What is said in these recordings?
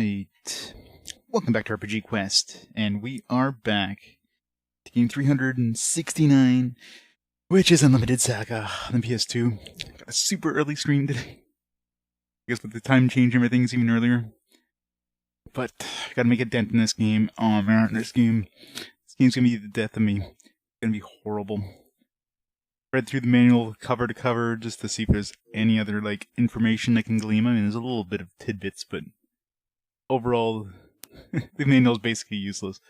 Alright, welcome back to RPG Quest, and we are back to game 369, which is Unlimited SaGa on the PS2. Got a super early stream today. I guess with the time change, everything's even earlier. But, I gotta make a dent in this game. Oh man, this game's gonna be the death of me. It's gonna be horrible. Read through the manual cover to cover just to see if there's any other, information I can glean. I mean, there's a little bit of tidbits, but overall, the manual's basically useless.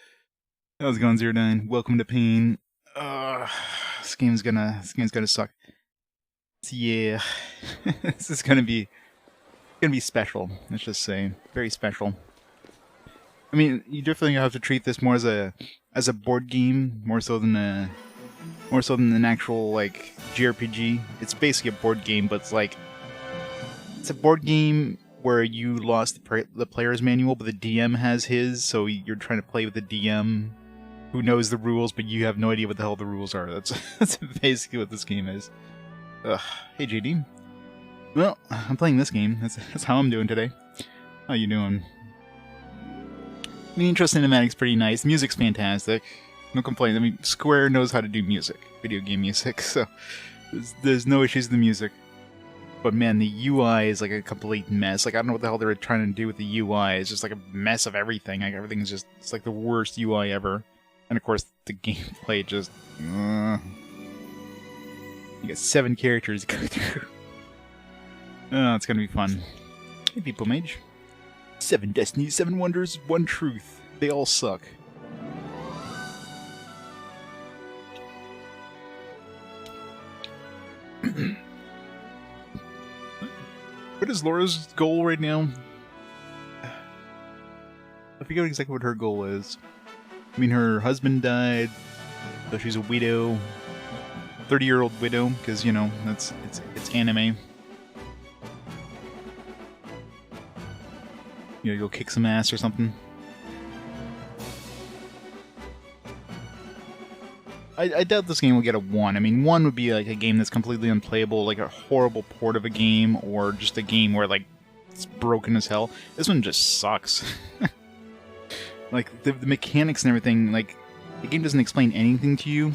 How's it going, 09? Welcome to pain. This game's gonna suck. So yeah, this is gonna be special. Let's just say, very special. I mean, you definitely have to treat this more as a board game, more so than an actual JRPG. It's basically a board game, but it's a board game where you lost the player's manual, but the DM has his, so you're trying to play with the DM who knows the rules, but you have no idea what the hell the rules are. That's basically what this game is. Ugh. Hey JD. Well, I'm playing this game. That's how I'm doing today. How you doing? I mean, interest cinematics pretty nice. The music's fantastic. No complaints. I mean, Square knows how to do music, video game music, so there's no issues with the music. But man, the UI is a complete mess. I don't know what the hell they were trying to do with the UI. It's just a mess of everything. Everything's just, it's the worst UI ever. And of course, the gameplay just... You got 7 characters to go through. Oh, it's gonna be fun. Hey, People Mage. 7 destinies, 7 wonders, 1 truth. They all suck. What is Laura's goal right now? I forget exactly what her goal is. I mean, her husband died, so she's a widow. 30-year-old widow, because, you know, it's anime. You gotta go kick some ass or something. I doubt this game will get a 1. I mean, 1 would be a game that's completely unplayable, a horrible port of a game, or just a game where, it's broken as hell. This one just sucks. The mechanics and everything, the game doesn't explain anything to you.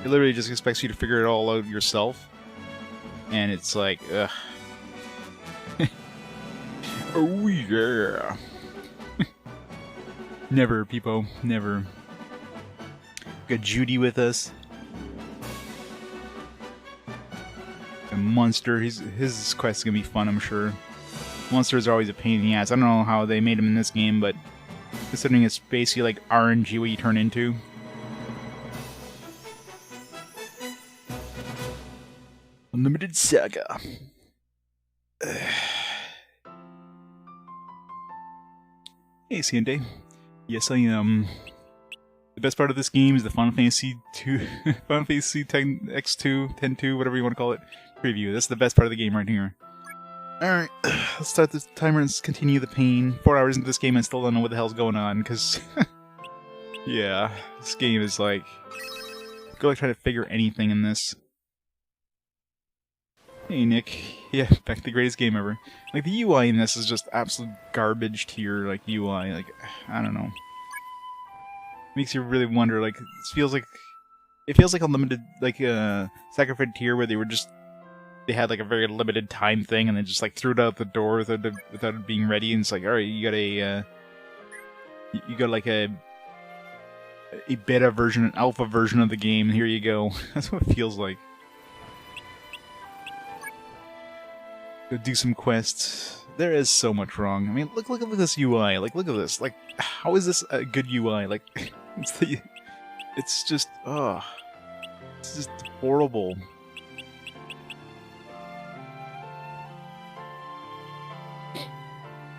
It literally just expects you to figure it all out yourself. And it's ugh. Oh yeah! Never, Peepo, never. Got Judy with us. A Monster, his quest is gonna be fun, I'm sure. Monsters are always a pain in the ass. I don't know how they made him in this game, but considering it's basically RNG what you turn into. Unlimited SaGa. Hey, Ciente. Yes, I am. The best part of this game is the Final Fantasy 2, Final Fantasy X2, 10-2, whatever you want to call it, preview. That's the best part of the game right here. Alright, let's start this timer and continue the pain. 4 hours into this game and still don't know what the hell's going on, because... yeah, this game is go try to figure anything in this. Hey Nick, yeah, back to the greatest game ever. The UI in this is just absolute garbage tier, UI, I don't know. Makes you really wonder, it feels like Unlimited, SaGa Frontier, where they had a very limited time thing, and they just threw it out the door without it being ready, and it's alright, you got a beta version, an alpha version of the game, here you go. That's what it feels like. Go do some quests. There is so much wrong. I mean, look at this UI. Look at this. How is this a good UI? It's just horrible.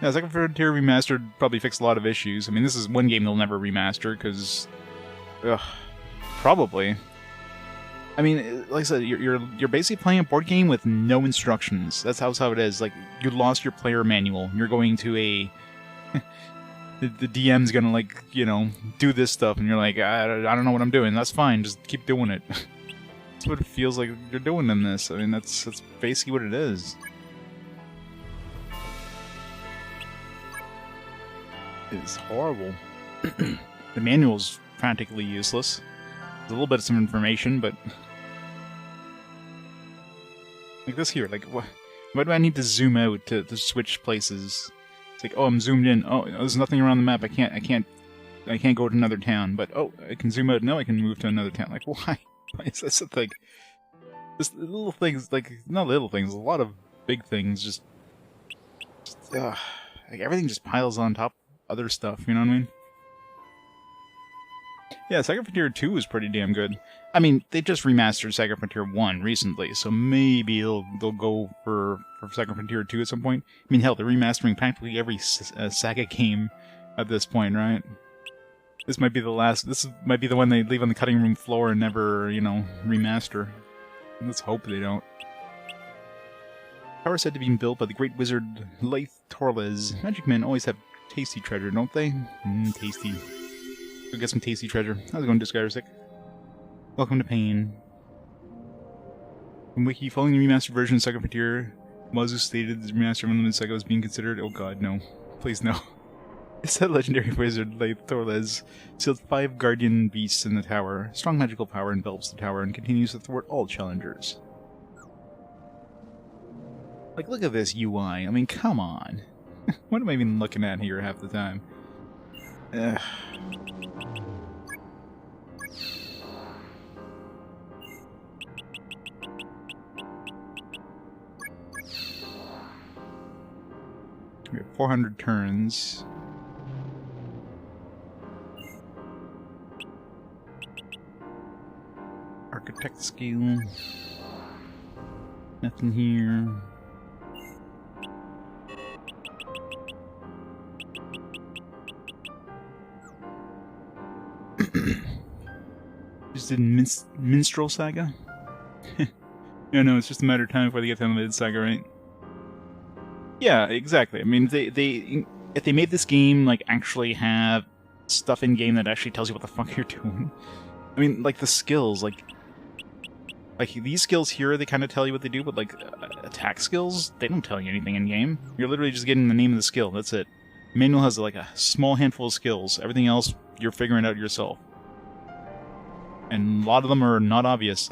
Yeah, SaGa Frontier Remastered probably fixed a lot of issues. I mean, this is one game they'll never remaster, because... probably. I mean, like I said, you're basically playing a board game with no instructions. That's how it is. You lost your player manual. You're going to a... the DM's gonna, do this stuff, and you're I don't know what I'm doing. That's fine, just keep doing it. That's what it feels like you're doing in this. I mean, that's basically what it is. is horrible. The manual's practically useless. There's a little bit of some information, but like this here, like why do I need to zoom out to switch places? It's like, oh, I'm zoomed in. Oh, there's nothing around the map. I can't go to another town. But oh, I can zoom out. No, I can move to another town. Like, why? Why is this a thing? Just little things, like not little things. A lot of big things. Just like everything just piles on top of other stuff. You know what I mean? Yeah, SaGa Frontier 2 was pretty damn good. I mean, they just remastered SaGa Frontier 1 recently, so maybe they'll go for SaGa Frontier 2 at some point. I mean, hell, they're remastering practically every SaGa game at this point, right? This might be the last. This might be the one they leave on the cutting room floor and never, you know, remaster. Let's hope they don't. Tower said to be built by the great wizard Leith Torles. Magic men always have tasty treasure, don't they? Tasty. Go get some tasty treasure. How's it going, Discardsick? Welcome to Pain. From Wiki, following the remastered version of SaGa Frontier, Mazu stated the remaster of Unlimited SaGa was being considered. Oh god, no. Please, no. It said legendary wizard Leith Torles sealed 5 guardian beasts in the tower. Strong magical power envelops the tower and continues to thwart all challengers. Like, look at this UI. I mean, come on. What am I even looking at here half the time? Ugh. We have 400 turns. Architect skill. Nothing here. Just did Minstrel SaGa? No, it's just a matter of time before they get to Unlimited SaGa, right? Yeah, exactly. I mean, if they made this game like actually have stuff in game that actually tells you what the fuck you're doing. I mean, like the skills, like these skills here, they kind of tell you what they do, but like attack skills, they don't tell you anything in game. You're literally just getting the name of the skill. That's it. The manual has like a small handful of skills. Everything else, you're figuring out yourself, and a lot of them are not obvious.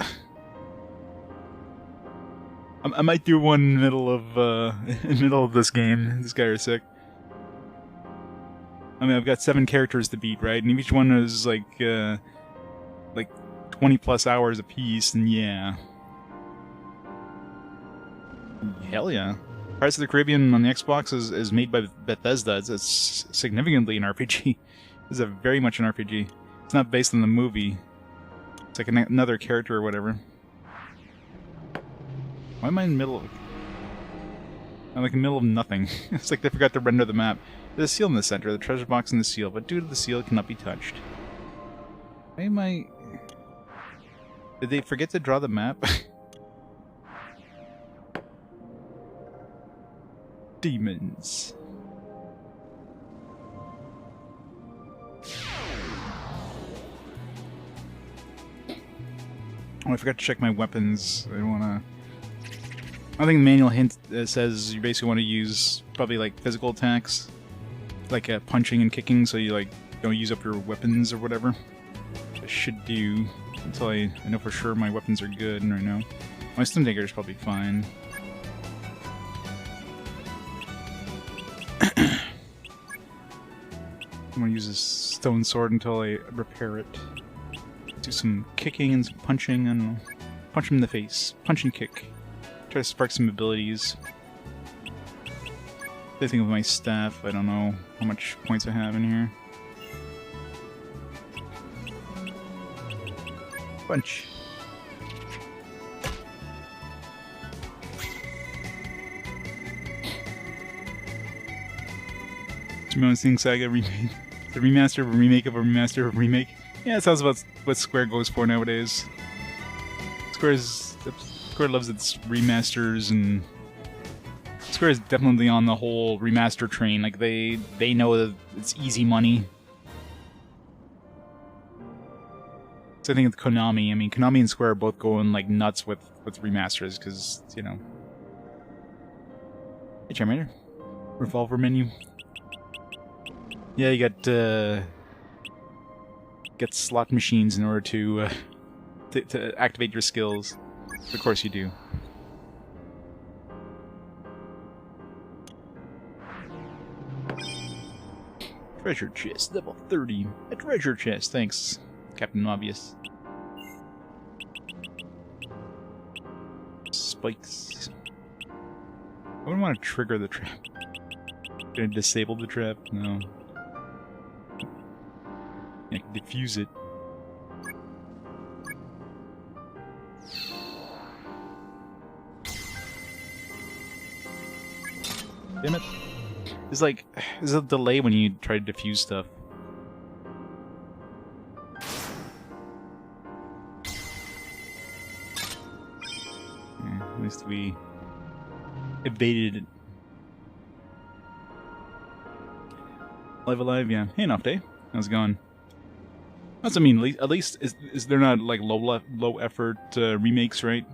I might do one in the middle of this game. This guy is sick. I mean, I've got 7 characters to beat, right? And each one is like 20 plus hours a piece, and yeah. Hell yeah. Pirates of the Caribbean on the Xbox is made by Bethesda. It's significantly an RPG. It's very much an RPG. It's not based on the movie. It's like another character or whatever. Why am I in the middle of... I'm like in the middle of nothing. It's like they forgot to render the map. There's a seal in the center, the treasure box in the seal, but due to the seal, it cannot be touched. Why am I... Did they forget to draw the map? Demons. Oh, I forgot to check my weapons. I don't wanna... I think the manual hint says you basically want to use probably like physical attacks, like punching and kicking, so you like don't use up your weapons or whatever. I should do until I know for sure my weapons are good right now. My stim dagger is probably fine. I'm gonna use this stone sword until I repair it. Do some kicking and some punching, and punch him in the face. Punch and kick. Try to spark some abilities. I think of my staff, I don't know how much points I have in here. Punch. Remember seeing SaGa remake? The remaster of a remake of a remaster of a remake? Yeah, it sounds about what Square goes for nowadays. Square loves its remasters, and Square is definitely on the whole remaster train. Like they know that it's easy money. So I think with Konami, I mean, Konami and Square are both going like nuts with remasters because, you know. Hey, Charmander. Revolver menu. Yeah, you get slot machines in order to activate your skills. Of course you do. Treasure chest, level 30. A treasure chest, thanks, Captain Obvious. Spikes. I wouldn't want to trigger the trap. Gonna disable the trap? No. I can defuse it. Damn it. There's a delay when you try to defuse stuff. Yeah, at least we evaded it. Alive, yeah. Hey, enough day. How's it going? That's, I mean, at least is they're not like low effort remakes, right?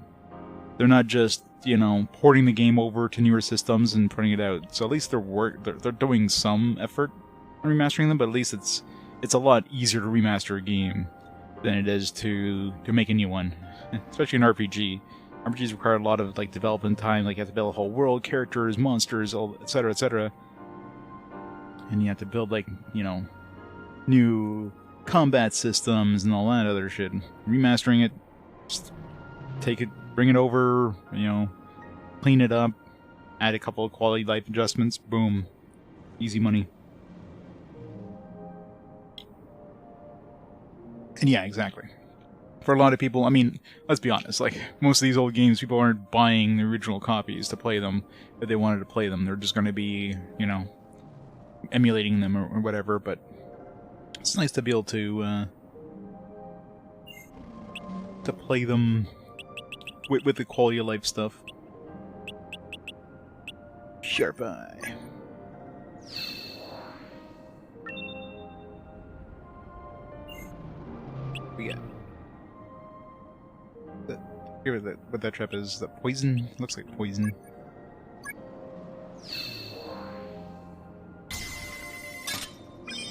They're not just, you know, porting the game over to newer systems and putting it out. So at least they're doing some effort on remastering them, but at least it's a lot easier to remaster a game than it is to make a new one, especially an RPG. RPGs require a lot of like development time. Like you have to build a whole world, characters, monsters, etc., etc. And you have to build, like, you know, new combat systems and all that other shit. Remastering it, just take it, bring it over, you know, clean it up, add a couple of quality life adjustments, boom. Easy money. And yeah, exactly. For a lot of people, I mean, let's be honest, like, most of these old games, people aren't buying the original copies to play them if they wanted to play them. They're just going to be, you know, emulating them or whatever, but it's nice to be able to play them with the quality of life stuff. Sharp eye. Yeah. Here what that trap is. That poison? Looks like poison.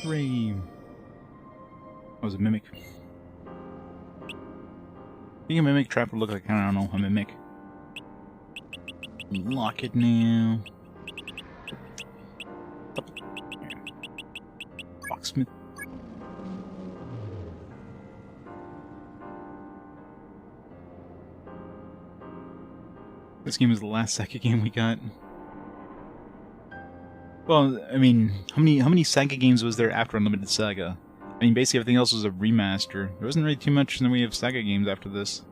Hooray! That was a mimic. I think a mimic trap would look like, I don't know, a mimic. Lock it now. Locksmith. This game is the last SaGa game we got. Well, I mean, how many SaGa games was there after Unlimited SaGa? I mean, basically everything else was a remaster. There wasn't really too much in the way of SaGa games after this.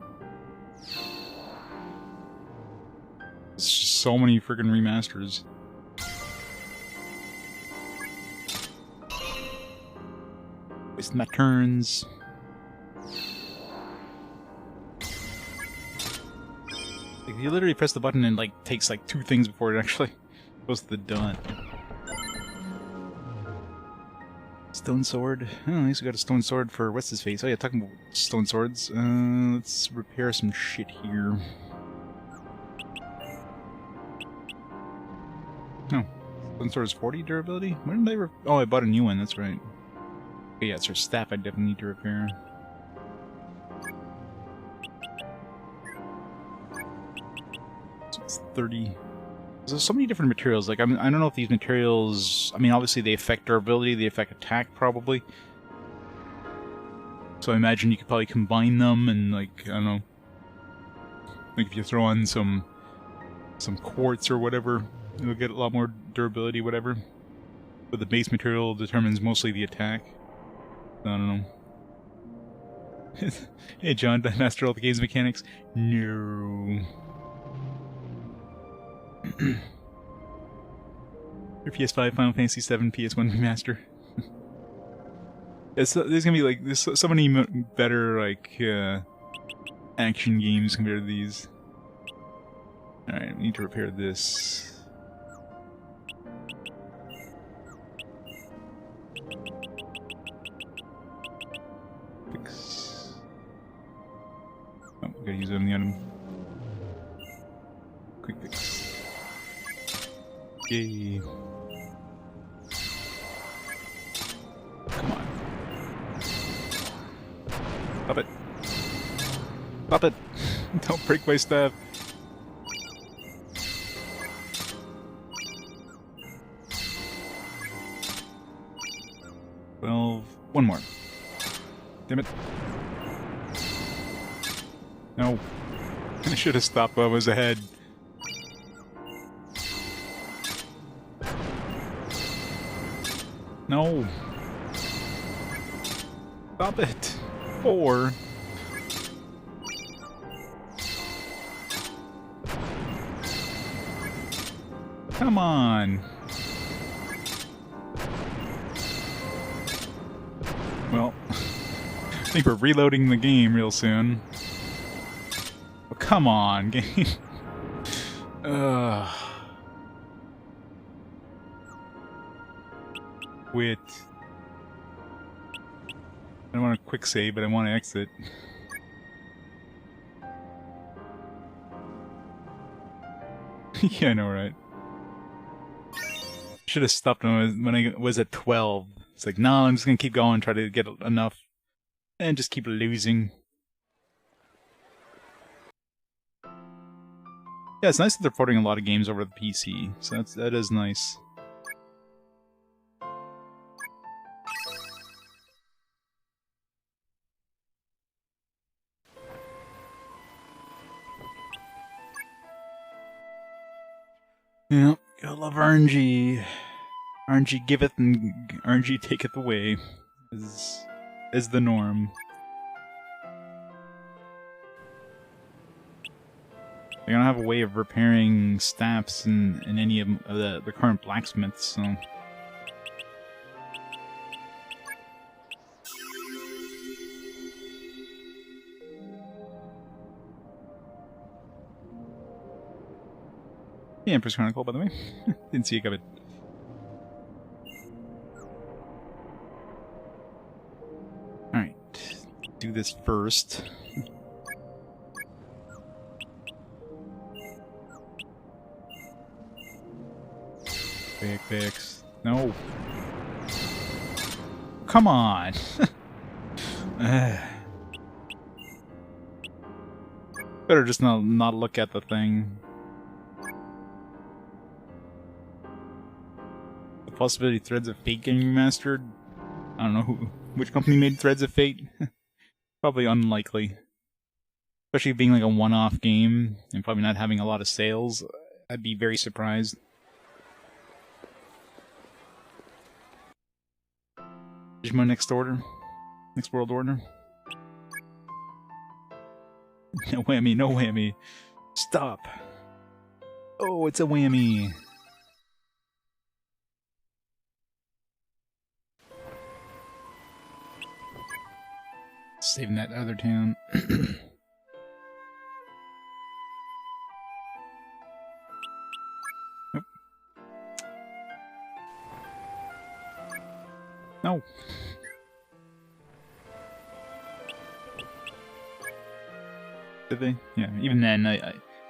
It's just so many freaking remasters. Wasting my turns. Like, you literally press the button and like takes like 2 things before it actually goes to the dot. Stone sword. Oh, at least we got a stone sword for what's his face. Oh yeah, talking about stone swords. Let's repair some shit here. No, stone sword is 40 durability. When did I? Oh, I bought a new one. That's right. Okay, yeah, it's her staff. I definitely need to repair. So it's 30. There's so many different materials. Like, I don't know if these materials... I mean, obviously they affect durability, they affect attack, probably. So I imagine you could probably combine them and, like, I don't know... Like, if you throw on some quartz or whatever, you'll get a lot more durability, whatever. But the base material determines mostly the attack. I don't know. Hey, John, did I master all the game's mechanics? No... Your PS5, Final Fantasy VII, PS1 remaster. There's gonna be like so many better like action games compared to these. All right, I need to repair this. Fix. Oh, gotta use it on the item. Quick fix. Yay. Stop it. Stop it! Don't break my stuff. Well, one more. Damn it. No. I should have stopped while I was ahead. No. Stop it. 4. Come on. Well, I think we're reloading the game real soon. Oh, come on, game. Quit. I don't want a quick save, but I want to exit. Yeah, I know, right? Should have stopped when I was at 12. It's like, no, I'm just gonna keep going, try to get enough, and just keep losing. Yeah, it's nice that they're porting a lot of games over to the PC, so that is nice. Yeah, gotta love RNG. RNG giveth and RNG taketh away is the norm. They don't have a way of repairing staffs in any of the current blacksmiths, so... Yeah, Empress Chronicle, by the way. Didn't see it coming. Alright. Do this first. Fix. No. Come on! Better just not look at the thing. The possibility Threads of Fate getting remastered? I don't know which company made Threads of Fate. Probably unlikely. Especially being like a one-off game and probably not having a lot of sales. I'd be very surprised. Here's my next order. Next world order. No whammy, no whammy. Stop. Oh, it's a whammy. Saving that other town. Nope. No. Did they? Yeah, even then,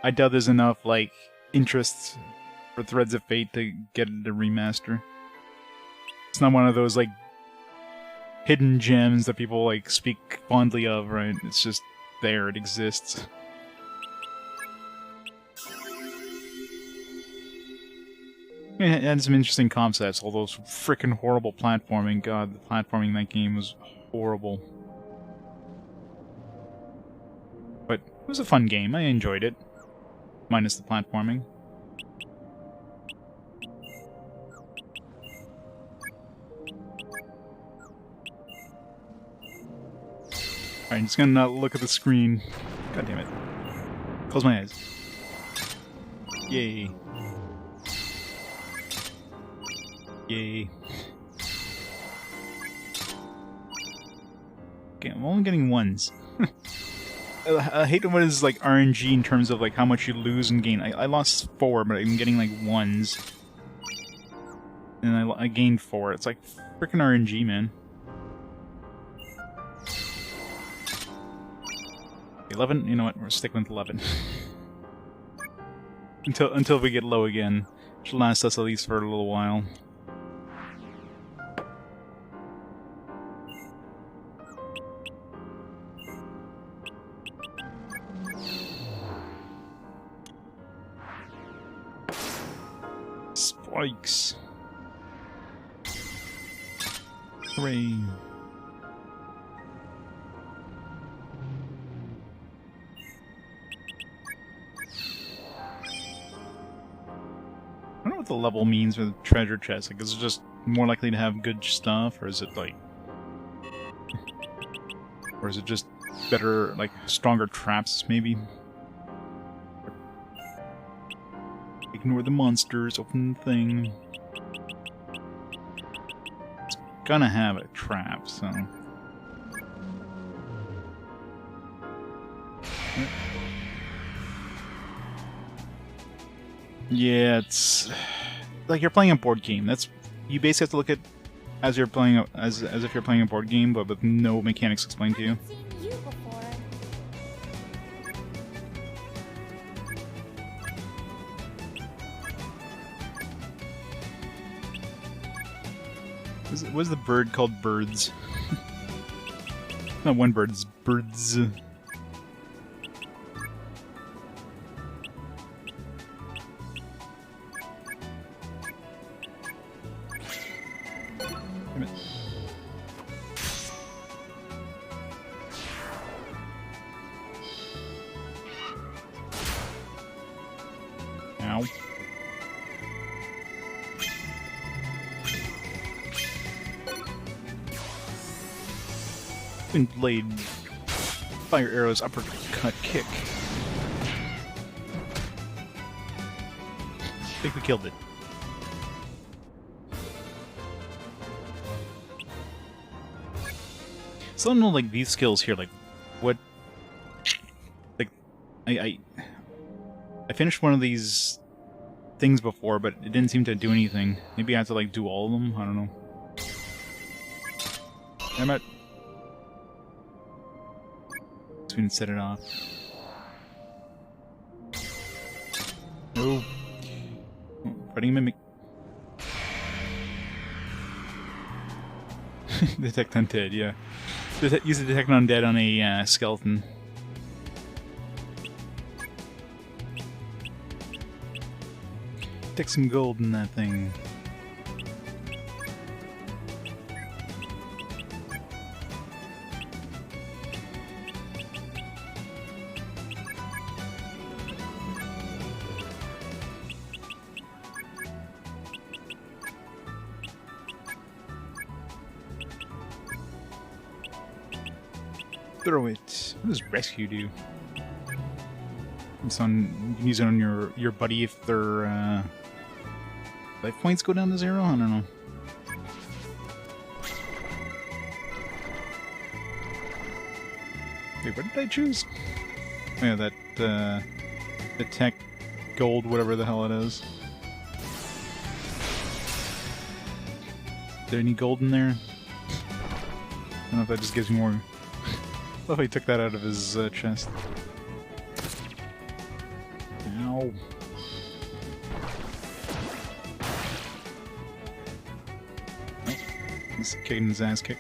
I doubt there's enough, like, interest for Threads of Fate to get it a remaster. It's not one of those, like, hidden gems that people, like, speak fondly of, right? It's just there, it exists. It had some interesting concepts, all those frickin' horrible platforming. God, the platforming in that game was horrible. But it was a fun game, I enjoyed it. Minus the platforming. Alright, I'm just gonna not look at the screen. God damn it. Close my eyes. Yay. Yay. Okay, I'm only getting ones. I hate when it's like RNG in terms of like how much you lose and gain. I lost 4, but I'm getting like 1s. And I gained 4. It's like freaking RNG, man. 11? You know what? We're sticking with 11. until we get low again. Should last us at least for a little while. Yikes. Hooray. I don't know what the level means with treasure chest. Like, is it just more likely to have good stuff, or is it like... or is it just better, like, stronger traps, maybe? Ignore the monsters, open the thing. It's gonna have a trap, so... Yeah, it's like you're playing a board game. That's you basically have to look at as you're playing as if you're playing a board game, but with no mechanics explained to you. What's the bird called? Birds. Not one bird, it's birds. Ow. Wind blade, fire arrows, uppercut, kick. I think we killed it. So I don't know, like, these skills here, like, what... Like, I finished one of these things before, but it didn't seem to do anything. Maybe I have to, like, do all of them? I don't know. Damn it. So we can set it off. No. Oh, fighting a mimic. Detect undead, yeah. Use the detect undead on a skeleton. Take some gold in that thing. Throw it. What does rescue do? It's on. You can use it on your buddy if their life points go down to 0. I don't know. Wait, what did I choose? Oh, yeah, that detect gold, whatever the hell it is. Is there any gold in there? I don't know if that just gives me more. I thought he took that out of his chest. Ow. Oh, he's kicking his ass kick.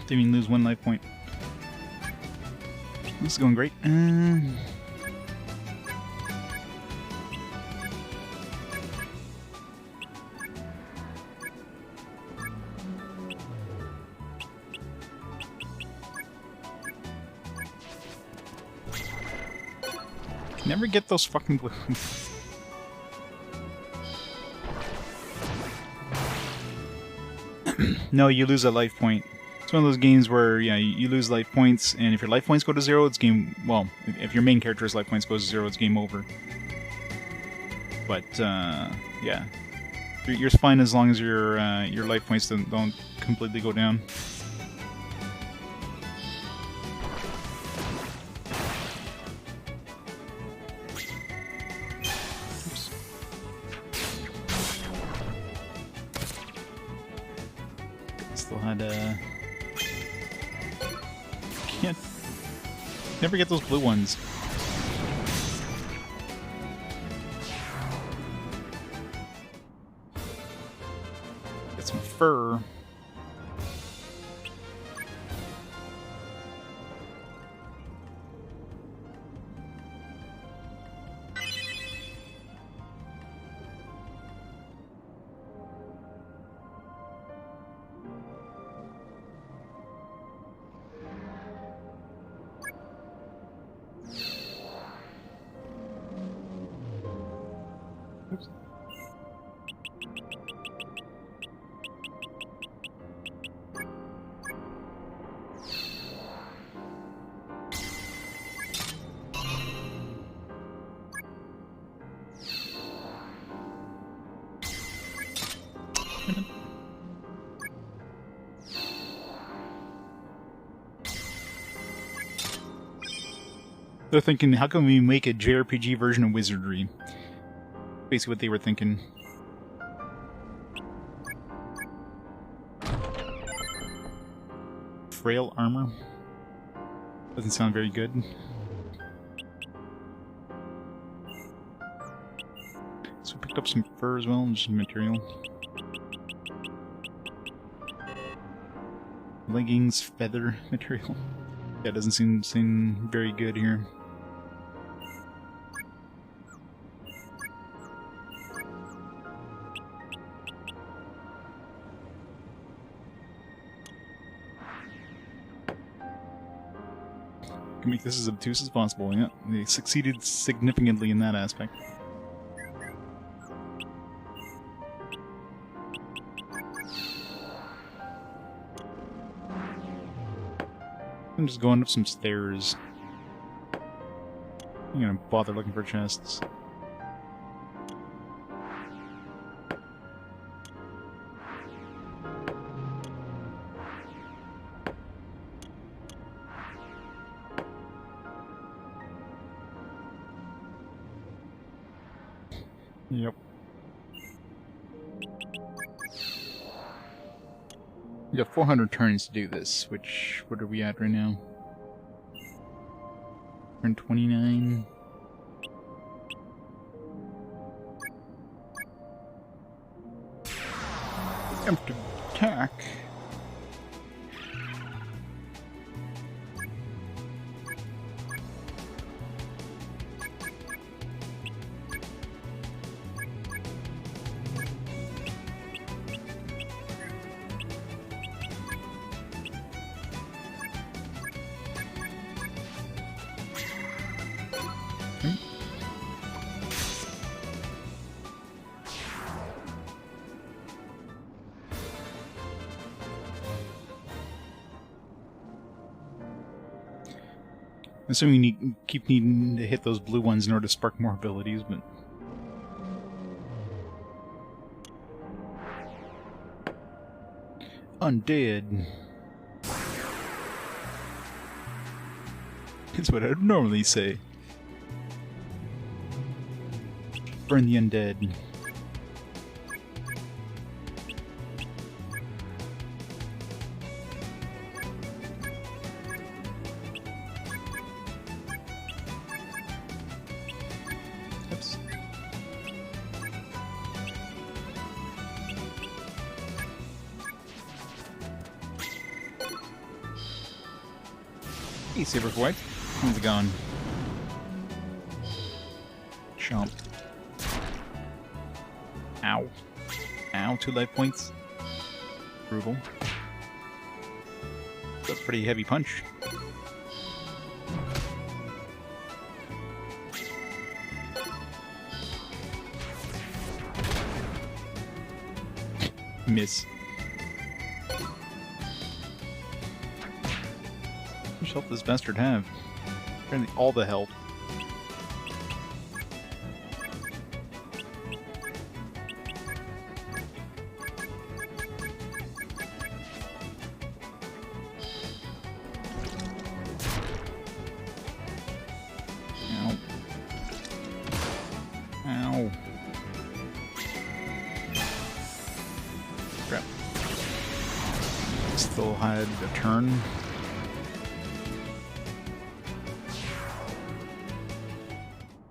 Didn't even lose 1 life point. This is going great. Never get those fucking blue. No, you lose a life point. It's one of those games where, yeah, you lose life points, and if your life points go to 0, it's game... Well, if your main character's life points goes to 0, it's game over. But, yeah. You're fine as long as your life points don't completely go down. Oops. Still had, Can't never get those blue ones. Got some fur. Oops. They're thinking, how can we make a JRPG version of Wizardry? Basically what they were thinking. Frail armor? Doesn't sound very good. So we picked up some fur as well, and just some material. Leggings, feather material. That doesn't seem very good here. Can make this as obtuse as possible. Yeah, they succeeded significantly in that aspect. I'm just going up some stairs. I'm gonna bother looking for chests. Yep. We got 400 turns to do this, which, what are we at right now? Turn 29. Attempt to attack. Assuming you keep needing to hit those blue ones in order to spark more abilities, but... Undead. That's what I'd normally say. Burn the undead. Oops. Hey, Saberwhite. How's it going? Chomp. Ow. Ow, 2 life points. Brutal. That's a pretty heavy punch. Miss. How much health does this bastard have? Apparently all the health. Ow. Ow. Crap. Still had a turn.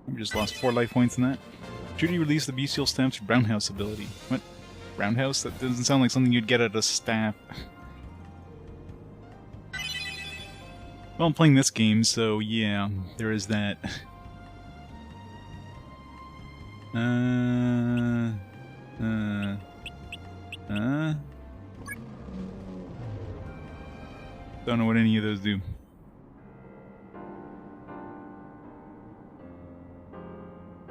We just lost 4 life points in that. Judy released the bestial stamps for Brownhouse ability. What? Roundhouse? That doesn't sound like something you'd get at a staff. Well, I'm playing this game, so yeah, there is that. Don't know what any of those do.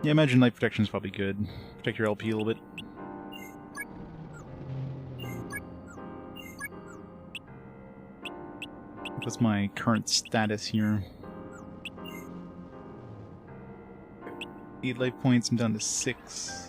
Yeah, imagine life protection is probably good. Protect your LP a little bit. What's my current status here? 8 life points, I'm down to 6.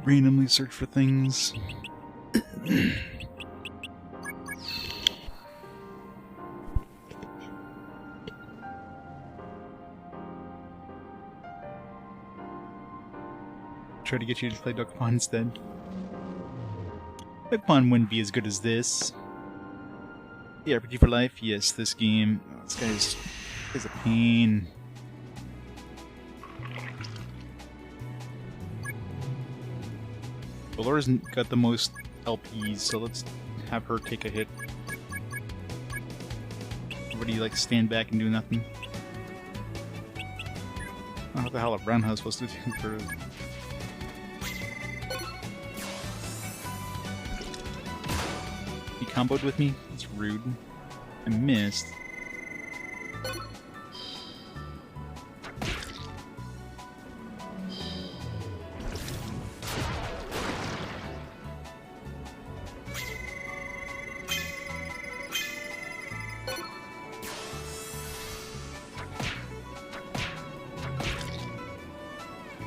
Randomly search for things. Try to get you to play Duck Pond instead. Duck Pond wouldn't be as good as this. JRPG for life? Yes, this game. Oh, this guy's a pain. Well, Laura's got the most LPs, so let's have her take a hit. Everybody, like, stand back and do nothing. I don't know what the hell a roundhouse supposed to do for... He comboed with me? That's rude. I missed.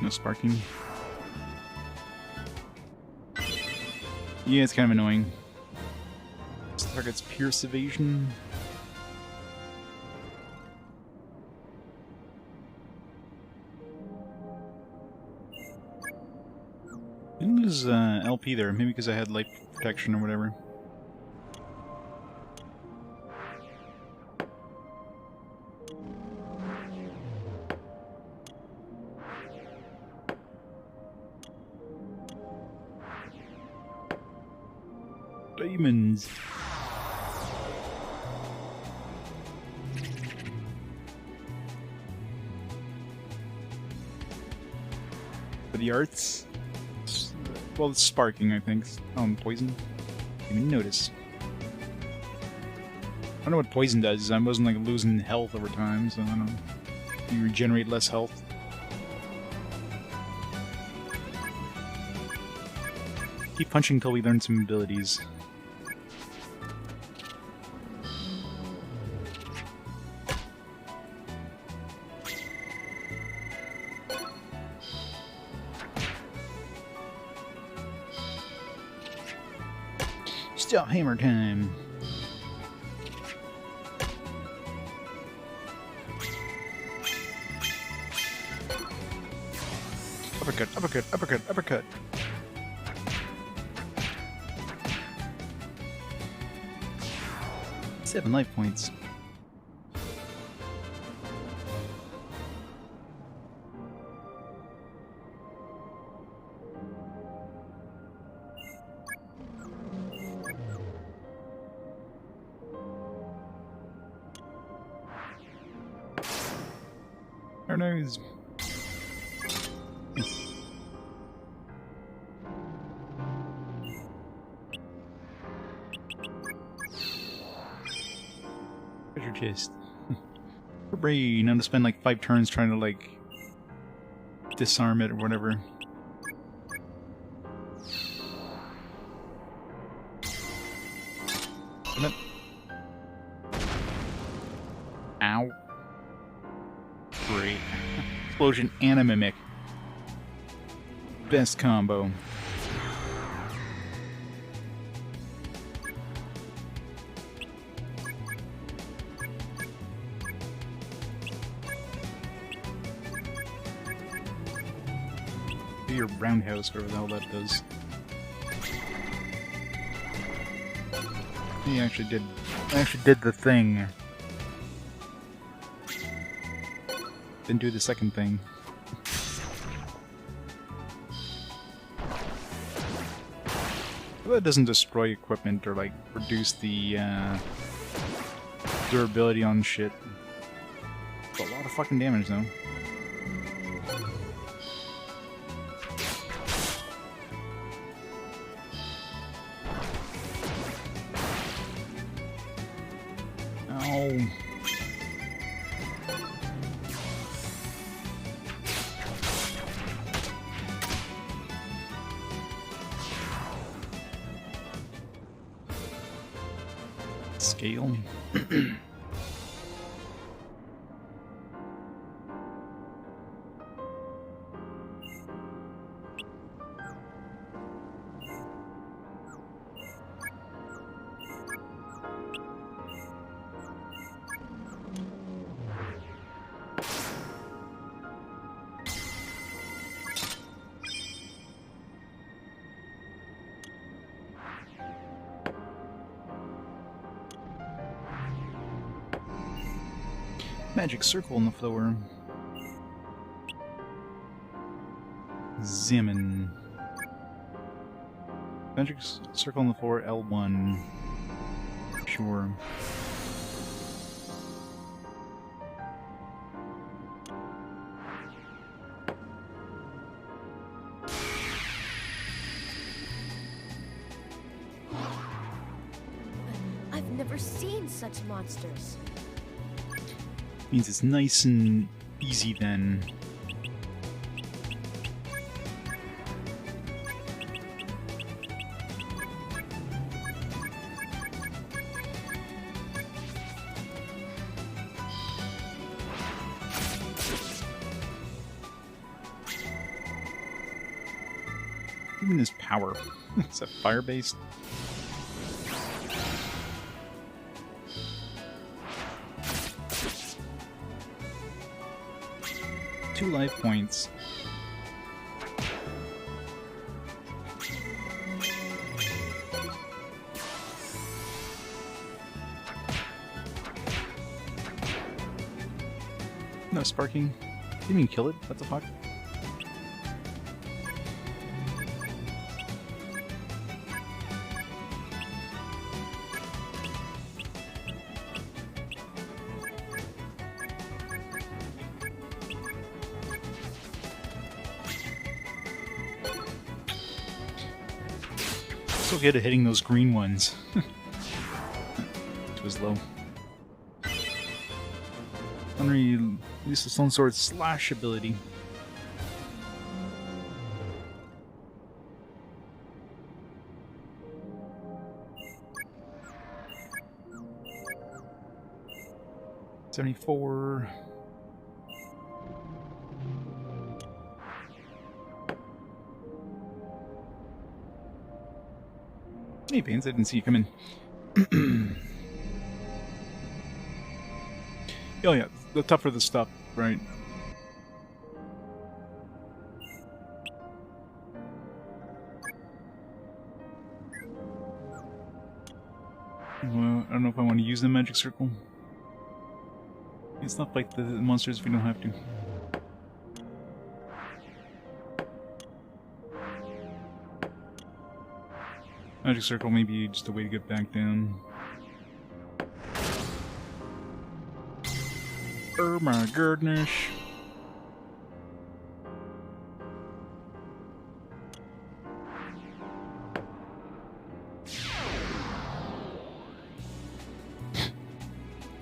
No sparking. Yeah, it's kind of annoying. This target's Pierce Evasion. Didn't lose LP there, maybe because I had life protection or whatever. Diamonds. For the arts? Well, it's sparking, I think. Oh, poison? Didn't even notice. I don't know what poison does. I wasn't like losing health over time, so I don't know. You regenerate less health. Keep punching until we learn some abilities. Still hammer time. Uppercut, uppercut, uppercut, uppercut. Seven life points. Our nose. Treasure chest. For brain. I'm gonna spend like 5 turns trying to like disarm it or whatever. Damn it. Ow. Great. Explosion and a mimic. Best combo. Be your roundhouse, whatever the hell that does. He actually did the thing. Didn't do the second thing. Well, it doesn't destroy equipment or like reduce the durability on shit. It's a lot of fucking damage though. Ow. Scale. Magic circle on the floor. Zimmon. Magic circle on the floor, L1. Sure. I've never seen such monsters. Means it's nice and easy then. Even his power. Is that fire-based? Two life points. No sparking. Didn't even kill it? What the fuck? So good at hitting those green ones. It was low. Unreal use the Stone Sword slash ability. $74. Hey, Pains, I didn't see you come in. Oh yeah, the tougher the stuff, right? Well, I don't know if I want to use the magic circle. It's not like the monsters if we don't have to. Magic circle may be just a way to get back down. Oh my goodness.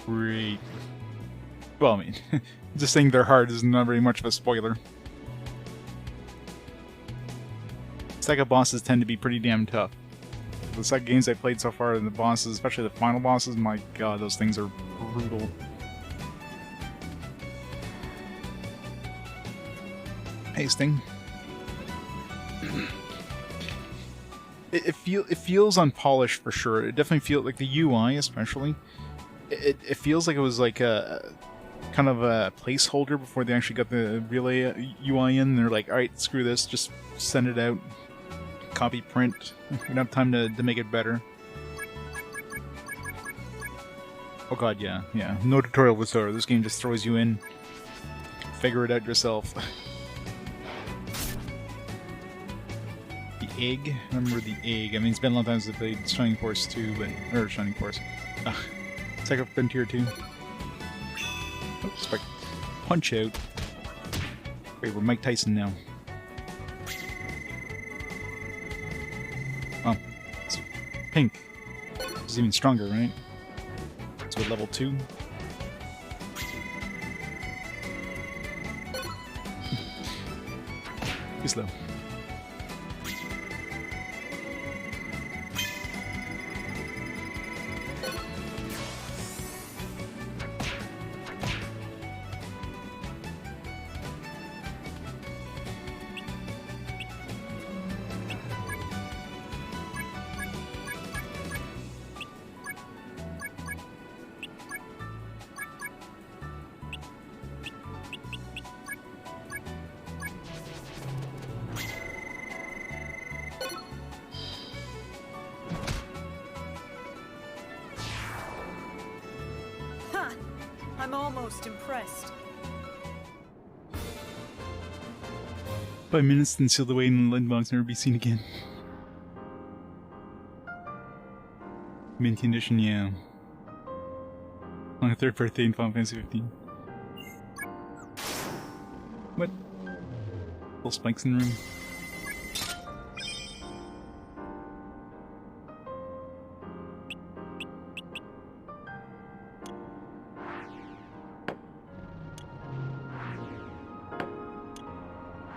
Great. Well, I mean, just saying they're hard is not very much of a spoiler. SaGa bosses tend to be pretty damn tough. The SaGa games I played so far, and the bosses, especially the final bosses, my god, those things are brutal. pasting. It feels unpolished for sure. It definitely feels like the UI, especially. It feels like it was like a kind of a placeholder before they actually got the real UI in. They're like, all right, screw this, just send it out, copy, print. We don't have time to make it better. Oh god, yeah. No tutorial whatsoever. This game just throws you in. Figure it out yourself. The egg? Remember the egg. I mean, it's been a long time since I played Shining Force 2, but... Or Shining Force. SaGa Frontier 2. Oh, expect Punch Out. Wait, we're Mike Tyson now. Oh. It's pink. It's even stronger, right? So level 2. Too slow. I'm almost impressed. 5 minutes and sealed away in the lid box, never be seen again. Mint condition, yeah. On a 3rd birthday in Final Fantasy 15. What? Little spikes in the room.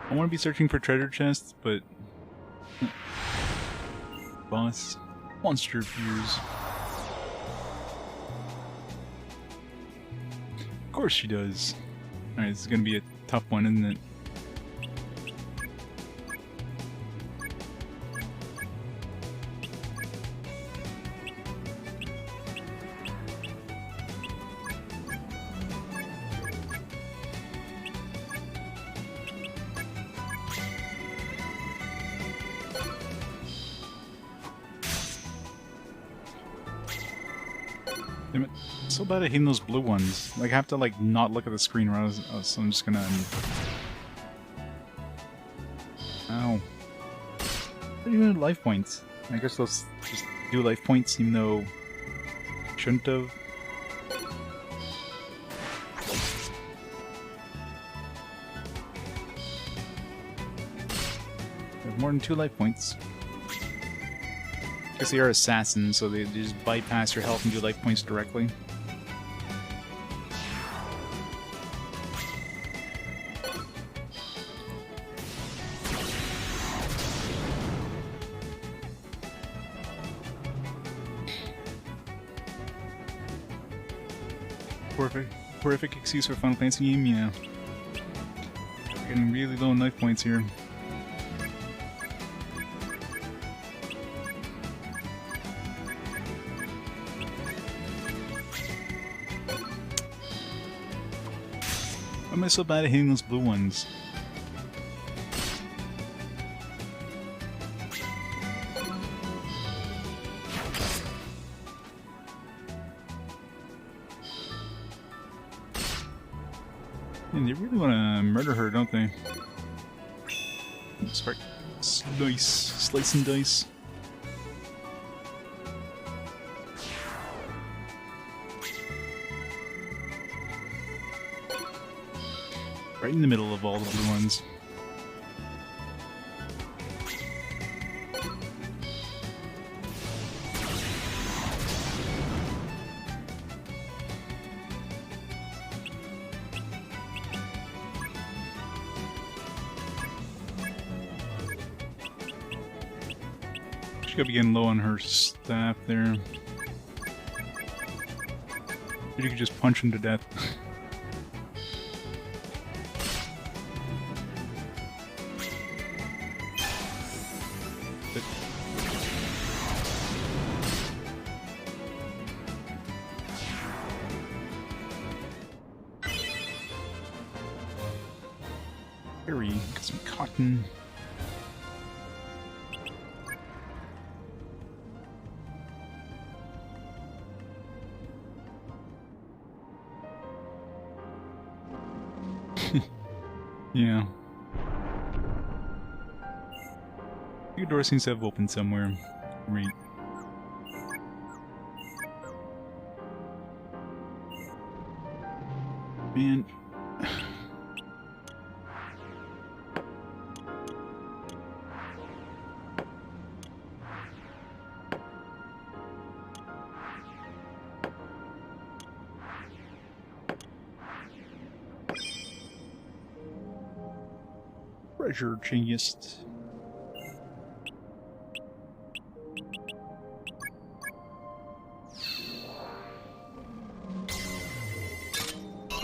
I want to be searching for treasure chests, but... Boss. Monster appears. Of course she does. Alright, this is gonna be a tough one, isn't it? Damn it. So bad at hitting those blue ones. Like, I have to, like, not look at the screen or else I'm just gonna... Ow. What are you doing with life points? I guess let's just do life points even though... Shouldn't have. I have more than 2 life points. I guess they are assassins, so they just bypass your health and do life points directly. Horrific excuse for a Final Fantasy game, yeah. We're getting really low on life points here. Why am I so bad at hitting those blue ones? Man, they really want to murder her, don't they? Start slice and dice. Right in the middle of all the blue ones. She's gotta be getting low on her staff there. You could just punch him to death. Berry, got some cotton. Yeah. Your door seems to have opened somewhere. Great. Man. Treasure chest.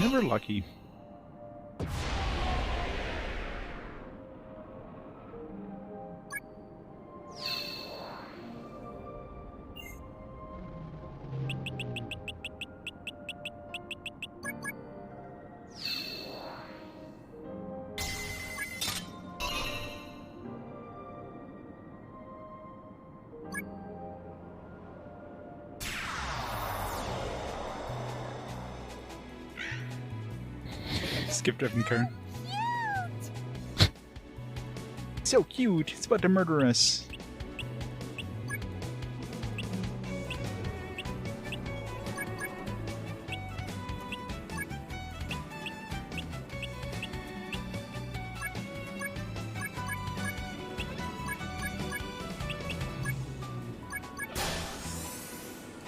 Never lucky. Skip driving turn. So cute! It's about to murder us.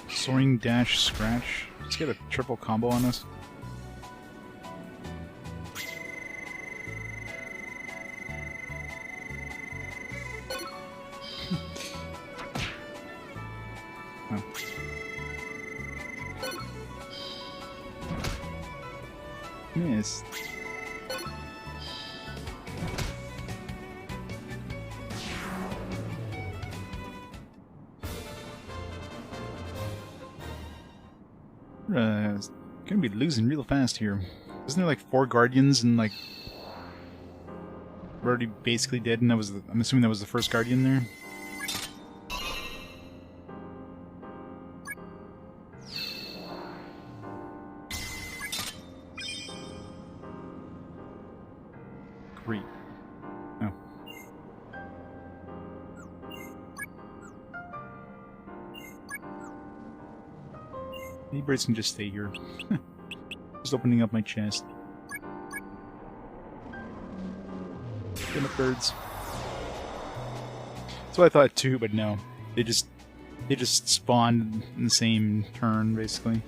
Soaring dash scratch. Let's get a triple combo on us. Missed. Gonna be losing real fast here. Isn't there like 4 guardians and like we're already basically dead? And that was I'm assuming that was the first guardian there. Great. Oh. Maybe birds can just stay here. Just opening up my chest. Damn it, birds. That's what I thought too, but no. They just spawned in the same turn, basically.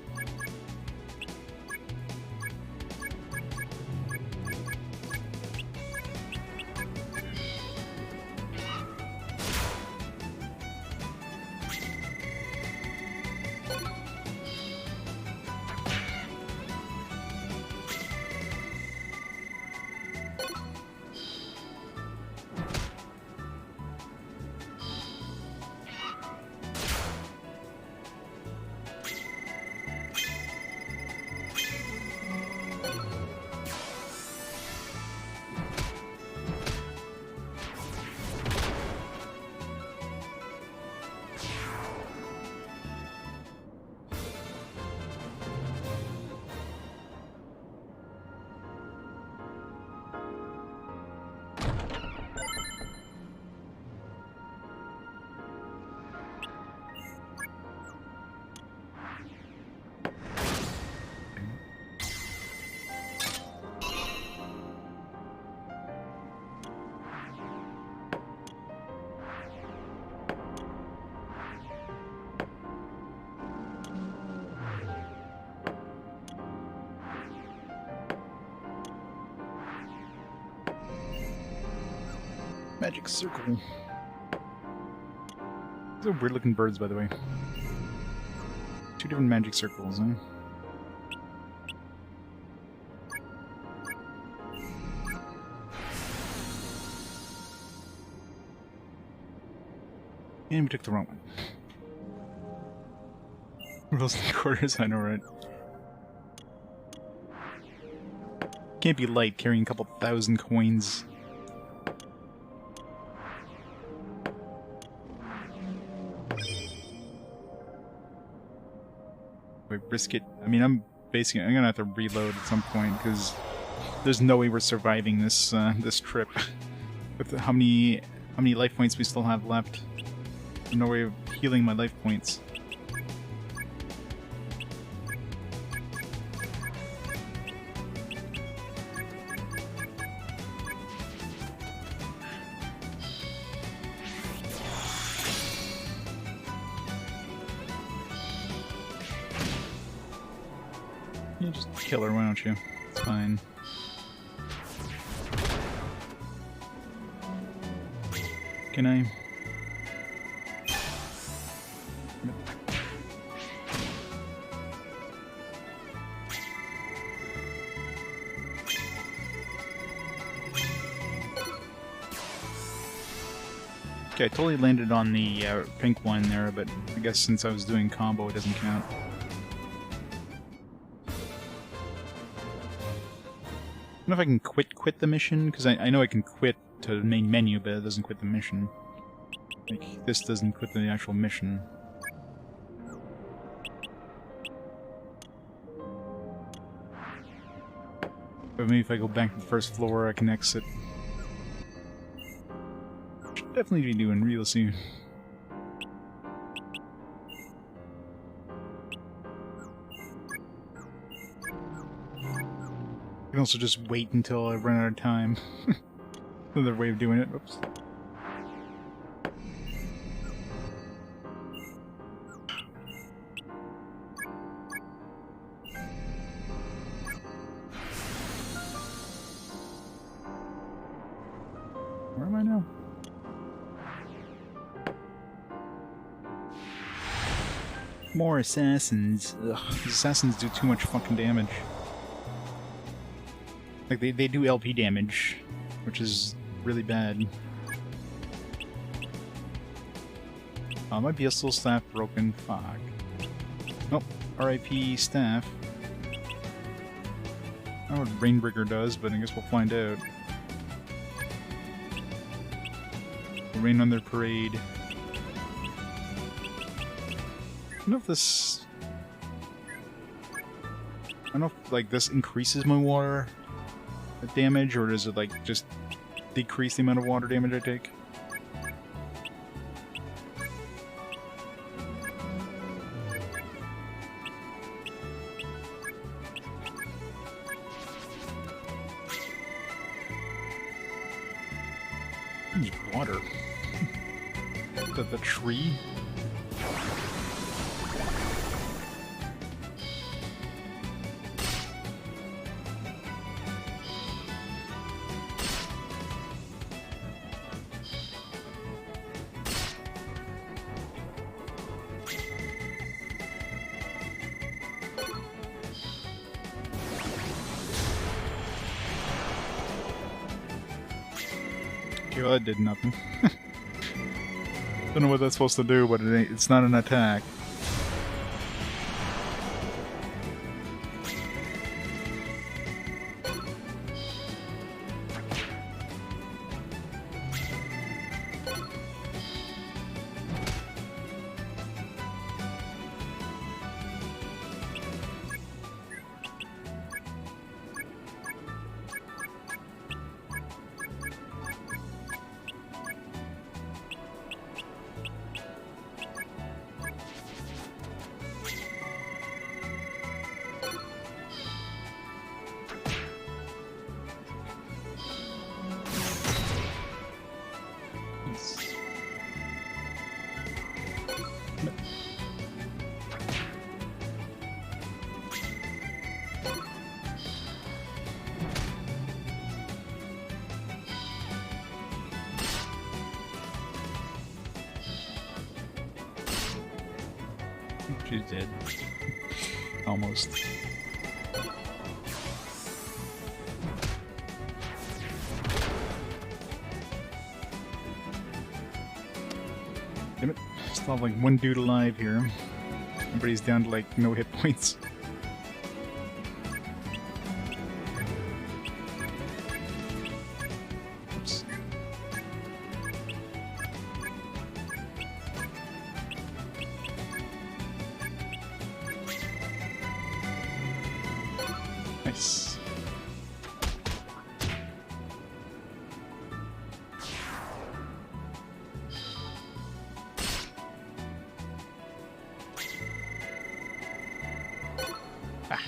Magic circle. Those are weird looking birds, by the way. 2 different magic circles, huh? And we took the wrong one. Rules and quarters, I know, right? Can't be light carrying a couple thousand coins. Do I risk it? I mean, I'm gonna have to reload at some point because there's no way we're surviving this this trip with how many life points we still have left. There's no way of healing my life points. You just kill her, why don't you? It's fine. Can I? Okay, I totally landed on the pink one there, but I guess since I was doing combo, it doesn't count. I don't know if I can quit the mission, because I know I can quit to the main menu, but it doesn't quit the mission. Like, this doesn't quit the actual mission. But maybe if I go back to the first floor, I can exit. Should definitely be doing real soon. I can also just wait until I run out of time. Another way of doing it. Oops. Where am I now? More assassins. Ugh, these assassins do too much fucking damage. Like, they do LP damage, which is really bad. Oh, my BSL staff broken. Fuck. Nope. RIP staff. I don't know what Rainbreaker does, but I guess we'll find out. Rain on their parade. I don't know if this... I don't know if, like, this increases my water damage, or does it, like, just decrease the amount of water damage I take? Water. The tree? Okay, well that did nothing. Don't know what that's supposed to do, but it's not an attack. She's dead. Almost. Damn it. Still have like one dude alive here. Everybody's down to like no hit points. Nice. Ah.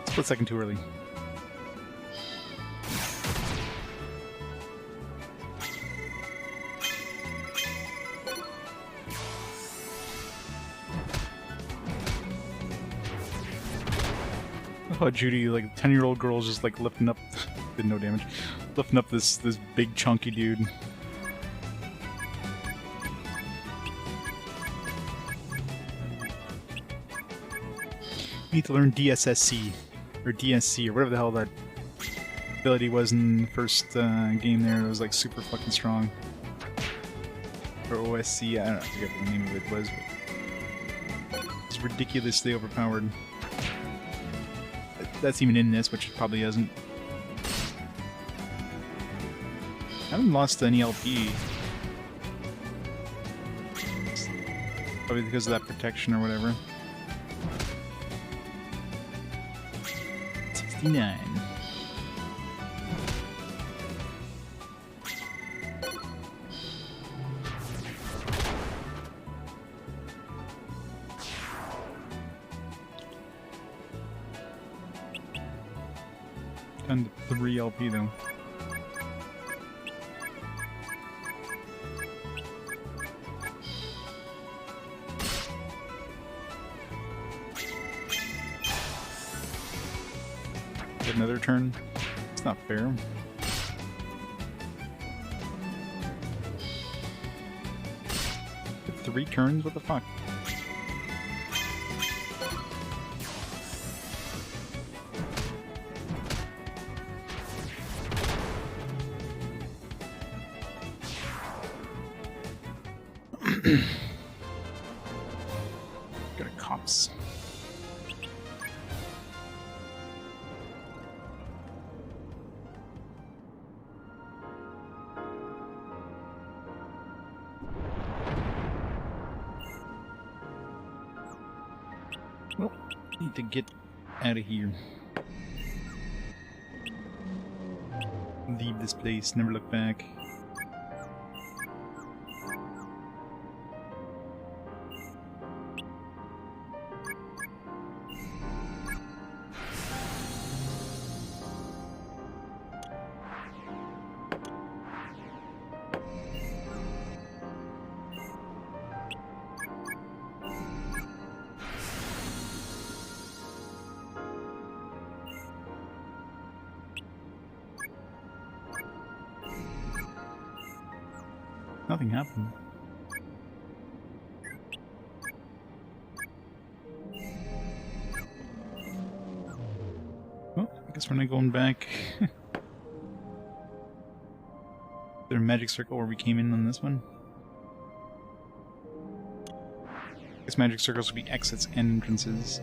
Split second too early. Oh, Judy, like 10-year-old girl's just like lifting up, did no damage, lifting up this big chunky dude. Need to learn DSSC or DSC or whatever the hell that ability was in the first game. There, it was like super fucking strong. Or OSC, I don't know, I forget what the name of it was. But it's ridiculously overpowered. That's even in this, which it probably isn't. I haven't lost any LP. Probably because of that protection or whatever. 69. And 3 LP though. Get another turn? It's not fair. Get 3 turns? What the fuck? Go to cops. Well, need to get out of here. Leave this place, never look back. Nothing happened. Well, I guess we're not going back. Is there a magic circle where we came in on this one? I guess magic circles would be exits and entrances.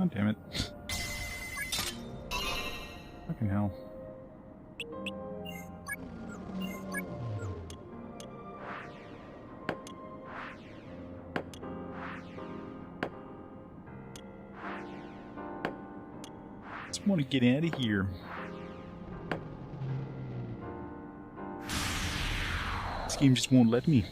Oh, damn it. Fucking hell. Just want to get out of here. This game just won't let me.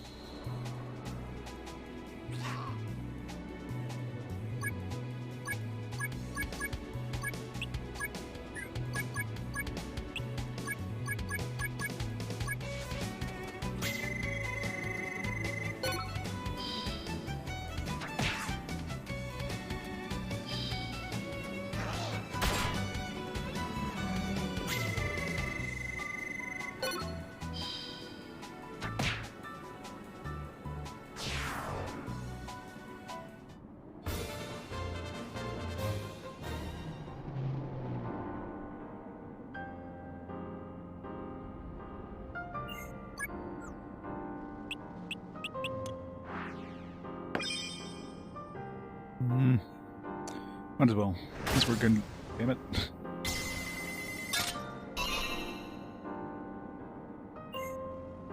Might as well. Since we're good. Damn it.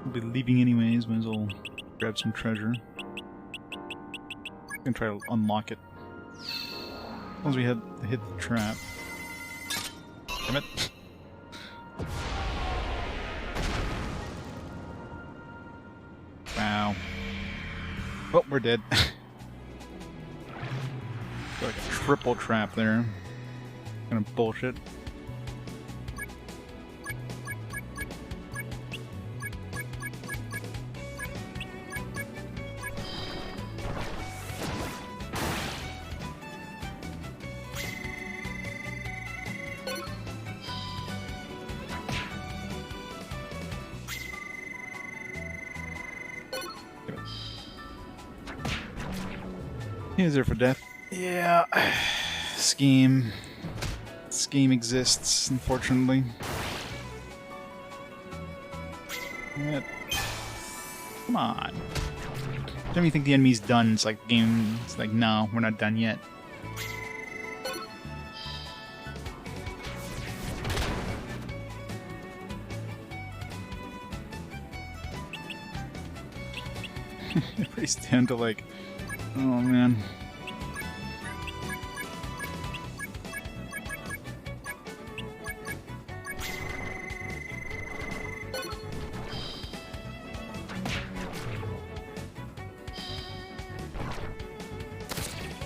We'll be leaving anyways, might as well grab some treasure. I'm gonna try to unlock it. As long as we hit the trap. Damn it. Wow. Oh, we're dead. Got like a triple trap there. Kind of bullshit. He's there for death. Yeah. Scheme exists, unfortunately. Yep. Come on. Don't you think the enemy's done? It's like the game. It's like, no, we're not done yet. Everybody's down to like, oh man.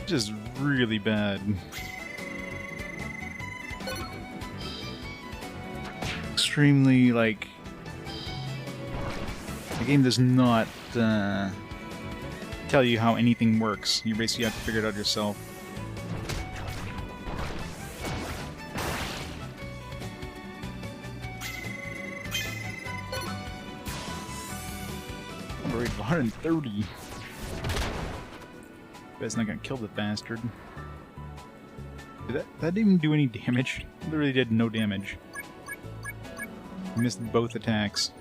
Just really bad. Extremely, like... The game does not tell you how anything works. You basically have to figure it out yourself. Number 130. Bet's not gonna kill the bastard. That didn't even do any damage. It literally did no damage. I missed both attacks.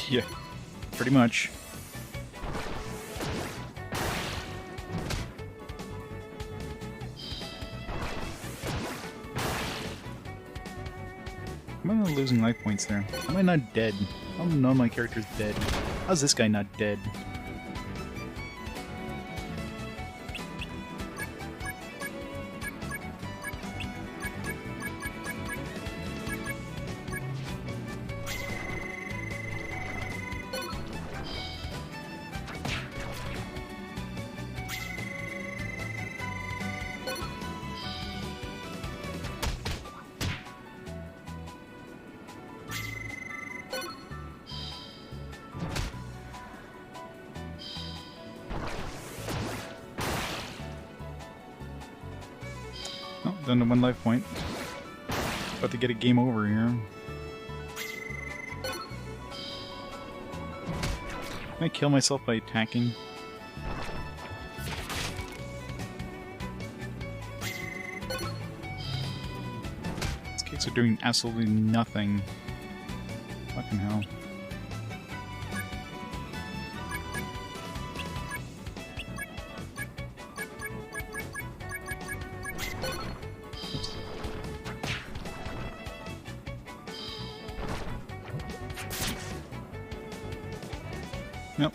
Yeah, pretty much. Am I not losing life points there? Am I not dead? How none of my character's dead? How's this guy not dead? Oh, down to 1 life point. About to get a game over here. Can I kill myself by attacking? These kicks are doing absolutely nothing. Fucking hell. Yep.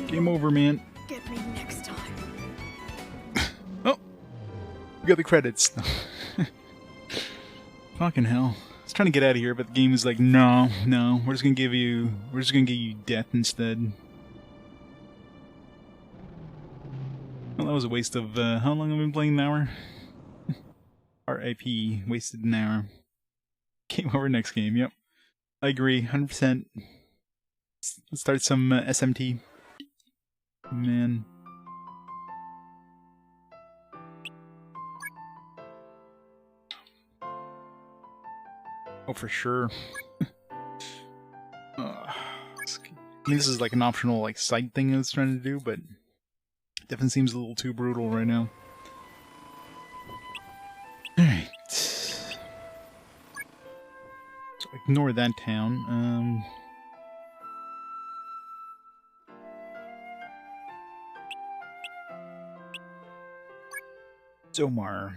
Game over, man. Get me next time. Oh! We got the credits. Fucking hell. I was trying to get out of here, but the game is like, no, we're just gonna give you death instead. Well, that was a waste of, how long have we been playing? An hour? R.I.P. Wasted an hour. Game over, next game, yep. I agree, 100%. Let's start some SMT. Man. Oh, for sure. I mean, this is like an optional like side thing I was trying to do, but it definitely seems a little too brutal right now. Alright. So ignore that town. Zomar.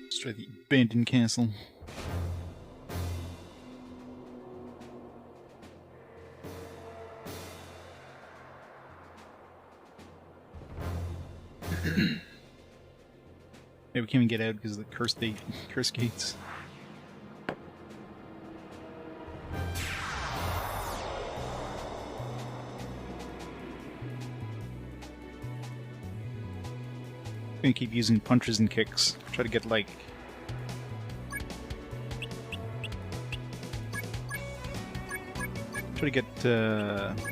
Let's try the abandoned castle. Yeah, we can't even get out because of the curse gates. I'm gonna keep using punches and kicks. Try to get like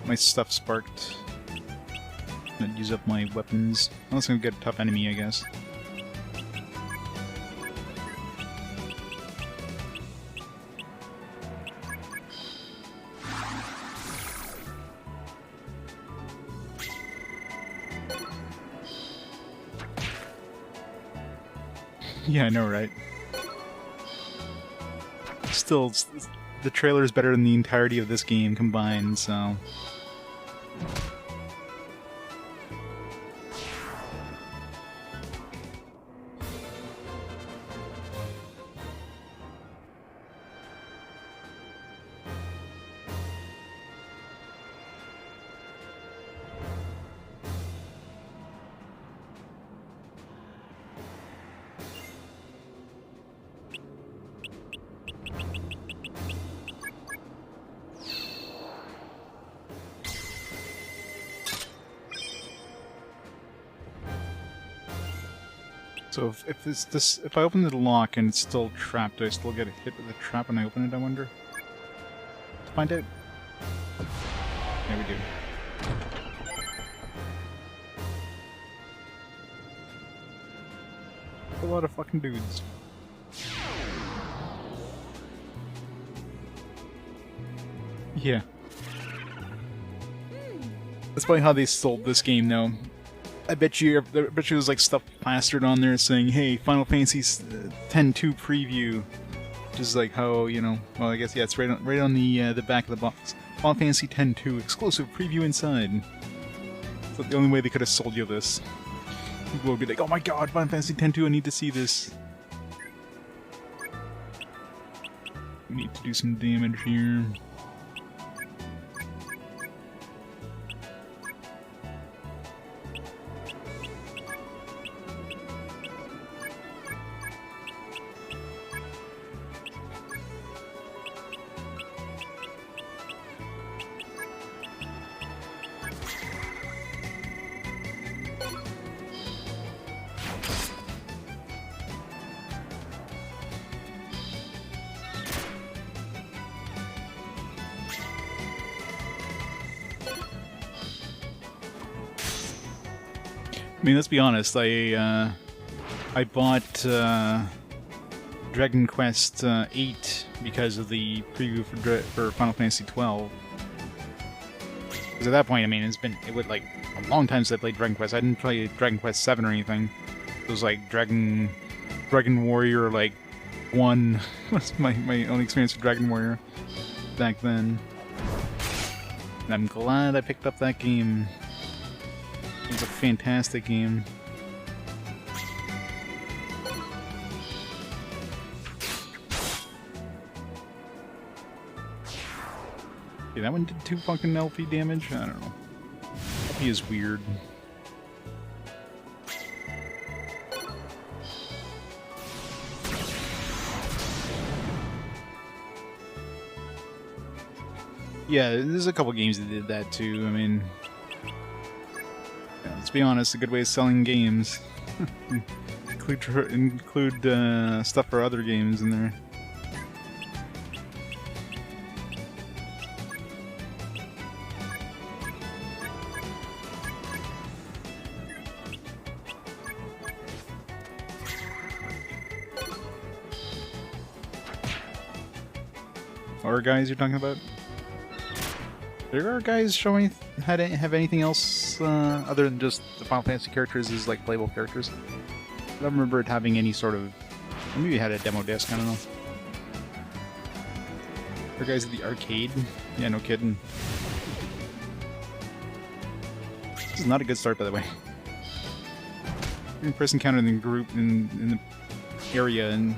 my stuff sparked. And use up my weapons. Unless I'm gonna get a tough enemy, I guess. Yeah, I know, right? Still, the trailer is better than the entirety of this game combined, so... So if I open the lock and it's still trapped, do I still get hit with the trap when I open it, I wonder? To find out. Yeah, we do. A lot of fucking dudes. Yeah. That's probably how they sold this game now. I bet you there's like stuff plastered on there saying, "Hey, Final Fantasy X-2 preview," which is like how, you know. Well, I guess yeah, it's right on the back of the box. Final Fantasy X-2 exclusive preview inside. So the only way they could have sold you this. People would be like, "Oh my God, Final Fantasy X-2, I need to see this." We need to do some damage here. I mean, let's be honest. I bought Dragon Quest VIII because of the preview for Final Fantasy XII. Because at that point, I mean, it was like a long time since I played Dragon Quest. I didn't play Dragon Quest VII or anything. It was like Dragon Warrior like 1 was my only experience with Dragon Warrior back then. And I'm glad I picked up that game. It was a fantastic game. Yeah, that one did 2 fucking LP damage? I don't know. LP is weird. Yeah, there's a couple games that did that too. I mean... let's be honest, a good way of selling games. include stuff for other games in there. Horror guys you're talking about? There are guys showing have anything else other than just the Final Fantasy characters as like playable characters? I don't remember it having any sort of. Maybe it had a demo disc. I don't know. There are guys at the arcade. Yeah, no kidding. This is not a good start, by the way. In-person counter in the group in the area, and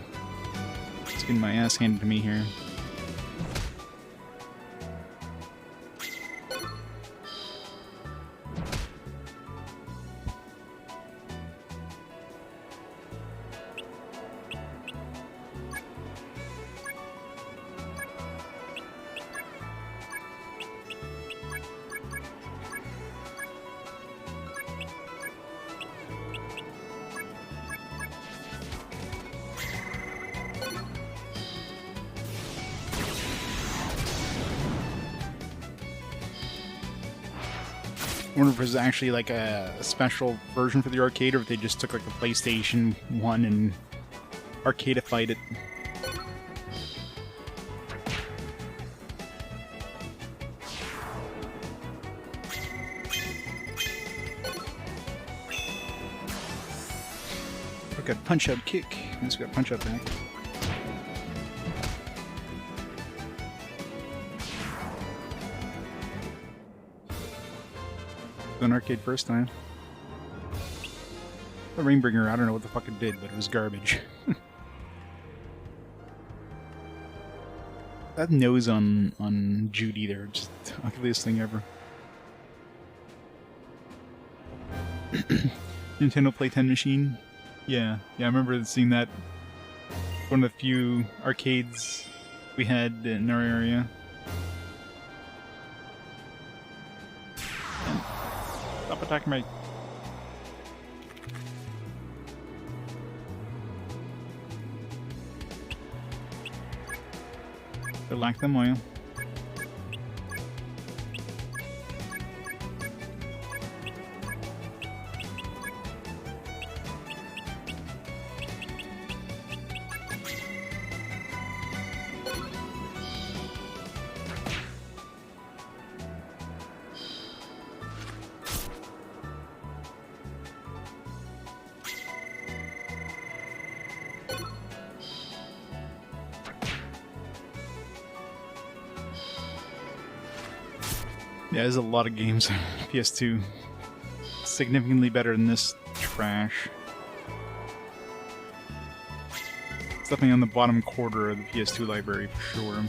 it's getting my ass handed to me here. I wonder if it was actually like a special version for the arcade, or if they just took like the PlayStation 1 and arcadified it. Look at punch out kick. Let's got punch out back. An arcade first time. The Rainbringer, I don't know what the fuck it did, but it was garbage. That nose on Judy there, just the ugliest thing ever. Nintendo Play 10 machine? Yeah, I remember seeing that. One of the few arcades we had in our area. Stop attacking me. They lack them oil. Yeah, there's a lot of games on PS2. Significantly better than this trash. It's definitely on the bottom quarter of the PS2 library for sure.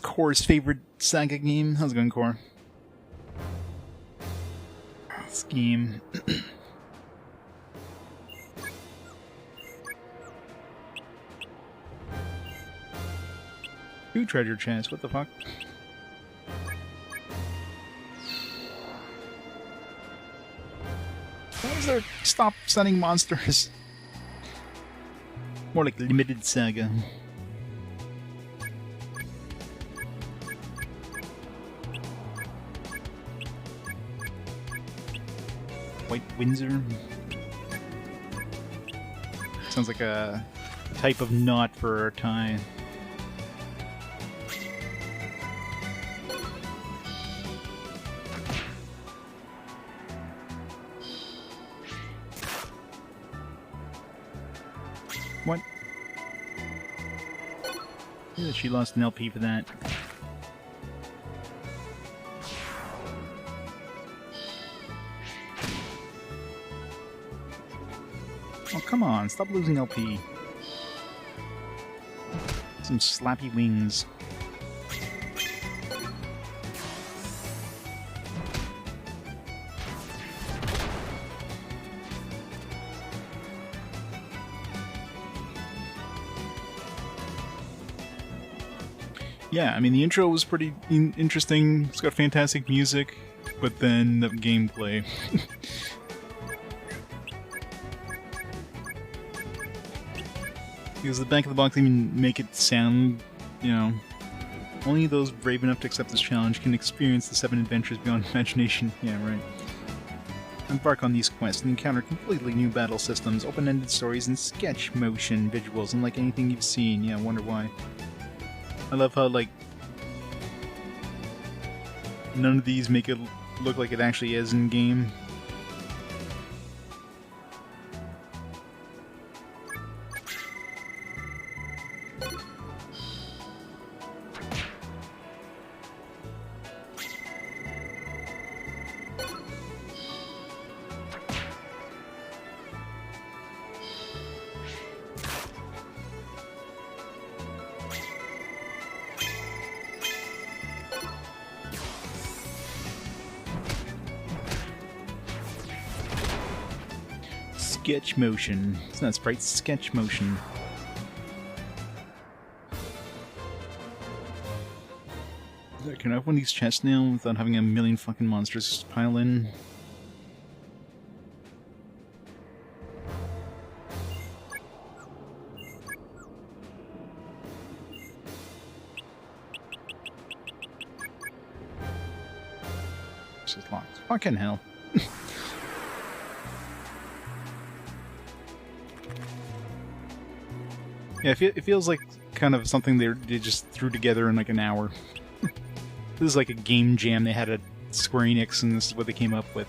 Core's favorite SaGa game. How's it going, Core? This game. 2 treasure chests, what the fuck? Why is there stop sending monsters? More like limited SaGa. White Windsor. Sounds like a type of knot for a tie. What? Yeah, she lost an LP for that. Oh, come on, stop losing LP. Some slappy wings. Yeah, I mean, the intro was pretty interesting. It's got fantastic music, but then the gameplay. Because the back of the box even make it sound, you know, only those brave enough to accept this challenge can experience the 7 adventures beyond imagination. Yeah, right. Embark on these quests and encounter completely new battle systems, open-ended stories, and sketch motion visuals unlike anything you've seen. Yeah, I wonder why. I love how, like, none of these make it look like it actually is in-game. Sketch motion. It's not sprite, sketch motion. Can I open these chests now without having a million fucking monsters pile in? This is locked. Fucking hell. Yeah, it feels like kind of something they just threw together in like an hour. This is like a game jam they had at Square Enix, and this is what they came up with.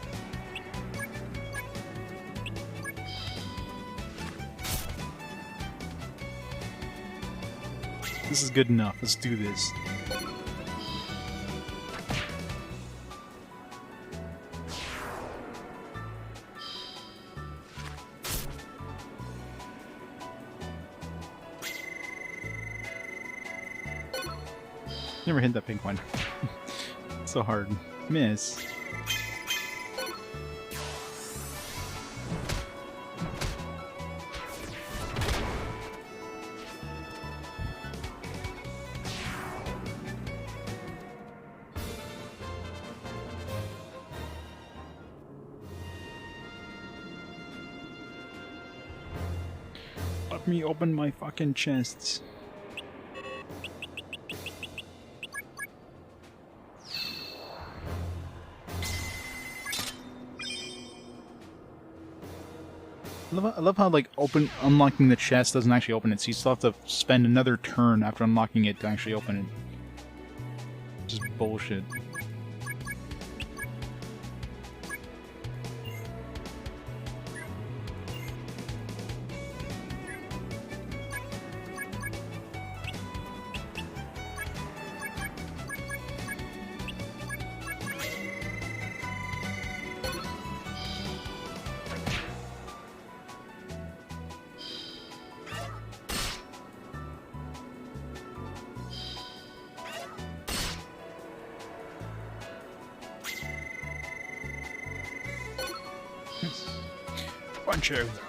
This is good enough. Let's do this. Never hit that pink one. So hard. Miss. Let me open my fucking chests. I love how, like, unlocking the chest doesn't actually open it, so you still have to spend another turn after unlocking it to actually open it. Just bullshit. Bunch of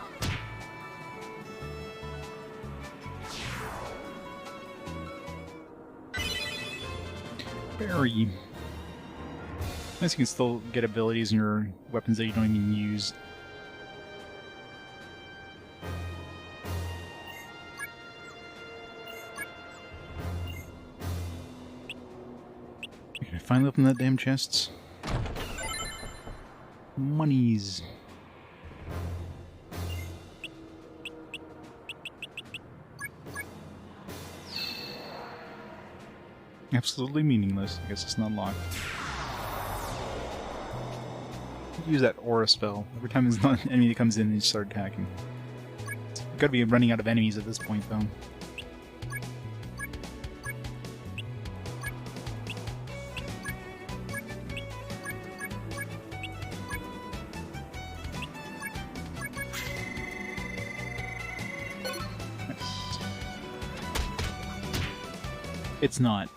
berry. Nice, you can still get abilities in your weapons that you don't even use. Can I finally open that damn chest? Monies. Absolutely meaningless. I guess it's not locked. Use that aura spell. Every time there's an enemy that comes in, you start attacking. You've got to be running out of enemies at this point, though. It's not.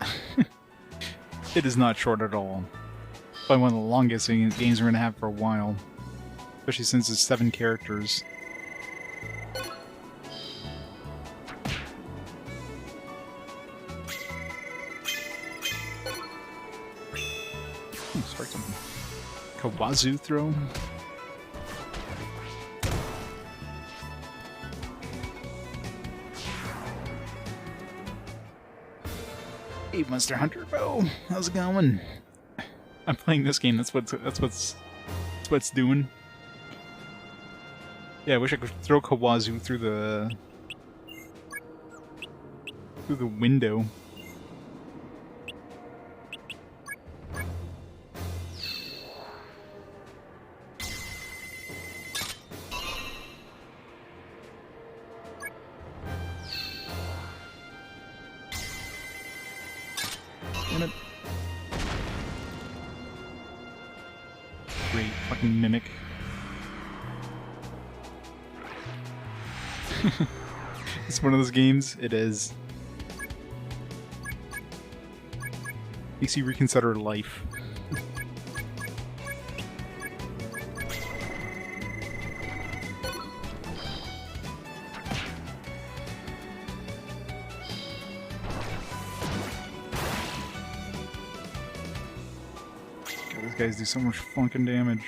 It is not short at all. Probably one of the longest games we're going to have for a while. Especially since it's 7 characters. Start something. Kawazu throw? Hey, Monster Hunter, bro, how's it going? I'm playing this game. That's what's doing. Yeah, I wish I could throw Kawazu through the window. Damn it. Great fucking mimic. It's one of those games. It is. Makes you reconsider life. God, these guys do so much fucking damage.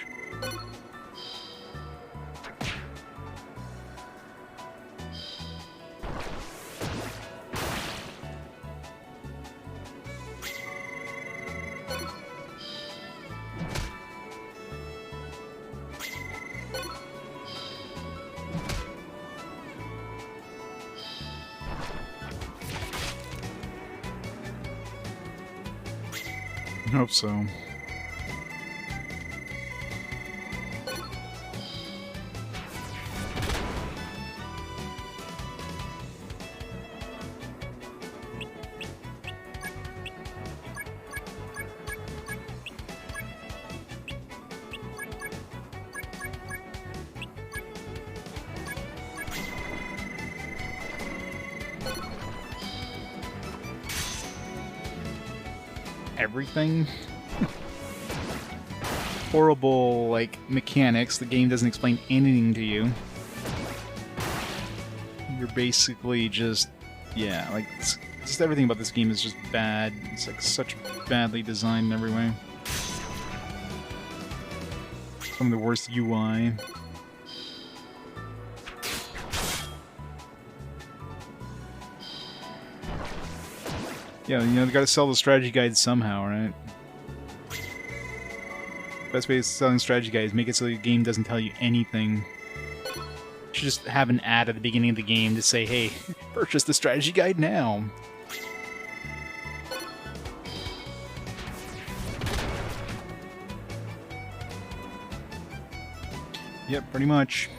I hope so. Everything. Horrible, like, mechanics. The game doesn't explain anything to you. You're basically just... yeah, like, just everything about this game is just bad. It's, like, such badly designed in every way. Some of the worst UI. Yeah, you know, they gotta sell the strategy guide somehow, right? Best way of selling strategy guides, make it so the game doesn't tell you anything. You should just have an ad at the beginning of the game to say, hey, purchase the strategy guide now. Yep, pretty much.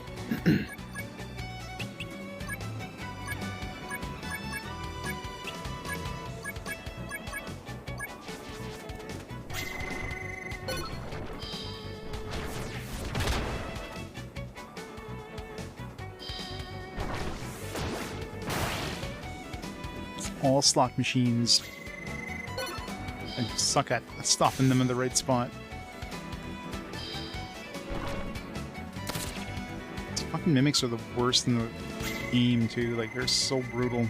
All slot machines. I suck at stopping them in the right spot. These fucking mimics are the worst in the game, too. Like, they're so brutal.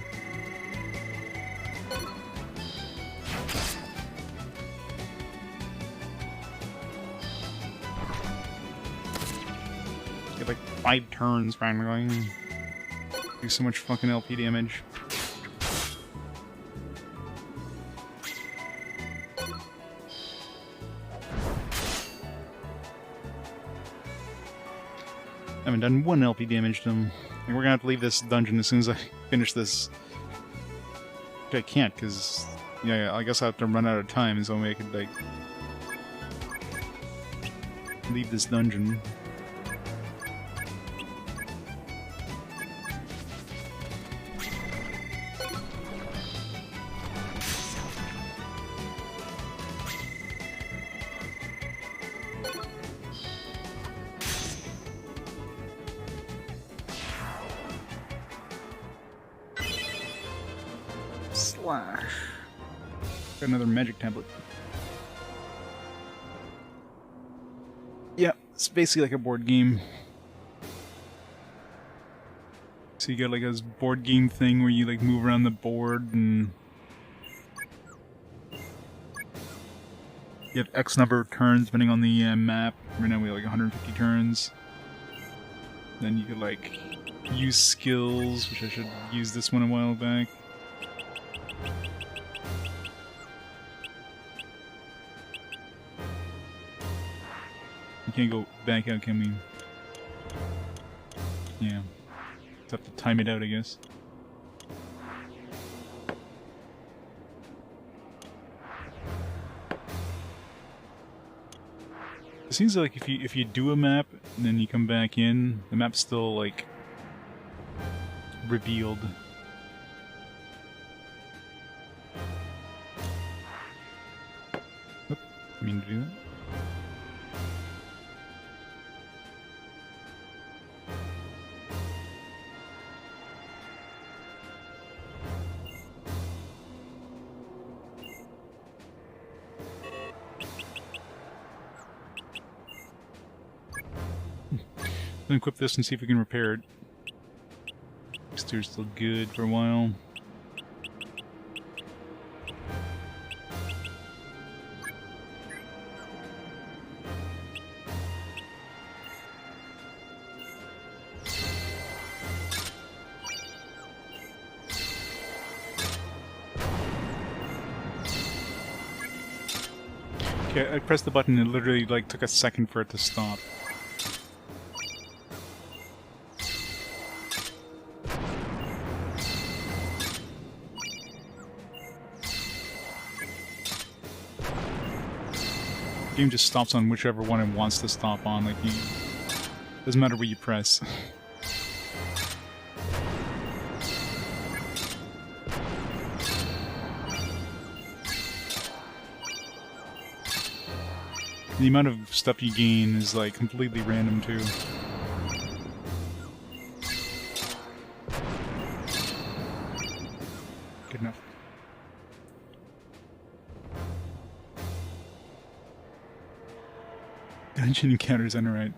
Get like 5 turns, practically. Do so much fucking LP damage. I haven't done 1 LP damage to them. And we're gonna have to leave this dungeon as soon as I finish this. I can't, because... yeah, I guess I have to run out of time, and so maybe I could, like... leave this dungeon. Slash. Got another magic tablet. Yeah, it's basically like a board game. So you got like this board game thing where you like move around the board and you have X number of turns depending on the map. Right now we have like 150 turns. Then you could like use skills, which I should use this one a while back. We can't go back out, can we? Yeah. Just have to time it out, I guess. It seems like if you do a map and then you come back in, the map's still like revealed. Oop, I mean to do that. Equip this and see if we can repair it. Exterior's still good for a while. Okay, I pressed the button and it literally like took a second for it to stop. The game just stops on whichever one it wants to stop on, like you doesn't matter what you press. The amount of stuff you gain is like completely random too. Good enough. Dungeon encounters underwrite.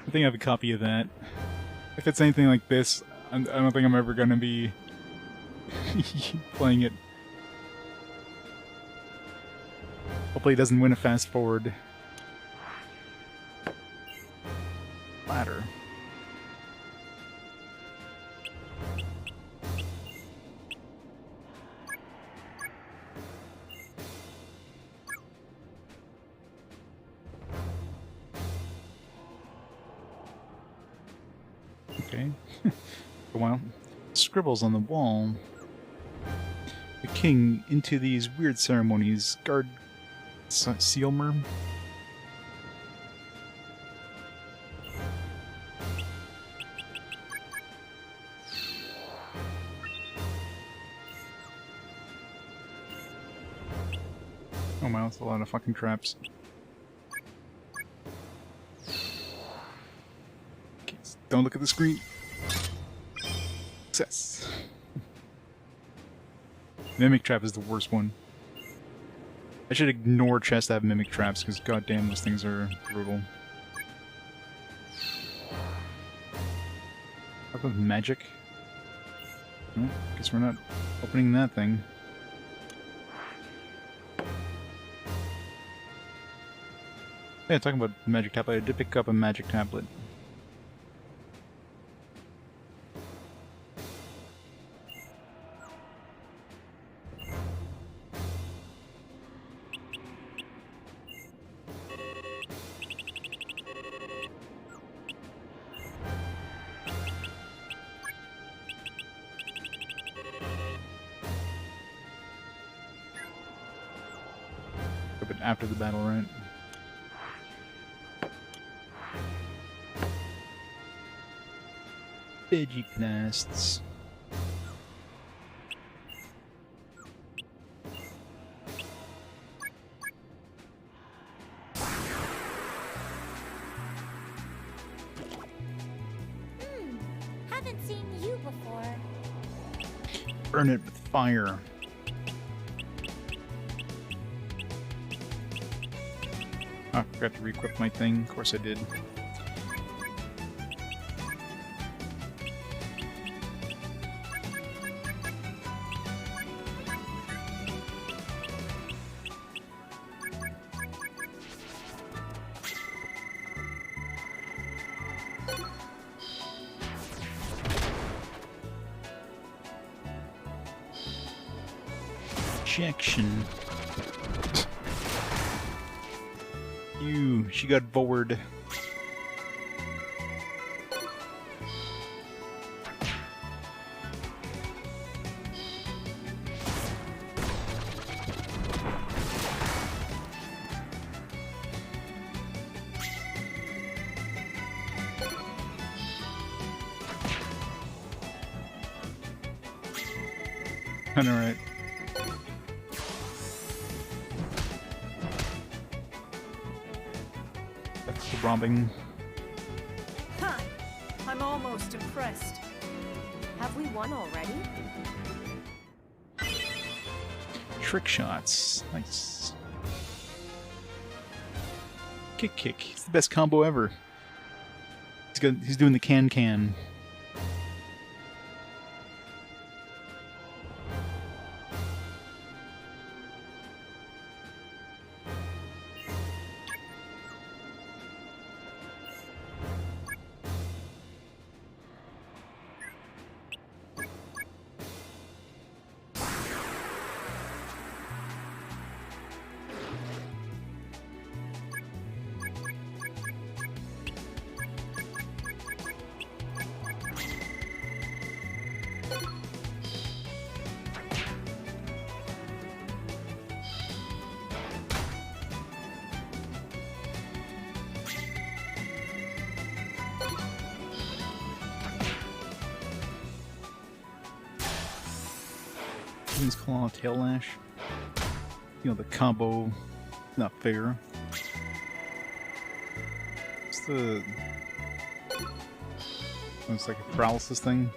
I think I have a copy of that. If it's anything like this, I don't think I'm ever gonna be playing it. Hopefully it doesn't win a fast forward. Ladder. Okay. For a while. Scribbles on the wall. The king into these weird ceremonies. Guard Sealmer. Oh wow, that's a lot of fucking traps. Okay, don't look at the screen. Success. Mimic trap is the worst one. I should ignore chests that have mimic traps, because goddamn those things are brutal. How about magic? Well, guess we're not opening that thing. Yeah, talking about magic tablet, I did pick up a magic tablet. But after the battle, right? Veggie blasts. Haven't seen you before. Burn it with fire. Oh, I forgot to re-equip my thing. Of course I did. Ejection. She got bored. I know, right? That's the robbing. Ha! I'm almost impressed. Have we won already? Trick shots. Nice. Kick. It's the best combo ever. He's doing the can. He's calling tail lash. You know, the combo, not fair. What's the... It's like a paralysis thing.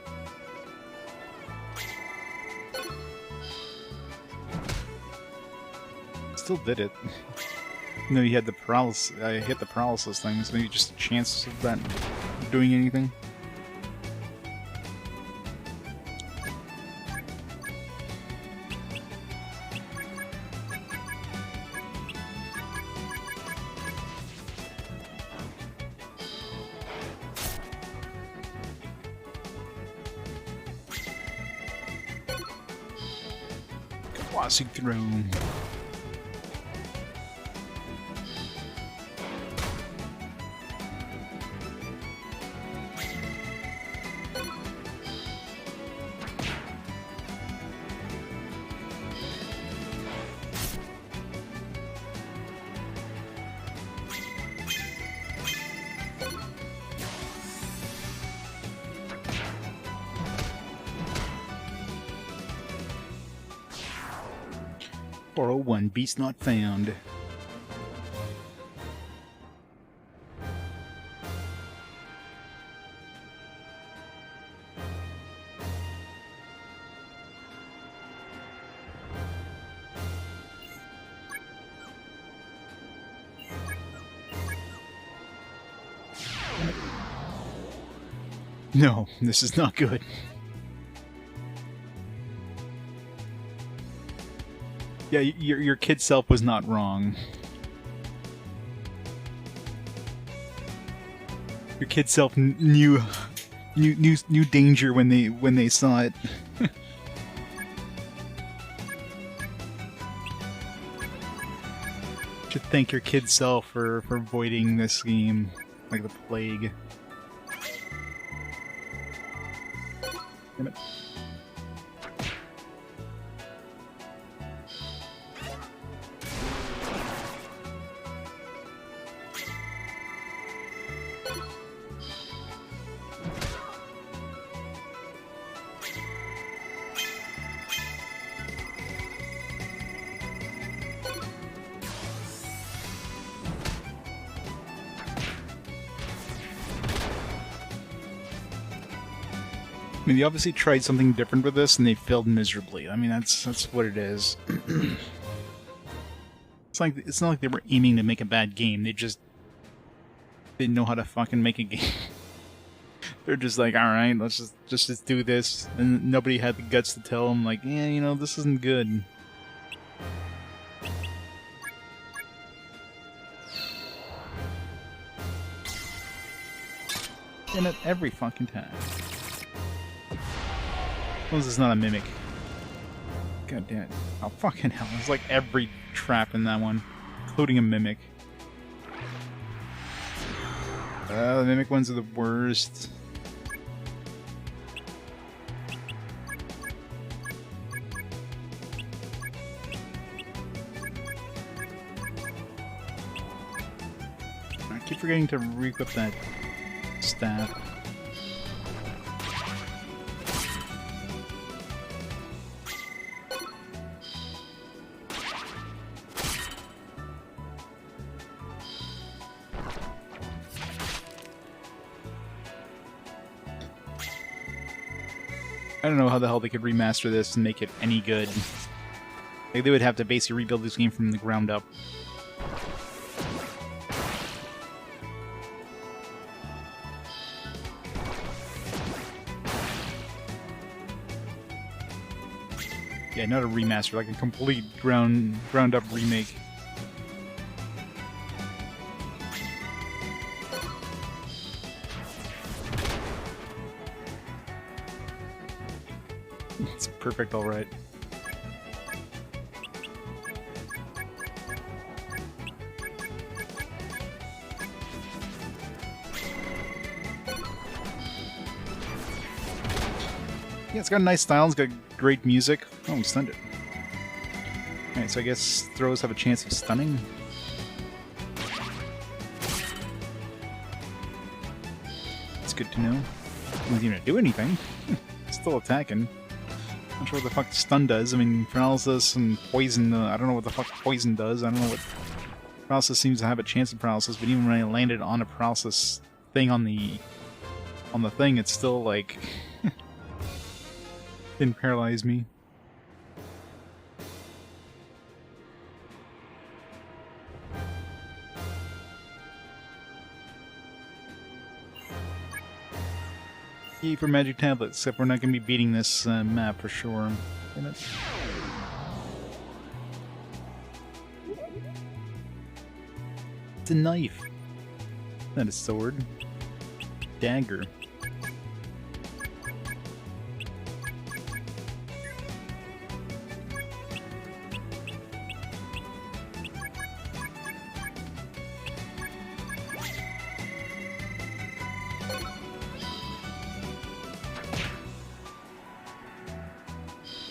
Still did it. No, you had the paralysis. I hit the paralysis thing, so maybe just a chance of that doing anything. Classic throne. One beast not found. No, this is not good. Yeah, your kid self was not wrong. Your kid self knew danger when they saw it. Should thank your kid self for avoiding this game like the plague. Damn it. I mean, they obviously tried something different with this, and they failed miserably. I mean, that's what it is. It's not like they were aiming to make a bad game. They just didn't know how to fucking make a game. They're just like, all right, let's just do this, and nobody had the guts to tell them, like, yeah, you know, this isn't good. Damn it, every fucking time. Well, this is not a mimic. God damn it. Oh, fucking hell. There's like every trap in that one, including a mimic. The mimic ones are the worst. I keep forgetting to re-equip that staff. I don't know how the hell they could remaster this and make it any good. Like, they would have to basically rebuild this game from the ground up. Yeah, not a remaster, like a complete ground up remake. It's perfect, alright. Yeah, it's got a nice style, it's got great music. Oh, we stunned it. Alright, so I guess throws have a chance of stunning. It's good to know. Doesn't even do anything. Still attacking. Not sure what the fuck stun does. I mean, paralysis and poison, I don't know what the fuck poison does. I don't know what... Paralysis seems to have a chance of paralysis, but even when I landed on a paralysis thing on the thing, it's still like... didn't paralyze me. Yay for magic tablets, except we're not going to be beating this map for sure. Damn it. It's a knife. Not a sword. Dagger.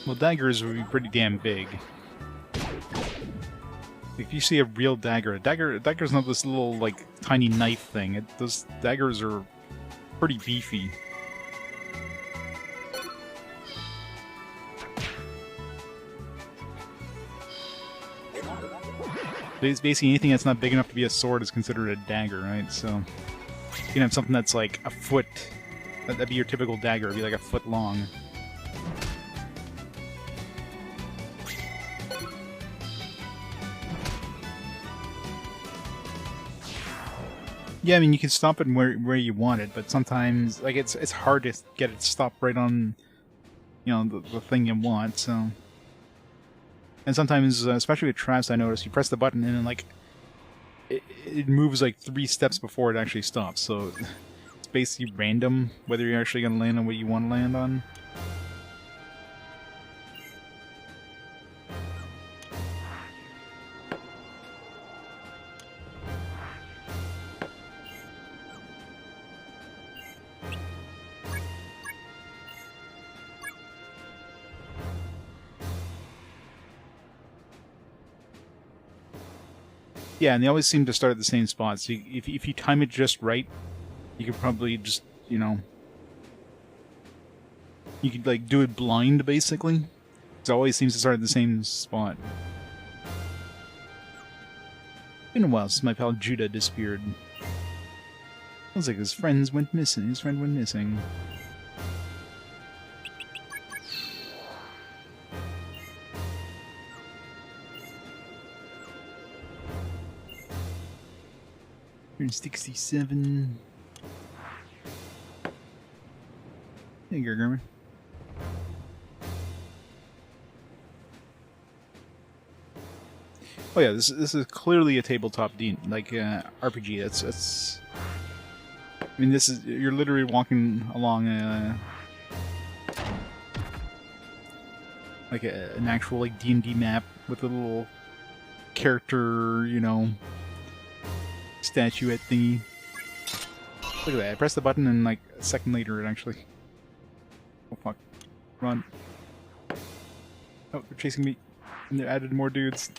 Well, daggers would be pretty damn big. If you see a real dagger, a dagger's not this little, like, tiny knife thing. Those daggers are pretty beefy. Basically, anything that's not big enough to be a sword is considered a dagger, right? So, you can have something that's like a foot. That'd be your typical dagger. It'd be like a foot long. Yeah, I mean, you can stop it where you want it, but sometimes, like, it's hard to get it stopped right on, you know, the thing you want, so... And sometimes, especially with traps, I notice, you press the button and then, like, it moves, like, 3 steps before it actually stops, so it's basically random whether you're actually going to land on what you want to land on. Yeah, and they always seem to start at the same spot, so if you time it just right, you could probably just, you know... You could, like, do it blind, basically. It always seems to start at the same spot. Been a while since my pal Judah disappeared. Sounds like his friend went missing. His friend went missing. Turn 67. Hey, Gergerman. Oh yeah, this is clearly a tabletop RPG. That's. I mean, this is you're literally walking along like an actual like D&D map with a little character, you know, statuette thingy. Look at that. I pressed the button and like a second later it actually... Oh fuck. Run. Oh, they're chasing me. And they added more dudes.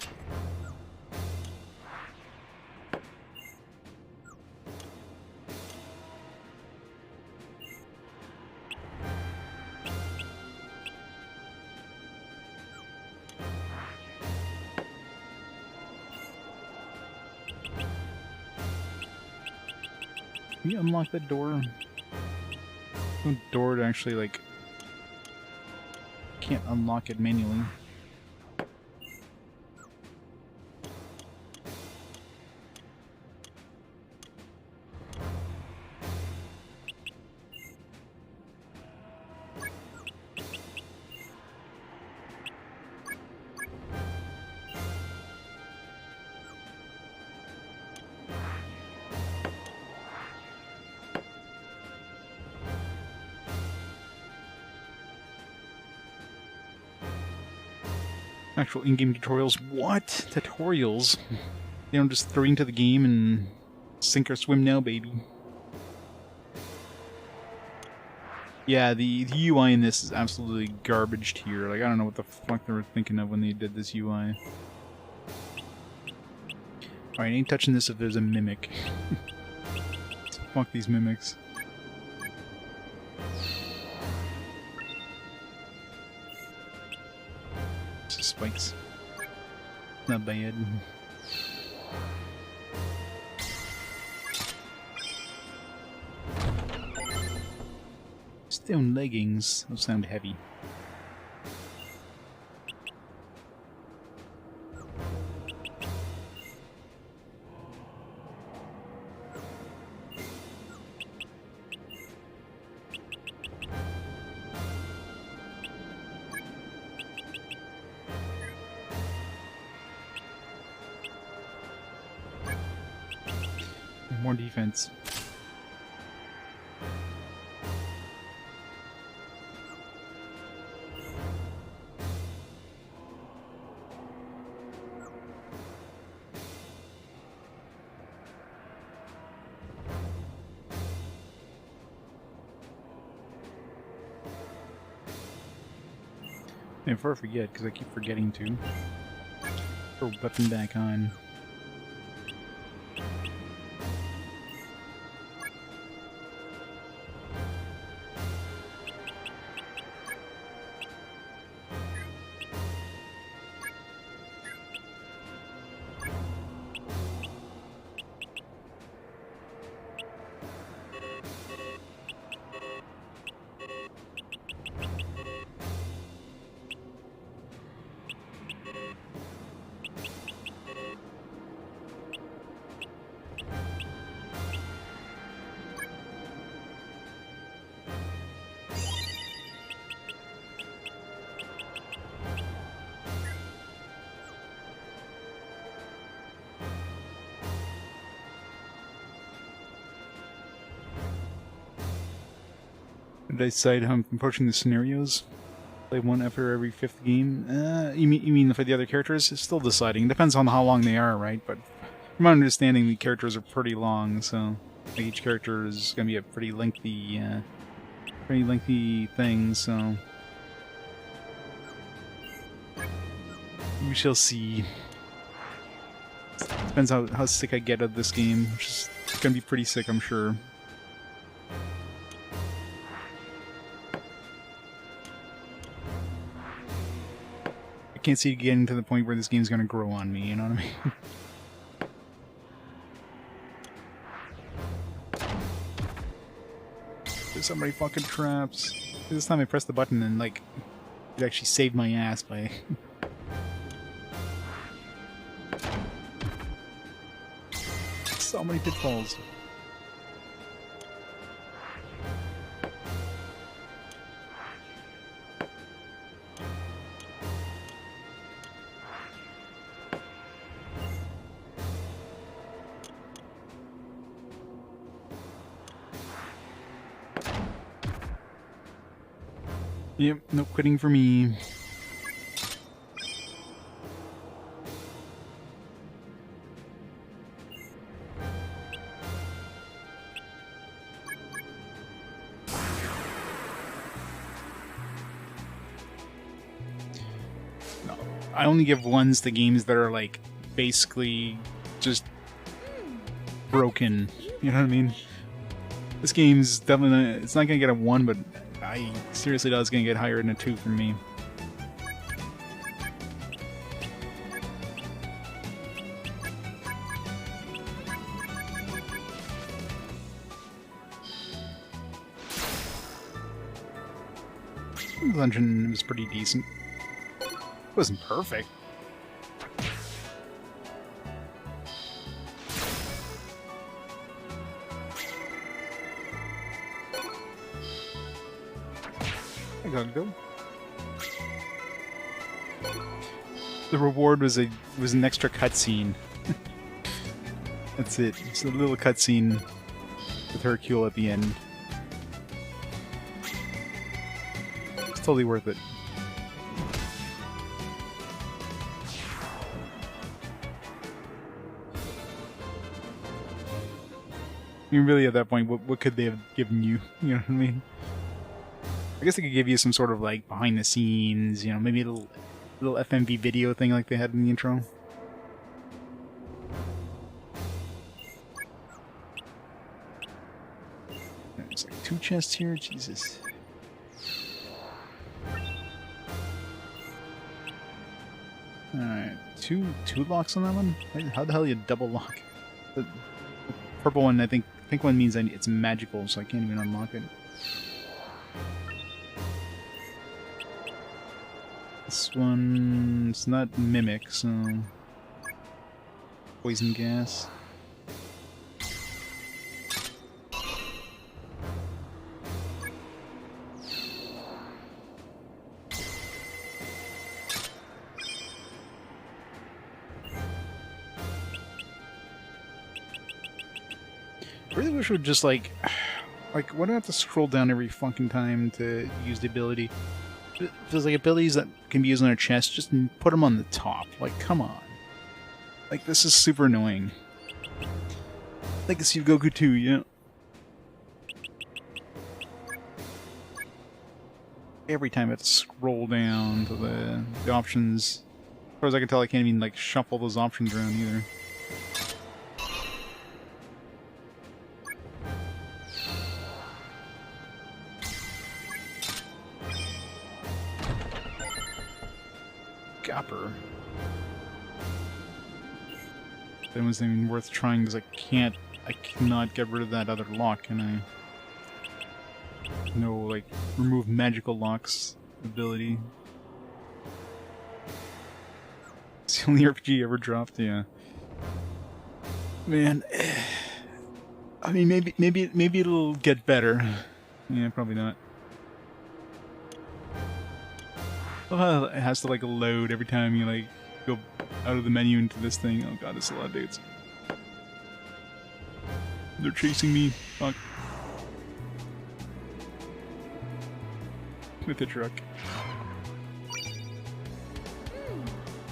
Can you unlock that door? No door to actually, like... Can't unlock it manually. Actual in-game tutorials. What? Tutorials? They don't just throw you into the game and sink or swim now, baby. Yeah, the UI in this is absolutely garbage tier. Like, I don't know what the fuck they were thinking of when they did this UI. Alright, ain't touching this if there's a mimic. Fuck these mimics. Spikes. Not bad. Stone leggings. Those sound heavy. More defense. And before I forget, because I keep forgetting to, throw weapon back on. Did I decide how I'm approaching the scenarios? Play one after every 5th game? You mean for the other characters? It's still deciding. Depends on how long they are, right? But from my understanding, the characters are pretty long, so like each character is going to be a pretty lengthy thing. So we shall see. Depends how sick I get of this game, which is going to be pretty sick, I'm sure. I can't see it getting to the point where this game's gonna grow on me, you know what I mean? There's so many fucking traps. This time I pressed the button and, like, it actually saved my ass by... so many pitfalls. Yep, no quitting for me. I only give ones to games that are like basically just broken. You know what I mean? This game's definitely it's not gonna get a 1, but I seriously doubt it's gonna get higher than a 2 from me. The dungeon was pretty decent. It wasn't perfect. I gotta go. The reward was an extra cutscene. That's it. It's a little cutscene with Hercule at the end. It's totally worth it. I mean, really, at that point, what could they have given you? You know what I mean? I guess they could give you some sort of like behind the scenes, you know, maybe a little FMV video thing like they had in the intro. There's like 2 chests here, Jesus. Alright, two locks on that one? How the hell do you double lock? The purple one, I think pink one means it's magical, so I can't even unlock it. This one, it's not mimic, so poison gas. I really wish it would just like, why do I have to scroll down every fucking time to use the ability? If there's like abilities that can be used on a chest, just put them on the top. Like, come on. Like, this is super annoying. Legacy of Goku 2, yeah. Every time I have to scroll down to the options. As far as I can tell, I can't even like shuffle those options around either. Gopper. That wasn't even worth trying because I cannot get rid of that other lock, can I? No, like, remove magical locks ability. It's the only RPG ever dropped, yeah. Man, I mean, maybe it'll get better. Yeah, probably not. Well, it has to like load every time you like go out of the menu into this thing. Oh god, it's a lot of dates. They're chasing me. Fuck. With the truck.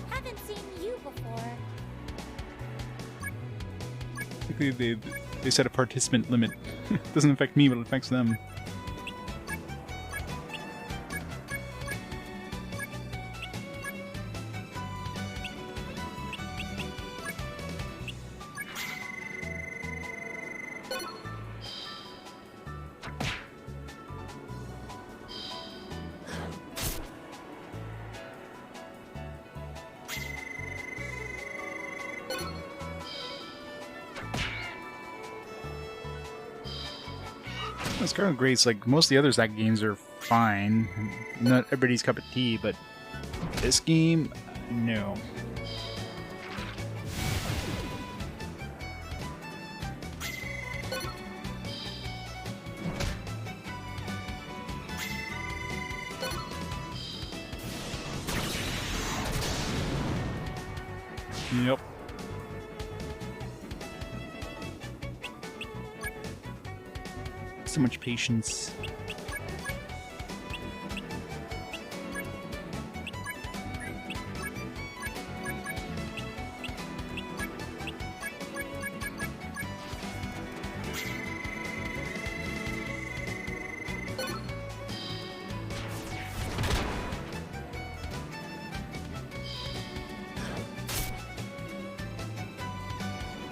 Haven't seen you before. They set a participant limit. It doesn't affect me, but it affects them. It's kind of great. It's like most of the other SaGa games are fine. Not everybody's cup of tea, but this game, no. Yep. So much patience.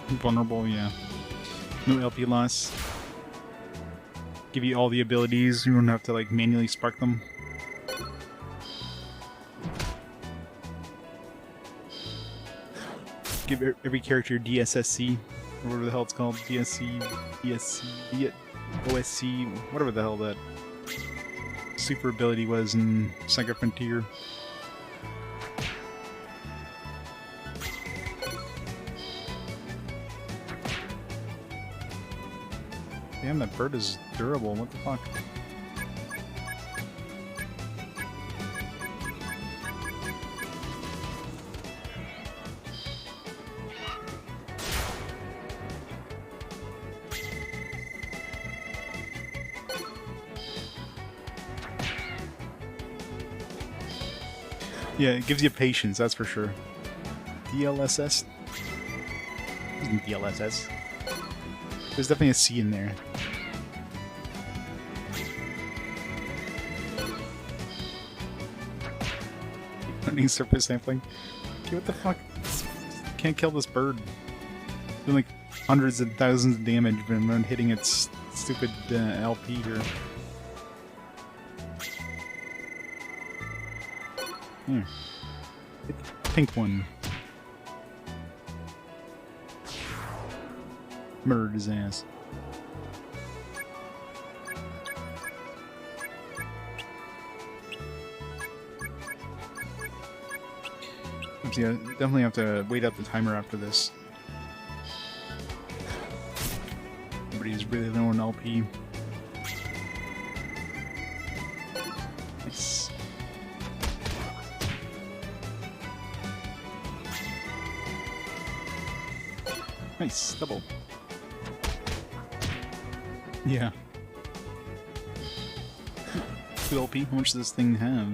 Vulnerable, yeah. No LP loss. Give you all the abilities, you don't have to like manually spark them. Give every character DSSC, or whatever the hell it's called. DSC, DSC, OSC, whatever the hell that super ability was in SaGa Frontier. Damn, that bird is durable. What the fuck? Yeah, it gives you patience, that's for sure. DLSS? Isn't DLSS? There's definitely a C in there. Running surface sampling. Okay, what the fuck? Can't kill this bird. Doing like hundreds and thousands of damage, but I'm hitting its stupid LP here. Here. Hit the pink one. Murdered his ass. Yeah, definitely have to wait out the timer after this. Everybody's really low on LP. Nice. Nice, double. Yeah. 2 LP, how much does this thing have?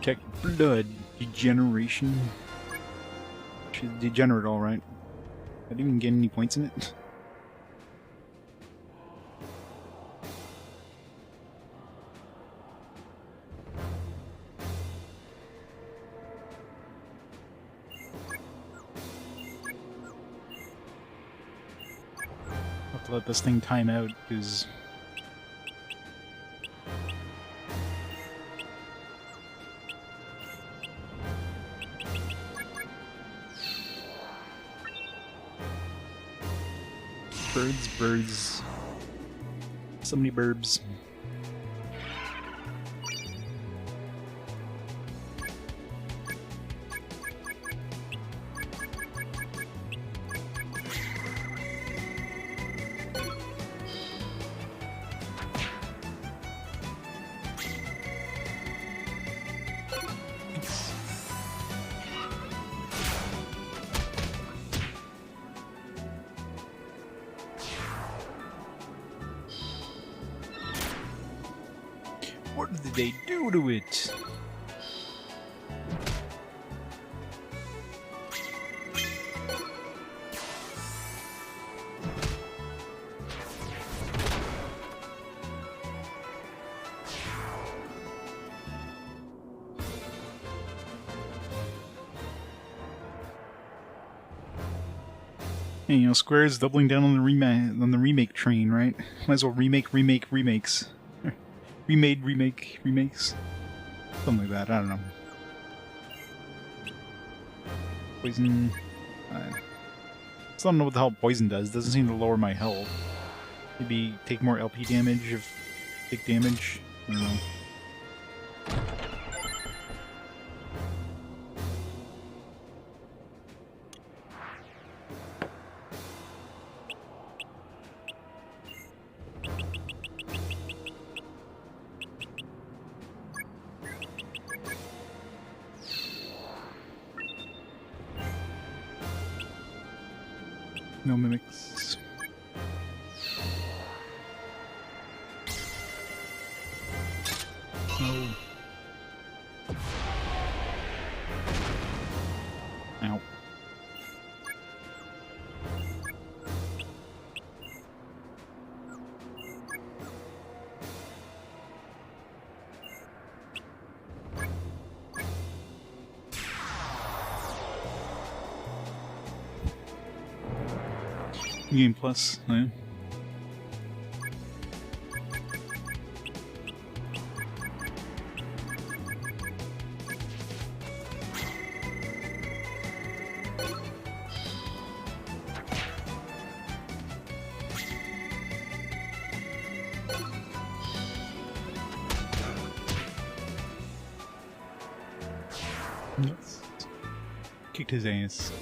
Check blood degeneration. She's degenerate, alright. I didn't even get any points in it. Have to let this thing time out, because birds. So many burbs. What did they do to it? Hey, you know, Square's doubling down on the remake train, right? Might as well remakes. Remade, remakes. Something like that, I don't know. Poison. I still don't know what the hell poison does. Doesn't seem to lower my health. Maybe take more LP damage if take damage. I don't know. No mimics. No. Ow. Game Plus, yeah. Yes. Kicked his ass.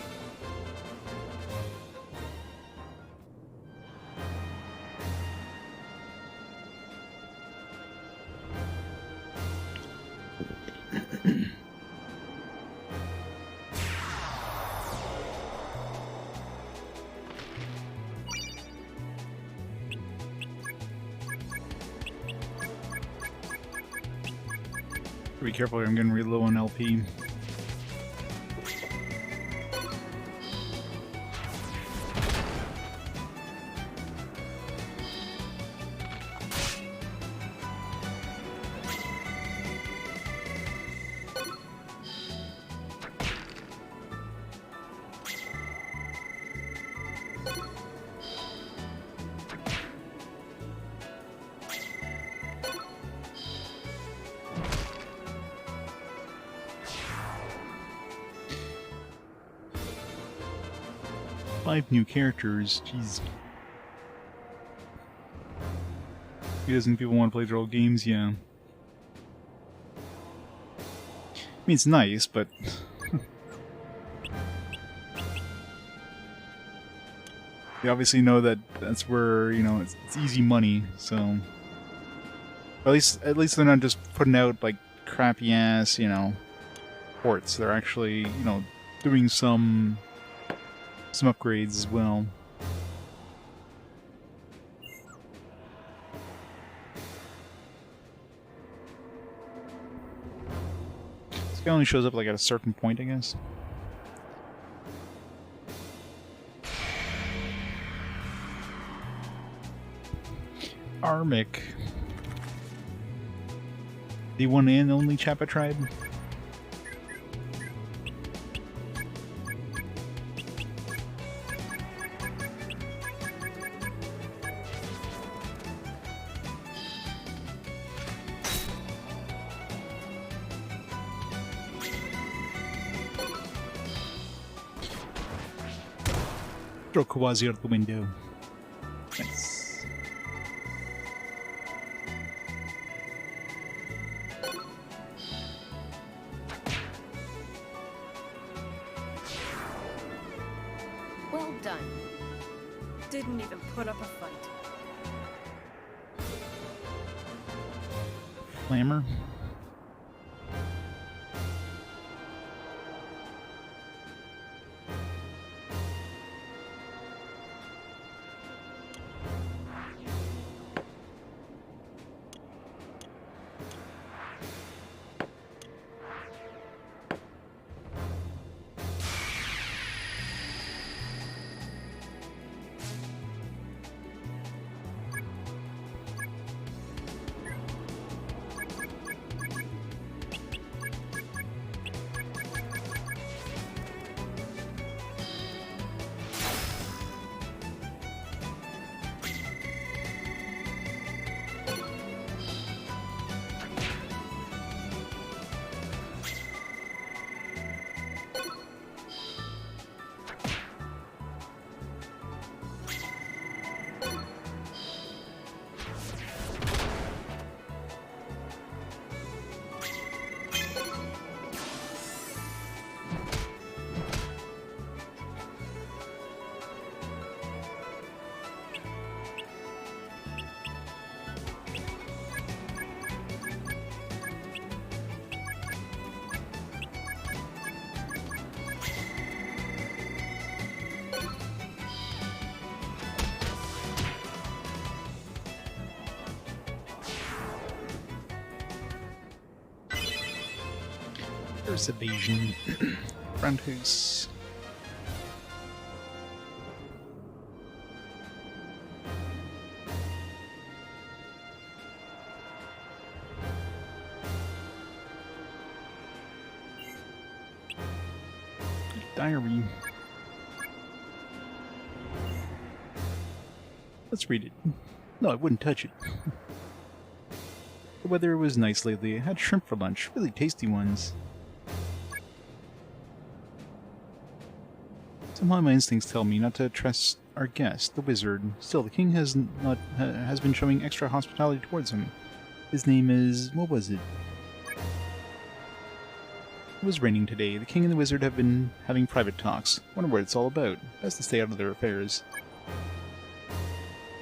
Be careful here, I'm getting really low on LP. Five new characters, jeez. Doesn't people want to play their old games? Yeah. I mean, it's nice, but... they obviously know that that's where, you know, it's easy money, so... At least they're not just putting out, like, crappy-ass, you know, ports. They're actually, you know, doing some upgrades as well. This guy only shows up like at a certain point, I guess. Armic. The one and only Chappa tribe. Throw Kawazi out the window. Nice. Well done. Didn't even put up a fight. Flammer. There's evasion. Front house. Diary. Let's read it. No, I wouldn't touch it. The weather was nice lately. I had shrimp for lunch. Really tasty ones. Somehow my instincts tell me not to trust our guest, the wizard. Still, the king has been showing extra hospitality towards him. His name is... what was it? It was raining today. The king and the wizard have been having private talks. Wonder what it's all about. Best to stay out of their affairs.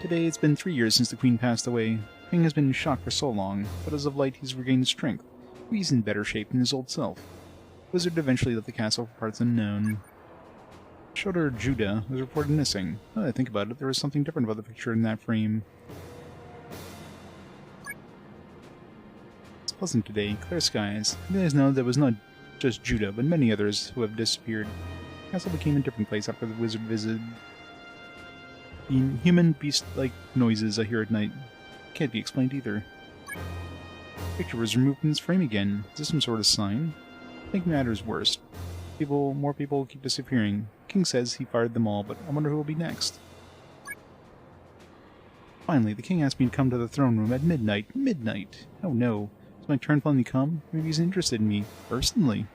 Today it's been 3 years since the queen passed away. The king has been in shock for so long, but as of late he's regained strength. He's in better shape than his old self. The wizard eventually left the castle for parts unknown. Shoulder Judah was reported missing. Now that I think about it, there was something different about the picture in that frame. It's pleasant today, clear skies. You guys know there was not just Judah, but many others who have disappeared. The castle became a different place after the wizard visited. The inhuman beast-like noises I hear at night can't be explained either. The picture was removed from its frame again. Is this some sort of sign? I think matters worse. More people keep disappearing. King says he fired them all, but I wonder who will be next. Finally, the king asked me to come to the throne room at midnight. Midnight! Oh no. Has my turn finally come? Maybe he's interested in me, personally.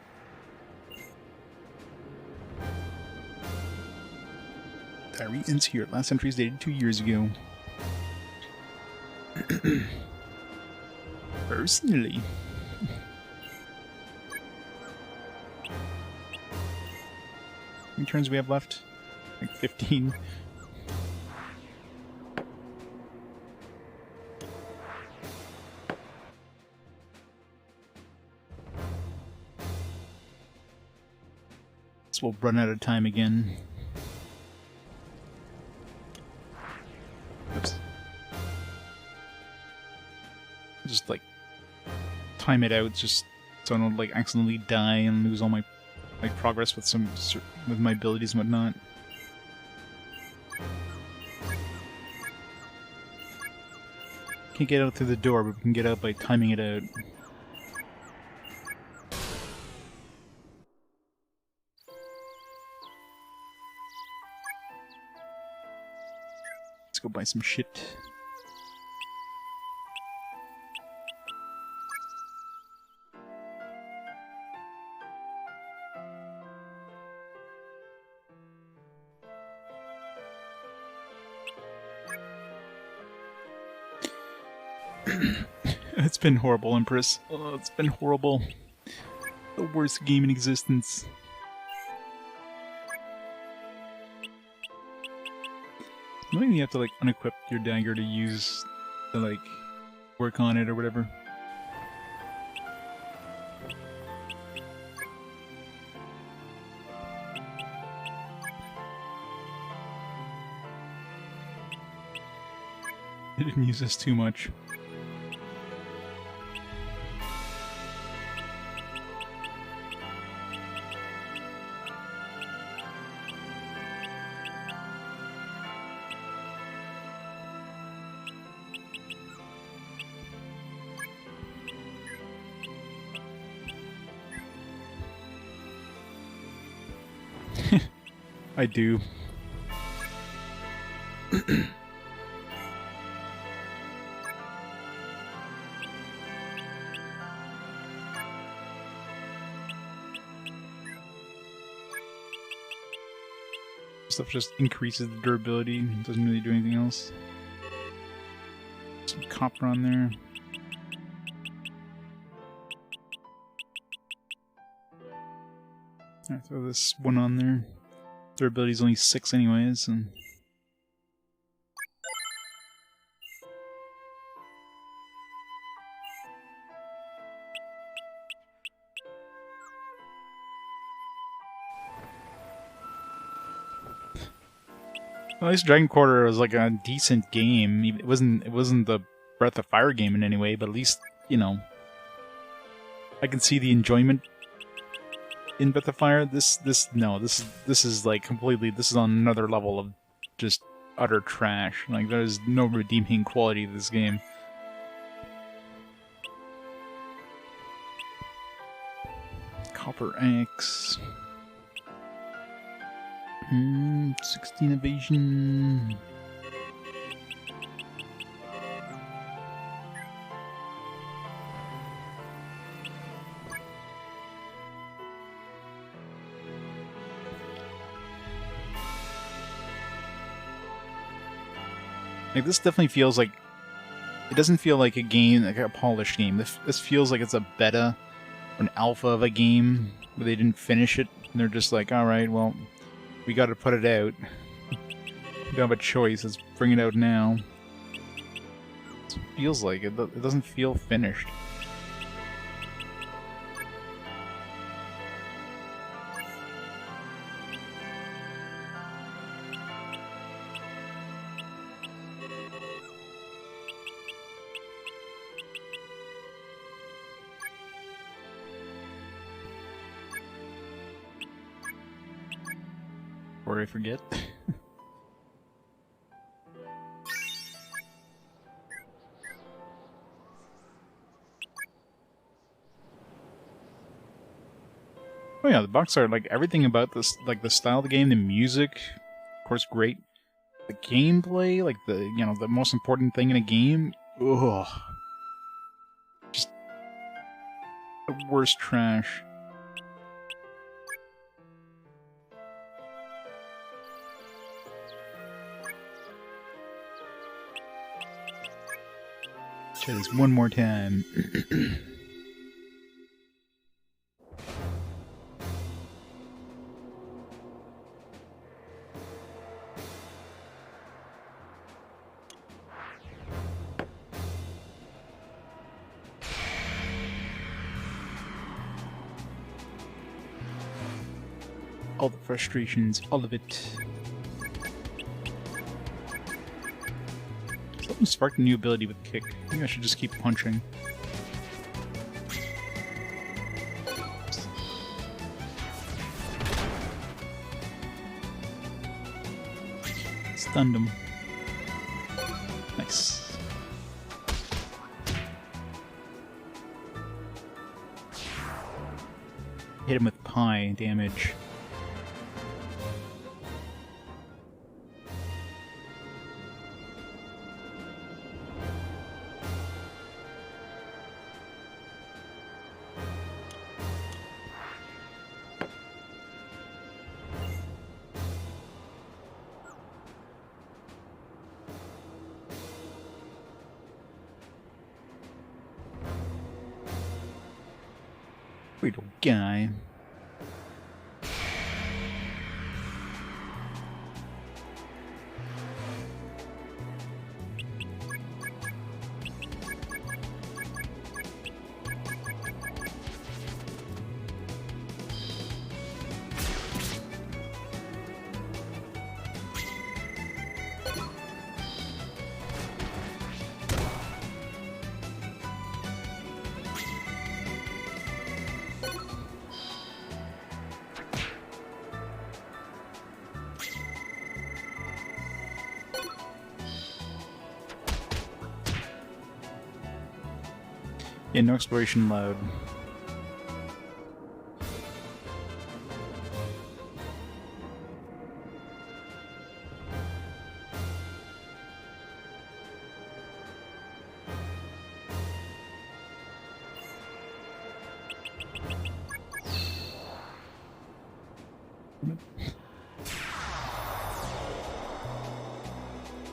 Diary ends here. Last entry is dated 2 years ago. Personally. How many turns do we have left? Like 15. We'll run out of time again. Oops. Just like time it out, just so I don't like accidentally die and lose all my progress with my abilities and whatnot. Can't get out through the door, but we can get out by timing it out. Go buy some shit. It's been horrible, Empress. Oh, it's been horrible. The worst game in existence. Maybe you have to like unequip your dagger to use to like work on it or whatever. I didn't use this too much. I do. Stuff just increases the durability, doesn't really do anything else. Some copper on there. Alright, throw this one on there. Durability is only 6 anyways, and at least Dragon Quarter was like a decent game. It wasn't the Breath of Fire game in any way, but at least, you know, I can see the enjoyment in Breath of Fire. This is like completely, this is on another level of just utter trash. Like, there's no redeeming quality to this game. Copper Axe. 16 evasion. Like, this definitely feels like... It doesn't feel like a game, like a polished game. This feels like it's a beta or an alpha of a game where they didn't finish it. And they're just like, alright, well, we gotta put it out. We don't have a choice, let's bring it out now. It feels like it. It doesn't feel finished. Or I forget. Oh yeah, the box art, like everything about this, like the style of the game, the music, of course, great. The gameplay, like the most important thing in a game, ugh, just the worst trash. Try this one more time. All the frustrations, all of it. Something sparked a new ability with kick. I think I should just keep punching. Stunned him. Nice. Hit him with pie damage. Little guy. Yeah, no exploration allowed.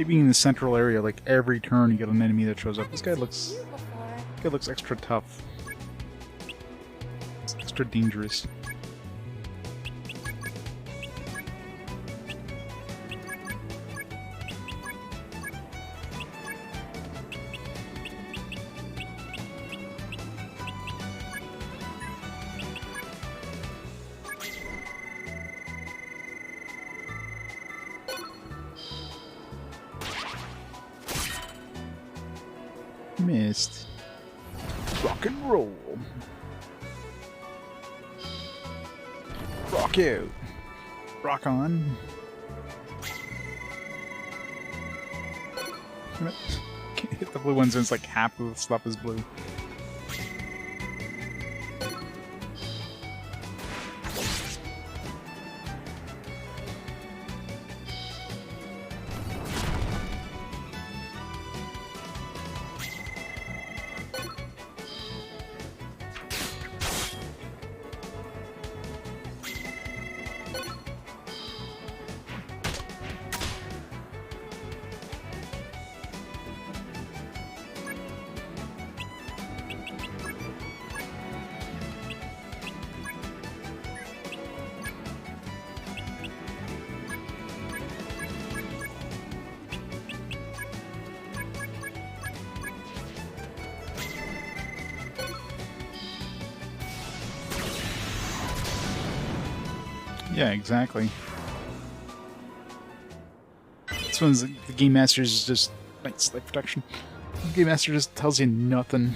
Being in the central area, like every turn you get an enemy that shows up. This guy looks extra tough. It's extra dangerous. Missed. Rock and roll. Rock out. Rock on. Hit the blue ones and it's like half of the stuff is blue. Yeah, exactly. This one's the Game Master's is just like slight protection. The Game Master just tells you nothing.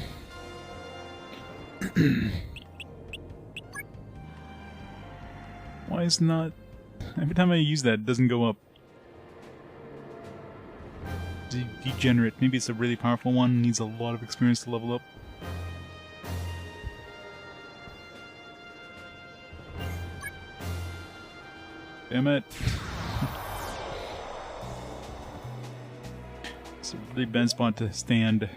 Why is not... Every time I use that, it doesn't go up. Degenerate. Maybe it's a really powerful one, needs a lot of experience to level up. Damn it. It's a really bad spot to stand.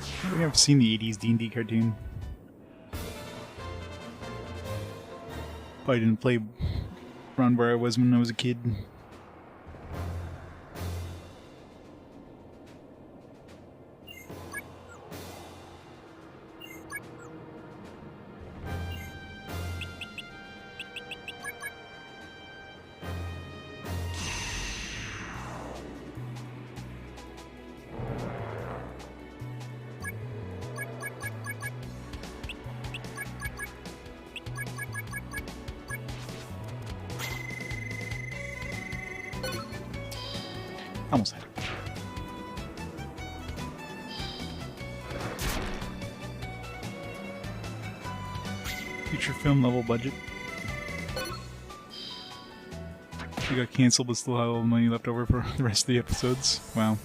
I think I've seen the 80s D&D cartoon. Probably didn't play around where I was when I was a kid. Almost had it. Feature film level budget. We got cancelled but still have all the money left over for the rest of the episodes. Wow.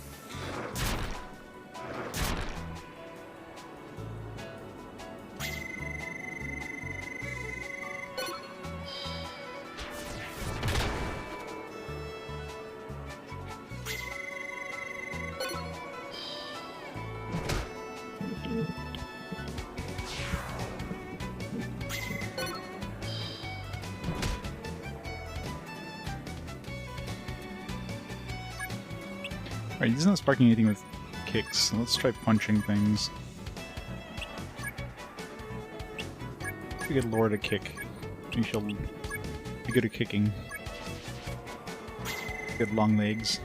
Alright, he's not sparking anything with kicks, so let's try punching things. We get Laura to kick. We shall be good at kicking. Good long legs.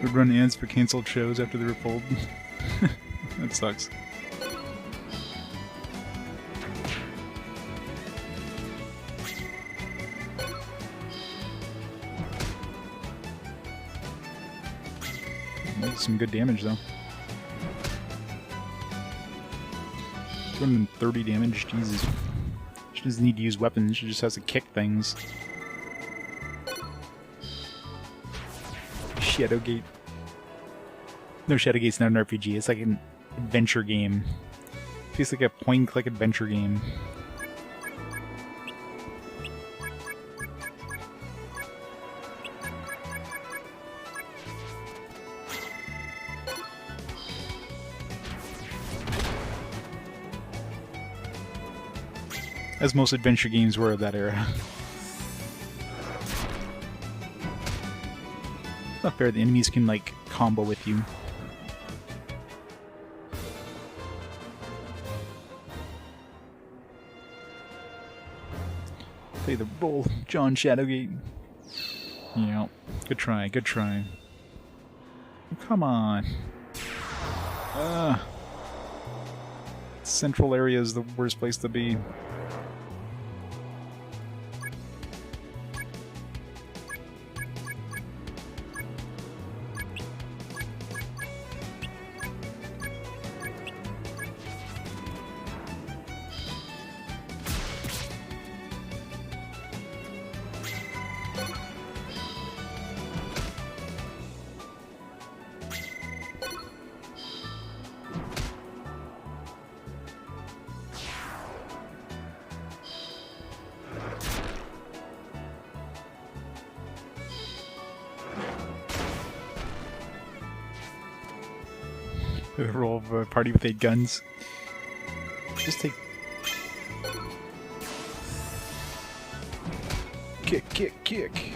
Would run ads for cancelled shows after they were pulled. That sucks. Some good damage though. 230 damage, Jesus. She doesn't need to use weapons, she just has to kick things. Shadowgate. No, Shadowgate's not an RPG, it's like an adventure game. It feels like a point-and-click adventure game. As most adventure games were of that era. Not fair, the enemies can, like, combo with you. Play the role, John Shadowgate. Yeah, good try, good try. Come on. Central area is the worst place to be. The role of a party with 8 guns. Just take Kick, kick, kick.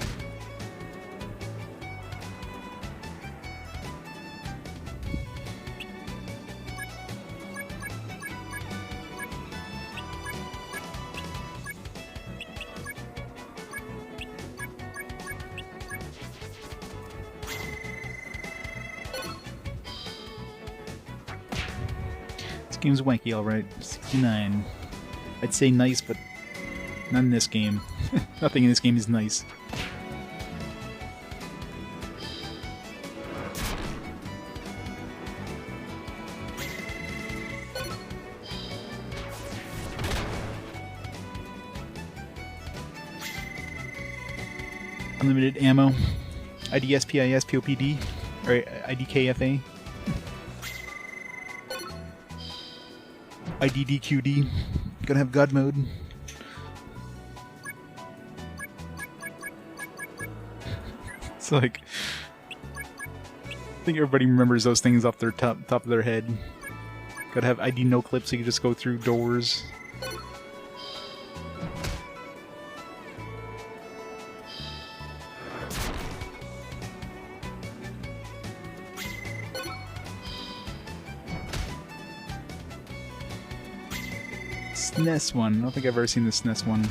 This game's wanky, alright. 69. I'd say nice, but not in this game. Nothing in this game is nice. Unlimited ammo. IDSPISPOPD. Or IDKFA. IDDQD. Gonna have God mode. It's like, I think everybody remembers those things off their top of their head. Gotta have ID no clip so you can just go through doors. SNES one. I don't think I've ever seen the SNES one.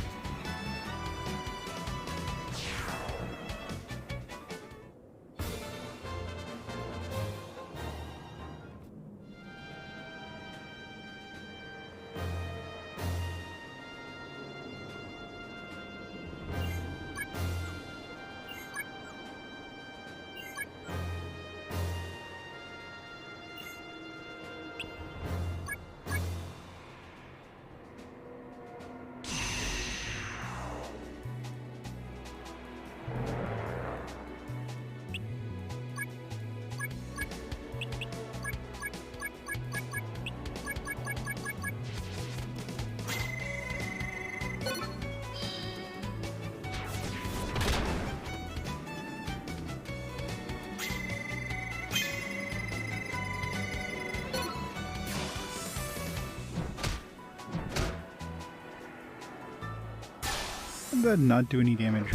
That not do any damage.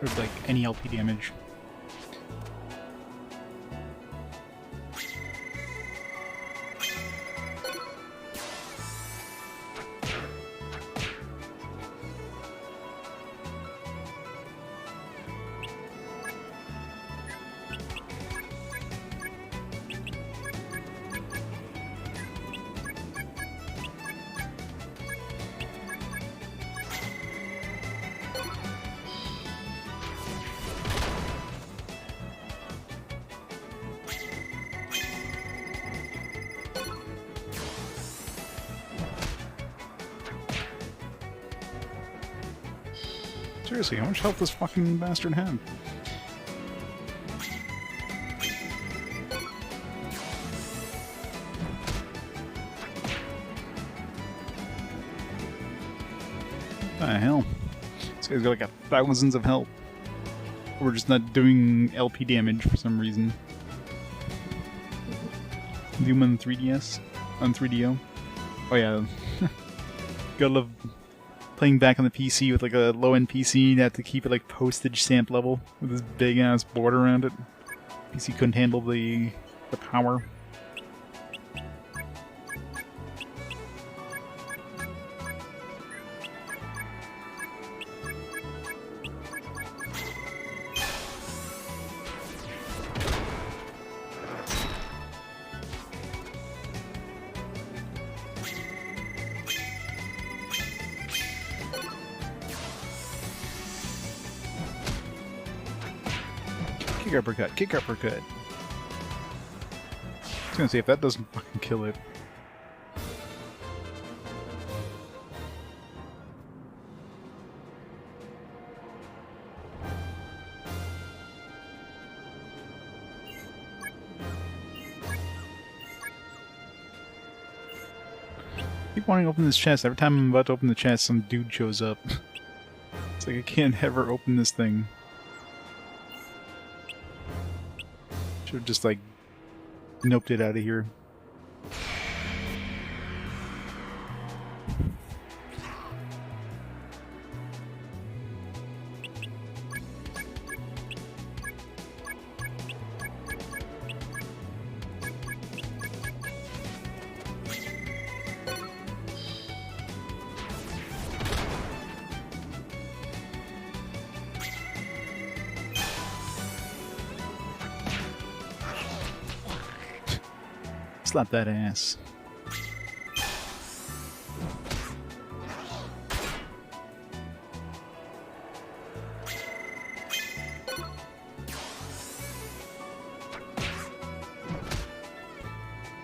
Or like any LP damage. Seriously, how much health does fucking bastard have? What the hell? This guy's got like thousands of health. We're just not doing LP damage for some reason. Do them on 3DS? On 3DO? Oh yeah. Gotta love playing back on the PC with like a low-end PC. You have to keep it like postage stamp level with this big-ass board around it. PC couldn't handle the power. Kick uppercut, kick uppercut. I was gonna say, if that doesn't fucking kill it. I keep wanting to open this chest. Every time I'm about to open the chest, some dude shows up. It's like I can't ever open this thing. Should've just, like, noped it out of here. Slap that ass.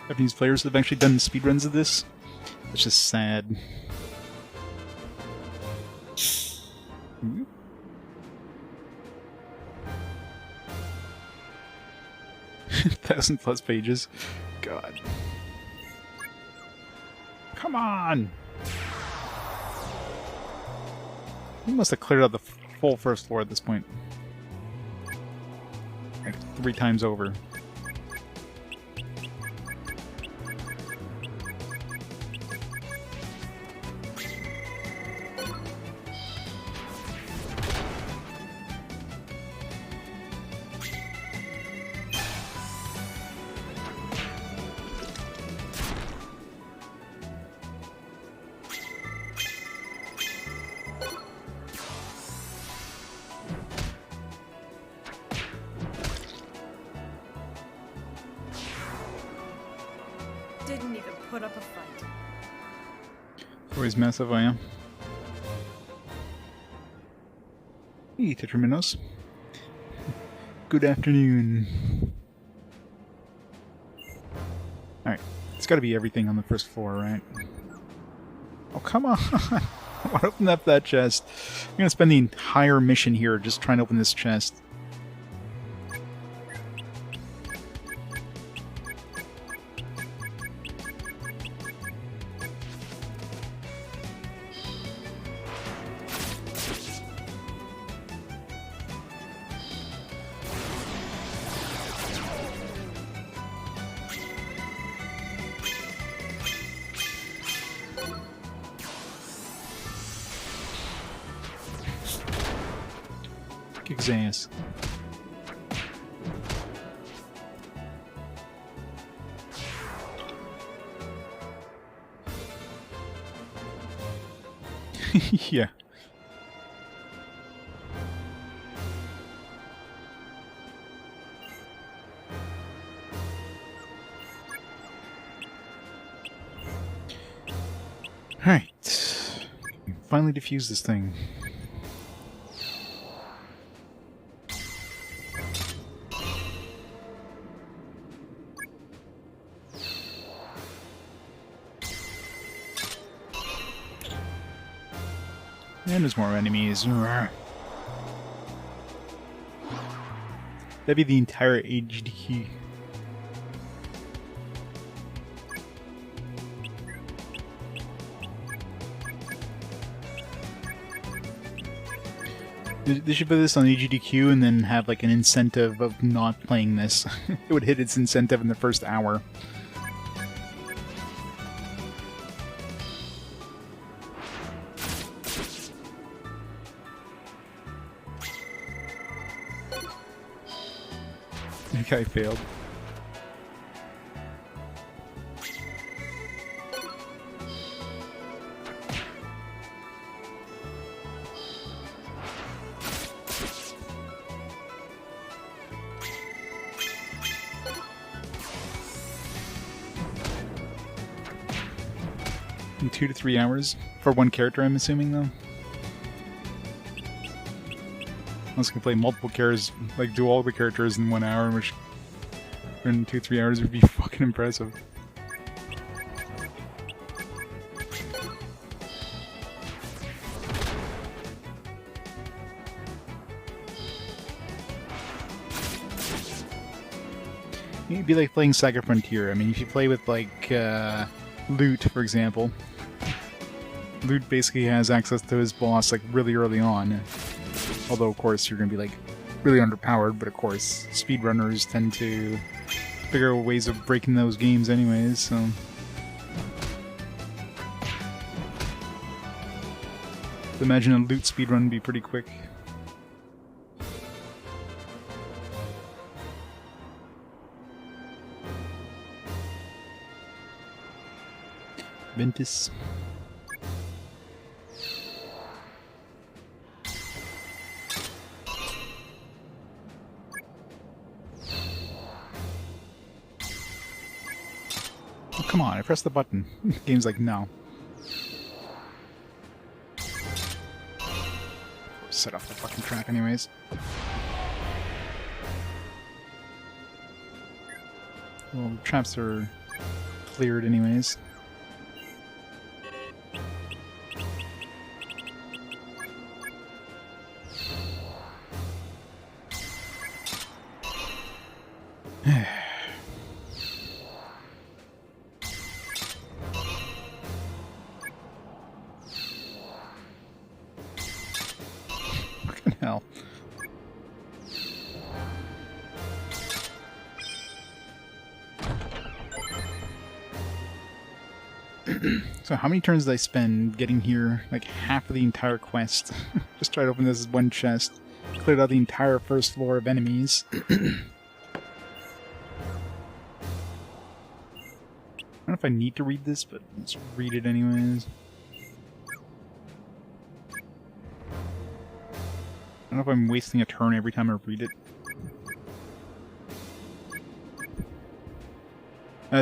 Japanese players have actually done speedruns of this. It's just sad. Ooh. 1,000+ pages. God. Come on! We must have cleared out the full first floor at this point. Like 3 times over. Didn't even put up a fight. Always massive, I am. Hey, Tetraminos. Good afternoon. Alright, it's gotta be everything on the first floor, right? Oh, come on! I want to open up that chest. I'm gonna spend the entire mission here just trying to open this chest. Kick his ass. Yeah. Alright. Finally defuse this thing. And there's more enemies. That'd be the entire AGDQ. They should put this on AGDQ and then have like an incentive of not playing this. It would hit its incentive in the first hour. That guy failed. In 2 to 3 hours for one character, I'm assuming, though. Unless you can play multiple characters, like do all the characters in 1 hour, which in 2-3 hours would be fucking impressive. It'd be like playing SaGa Frontier. I mean, if you play with like Loot, for example, Loot basically has access to his boss like really early on. Although, of course, you're going to be, like, really underpowered, but of course, speedrunners tend to figure out ways of breaking those games anyways, so... Imagine a loot speedrun would be pretty quick. Ventus. Oh, come on, I pressed the button. The game's like, no. Set off the fucking trap anyways. Well, the traps are cleared anyways. Fucking hell. So how many turns did I spend getting here? Like half of the entire quest. Just tried to open this one chest. Cleared out the entire first floor of enemies. I don't know if I need to read this, but let's read it anyways. I don't know if I'm wasting a turn every time I read it.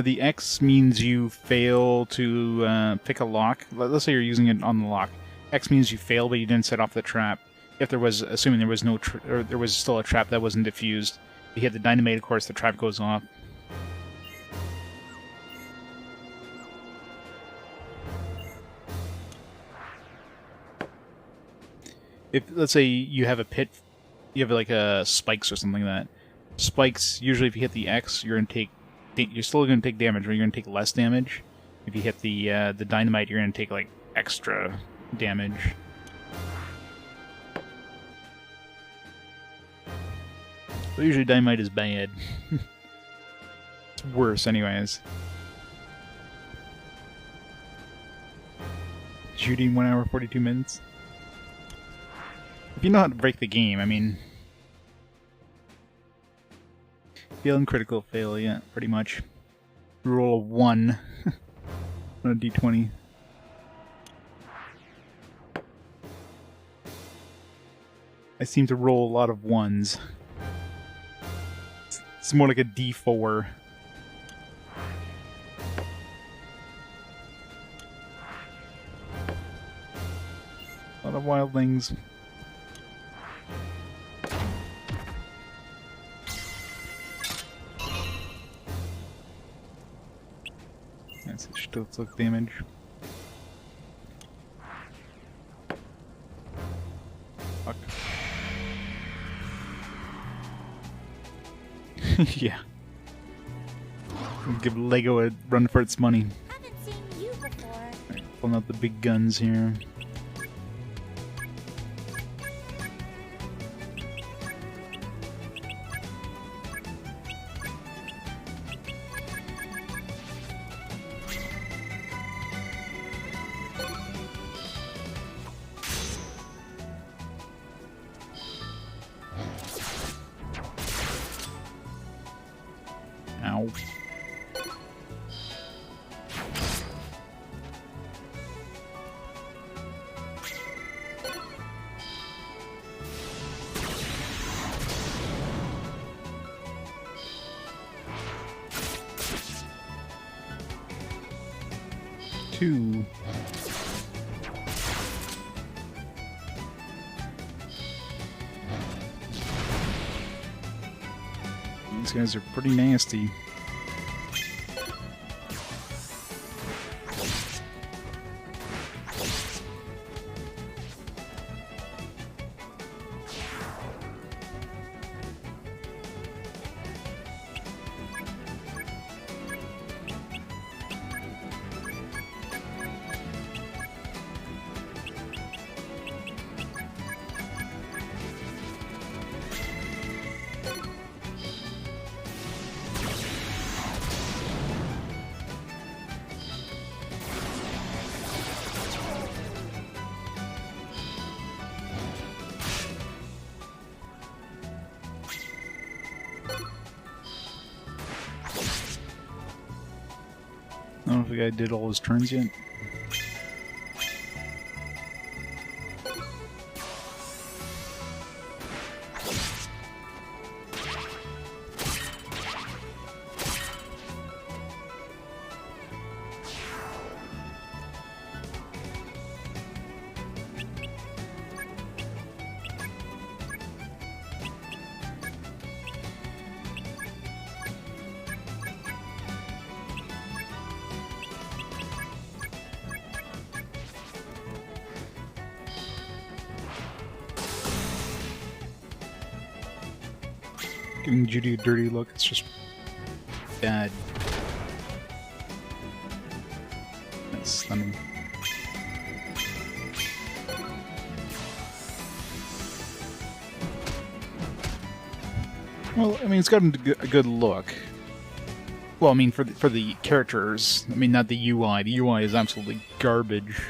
The X means you fail to pick a lock. Let's say you're using it on the lock. X means you fail, but you didn't set off the trap. If there was, assuming there was no, or there was still a trap that wasn't diffused. If you hit the dynamite, of course, the trap goes off. If, let's say you have a pit, you have like a spikes or something like that. Spikes, usually if you hit the X, you're still going to take damage, but you're going to take less damage. If you hit the dynamite, you're going to take like extra damage. But usually dynamite is bad. It's worse anyways. Shooting 1 hour 42 minutes. If you know how to break the game, I mean... Fail and critical fail, yeah, pretty much. Roll a 1 on a d20. I seem to roll a lot of 1s. It's more like a d4. A lot of wildlings. That's it, still took damage. Fuck. Yeah. Give Lego a run for its money. Haven't seen you before. Right, pulling out the big guns here. Ow. Two. These guys are pretty nasty. I don't know if the guy did all his turns yet. giving Judy a dirty look. It's just bad. That's stunning. Well, I mean, it's gotten a good look. Well, I mean, for the characters. I mean, not the UI. The UI is absolutely garbage.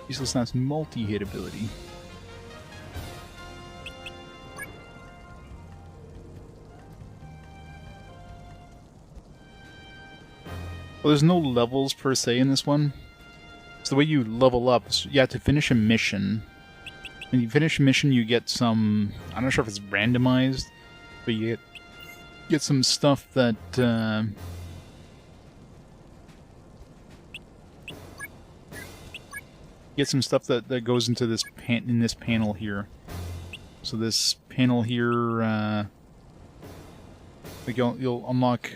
Useless Snap's multi-hit ability. Well, there's no levels per se in this one. So the way you level up is you have to finish a mission. When you finish a mission, you get some... I'm not sure if it's randomized, but you get some stuff that... get some stuff that goes into this in this panel here. So this panel here, like you'll unlock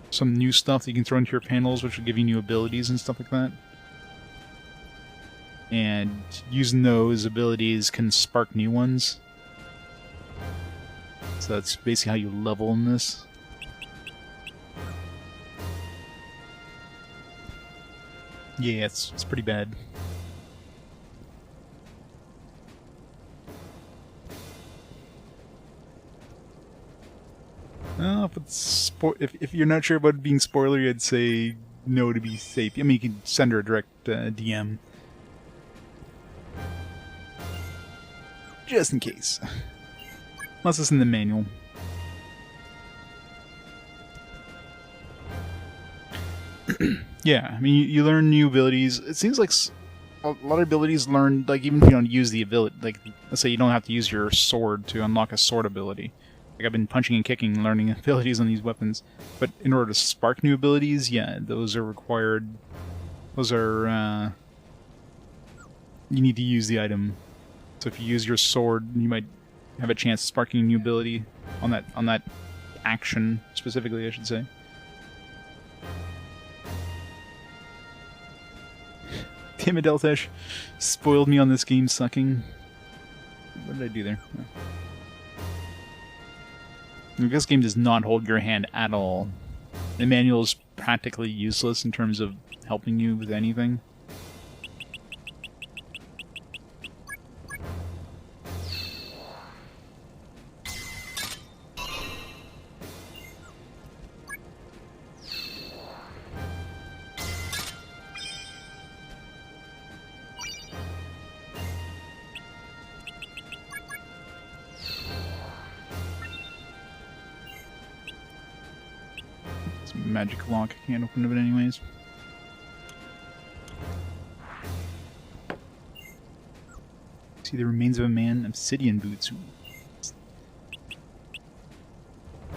some new stuff that you can throw into your panels, which will give you new abilities and stuff like that. And using those abilities can spark new ones. So that's basically how you level in this. Yeah, it's pretty bad. If you're not sure about it being spoilery, I'd say no to be safe. I mean, you can send her a direct DM. Just in case. Unless it's in the manual. Yeah, I mean, you learn new abilities. It seems like a lot of abilities learned, like, even if you don't use the ability, like, let's say you don't have to use your sword to unlock a sword ability. Like, I've been punching and kicking, learning abilities on these weapons. But in order to spark new abilities, yeah, those are required. Those are, you need to use the item. So if you use your sword, you might have a chance of sparking a new ability on that action, specifically, I should say. Damn it, Deltesh. Spoiled me on this game sucking. What did I do there? Oh. This game does not hold your hand at all. The manual is practically useless in terms of helping you with anything. Magic lock. I can't open it anyways. See the remains of a man, obsidian boots.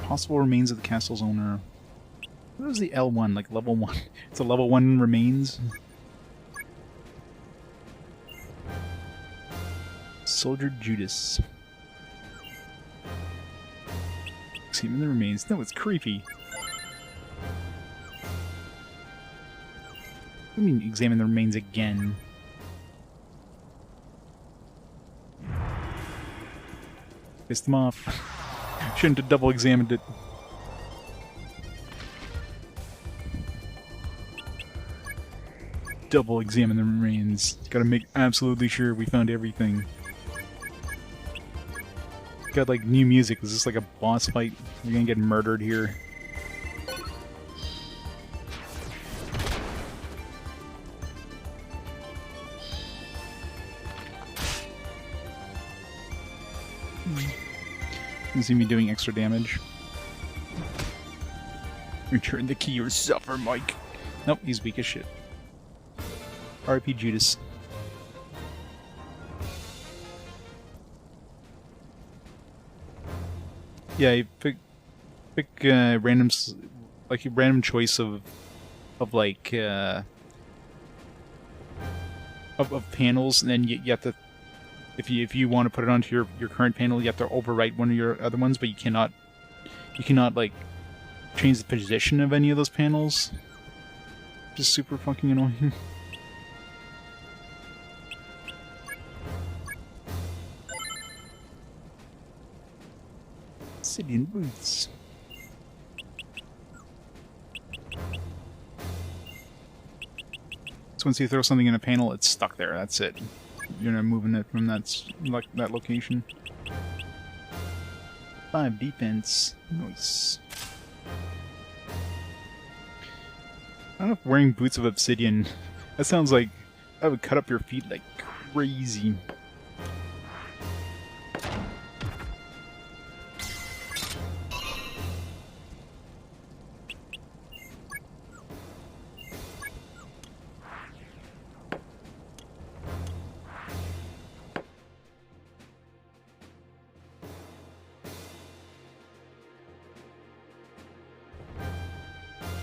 Possible remains of the castle's owner. What was the L1? Like level 1? It's a level 1 remains. Soldier Judas. Examine the remains. No, it's creepy. I mean, examine the remains again. Pissed them off. Shouldn't have double examined it. Double examine the remains. Gotta make absolutely sure we found everything. Got like new music. Is this like a boss fight? We're gonna get murdered here. You see me doing extra damage. Return the key or suffer, Mike. Nope, he's weak as shit. RP Judas. Yeah, you pick random choice of panels, and then you have to. If you want to put it onto your current panel, you have to overwrite one of your other ones, but you cannot like change the position of any of those panels. Just super fucking annoying. Obsidian boots. So once you throw something in a panel, it's stuck there. That's it. You're not moving it from that location. 5 defense. Nice. I don't know if wearing boots of obsidian. That sounds like that would cut up your feet like crazy.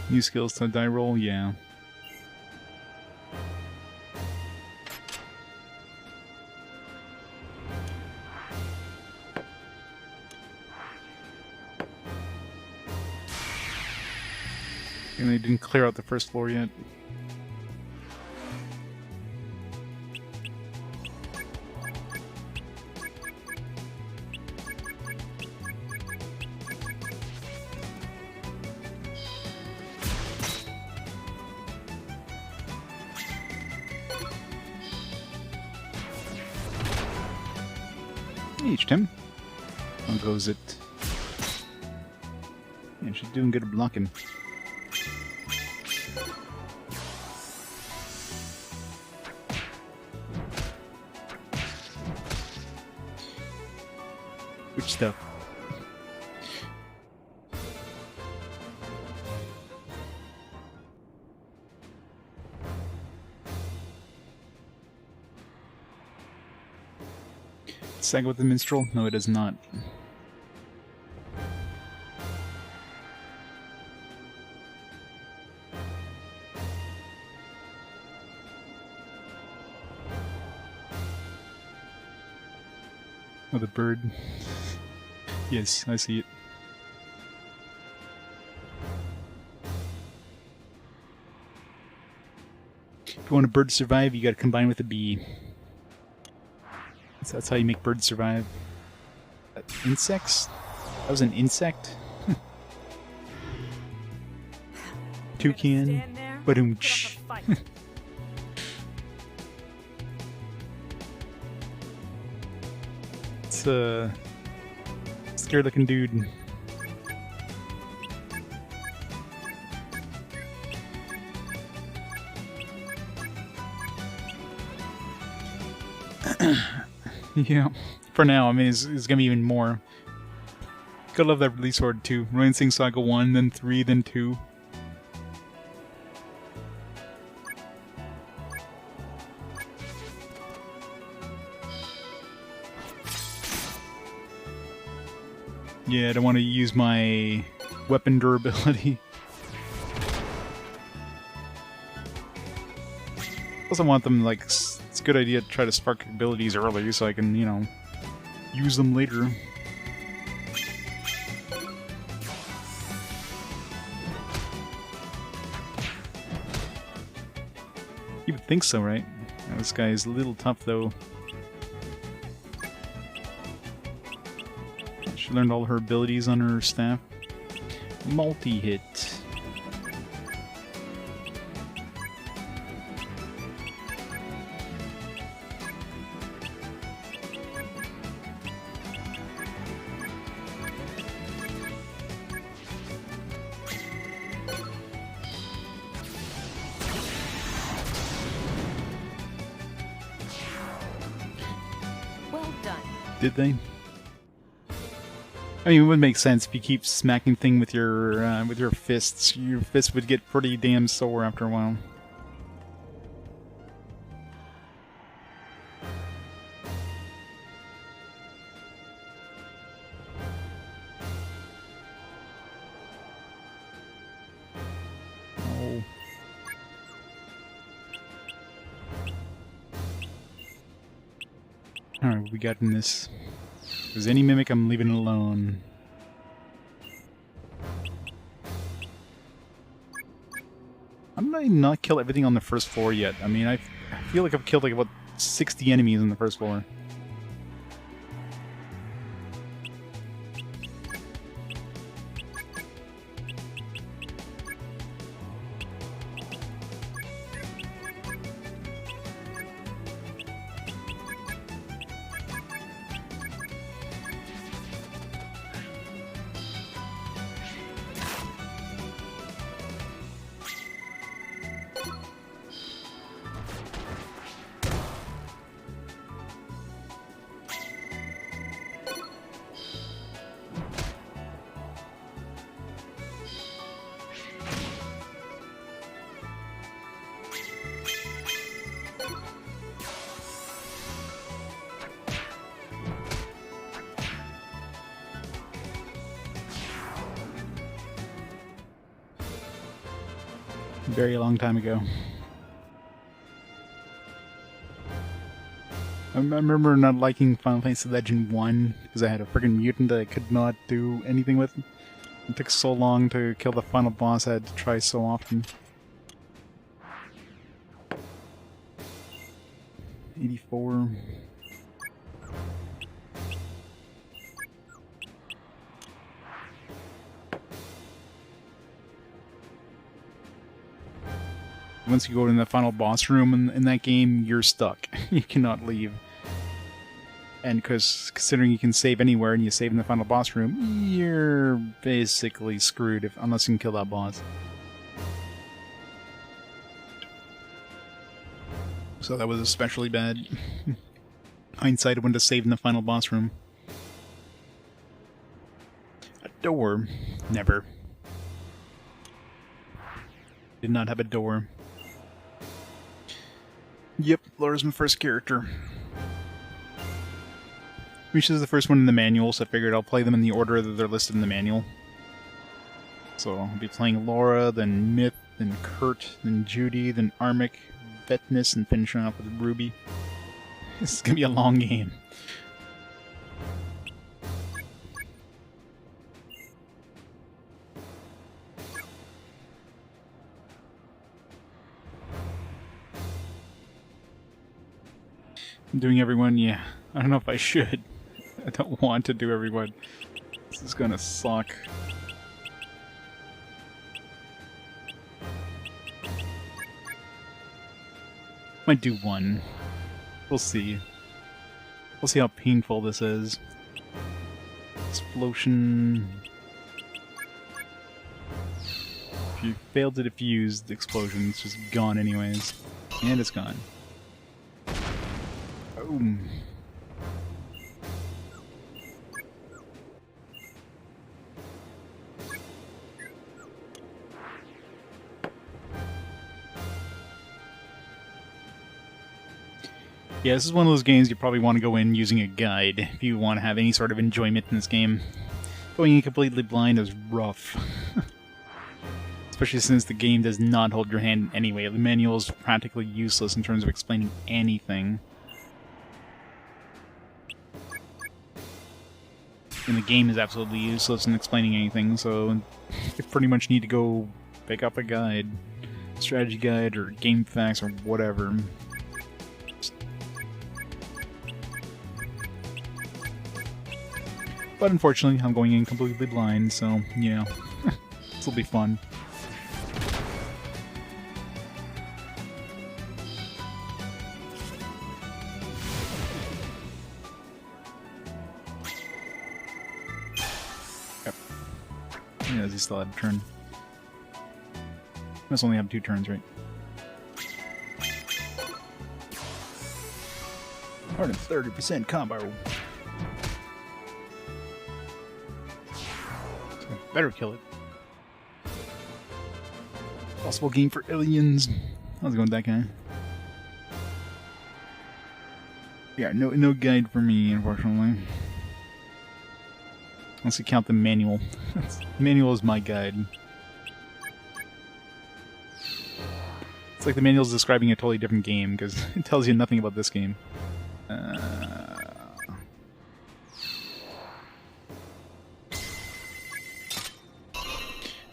New skills to die roll, yeah. And they didn't clear out the first floor yet. Each Tim. How goes it? Yeah, she's doing good at blocking. Which stuff? SaGa with the minstrel? No, it is not. Oh, the bird. Yes, I see it. If you want a bird to survive, you gotta combine with a bee. That's how you make birds survive. Insects? That was an insect? Toucan. Ba-doom-tsh. It's a scary looking dude. Yeah, for now. I mean, it's gonna be even more. Gotta love that release order too. Romancing SaGa 1, then 3, then 2. Yeah, I don't want to use my weapon durability. Plus I want them, like, it's a good idea to try to spark abilities early so I can, you know, use them later. You would think so, right? This guy is a little tough, though. She learned all her abilities on her staff. Multi-hit. Well done. Did they? I mean, it would make sense if you keep smacking thing with your fists. Your fists would get pretty damn sore after a while. Oh. Alright, what we got in this? If there's any mimic, I'm leaving it alone. I'm gonna not kill everything on the first floor yet. I mean, I feel like I've killed like about 60 enemies on the first floor. Very long time ago. I remember not liking Final Fantasy Legend 1 because I had a friggin' mutant that I could not do anything with. It took so long to kill the final boss, I had to try so often. 84. Once you go in the final boss room in that game, you're stuck. You cannot leave. And because considering you can save anywhere and you save in the final boss room, you're basically screwed unless you can kill that boss. So that was especially bad. Hindsight, I went to save in the final boss room. A door? Never. Did not have a door. Yep, Laura's my first character. Which is the first one in the manual, so I figured I'll play them in the order that they're listed in the manual. So I'll be playing Laura, then Myth, then Kurt, then Judy, then Armic, Vetnus, and finishing off with Ruby. This is gonna be a long game. I'm doing everyone, yeah. I don't know if I should. I don't want to do everyone. This is gonna suck. Might do one. We'll see. We'll see how painful this is. Explosion. If you fail to defuse the explosion, it's just gone anyways. And it's gone. Boom. Yeah, this is one of those games you probably want to go in using a guide if you want to have any sort of enjoyment in this game. Going in completely blind is rough. Especially since the game does not hold your hand anyway. The manual is practically useless in terms of explaining anything. And the game is absolutely useless in explaining anything, so you pretty much need to go pick up a guide. Strategy guide or game facts or whatever. But unfortunately, I'm going in completely blind, so, yeah. This will be fun. Yep. Yeah, he still had a turn. Must only have 2 turns, right? 130% combo. Better kill it. Possible game for aliens. How's it going with that guy? Yeah, no guide for me, unfortunately. Unless you count the manual. The manual is my guide. It's like the manual is describing a totally different game, because it tells you nothing about this game.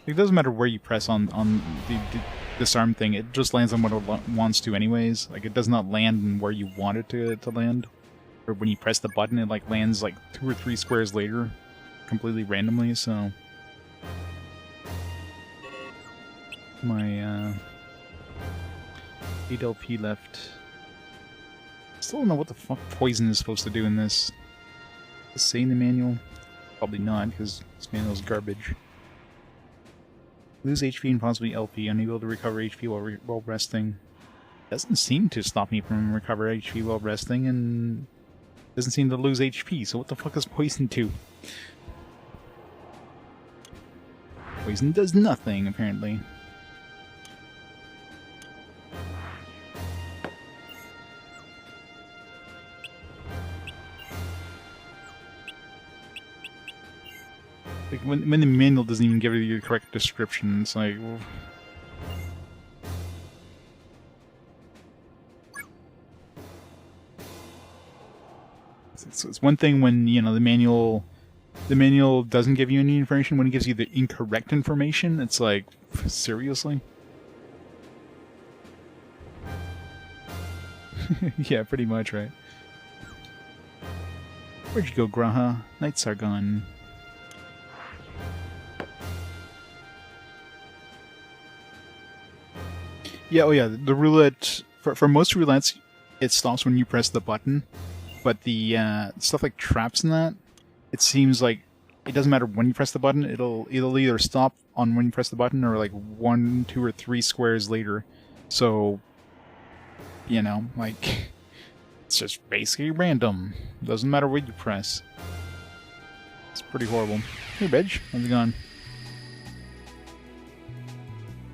It doesn't matter where you press on the disarm thing, it just lands on what it wants to anyways. Like, it does not land where you want it to land. Or when you press the button, it like lands like 2 or 3 squares later, completely randomly, so... My, 8 LP left. Still don't know what the fuck poison is supposed to do in this. Does it say in the manual? Probably not, because this manual's garbage. Lose HP and possibly LP, unable to recover HP while resting. Doesn't seem to stop me from recover HP while resting, and doesn't seem to lose HP, so what the fuck is poison do? Poison does nothing, apparently. Like when the manual doesn't even give you the correct description, it's like... Well, So it's one thing when, you know, the manual doesn't give you any information. When it gives you the incorrect information, it's like, seriously? Yeah, pretty much, right? Where'd you go, Graha? Nights are gone. Yeah, oh yeah, the roulette... For most roulettes, it stops when you press the button. But the stuff like traps and that, it seems like it doesn't matter when you press the button, it'll either stop on when you press the button or like 1, 2, or 3 squares later. So, you know, like, it's just basically random. Doesn't matter what you press. It's pretty horrible. Hey, Bedge, how's it going?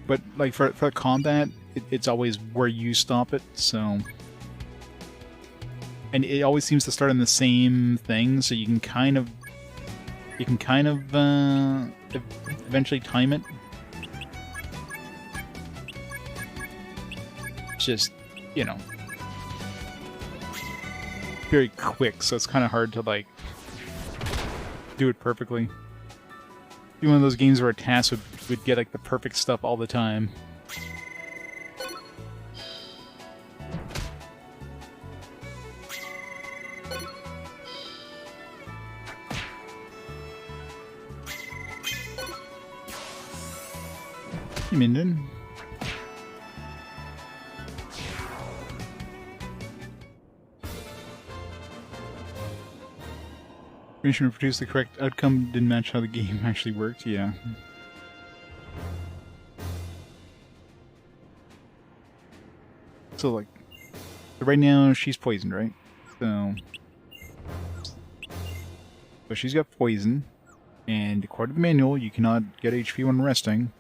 But, like, for combat, it's always where you stop it, so... And it always seems to start on the same thing, so you can kind of eventually time it. Just, you know, very quick, so it's kind of hard to, like, do it perfectly. Be one of those games where a task would get, like, the perfect stuff all the time. Minden. Mission to produce the correct outcome didn't match how the game actually worked, yeah. So, like, right now she's poisoned, right? So she's got poison, and according to the manual, you cannot get HP when resting.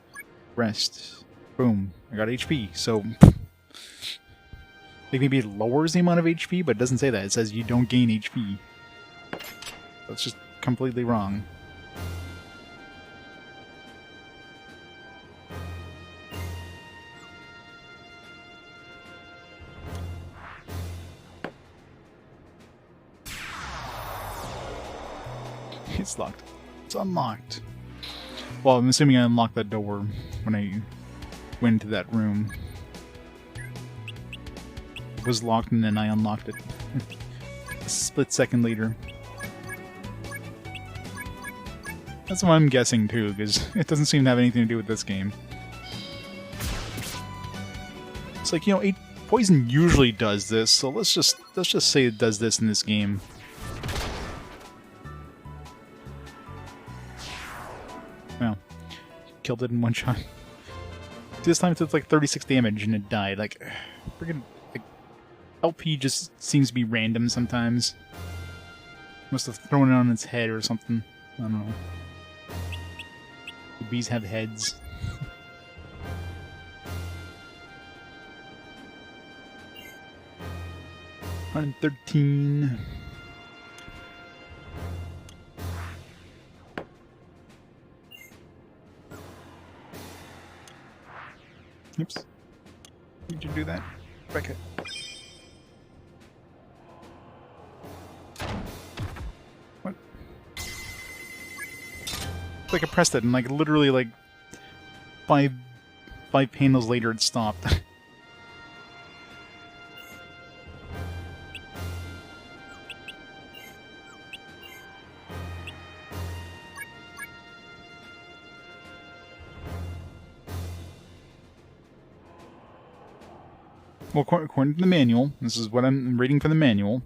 Rest. Boom. I got HP, so... Like, maybe it lowers the amount of HP, but it doesn't say that. It says you don't gain HP. That's just completely wrong. It's locked. It's unlocked. Well, I'm assuming I unlocked that door when I went into that room. It was locked and then I unlocked it. A split second later. That's what I'm guessing too, because it doesn't seem to have anything to do with this game. It's like, you know, Poison usually does this, so let's just say it does this in this game. Well, killed it in one shot. This time it took like 36 damage and it died. Like, friggin', like, LP just seems to be random sometimes. Must have thrown it on its head or something. I don't know. The bees have heads. 113. Oops. Did you do that? Back it. What? It's like I pressed it and like literally like five panels later it stopped. Well, according to the manual, this is what I'm reading from the manual.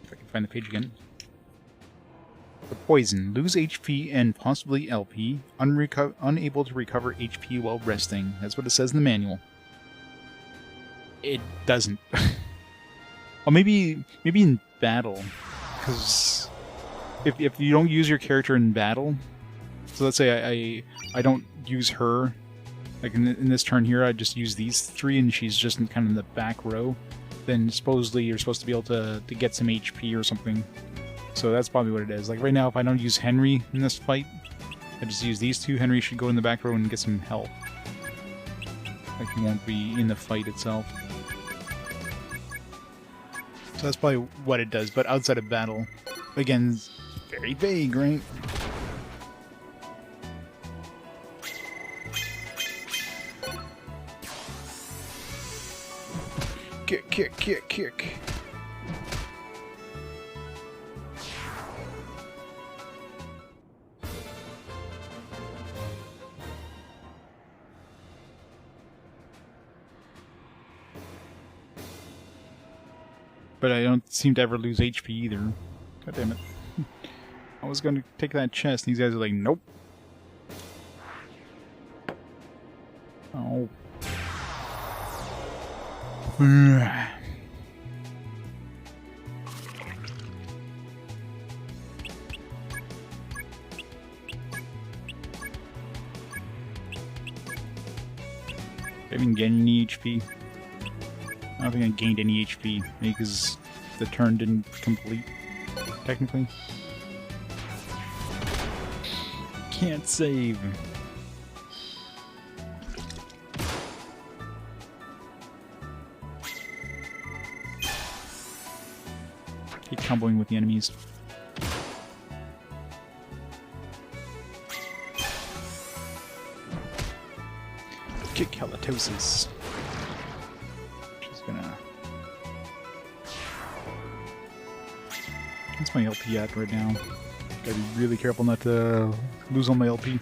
If I can find the page again. The poison. Lose HP and possibly LP. Unable to recover HP while resting. That's what it says in the manual. It doesn't. Or maybe in battle. Because if you don't use your character in battle, so let's say I don't use her. Like in this turn here, I just use these three, and she's just in kind of the back row. Then supposedly you're supposed to be able to get some HP or something. So that's probably what it is. Like right now, if I don't use Henry in this fight, I just use these two. Henry should go in the back row and get some health. Like he won't be in the fight itself. So that's probably what it does, but outside of battle, again, it's very vague, right? Kick, kick, kick, kick. But I don't seem to ever lose HP either. God damn it. I was going to take that chest, and these guys are like, nope. Oh. I didn't get any HP. I don't think I gained any HP, maybe because the turn didn't complete, technically. Can't save. Keep comboing with the enemies. Kick halitosis. She's gonna... What's my LP at right now? Gotta be really careful not to lose all my LP.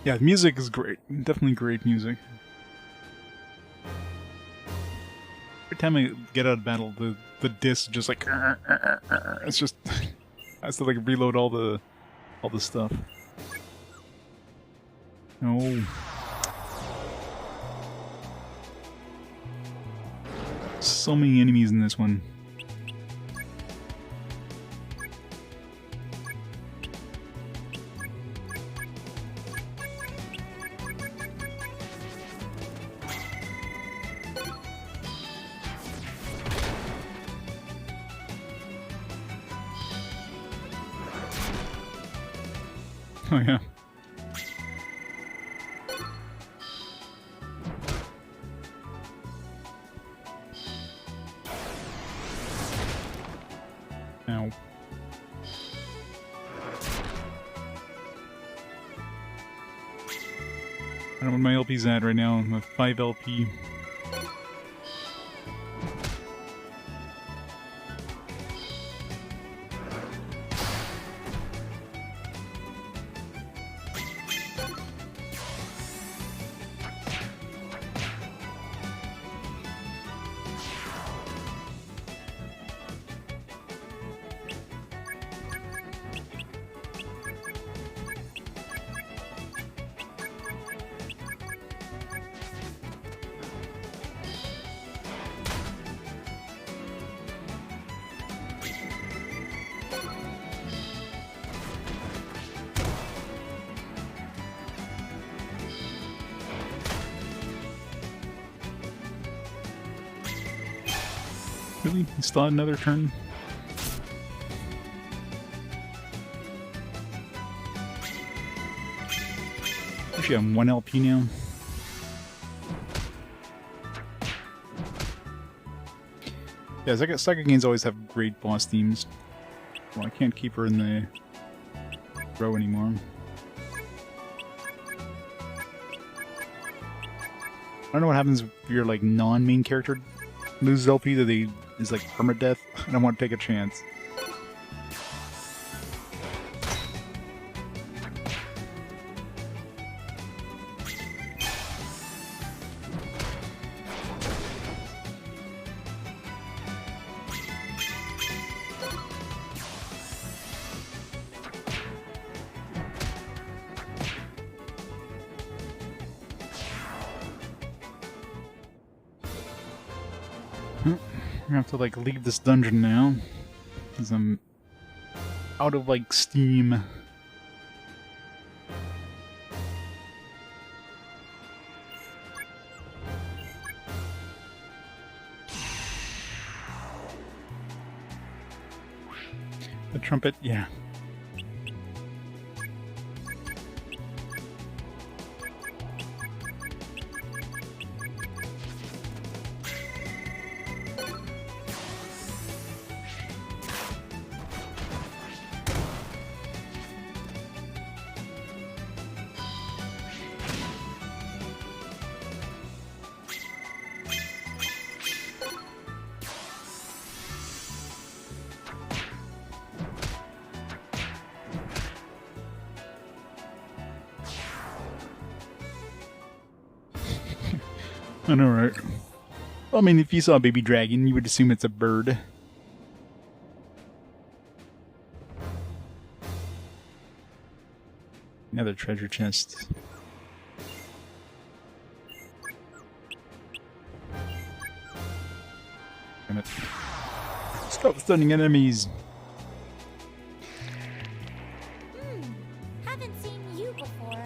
Yeah, music is great. Definitely great music. Every time I get out of battle, the disc just like it's just I have to like reload all the stuff. No. So many enemies in this one. Oh yeah. Ow. I don't know what my LP's at right now. I'm at 5 LP. Really? You still had another turn? Actually, I'm 1 LP now. Yeah, SaGa games always have great boss themes. Well, I can't keep her in the row anymore. I don't know what happens if your like non-main character loses LP that they is like permadeath. I don't want to take a chance. I'm gonna have to like leave this dungeon now because I'm out of like steam. The trumpet, yeah. I know, right? Well, I mean, if you saw a baby dragon, you would assume it's a bird. Another treasure chest. Damn it. Stop stunning enemies! Haven't seen you before.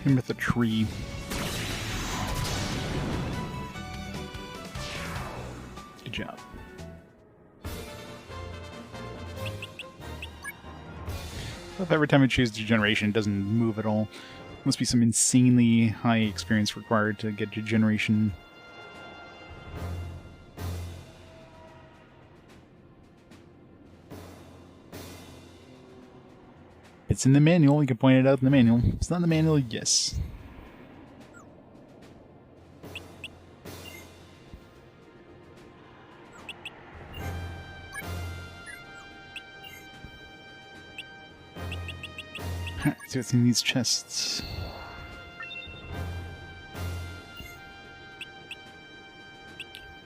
Him with a tree. Good job. If every time I choose degeneration, it doesn't move at all. Must be some insanely high experience required to get degeneration. It's in the manual, you can point it out in the manual. It's not in the manual, yes. Alright, see what's in these chests.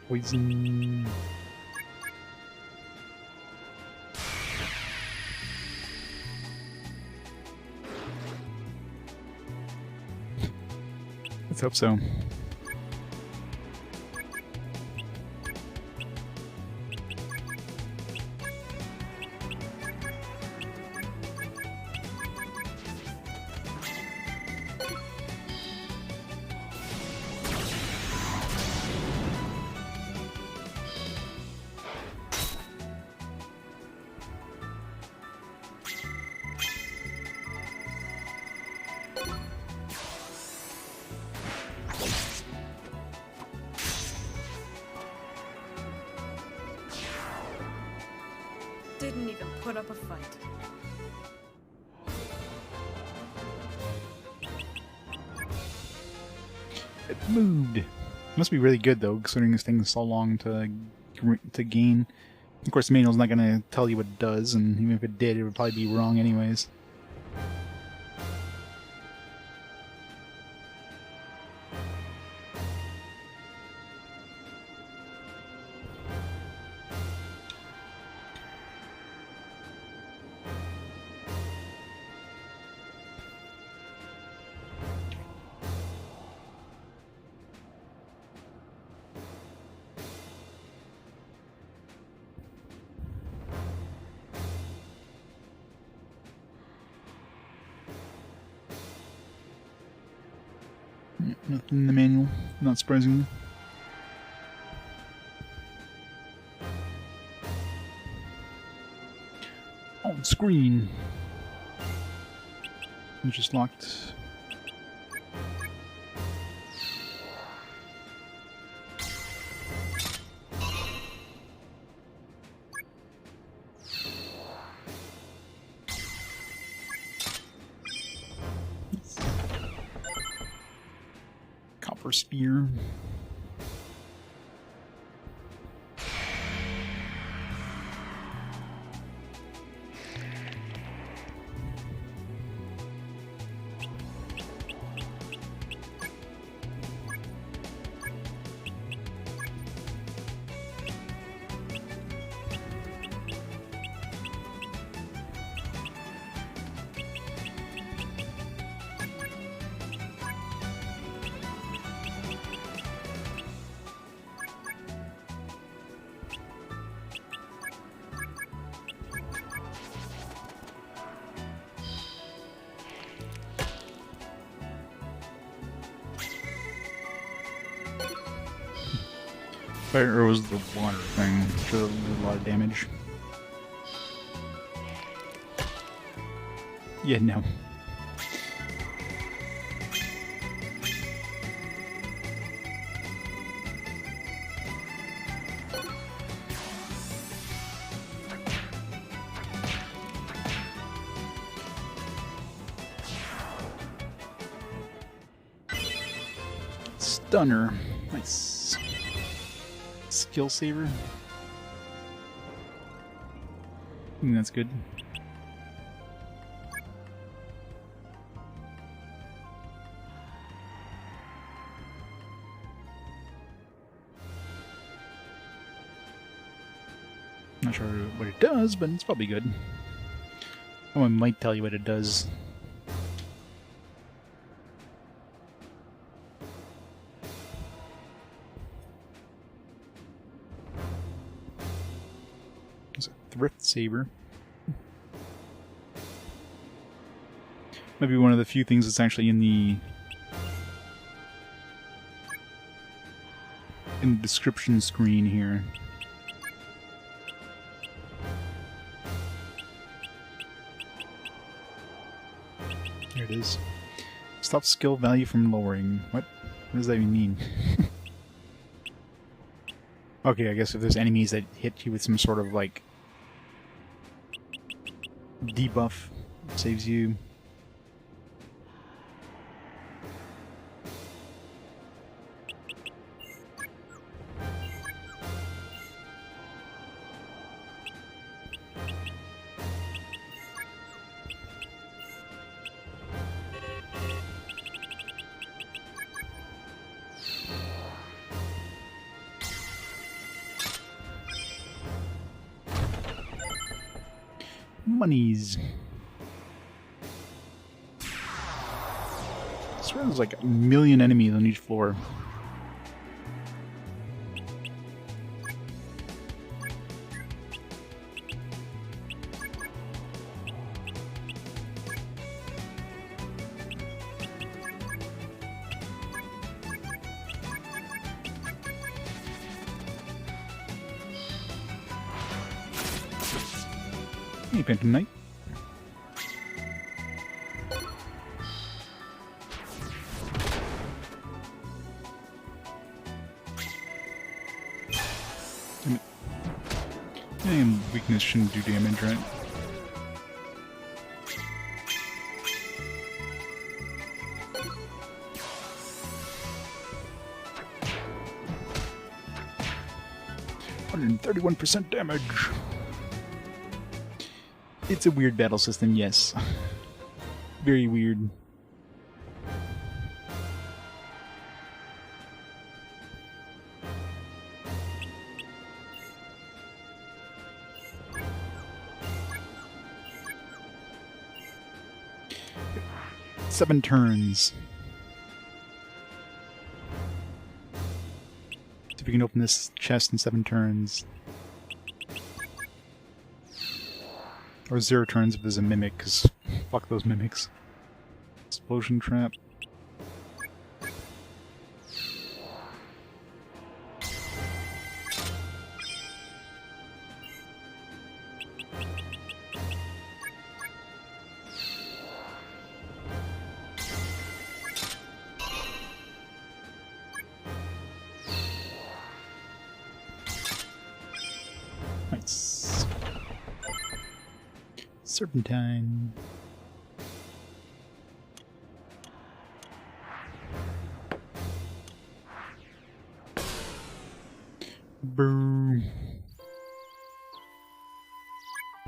Poison. Let's hope so. Didn't even put up a fight. It moved. Must be really good though, considering this thing's so long to gain. Of course, the manual's not going to tell you what it does, and even if it did, it would probably be wrong anyways. Nothing in the manual, not surprisingly. On screen. I'm just locked. Copper spear. Or was the water thing, which did a lot of damage. Yeah, no. Stunner. Nice. skill saver. I think that's good. Not sure what it does, but it's probably good. Someone might tell you what it does. It's a thrift saber. Might be one of the few things that's actually in the description screen here. There it is. Stop skill value from lowering. What? What does that even mean? Okay, I guess if there's enemies that hit you with some sort of, like, debuff, it saves you. Monies. I swear there's like a million enemies on each floor. Hey, Phantom Knight. And weakness shouldn't do damage, right? %31% damage. It's a weird battle system, yes. Very weird. Seven turns. See if we can open this chest in 7 turns. Or 0 turns if there's a mimic, because fuck those mimics. Explosion trap. Nice. Serpentine. Boo.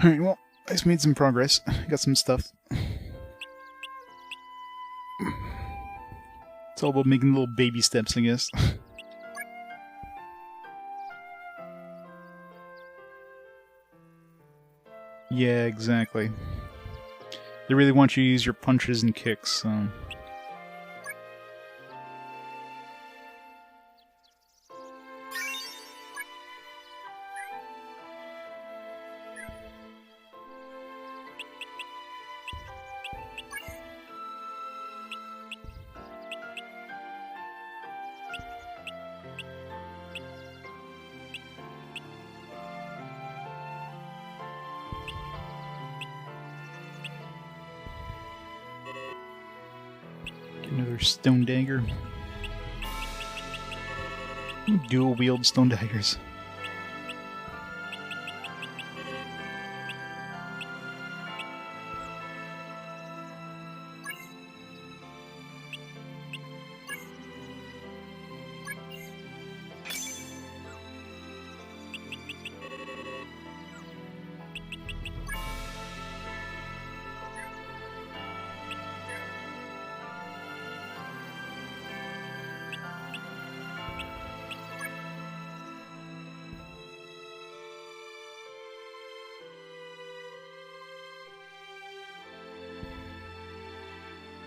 Alright, well, I just made some progress. Got some stuff. It's all about making little baby steps, I guess. Yeah, exactly. They really want you to use your punches and kicks, so... Another stone dagger. Dual wield stone daggers.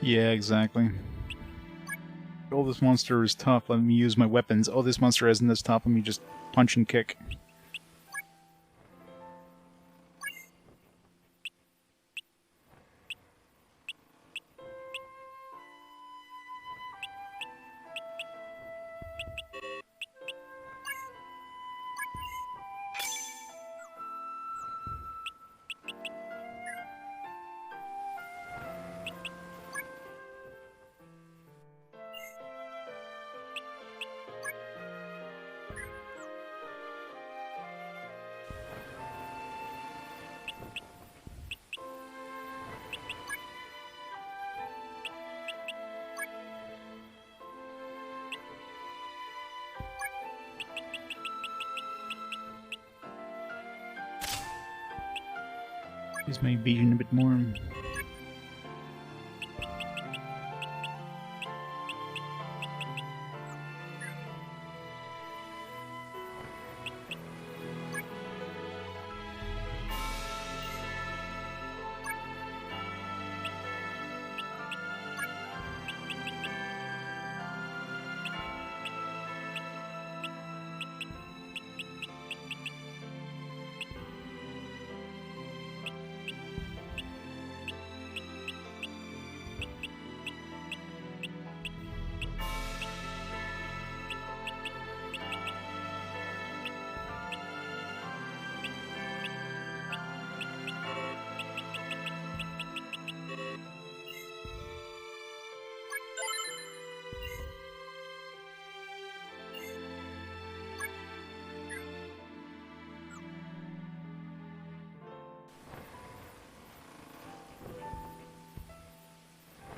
Yeah, exactly. Oh, this monster is tough. Let me use my weapons. Oh, this monster isn't this tough. Let me just punch and kick. Use my evasion a bit more.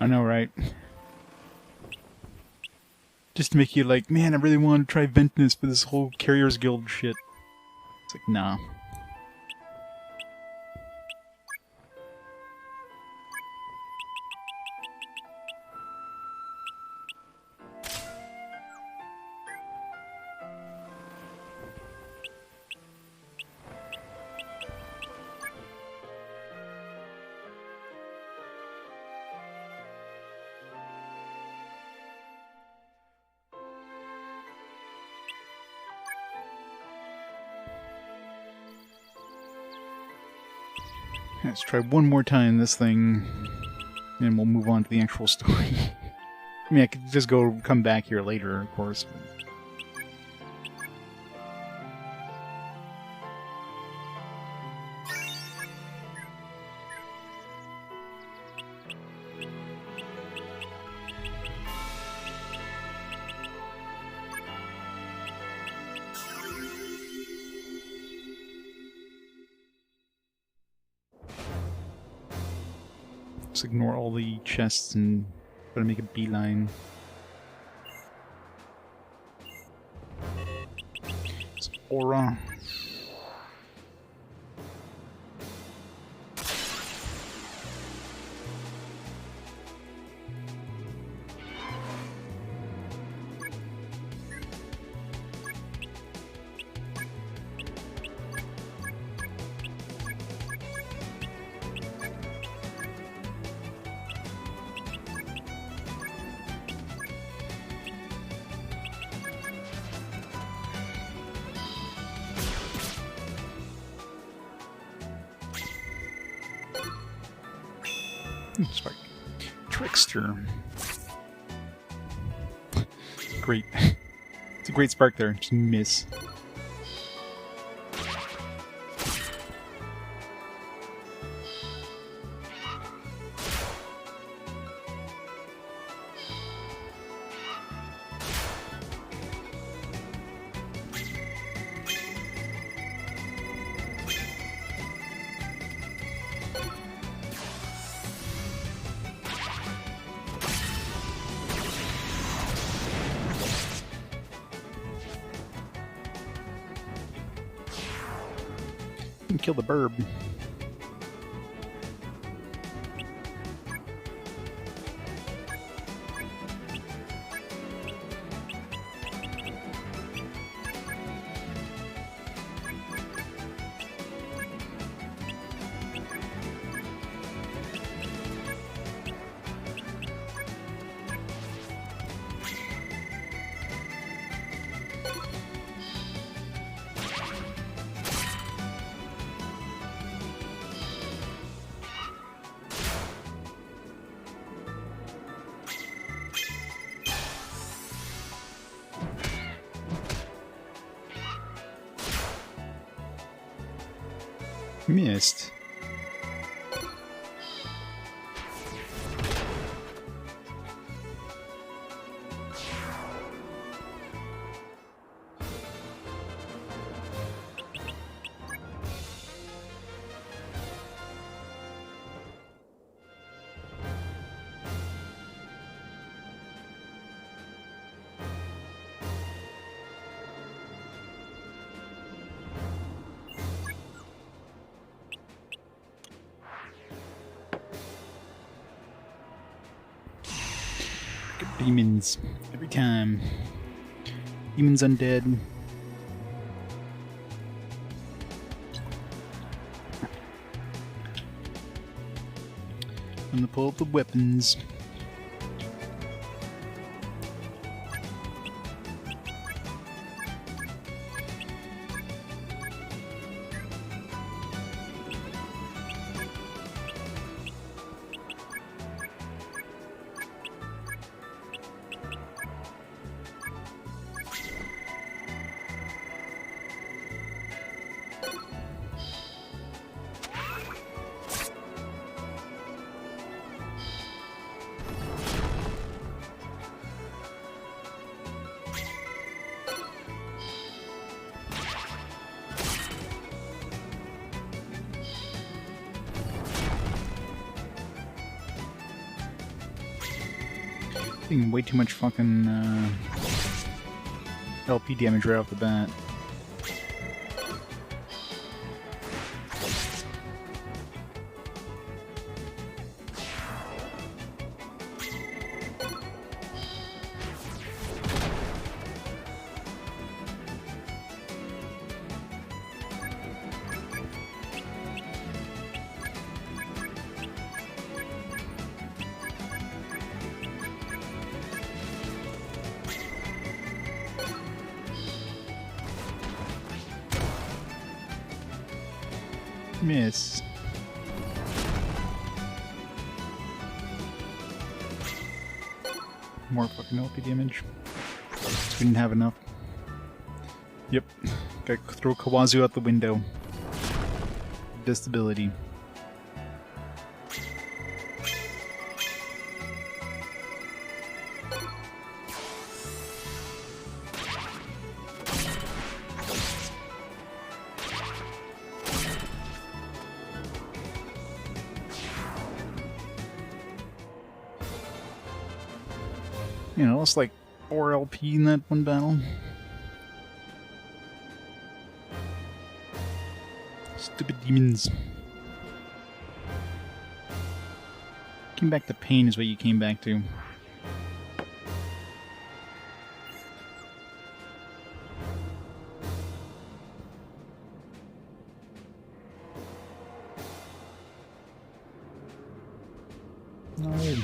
I know, right? Just to make you like, man, I really want to try Ventus for this whole Carriers Guild shit. It's like, nah. Let's try one more time this thing, and we'll move on to the actual story. I mean, I could just come back here later, of course. Just ignore all the chests and try to make a beeline. It's aura. Sorry. Trickster. Great. It's a great spark there. Just miss. Kill the burb. Missed. Demons. Every time. Demons undead. I'm gonna pull up the weapons. Taking way too much fucking LP damage right off the bat. Miss. More fucking LP damage. We didn't have enough. Yep. Gotta throw Kawazu out the window. Disability. You know, it's like 4 LP in that one battle. Stupid demons. Came back to pain is what you came back to. No.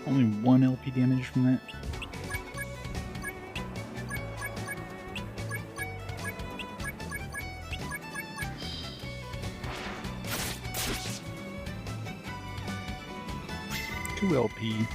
Only 1 LP damage from that. Two LP.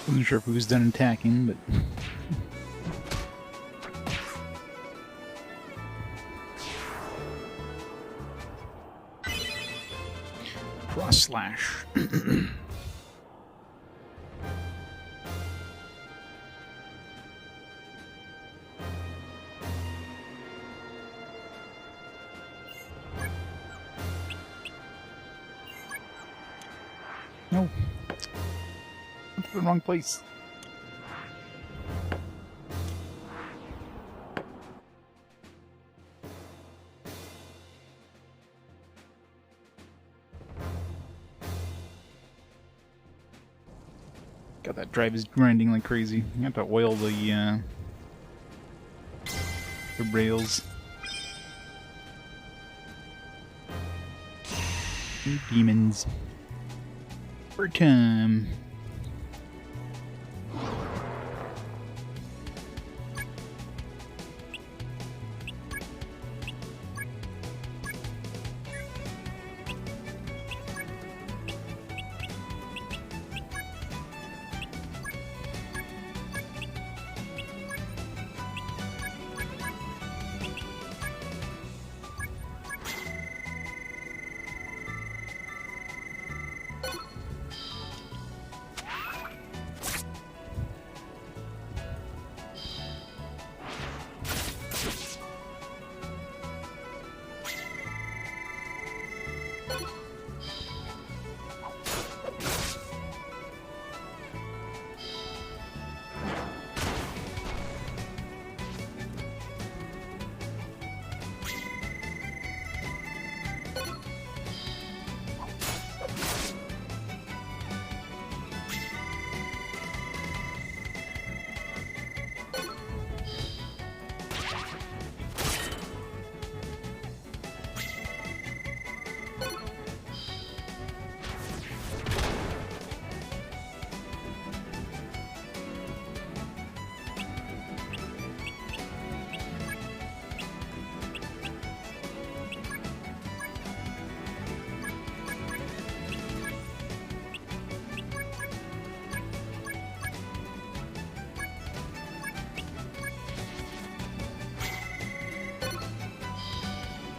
Wasn't sure if he was done attacking, but... Cross slash. No. Went to the wrong place. God, that drive is grinding like crazy. You have to oil the rails. New demons. For time.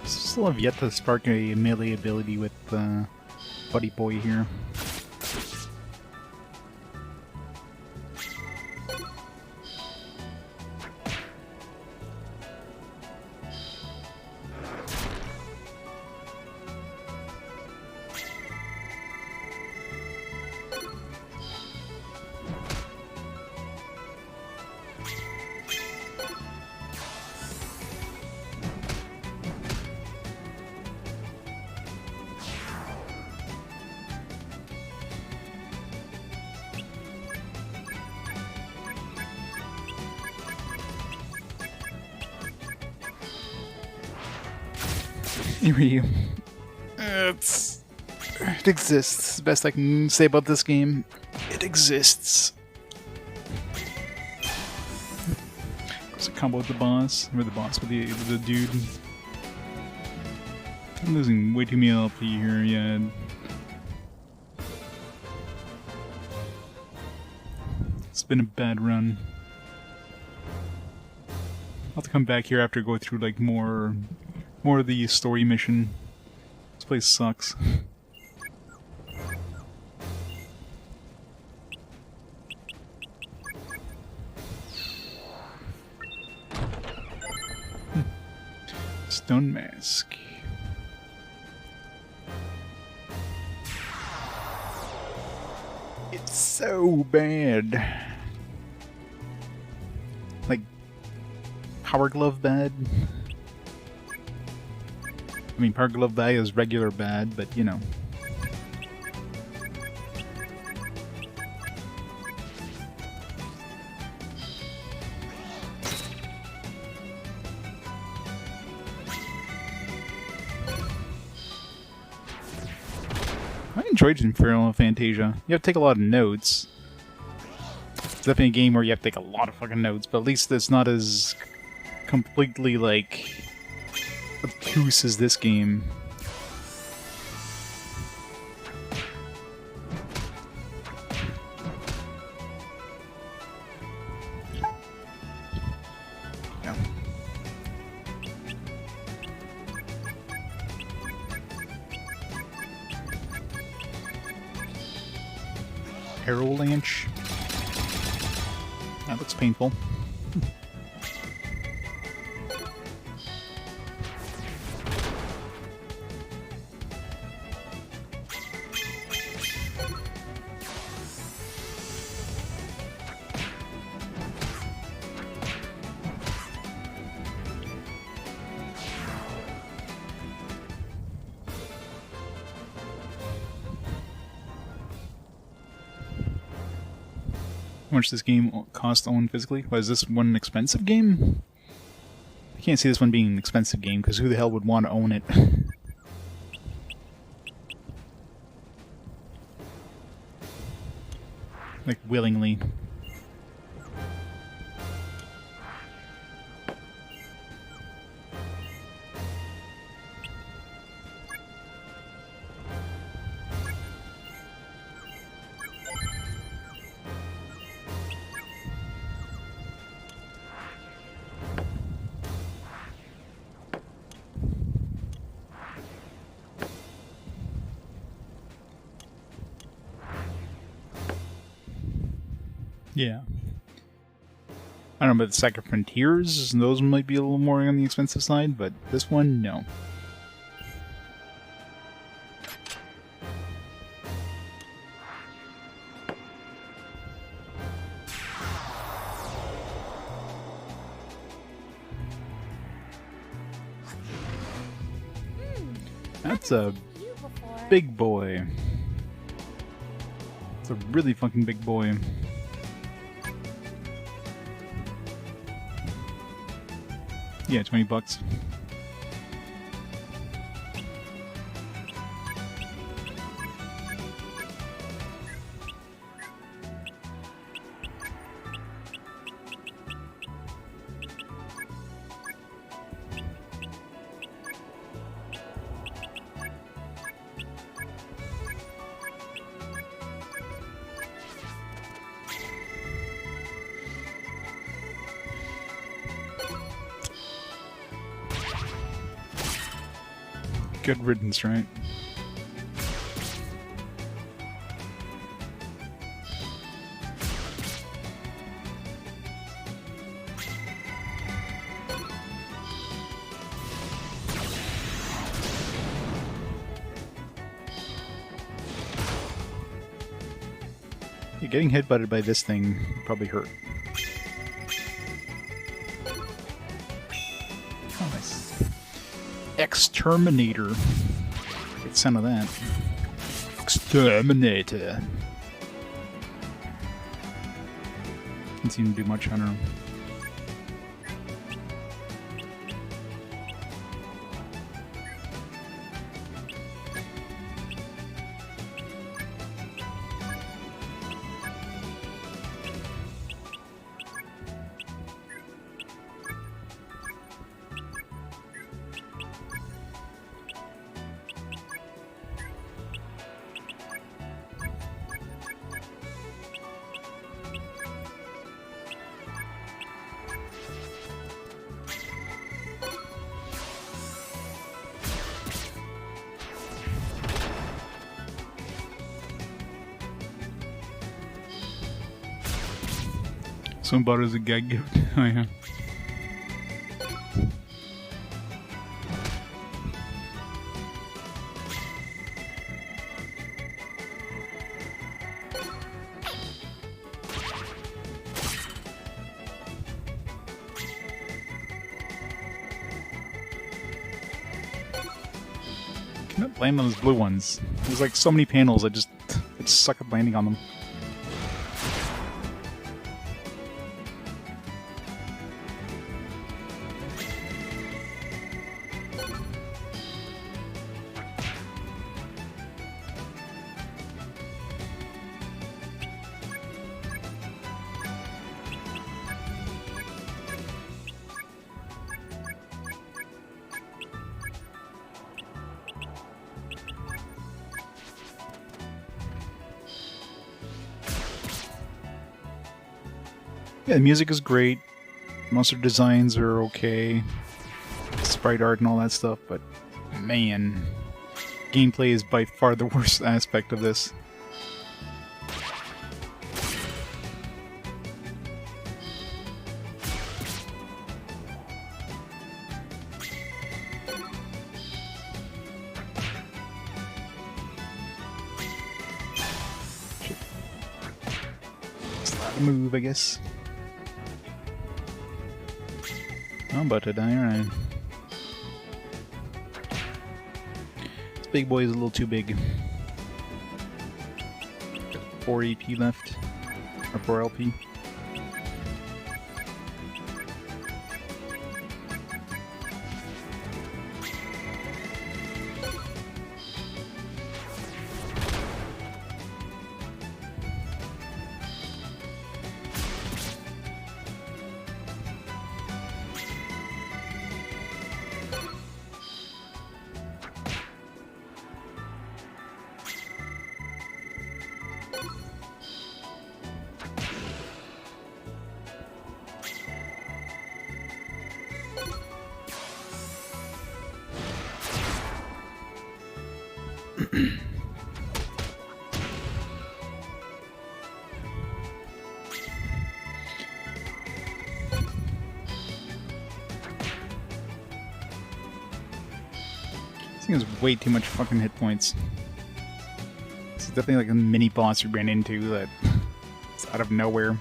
Still have yet to spark a melee ability with Buddy Boy here. It exists. The best I can say about this game. It exists. There's a combo with the boss, or the boss with the dude. I'm losing way too many LP here, yeah. It's been a bad run. I'll have to come back here after go through like more of the story mission. This place sucks. Stone mask. It's so bad. Like Power Glove bad. I mean, Power Glove bad is regular bad, but you know. I enjoyed Infernal Fantasia. You have to take a lot of notes. It's definitely a game where you have to take a lot of fucking notes, but at least it's not as completely, like, obtuse as this game. Paralanch. That looks painful. How much this game cost to own physically? Was this one an expensive game? I can't see this one being an expensive game, because who the hell would want to own it? Like, willingly. Yeah. I don't know about the SaGa Frontiers, those might be a little more on the expensive side, but this one, no. That's a You before. big boy. It's a really fucking big boy. Yeah, $20. Good riddance, right? Yeah, getting headbutted by this thing probably hurt. Oh, nice. Exterminator. Get the sound of that. Exterminator. Didn't seem to do much, I don't know. Someone bought it as a gag gift. Oh yeah. Cannot land on those blue ones. There's like so many panels, I just suck at landing on them. Yeah, the music is great. Monster designs are okay. Sprite art and all that stuff, but man, gameplay is by far the worst aspect of this. move, I guess. I'm about to die, aren't I? This big boy is a little too big. 4 AP left. Or 4 LP. This thing has way too much fucking hit points. This is definitely like a mini boss we ran into that it's out of nowhere.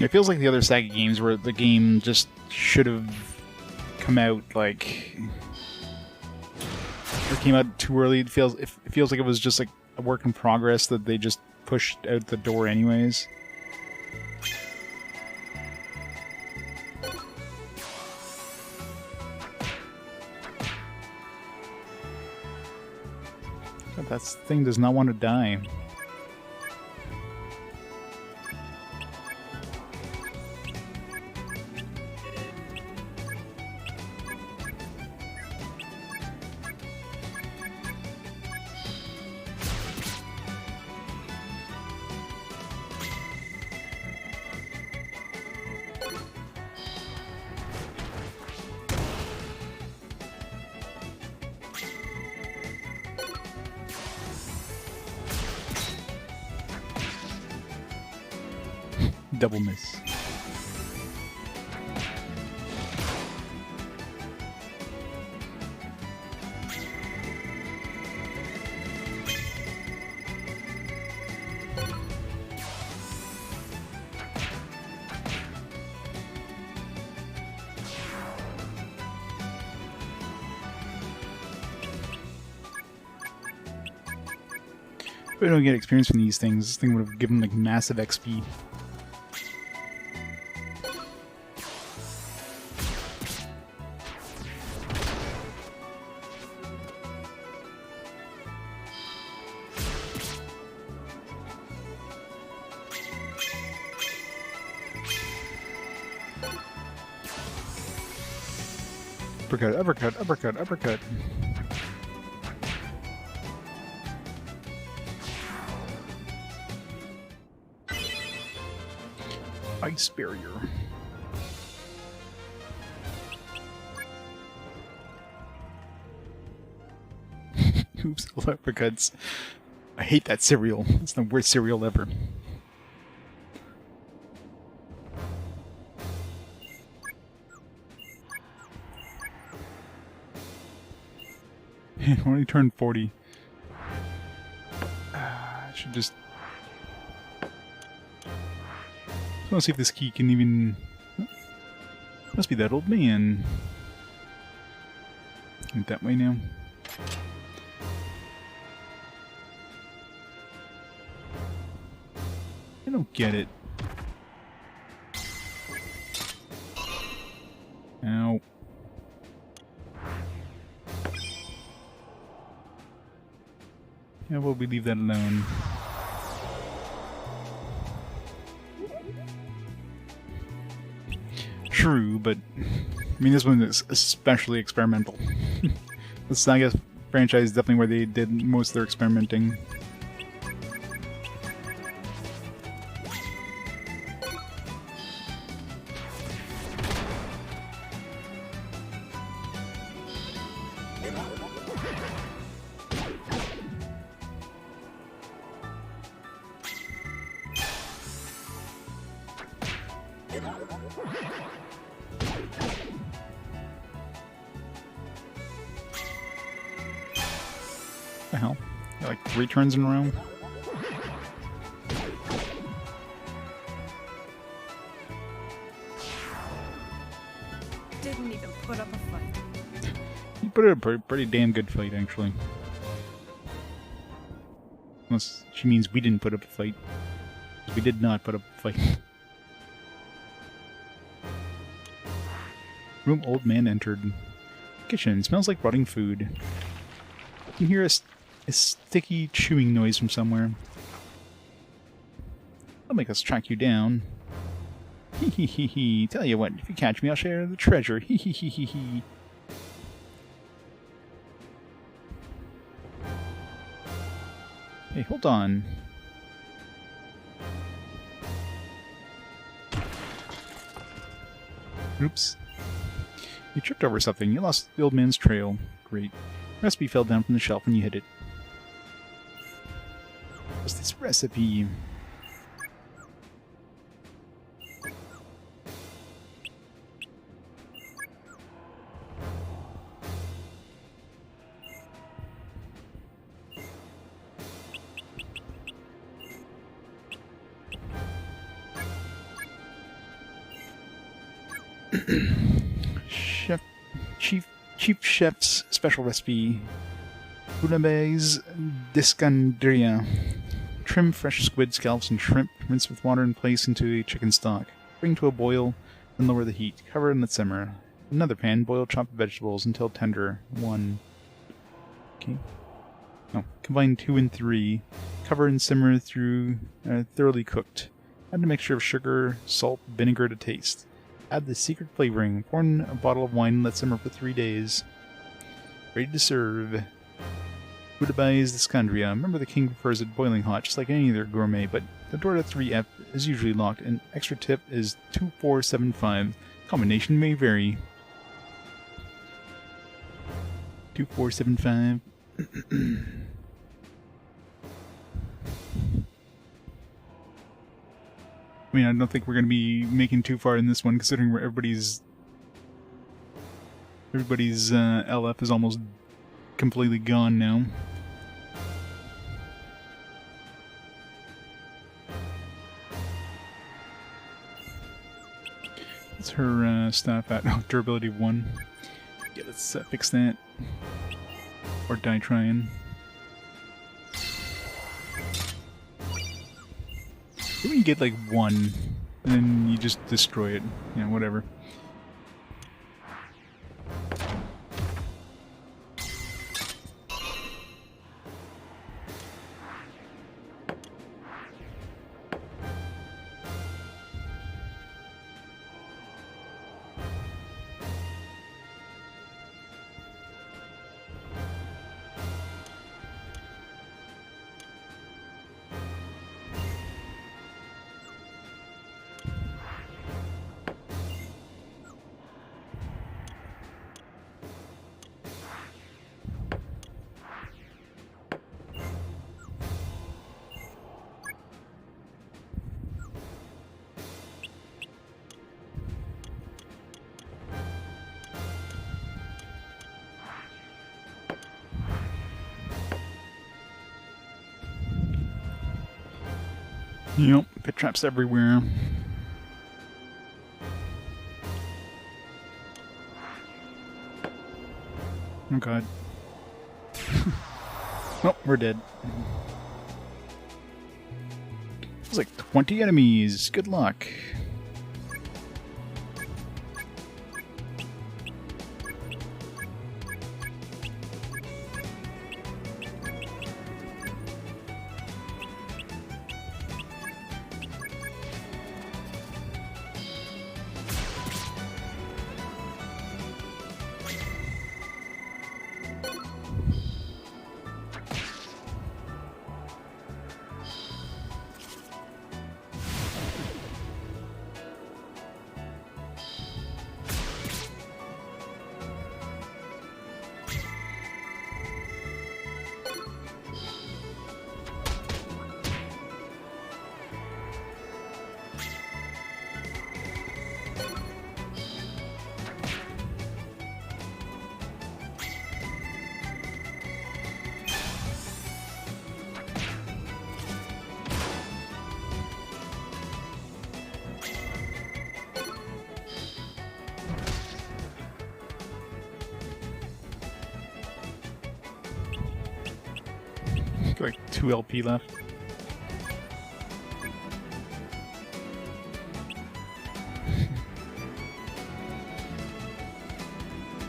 It feels like the other SaGa games where the game just should have come out like it came out too early. It feels like it was just like a work in progress that they just pushed out the door anyways. God, that thing does not want to die. Double miss. If I don't get experience from these things, this thing would have given like massive XP. Uppercut, uppercut, uppercut, uppercut. Ice barrier. Oops, uppercuts. I hate that cereal. It's the worst cereal ever. I only turned 40. I should just... I want to see if this key can even... Must be that old man. Went that way now. I don't get it. Ow. Yeah, well, we leave that alone. True, but I mean, this one is especially experimental. The SaGa franchise is definitely where they did most of their experimenting. hell? Like 3 turns in a row? Didn't even put up a fight. You put up a pretty damn good fight, actually. Unless she means we didn't put up a fight. We did not put up a fight. Room old man entered. Kitchen. Smells like rotting food. You can hear a sticky chewing noise from somewhere. That'll make us track you down. Hee hee hee hee. Tell you what, if you catch me, I'll share the treasure. Hee hee hee hee hee. Hey, hold on. Oops. You tripped over something. You lost the old man's trail. Great. Recipe fell down from the shelf when you hit it. What's this recipe? Chief Chef's special recipe. Bouillabaisse d'Escandria. Trim fresh squid scallops and shrimp, rinse with water and place into a chicken stock. Bring to a boil, then lower the heat. Cover and let simmer. In another pan, boil chopped vegetables until tender. 1. Okay. No, combine 2 and 3. Cover and simmer through thoroughly cooked. Add a mixture of sugar, salt, vinegar to taste. Add the secret flavoring. Pour in a bottle of wine and let simmer for 3 days. Ready to serve. Bouillabaisse d'Escandria. Remember, the king prefers it boiling hot, just like any other gourmet, but the door to 3F is usually locked, and extra tip is 2475. Combination may vary. 2475. I mean, I don't think we're going to be making too far in this one, considering where everybody's LF is almost completely gone now. What's her staff at? Oh, durability of 1. Yeah, let's fix that. Or die trying. When you get like 1, and then you just destroy it. You know, whatever. Yep, pit traps everywhere. Oh god. Oh, we're dead. There's like 20 enemies. Good luck. Got like 2 LP left.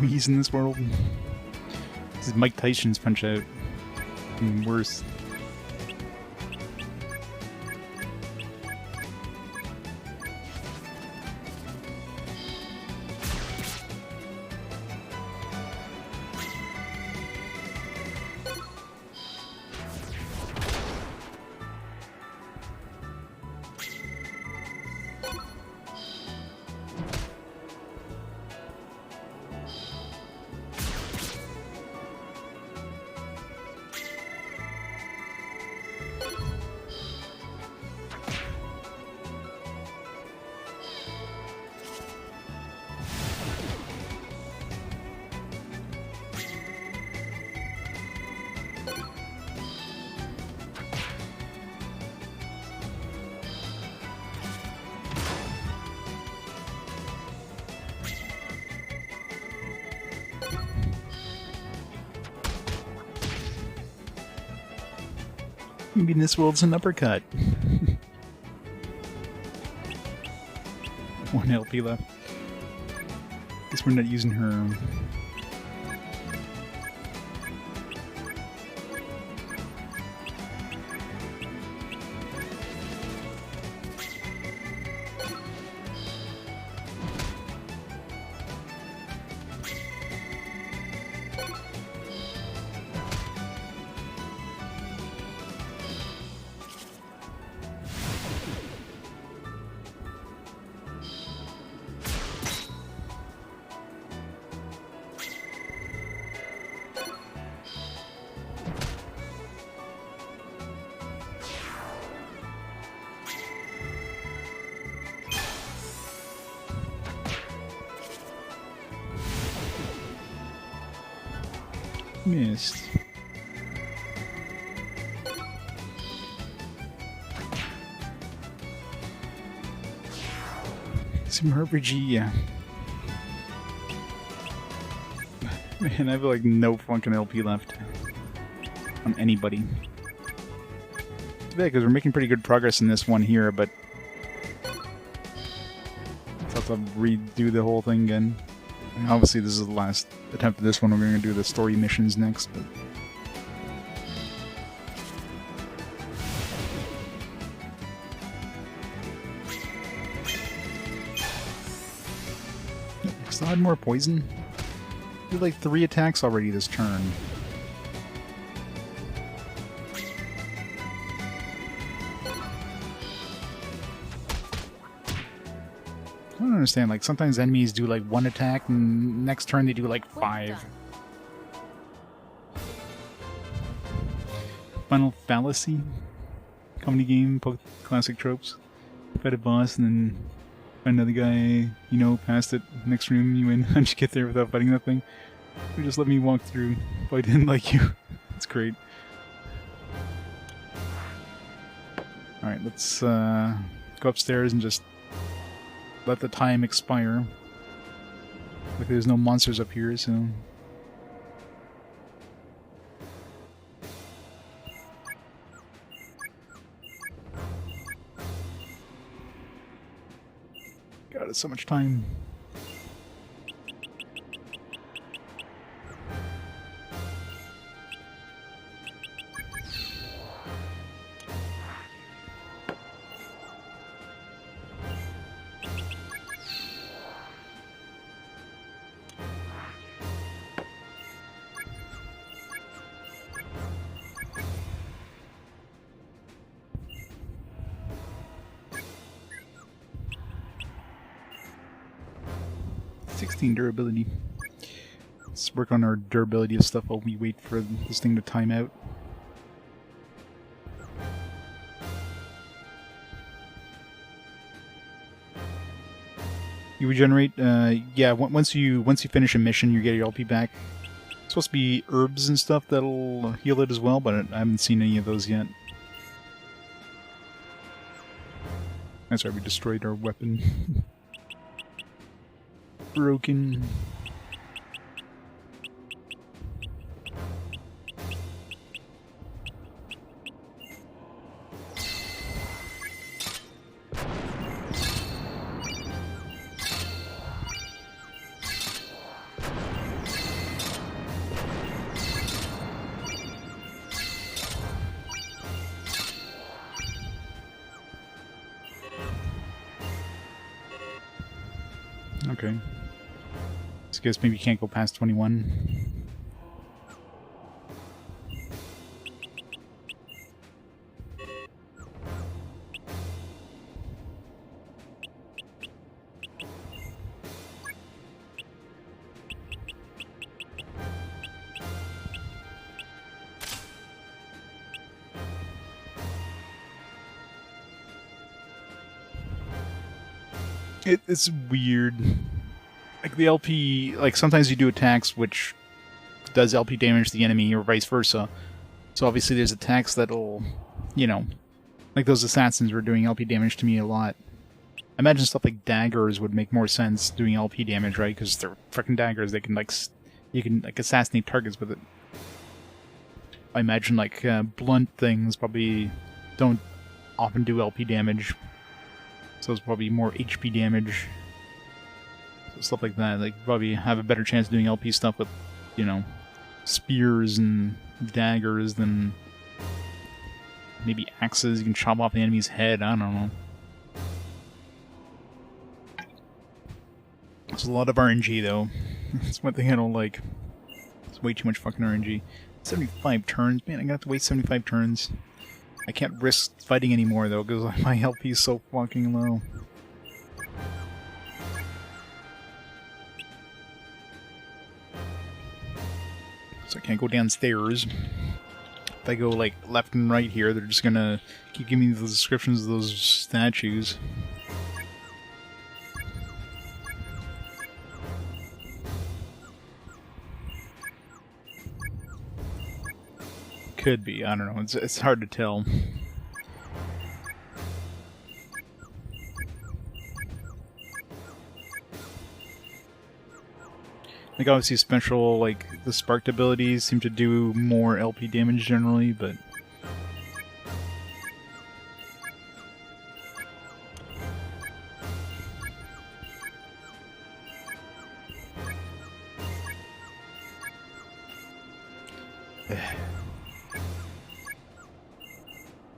He's in this world. This is Mike Tyson's Punch Out. Even worse. Maybe in this world's an uppercut. 1 LP left. Guess we're not using her. Missed. Some RPG, yeah. Man, I have like no fucking LP left on anybody. It's bad because we're making pretty good progress in this one here, but I'll have to redo the whole thing again. And obviously, this is the last attempt at this one. We're going to do the story missions next, but still had more poison. Did like 3 attacks already this turn. I don't understand, like sometimes enemies do like 1 attack and next turn they do like 5. Final Fallacy? Comedy game, classic tropes. Fight a boss and then find another guy, you know, past it, next room you win. How'd you get there without fighting that thing? Or just let me walk through if I didn't like you. It's great. Alright, let's go upstairs and just let the time expire. Like there's no monsters up here, so... God, it's so much time. Durability. Let's work on our durability of stuff while we wait for this thing to time out. You regenerate, yeah, once you finish a mission you get your LP back. It's supposed to be herbs and stuff that'll heal it as well, but I haven't seen any of those yet. That's right, we destroyed our weapon. Broken. Okay. So I guess maybe you can't go past 21. It's weird. Like the LP, like sometimes you do attacks which does LP damage to the enemy or vice versa. So obviously there's attacks that'll, you know, like those assassins were doing LP damage to me a lot. I imagine stuff like daggers would make more sense doing LP damage, right? Because they're freaking daggers. They can like, you can like assassinate targets with it. I imagine like blunt things probably don't often do LP damage. So it's probably more HP damage. So stuff like that. Like probably have a better chance of doing LP stuff with, you know, spears and daggers than maybe axes. You can chop off the enemy's head. I don't know. It's a lot of RNG though. That's one thing I don't like. It's way too much fucking RNG. 75 turns? Man, I'm gonna have to wait 75 turns. I can't risk fighting anymore though, because my LP is so fucking low. So I can't go downstairs. If I go like left and right here, they're just gonna keep giving me the descriptions of those statues. Could be, I don't know. It's hard to tell. Like obviously special, like the sparked abilities seem to do more LP damage generally, but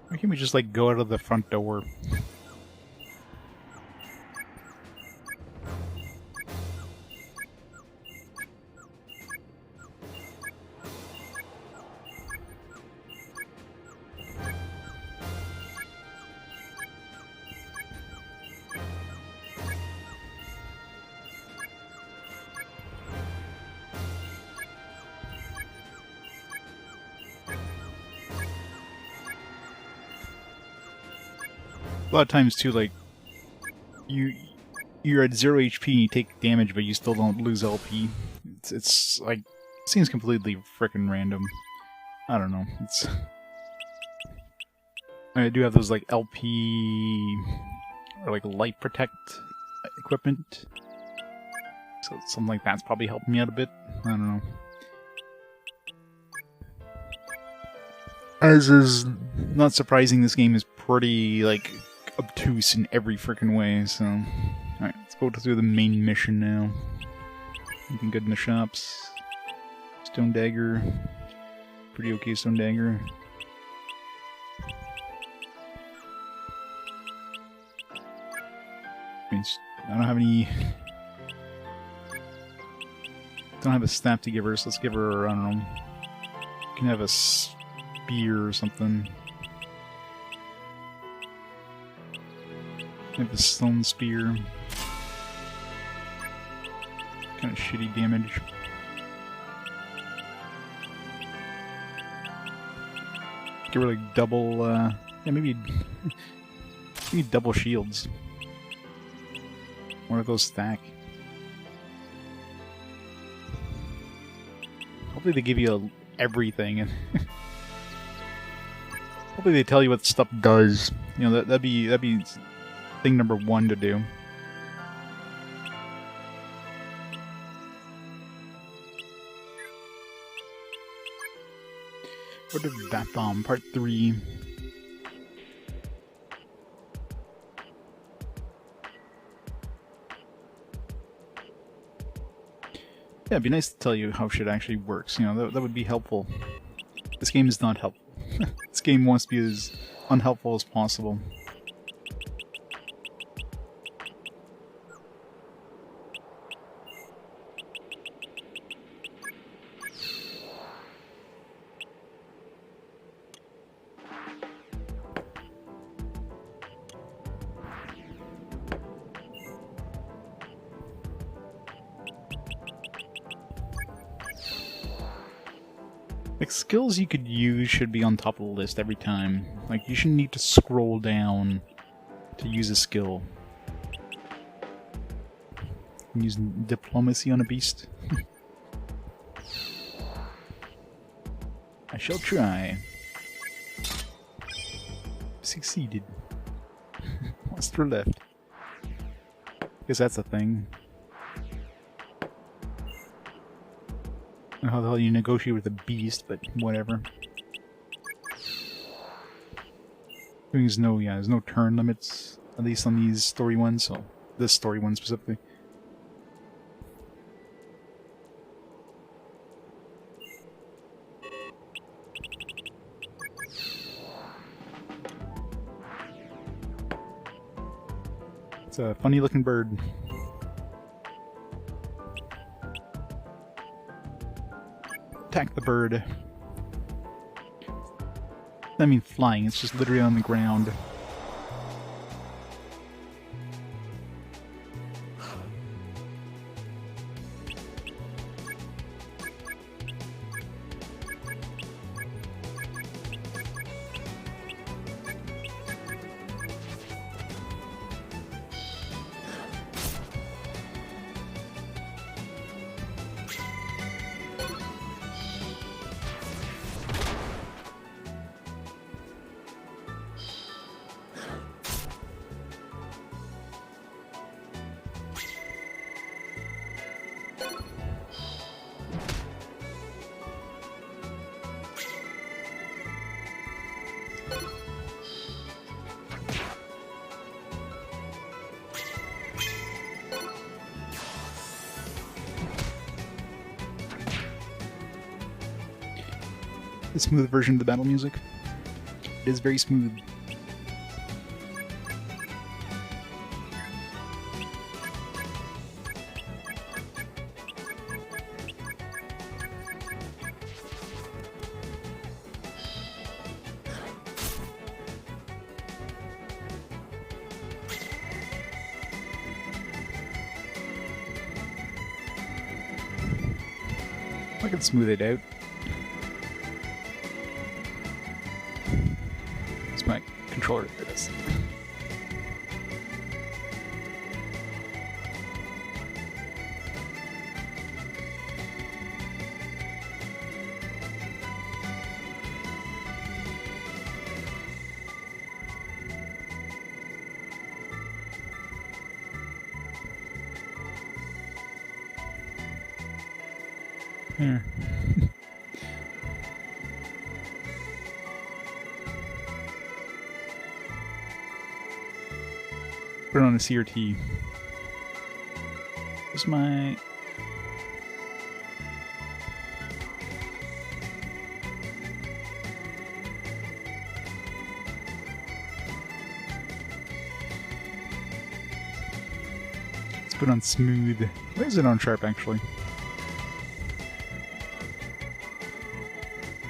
why can't we just like go out of the front door? A lot of times too, like you're at 0 HP, you take damage, but you still don't lose LP. It's like seems completely frickin' random. I don't know. It's I do have those like LP or like light protect equipment, so something like that's probably helping me out a bit. I don't know. As is not surprising, this game is pretty like obtuse in every freaking way, so... Alright, let's go through the main mission now. Anything good in the shops? Stone dagger. Pretty okay stone dagger. I don't have any... Don't have a staff to give her, so let's give her, I don't know... We can have a spear or something. I have a stone spear. Kind of shitty damage. Give her like double, yeah, maybe double shields. One of those stack. Hopefully they give you everything. Hopefully they tell you what the stuff does. You know, that'd be thing number 1 to do. What is that bomb? Part 3. Yeah, it'd be nice to tell you how shit actually works. You know, that would be helpful. This game is not helpful. This game wants to be as unhelpful as possible. Like, skills you could use should be on top of the list every time. Like, you shouldn't need to scroll down to use a skill. Use diplomacy on a beast. I shall try. Succeeded. What's there left? Guess that's a thing. I don't know how the hell you negotiate with a beast, but whatever. There's no turn limits, at least on these story ones, so this story one specifically. It's a funny looking bird. Attack the bird. I mean flying, it's just literally on the ground. The smooth version of the battle music. It is very smooth. I can smooth it out. It's my controller for this. Here. Put it on a CRT. Where's my... Let's put it on smooth. Why is it on sharp, actually?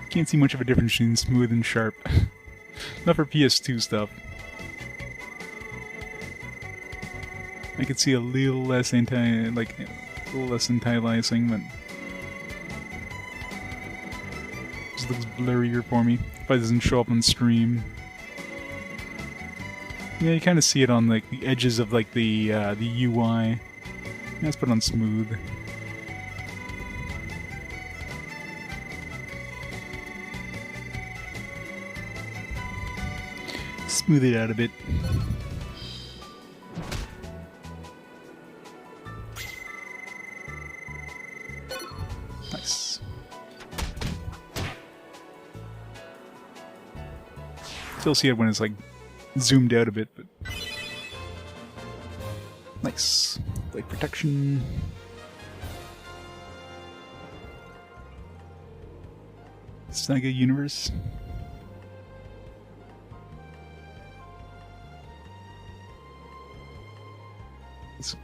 Can't see much of a difference between smooth and sharp. Not for PS2 stuff. I could see a little less anti-aliasing, but just looks blurrier for me. Probably doesn't show up on stream. Yeah, you kind of see it on like the edges of like the UI. Let's put it on smooth. Smooth it out a bit. Nice. Still see it when it's like zoomed out a bit, but nice. Light protection. SaGa universe.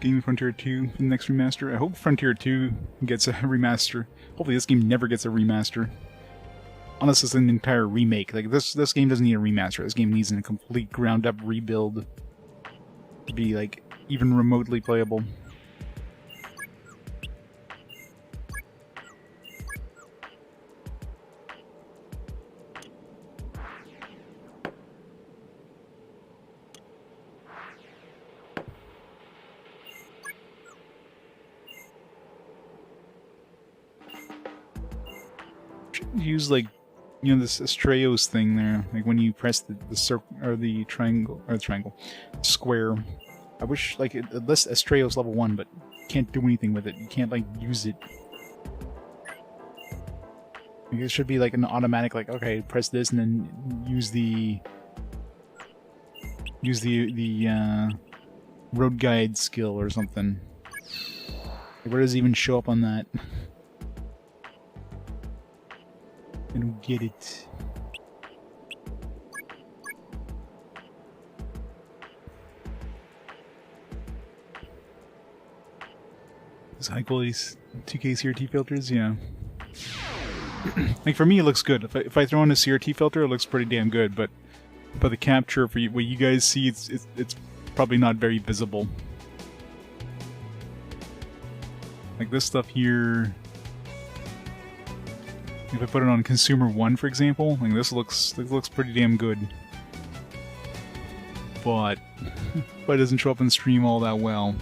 Game Frontier 2 for the next remaster. I hope Frontier 2 gets a remaster. Hopefully this game never gets a remaster. Unless it's an entire remake. Like this game doesn't need a remaster. This game needs a complete ground up rebuild to be like even remotely playable. use like, you know, this Astraeos thing there, like when you press the circle or the triangle square. I wish like it lists Astraeos level 1, but you can't do anything with it. You can't like use it. Like, it should be like an automatic, like, okay, press this and then use the road guide skill or something. Like, where does it even show up on that? I don't get it. Those high quality 2K CRT filters, yeah. Like for me, it looks good. If I throw in a CRT filter, it looks pretty damn good. But the capture for what you guys see, it's probably not very visible. Like this stuff here. If I put it on Consumer 1, for example, like this looks pretty damn good. But it doesn't show up in stream all that well.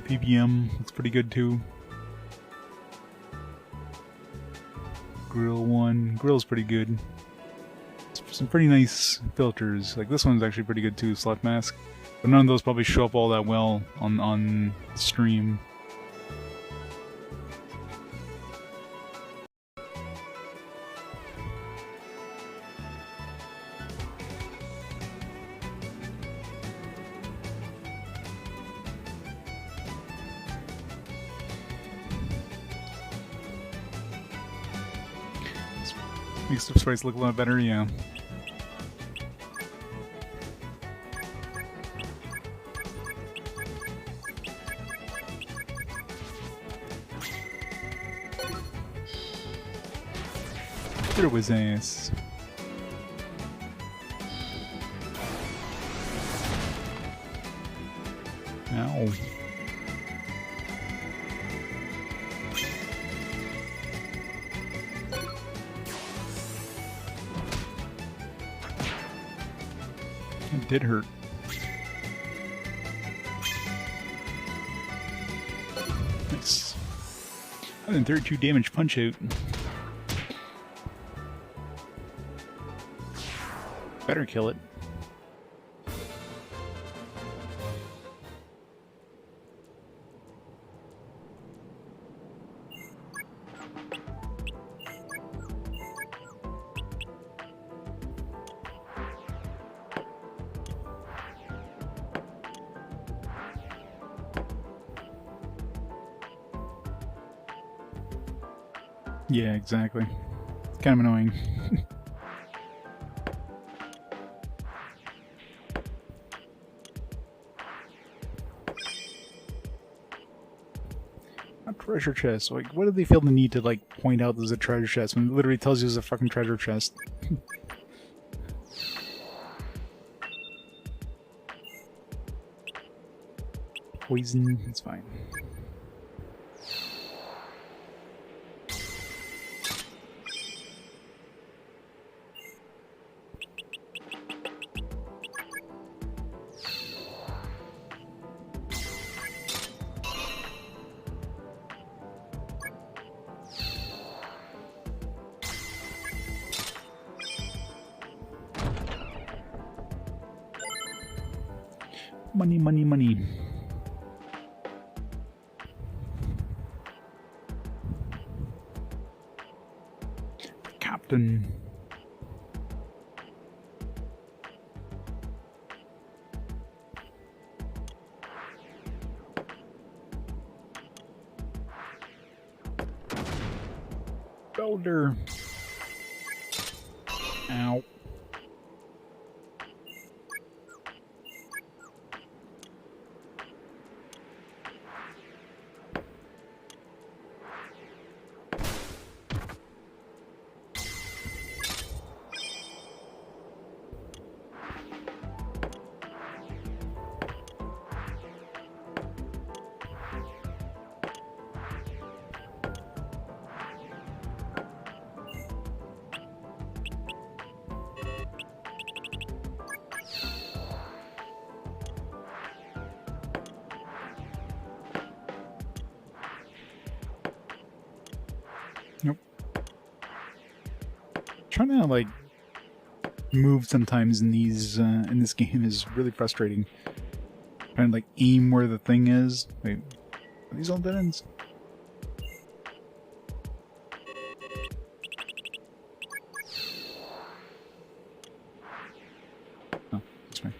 PBM looks pretty good too. Grill 1, Grill's pretty good. Some pretty nice filters. Like this one's actually pretty good too, Slot Mask. But none of those probably show up all that well on stream. Makes the sprites look a lot better, yeah. There was ass. Ow. It did hurt. Nice. 132 damage punch out. Better kill it. Yeah, exactly. It's kind of annoying. A treasure chest. Like, what do they feel the need to, like, point out there's a treasure chest when it literally tells you there's a fucking treasure chest? Poison, it's fine. Money, money, money. Captain. Builder. Ow. Trying to like move sometimes in these in this game is really frustrating. Trying to like aim where the thing is. Wait, are these all dead ends? Oh, that's right.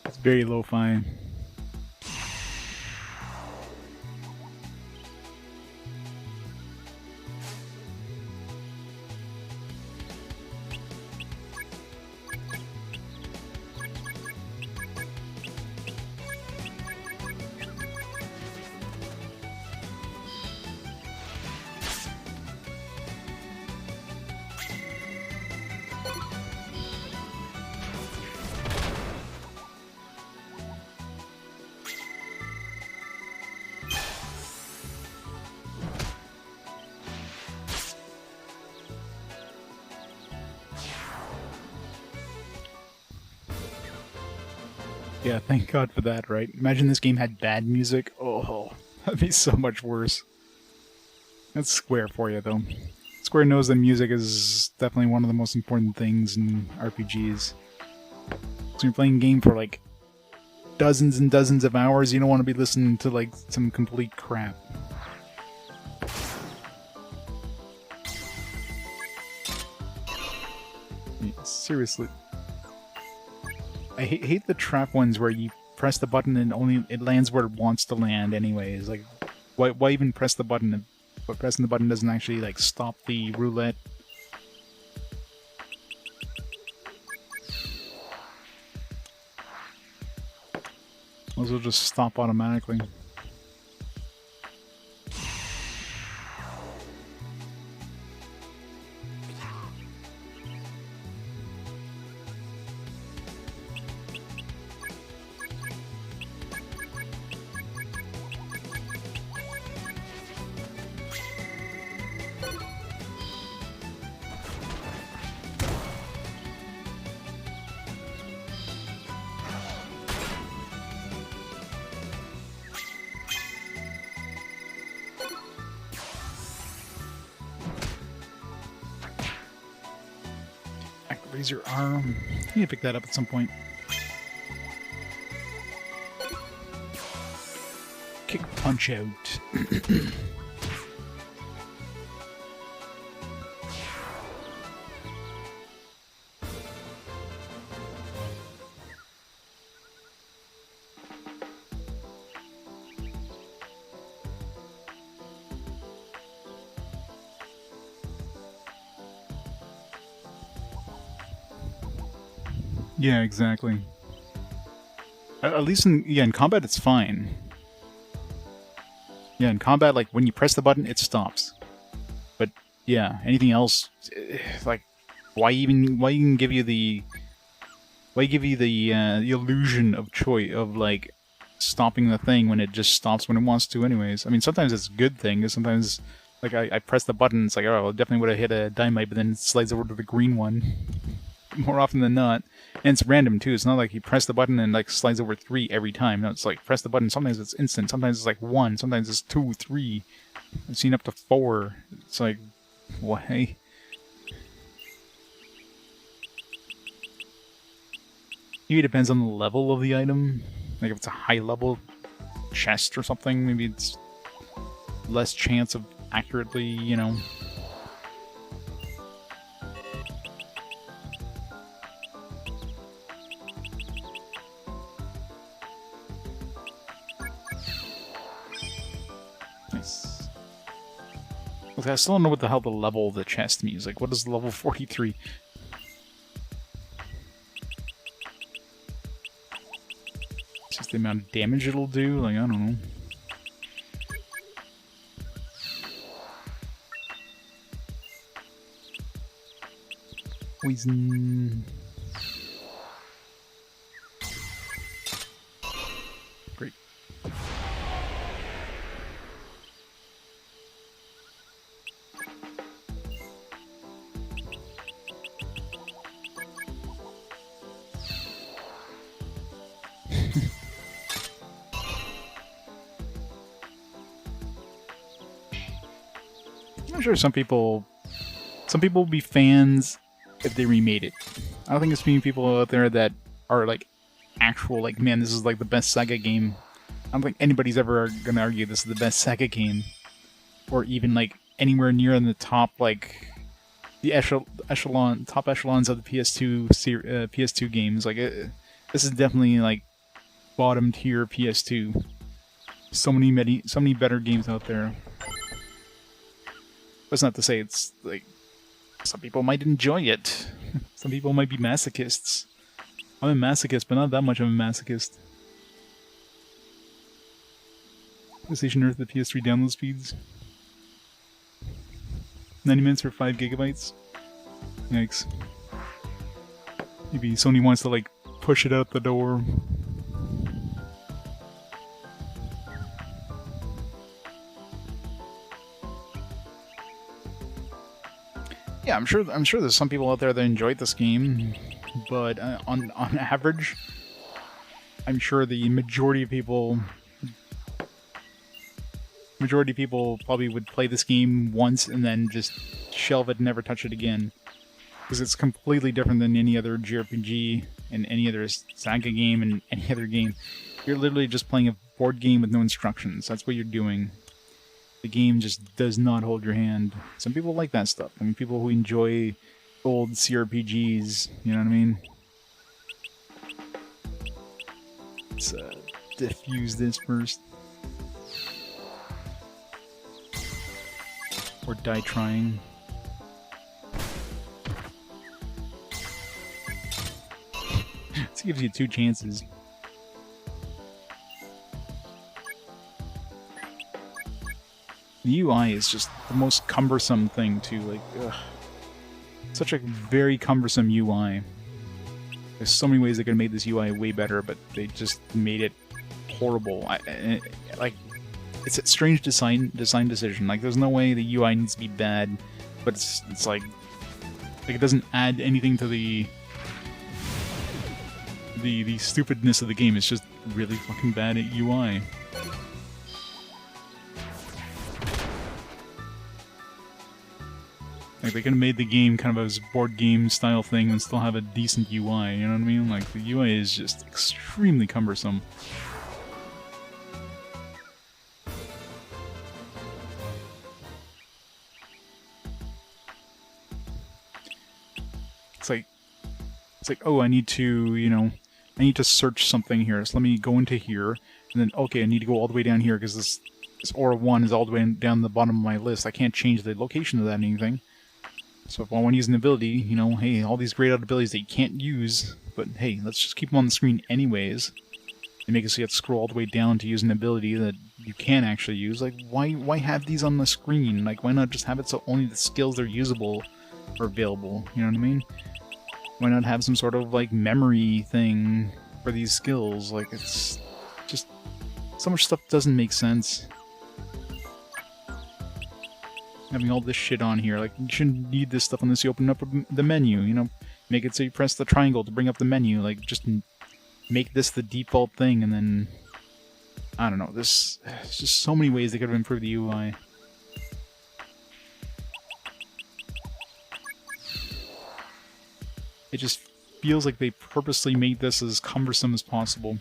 It's very lo-fi. Yeah, thank God for that, right? Imagine this game had bad music. Oh, that'd be so much worse. That's Square for you, though. Square knows that music is definitely one of the most important things in RPGs. So you're playing a game for like dozens and dozens of hours, you don't want to be listening to like some complete crap. Seriously. I hate the trap ones where you press the button and only it lands where it wants to land anyways. Like, why even press the button if pressing the button doesn't actually like stop the roulette? Those will just stop automatically. Raise your arm. You need to pick that up at some point. Kick punch out. Yeah, exactly. At least in combat it's fine. Yeah, in combat, like when you press the button, it stops. But yeah, anything else, like why even give you the the illusion of choice of like stopping the thing when it just stops when it wants to anyways. I mean, sometimes it's a good thing, because sometimes like I press the button, it's like, oh, I definitely would have hit a dynamite, but then it slides over to the green one. More often than not. And it's random too. It's not like you press the button and like slides over 3 every time. No, it's like press the button. Sometimes it's instant. Sometimes it's like 1. Sometimes it's 2, 3. I've seen up to 4. It's like, why? Maybe it depends on the level of the item. Like if it's a high level chest or something, maybe it's less chance of accurately, you know. Nice. Okay, I still don't know what the hell the level of the chest means. Like, what is level 43? the amount of damage it'll do. Like, I don't know. Poison. Great. I'm sure some people will be fans if they remade it. I don't think there's many people out there that are like actual like, man, this is like the best SaGa game. I don't think anybody's ever gonna argue this is the best SaGa game, or even like anywhere near in the top, like the top echelons of the PS2 games. Like this is definitely like bottom tier PS2. So many better games out there. That's not to say it's like some people might enjoy it. Some people might be masochists. I'm a masochist, but not that much of a masochist. PlayStation Earth, the PS3 download speeds. 90 minutes for 5 gigabytes. Yikes. Maybe Sony wants to like push it out the door. Yeah, I'm sure there's some people out there that enjoyed this game, but on average, I'm sure the majority of people probably would play this game once and then just shelve it and never touch it again, because it's completely different than any other JRPG and any other SaGa game and any other game. You're literally just playing a board game with no instructions. That's what you're doing. The game just does not hold your hand. Some people like that stuff. I mean, people who enjoy old CRPGs, you know what I mean? Let's diffuse this first. Or die trying. This gives you 2 chances. The UI is just the most cumbersome thing too, like, ugh. Such a very cumbersome UI. There's so many ways they could have made this UI way better, but they just made it horrible. Like, it's a strange design decision. Like, there's no way the UI needs to be bad, but it's like it doesn't add anything to the stupidness of the game. It's just really fucking bad at UI. Like, they could have made the game kind of a board game style thing and still have a decent UI, you know what I mean? Like, the UI is just extremely cumbersome. It's like, oh, I need to search something here, so let me go into here, and then, okay, I need to go all the way down here, because this Aura 1 is all the way down the bottom of my list. I can't change the location of that or anything. So if I want to use an ability, you know, hey, all these grayed out abilities that you can't use, but hey, let's just keep them on the screen anyways. They make it so you have to scroll all the way down to use an ability that you can actually use. Like, why have these on the screen? Like, why not just have it so only the skills that are usable are available? You know what I mean? Why not have some sort of, like, memory thing for these skills? Like, it's just... so much stuff doesn't make sense. Having all this shit on here, like, you shouldn't need this stuff unless you open up the menu, you know? Make it so you press the triangle to bring up the menu, like, just make this the default thing, and then... I don't know, there's just so many ways they could have improved the UI. It just feels like they purposely made this as cumbersome as possible.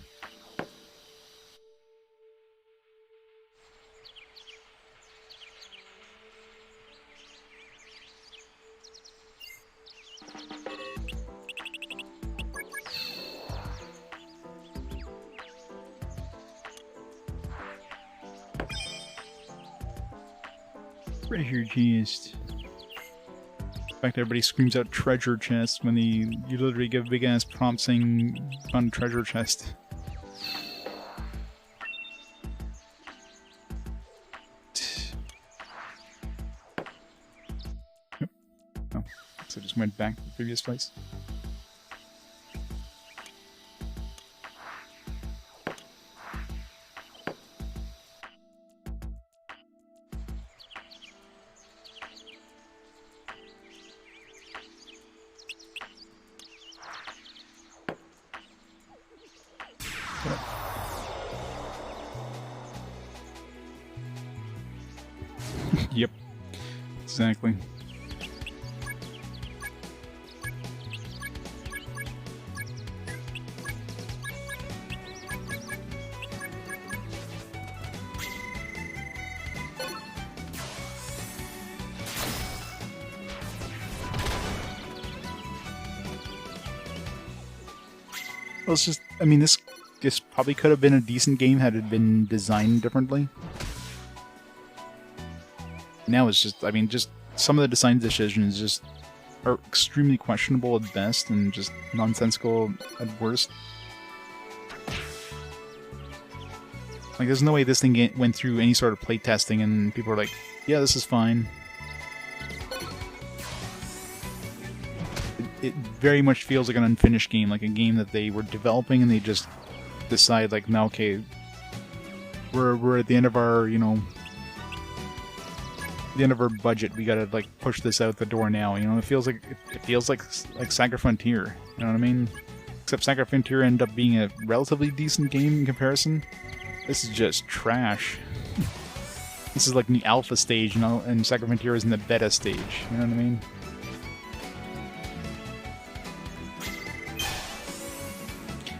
Treasure chest. In fact, everybody screams out treasure chest when you literally give a big ass prompt saying on treasure chest. So I just went back to the previous place. Yep, exactly. Well, it's just, I mean, this probably could have been a decent game had it been designed differently. Now it's just, I mean, just some of the design decisions just are extremely questionable at best and just nonsensical at worst. Like, there's no way this thing went through any sort of playtesting and people are like, yeah, this is fine. It very much feels like an unfinished game, like a game that they were developing and they just decide, like, no, okay, we're at the end of our, you know, the end of our budget. We gotta like push this out the door now. You know, it feels like SaGa Frontier. You know what I mean? Except SaGa Frontier ended up being a relatively decent game in comparison. This is just trash. This is like the alpha stage, you know, and SaGa Frontier is in the beta stage. You know what I mean?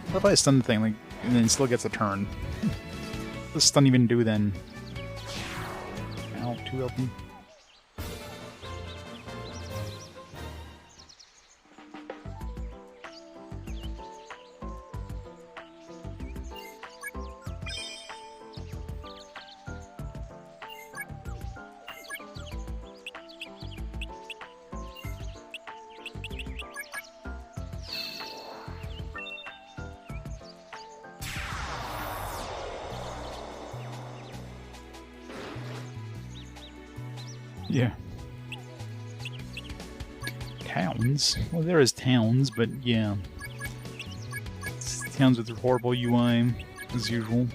What if I stun the thing, like, and then it still gets a turn? What does stun even do then? Ow, too open. Yeah. Towns? Well, there is towns, but yeah. It's towns with horrible UI, as usual.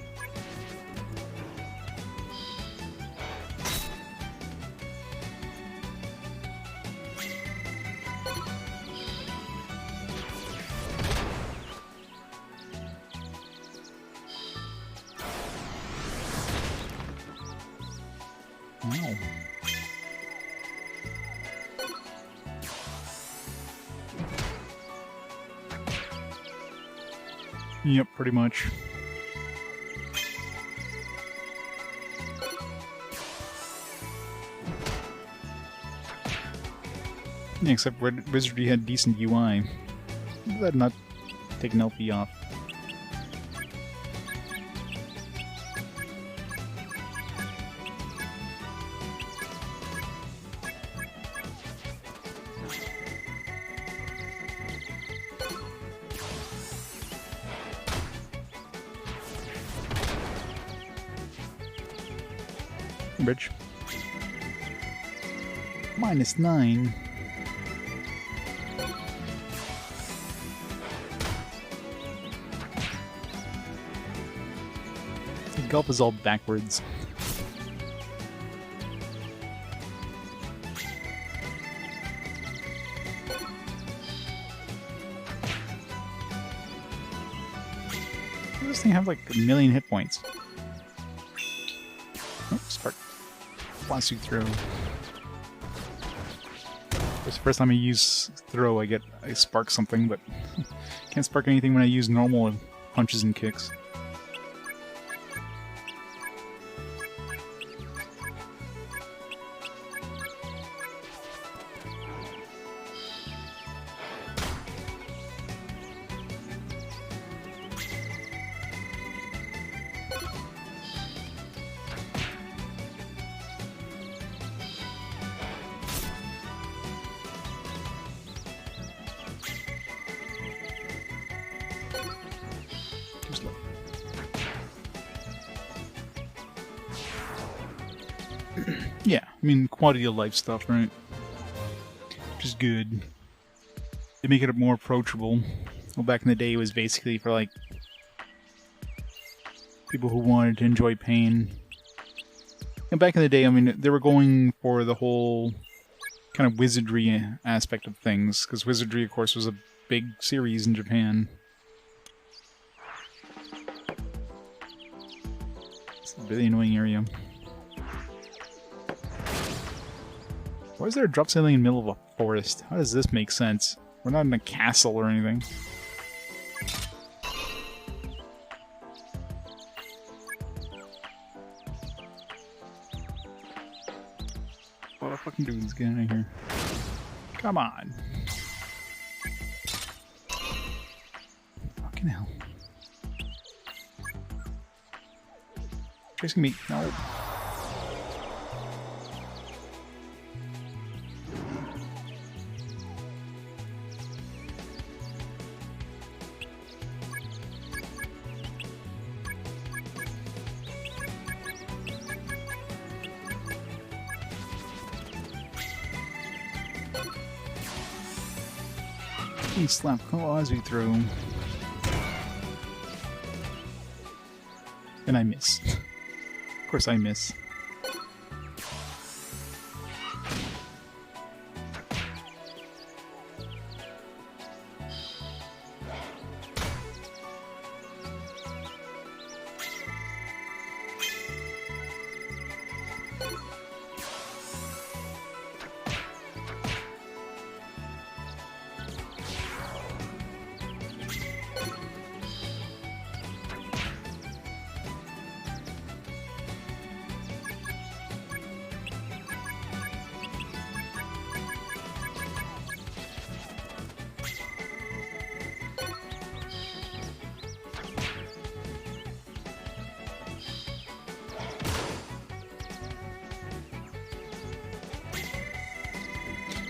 Wow. Yep, pretty much. Yeah, except Wizardry had decent UI. That not taking LP off. Bridge. -9. The gulp is all backwards. Does this thing have like a million hit points? Oh, spark. Blast throw. It's the first time I use throw, I spark something, but can't spark anything when I use normal punches and kicks. Yeah, I mean, quality of life stuff, right? Just good. They make it more approachable. Well, back in the day, it was basically for like people who wanted to enjoy pain. And back in the day, I mean, they were going for the whole kind of wizardry aspect of things, because wizardry, of course, was a big series in Japan. It's a really annoying area. Why is there a drop ceiling in the middle of a forest? How does this make sense? We're not in a castle or anything. What a fucking dude's getting out of here. Come on. Fucking hell. Chasing me. No. Slap claws we throw. And I miss. Of course I miss.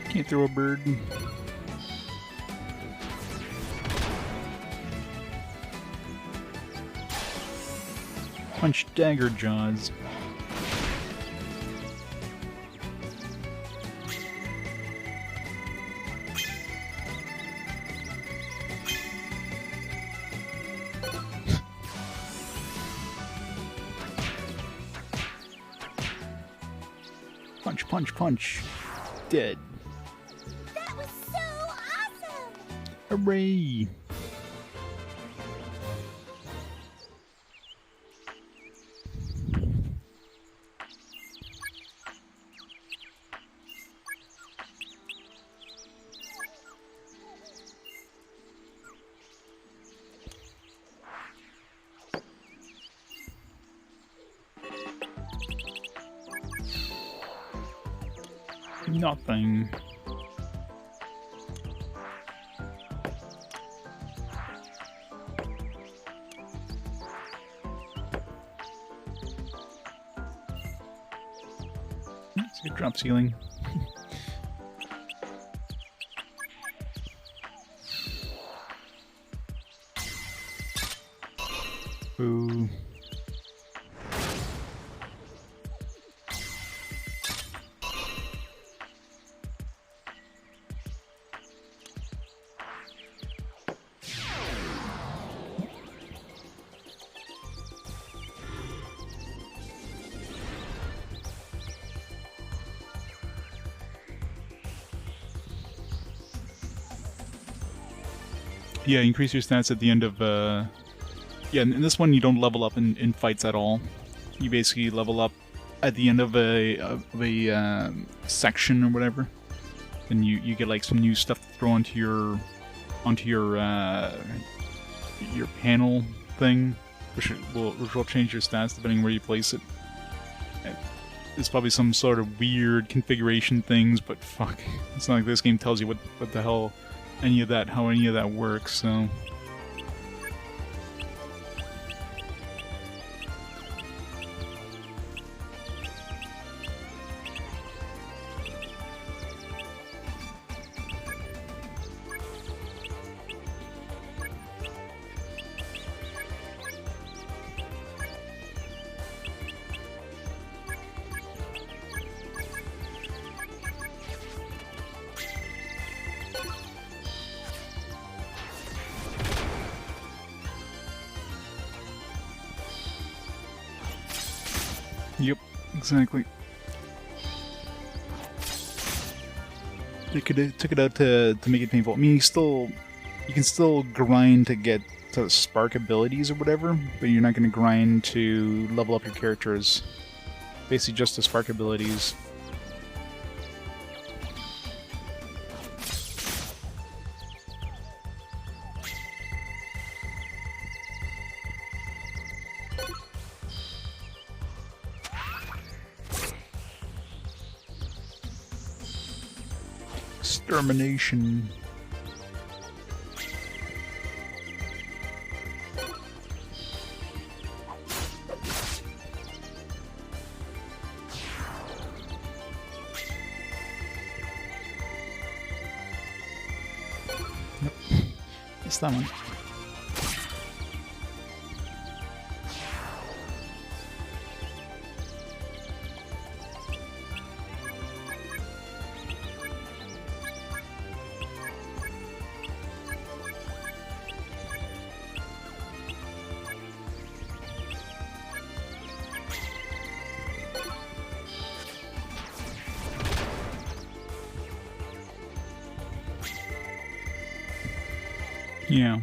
Can't throw a bird. Punch dagger jaws. Punch, punch, punch. Dead. That was so awesome! Hooray! Nothing. It's a drop ceiling. Boo. Yeah, increase your stats at the end of, yeah, in this one you don't level up in fights at all. You basically level up at the end of a section or whatever. And you get like some new stuff to throw onto your panel thing, which will change your stats depending where you place it. It's probably some sort of weird configuration things, but fuck, it's not like this game tells you what the hell how any of that works, so. Exactly. They could have took it out to make it painful. I mean, you can still grind to get to spark abilities or whatever, but you're not going to grind to level up your characters. Basically, just the spark abilities. Extermination. Yep. It's that one. Yeah.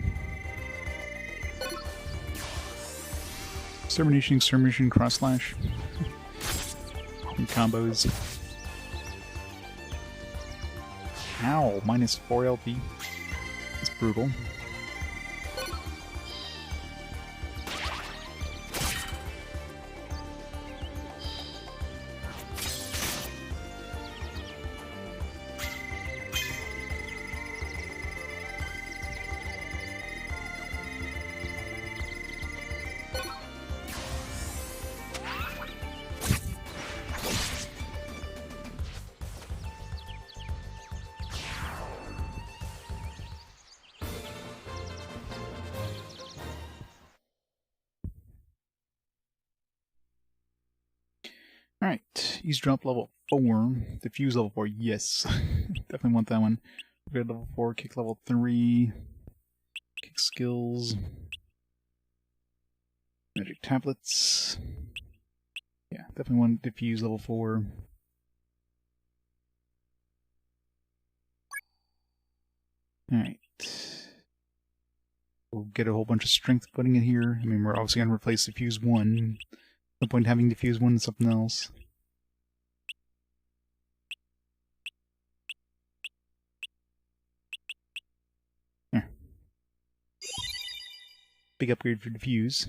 Extermination, cross slash. And combos. Ow, minus 4 LP. That's brutal. Alright, eavesdrop level 4, diffuse level 4, yes. Definitely want that one. Upgrade level 4, kick level 3, kick skills, magic tablets. Yeah, definitely want diffuse level 4. Alright. We'll get a whole bunch of strength putting it here. I mean, we're obviously going to replace diffuse 1. No point having diffuse 1 and something else. There. Big upgrade for diffuse.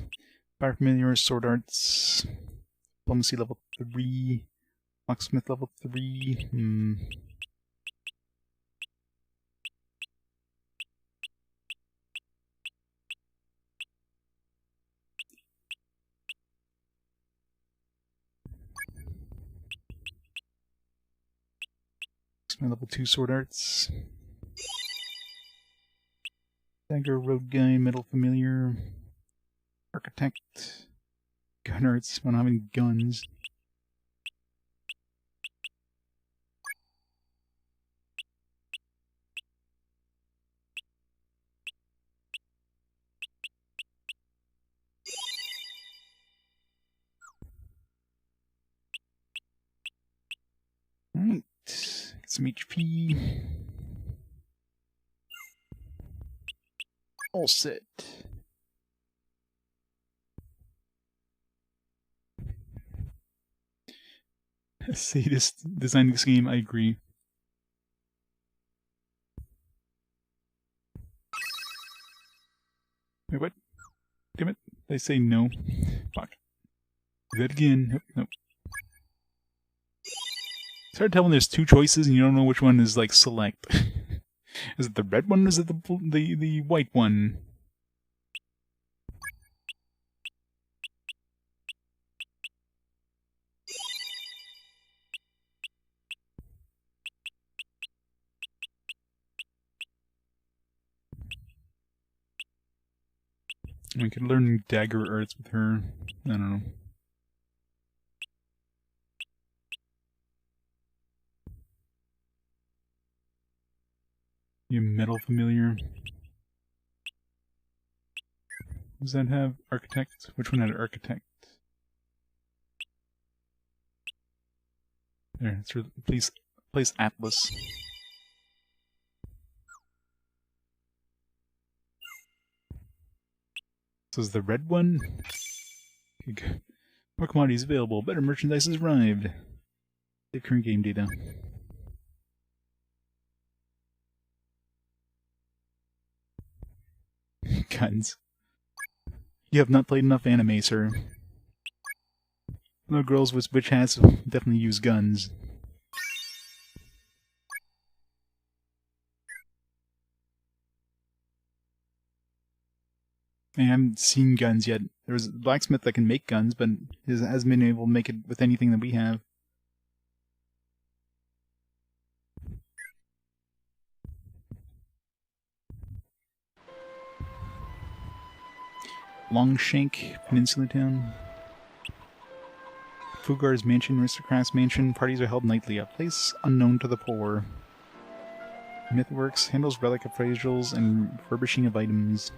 Fire familiar, sword arts, diplomacy level 3, locksmith level 3. My level 2 sword arts. Dagger, road guy, metal familiar, architect, gun arts. I don't have any guns. Alright, get some HP. All set. Sadist designing this game, I agree. Wait, what? Damn it. They say no. Fuck. Do that again. Nope. It's hard to tell when there's two choices and you don't know which one is like select. Is it the red one or is it the white one? We could learn dagger arts with her. I don't know. You metal familiar. Does that have architect? Which one had architect? There, it's place Atlas. This is the red one. More commodities available. Better merchandise has arrived. The current game data. Guns. You have not played enough anime, sir. No girls with witch hats definitely use guns. I haven't seen guns yet. There's a blacksmith that can make guns, but hasn't been able to make it with anything that we have. Longshank, Peninsula Town. Fugar's Mansion, Aristocrat's Mansion. Parties are held nightly. A place unknown to the poor. Mythworks handles relic appraisals and refurbishing of items.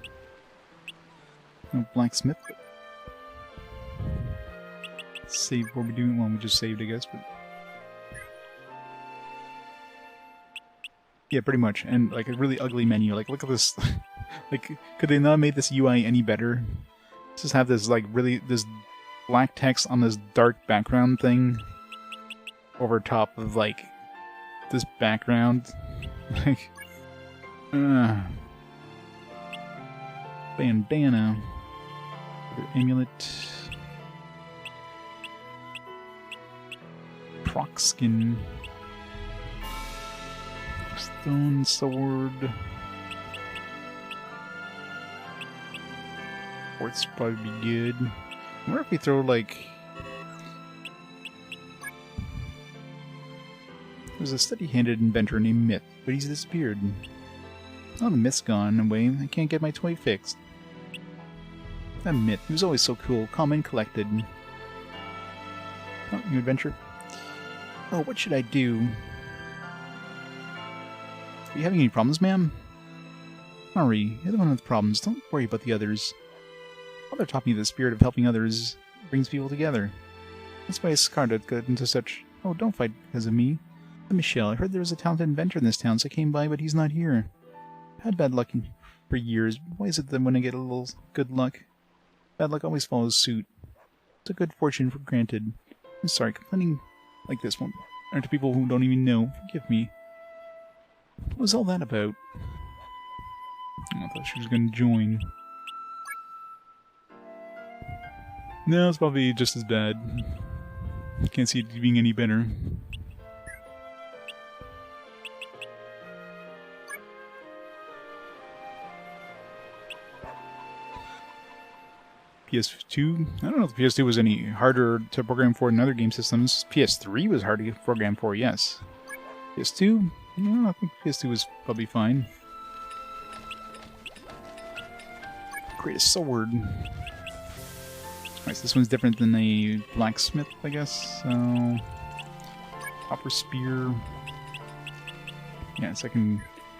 No blacksmith. Save what we're doing. Well, we just saved, I guess, but yeah, pretty much. And like a really ugly menu. Like, look at this. Like, could they not have made this UI any better? Just have this like this black text on this dark background thing over top of like this background. Like, bandana. Amulet. Proc skin. Stone sword. Quartz probably be good. I wonder if we throw like... There's a steady-handed inventor named Myth, but he's disappeared. Oh, the Myth's gone away. I can't get my toy fixed. That Myth, he was always so cool, calm and collected. Oh, new adventure. Oh, what should I do? Are you having any problems, ma'am? Sorry, you're the one with problems. Don't worry about the others. Father taught me the spirit of helping others brings people together. That's why Scarlet got into such... Oh, don't fight because of me. Michelle, I heard there was a talented inventor in this town, so I came by, but he's not here. I've had bad luck for years. Why is it that when I get a little good luck, bad luck always follows suit? It's a good fortune for granted. I'm sorry, complaining like this aren't to people who don't even know. Forgive me. What was all that about? I thought she was going to join. No, it's probably just as bad. Can't see it being any better. PS2? I don't know if the PS2 was any harder to program for than other game systems. PS3 was hard to program for, yes. PS2? No, I think PS2 was probably fine. Create a sword. Alright, so this one's different than a blacksmith, I guess. So, copper spear. Yeah, so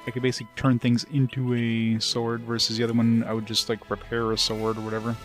I could basically turn things into a sword versus the other one I would just like repair a sword or whatever.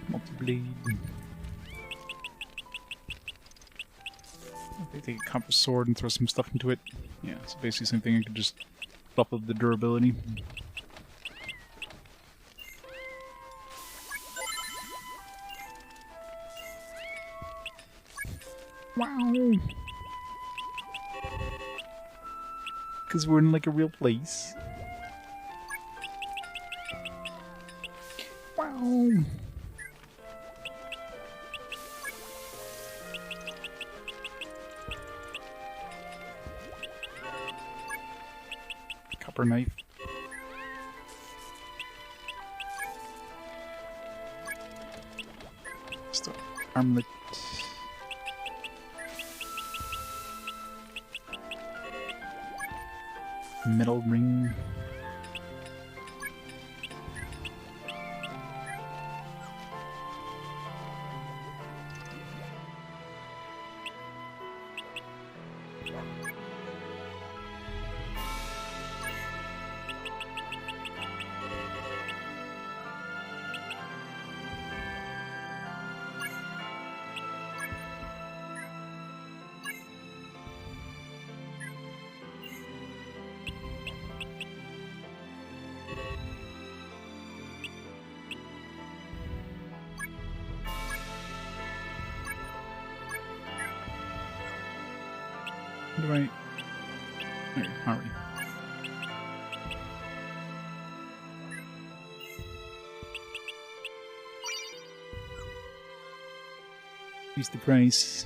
Multi-blade. I take a copper sword and throw some stuff into it. Yeah, it's basically the same thing. I could just buff up the durability. Wow! Because we're in like a real place. Wow! copper knife. Just an armlet. Metal ring. Right. There, aren't we? Use the price.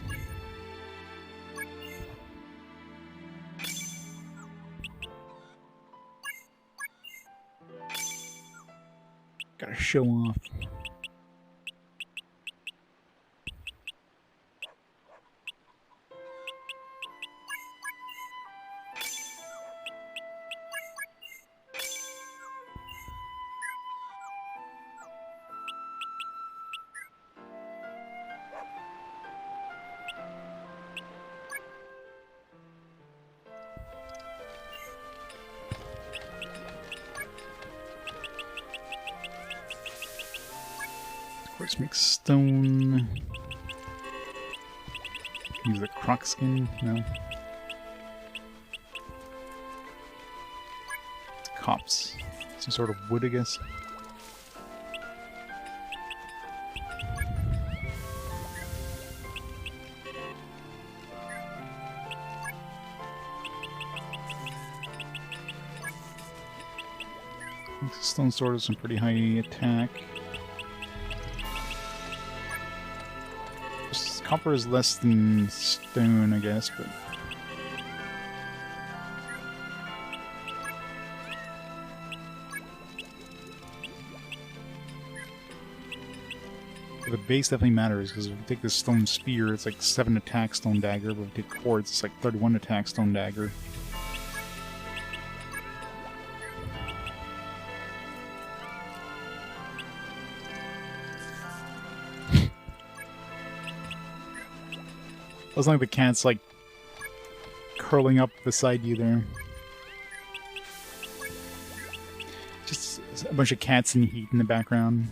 Gotta show off. Quartz mixed stone. Use a croc skin? No. It's copse. Some sort of wood, I guess. Stone sword has some pretty high attack. Copper is less than stone, I guess, but... the base definitely matters, because if we take this stone spear, it's like 7 attack stone dagger, but if we take quartz, it's like 31 attack stone dagger. It was like the cat's like curling up beside you there. Just a bunch of cats in heat in the background.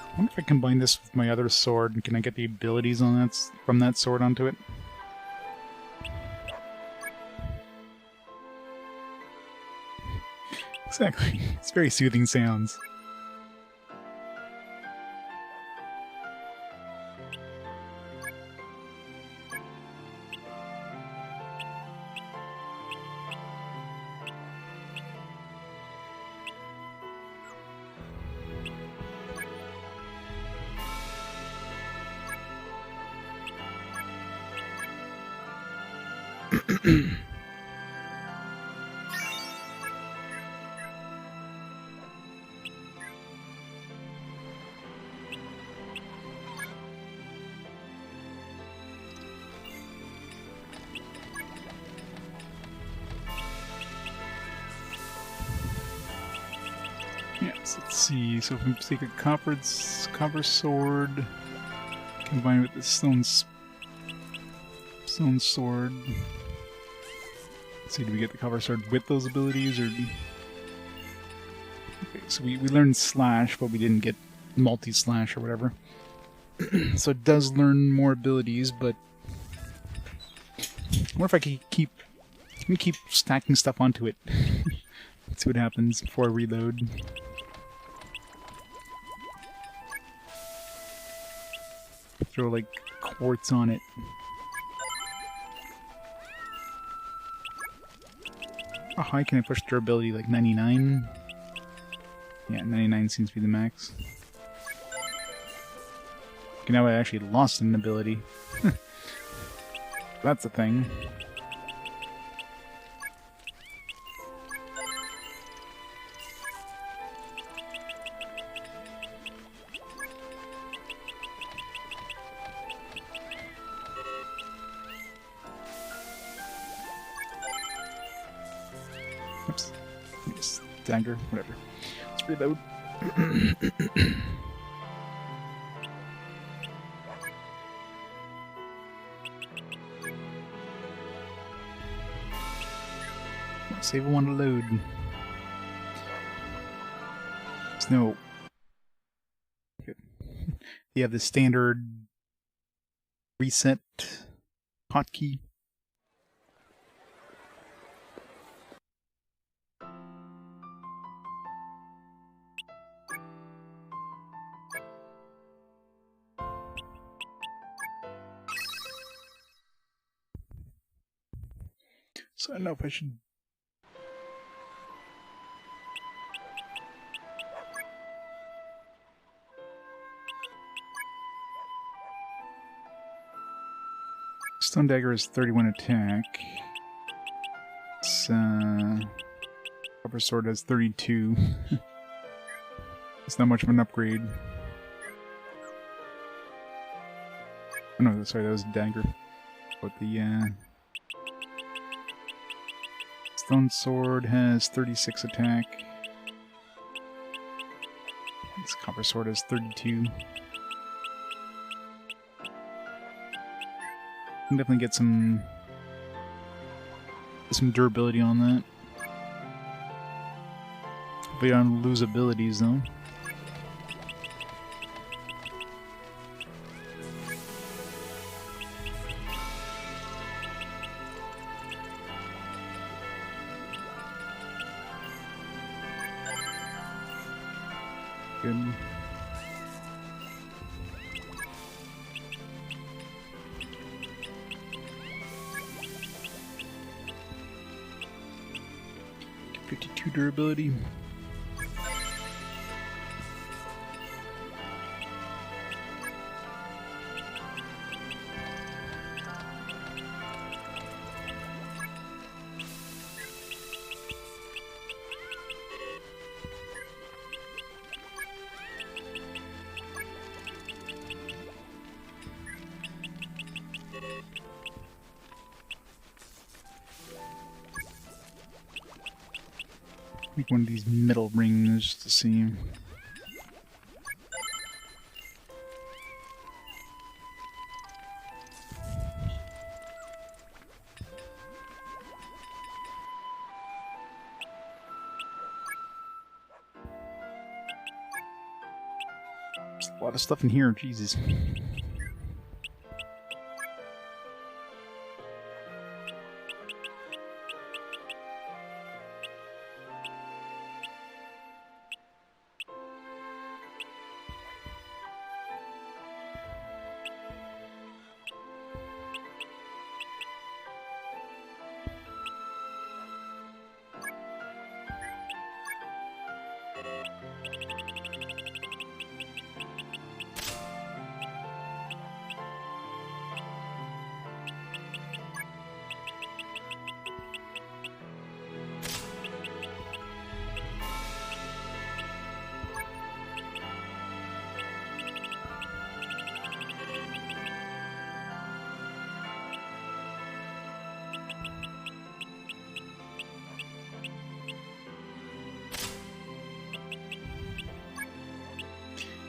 I wonder if I combine this with my other sword. Can I get the abilities on that from that sword onto it? Exactly. It's very soothing sounds. Yes, let's see. So if we take a copper sword, combine with the stone sword. Let's see, do we get the copper sword with those abilities, or? Okay, so we learned slash, but we didn't get multi-slash or whatever. So it does learn more abilities, but I wonder if I can keep stacking stuff onto it. Let's see what happens before I reload. Throw like quartz on it. How high can I push durability? Like 99? Yeah, 99 seems to be the max. Okay, now I actually lost an ability. That's a thing. Oops. Yes, dagger, whatever. Let's reload. Save one to load. Snow. Good. You have the standard reset hotkey. So I don't know if I should. Stone Dagger is 31 attack. Copper Sword has 32. It's not much of an upgrade. Oh no, sorry, that was a dagger. But the Stone Sword has 36 attack. This Copper Sword has 32. Can definitely get some durability on that. But you don't lose abilities though. Good. .52 durability. Make one of these metal rings to see. There's a lot of stuff in here, Jesus.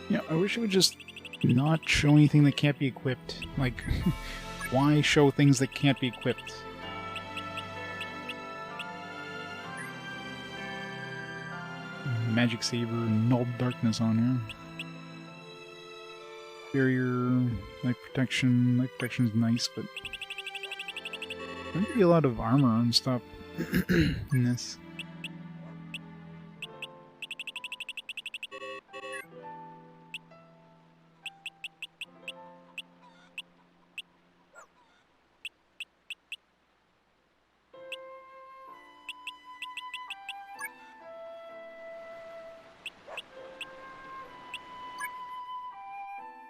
Yeah, I wish it would just not show anything that can't be equipped. Like, why show things that can't be equipped? Magic Saber and Null Darkness on here. barrier, life protection. Life protection is nice, but there might be a lot of armor and stuff in this.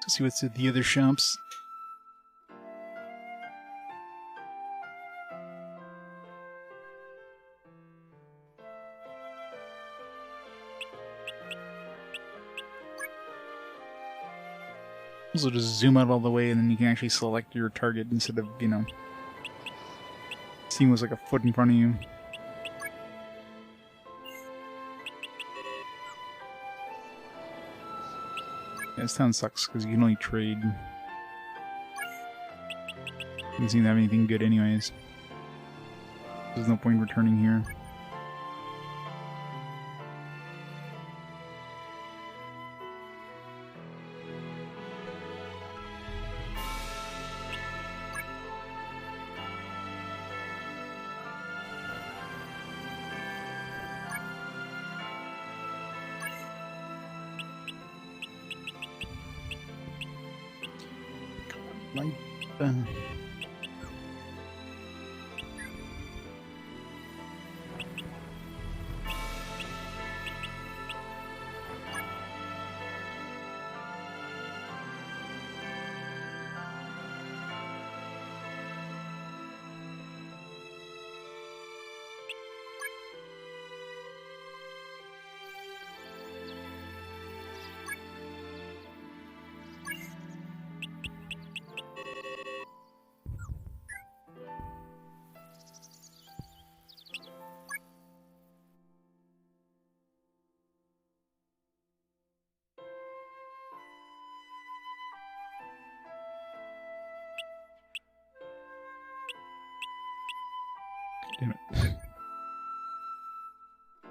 See what's at the other shops. Also just zoom out all the way and then you can actually select your target instead of, you know, seeing what's like a foot in front of you. Yeah, this town sucks because you can only trade. Doesn't seem to have anything good anyways. There's no point returning here. Like, damn it.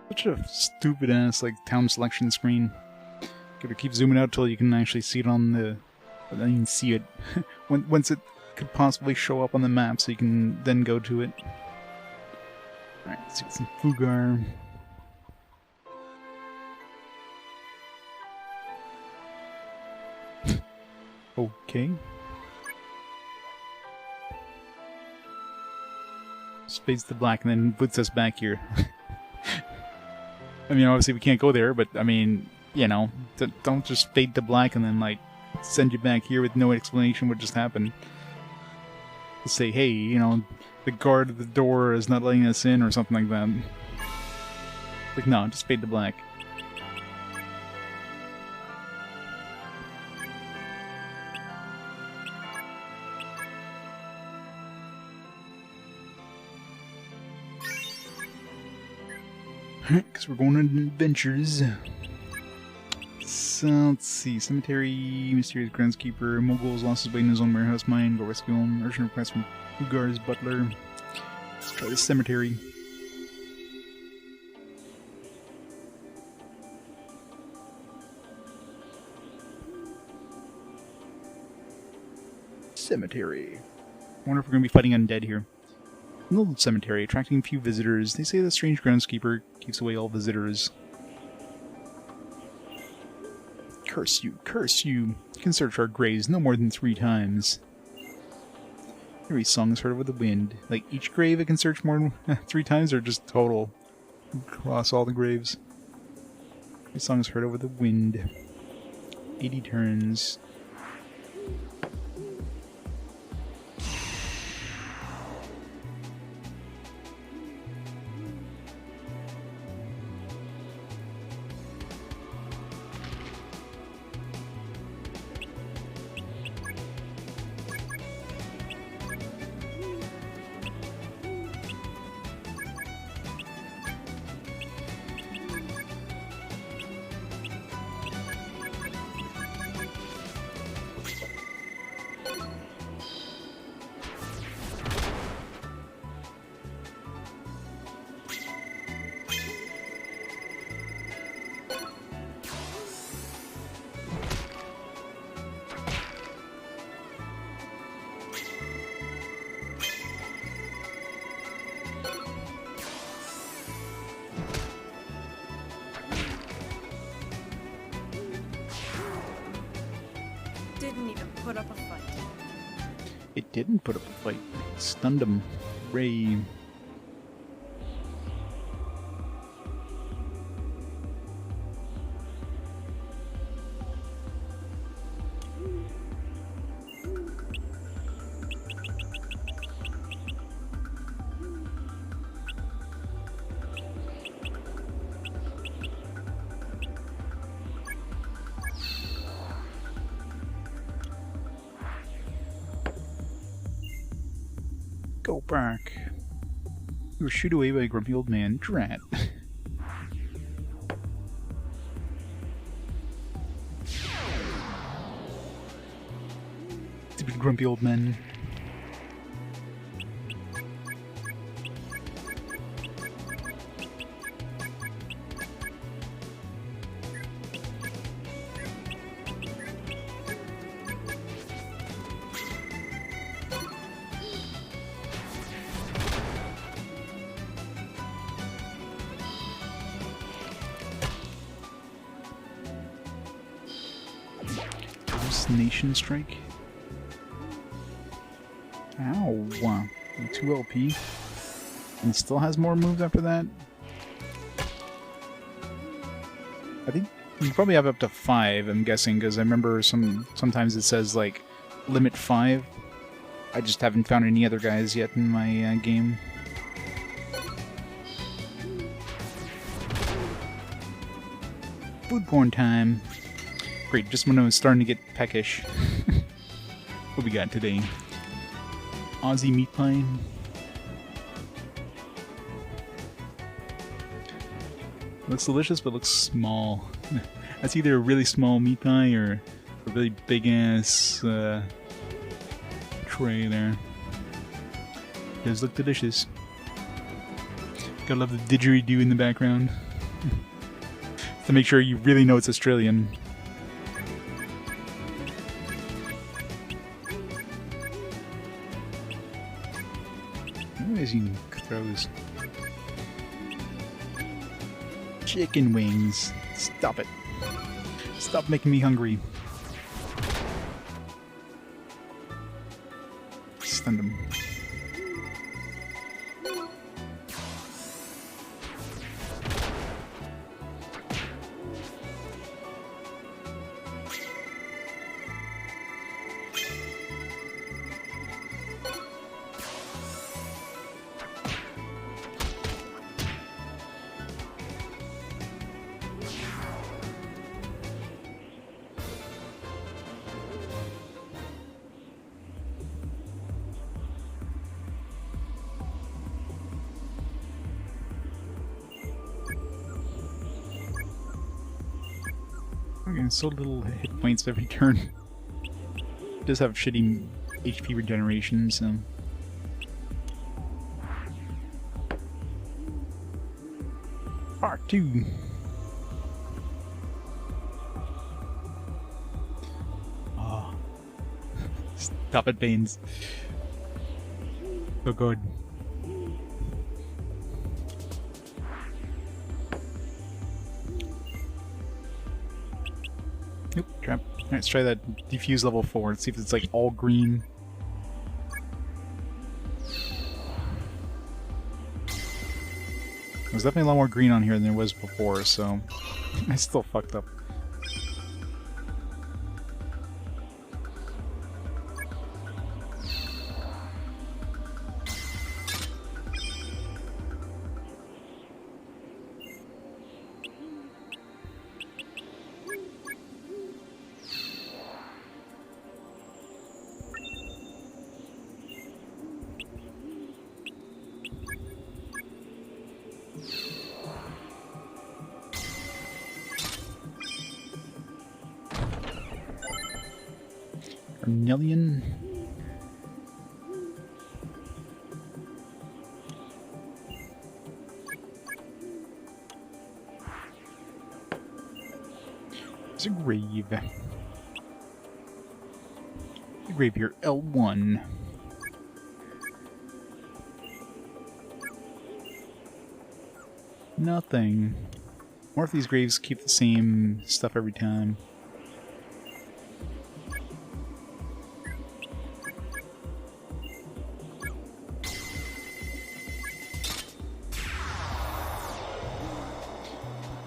Such a stupid ass like town selection screen. Gotta keep zooming out till you can actually see it on the. But then you can see it once it could possibly show up on the map, so you can then go to it. Alright, let's see some Fugar. Okay. Fades to black and then puts us back here. I mean, obviously we can't go there, but I mean, you know, don't just fade to black and then like send you back here with no explanation what just happened. Just say, hey, you know, the guard at the door is not letting us in or something like that. Like, no, just fade to black. Because we're going on adventures. So, let's see. Cemetery, Mysterious Groundskeeper, Mogul's lost his way in his own warehouse mine. Go rescue him. Urgent request from Ugar's butler. Let's try the cemetery. Cemetery. I wonder if we're going to be fighting undead here. An old cemetery, attracting few visitors. They say the strange groundskeeper keeps away all visitors. Curse you, curse you. You can search our graves no more than 3 times. Every song is heard over the wind. Like each grave it can search more than 3 times, or just total? Across all the graves. Every song is heard over the wind. 80 turns. put up a fight. It didn't put up a fight. Stunned him. Ray. Go back. You were shooed away by a grumpy old man. Drat. Stupid grumpy old men. Nation Strike. Ow. 2 LP. And it still has more moves after that? I think you probably have up to 5, I'm guessing, because I remember sometimes it says, like, limit 5. I just haven't found any other guys yet in my game. Food porn time. Great, just when I was starting to get peckish. What we got today? Aussie meat pie. Looks delicious, but looks small. That's either a really small meat pie or a really big ass tray there. Does look delicious. Gotta love the didgeridoo in the background. To make sure you really know it's Australian. Amazing throws. Chicken wings. Stop it. Stop making me hungry. Stun them. Okay, so little hit points every turn. It does have shitty HP regeneration, so... Part 2! Oh. Stop it, Baines. So good. Nope, trap. Alright, let's try that defuse level 4. Let's see if it's like all green. There's definitely a lot more green on here than there was before, so I still fucked up. Cornelian. There's a grave. The grave here, L1. Nothing. Or if these graves keep the same stuff every time.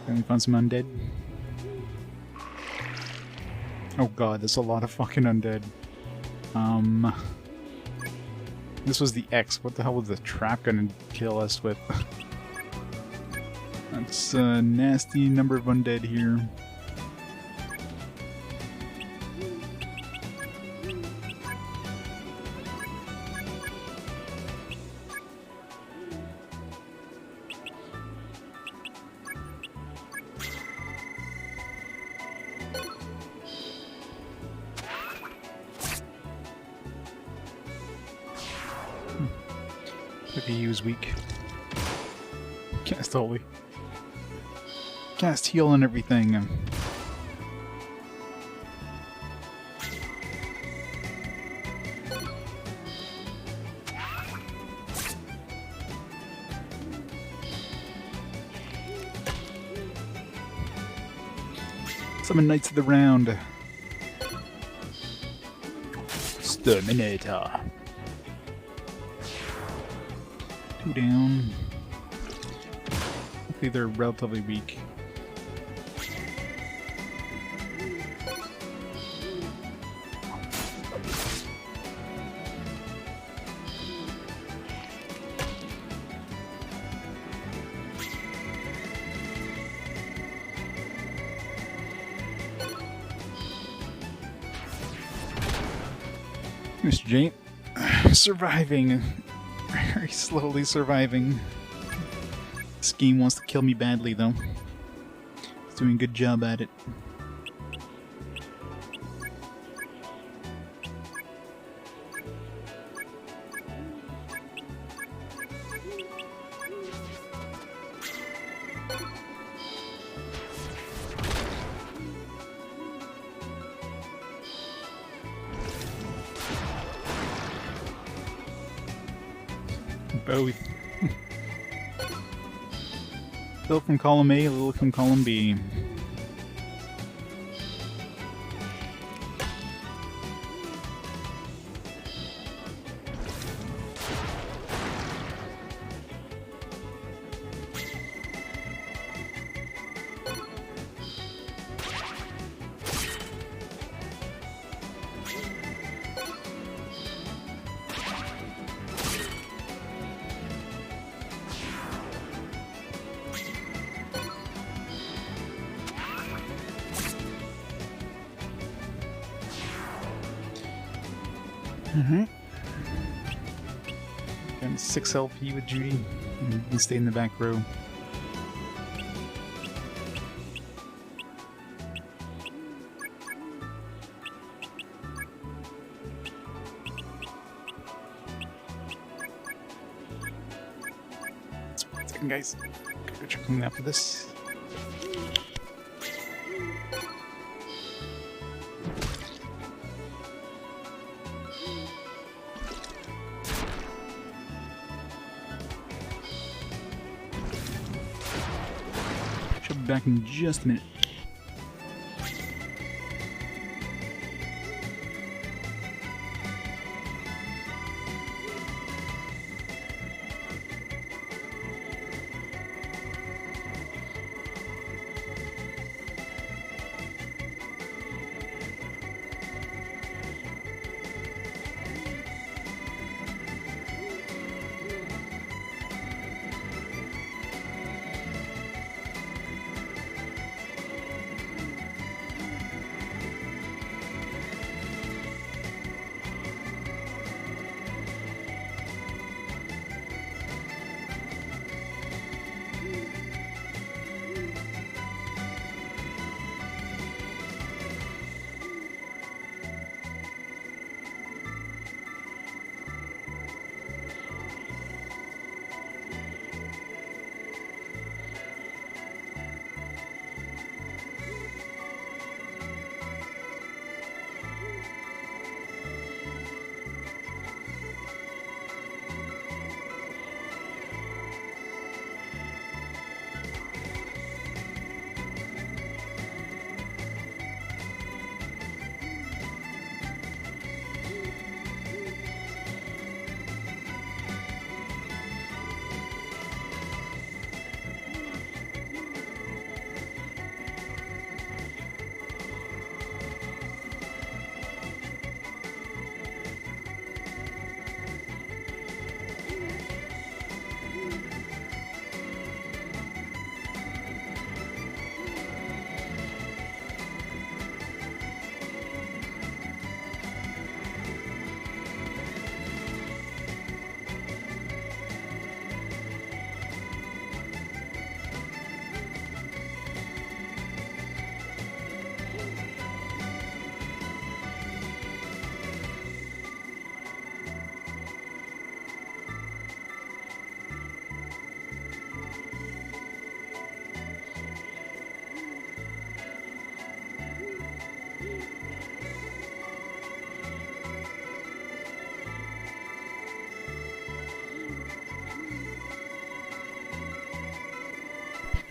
Finally found some undead. Oh god, there's a lot of fucking undead. This was the X. What the hell was the trap gonna kill us with? That's a nasty number of undead here. He was weak. Cast holy. Cast heal and everything. Summon Knights of the Round. Exterminator. 2 down. Hopefully they're relatively weak. Mr. Jane, surviving. Very slowly surviving. This game wants to kill me badly, though. It's doing a good job at it. Both. Little from column A, little from column B. Got 6 LP with Judy. You can stay in the back row. One second, guys. Gotta go check on after this. Back in just a minute.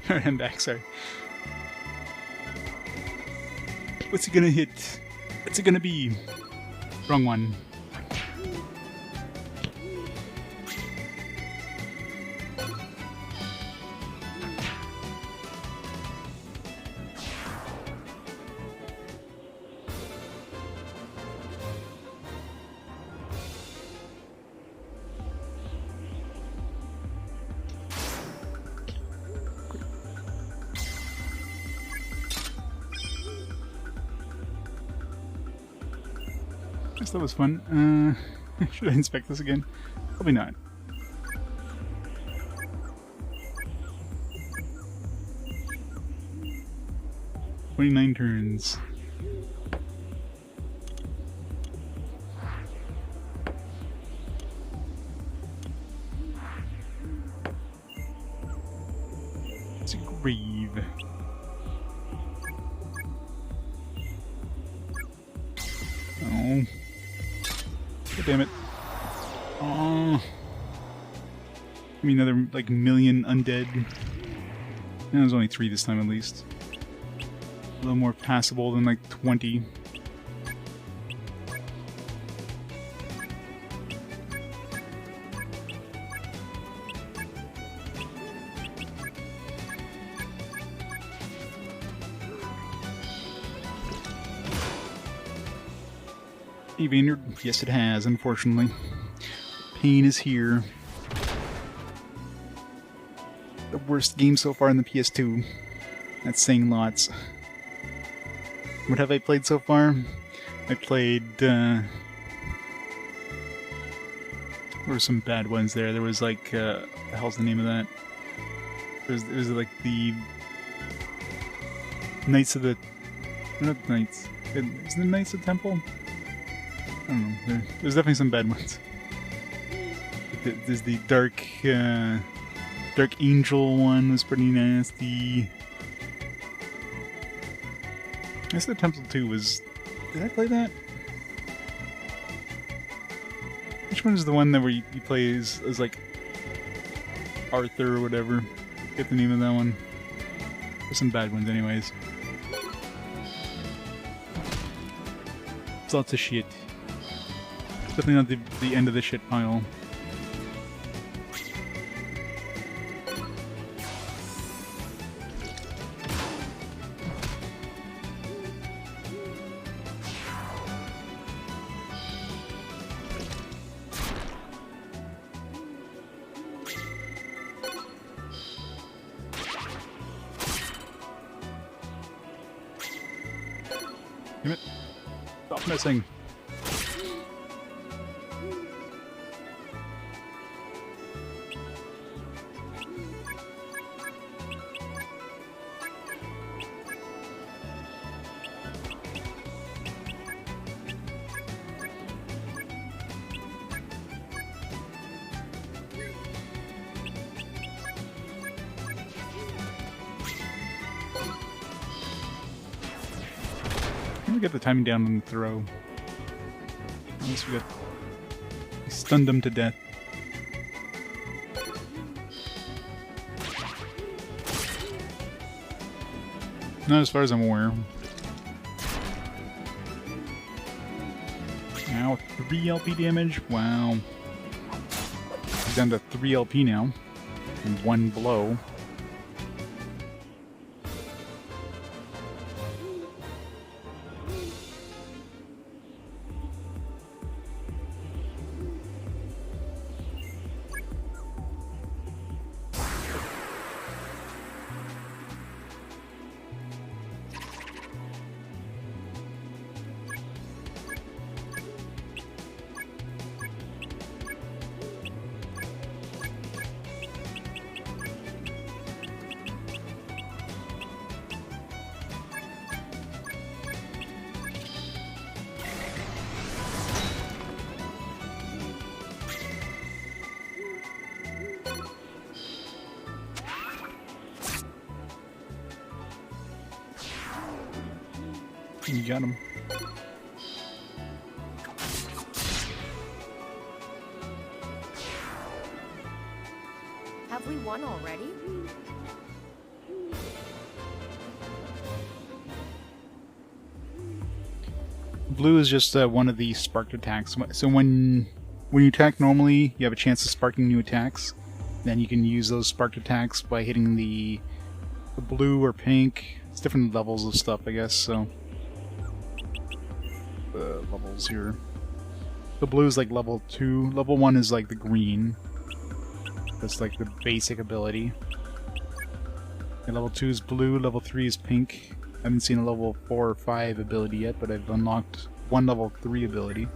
Alright, I'm back, sorry. What's he gonna hit? What's it gonna be? Wrong one. Guess that was fun. Should I inspect this again? Probably not. "29 turns. It's a grave. Oh. God damn it. Oh. Give me another, like, million undead. And there's only 3 this time, at least. A little more passable than, like, 20. Evander? Yes, it has, unfortunately. Pain is here. The worst game so far in the PS2. That's saying lots. What have I played so far? I played, there were some bad ones there. There was like, what the hell's the name of that? It was like the Knights of the... Not Knights. Is it the Knights of the Temple? I don't know. There's definitely some bad ones. There's the Dark Angel one was pretty nasty. I guess the Temple 2 was... Did I play that? Which one is the one that where you play as like Arthur or whatever? Get the name of that one. There's some bad ones anyways. It's lots of shit. Definitely not the end of the shit pile. Damn it. Stop missing. We get the timing down on the throw. At least we stunned them to death. Not as far as I'm aware. Now 3 LP damage. Wow. We're down to 3 LP now. In 1 blow. You got him. Have we won already? blue is just one of the sparked attacks. So when you attack normally, you have a chance of sparking new attacks. Then you can use those sparked attacks by hitting the blue or pink. It's different levels of stuff, I guess. So the levels here. The blue is like level 2. Level 1 is like the green. That's like the basic ability. And level 2 is blue. Level 3 is pink. I haven't seen a level 4 or 5 ability yet, but I've unlocked one level 3 ability.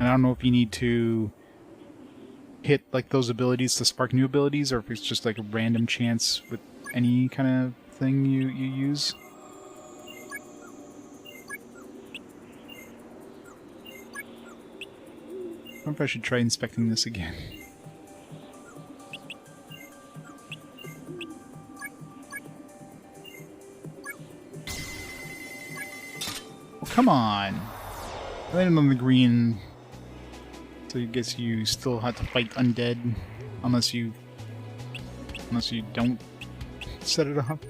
And I don't know if you need to hit like those abilities to spark new abilities, or if it's just like a random chance with any kind of thing you use. I wonder if I should try inspecting this again. Oh, come on! I landed on the green, so I guess you still have to fight undead, unless you don't set it up.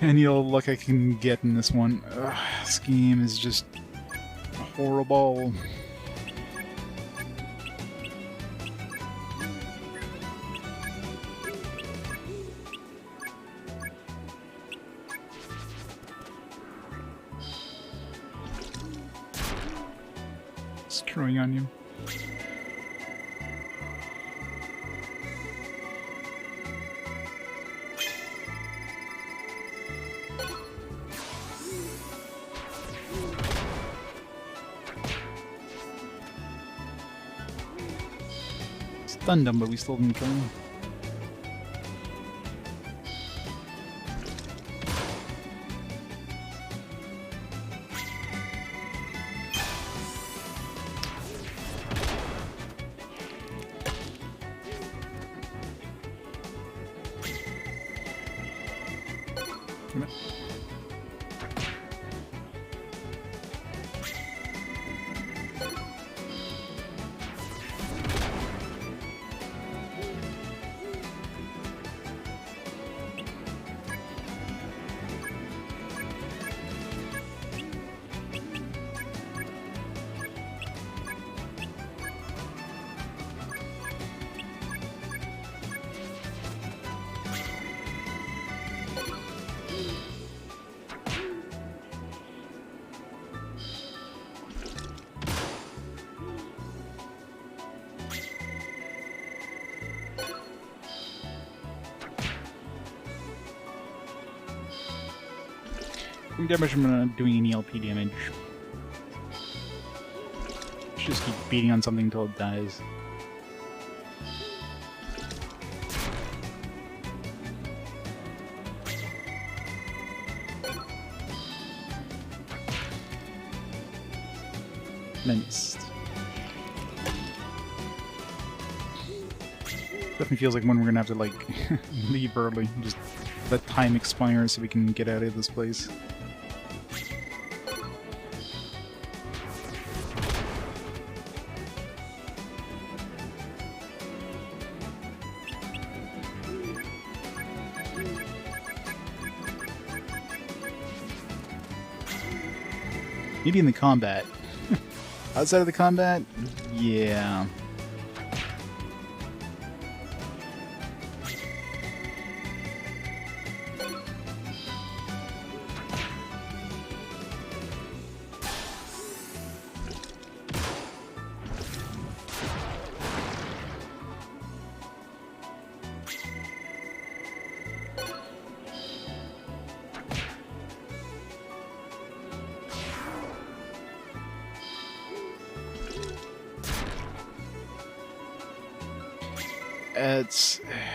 Any old luck I can get in this one. Ugh, this game is just horrible. Screwing on you. Stunned him, but we still didn't kill him. Damage, I'm not doing any LP damage. Just keep beating on something until it dies. Nice. Definitely feels like when we're gonna have to like leave early. Just let time expire so we can get out of this place. Maybe in the combat. Outside of the combat? Yeah.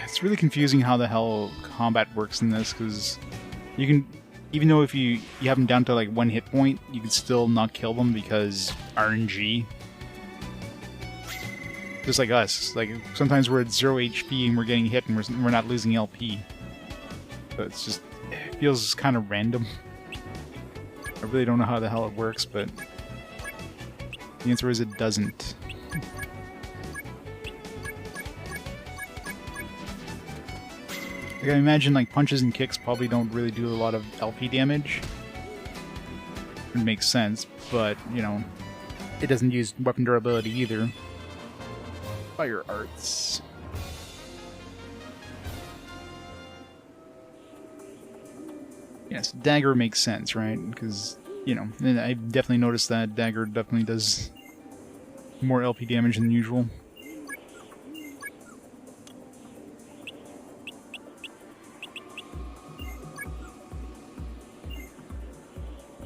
It's really confusing how the hell combat works in this, because you can, even though if you have them down to like 1 hit point, you can still not kill them because RNG. Just like us, like sometimes we're at 0 HP and we're getting hit and we're not losing LP. So it's just, it feels kind of random. I really don't know how the hell it works, but the answer is it doesn't. Like, I imagine like punches and kicks probably don't really do a lot of LP damage. It makes sense, but you know, it doesn't use weapon durability either. Fire arts. Yes, dagger makes sense, right? Because, you know, and I definitely noticed that dagger definitely does more LP damage than usual.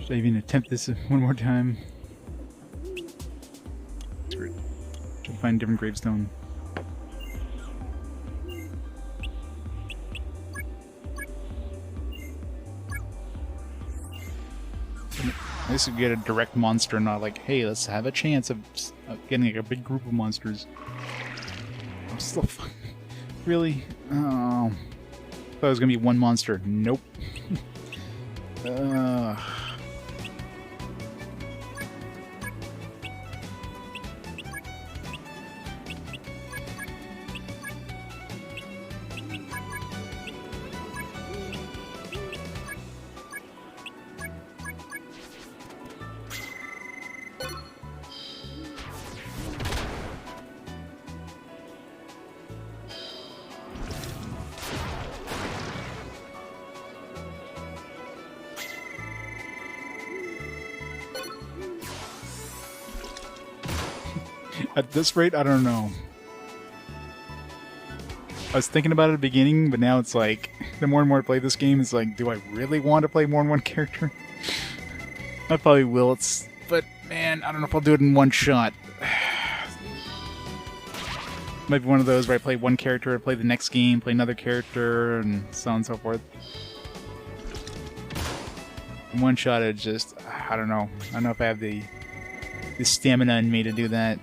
Should I even attempt this one more time? Should find a different gravestone. At least we get a direct monster, not like, hey, let's have a chance of getting like a big group of monsters. I'm still really? Oh. Thought it was gonna be one monster. Nope. At this rate, I don't know. I was thinking about it at the beginning, but now it's like, the more and more I play this game, it's like, do I really want to play more than one character? I probably will, but man, I don't know if I'll do it in one shot. Might be one of those where I play one character, play the next game, play another character, and so on and so forth. In one shot, it just, I don't know. I don't know if I have the stamina in me to do that.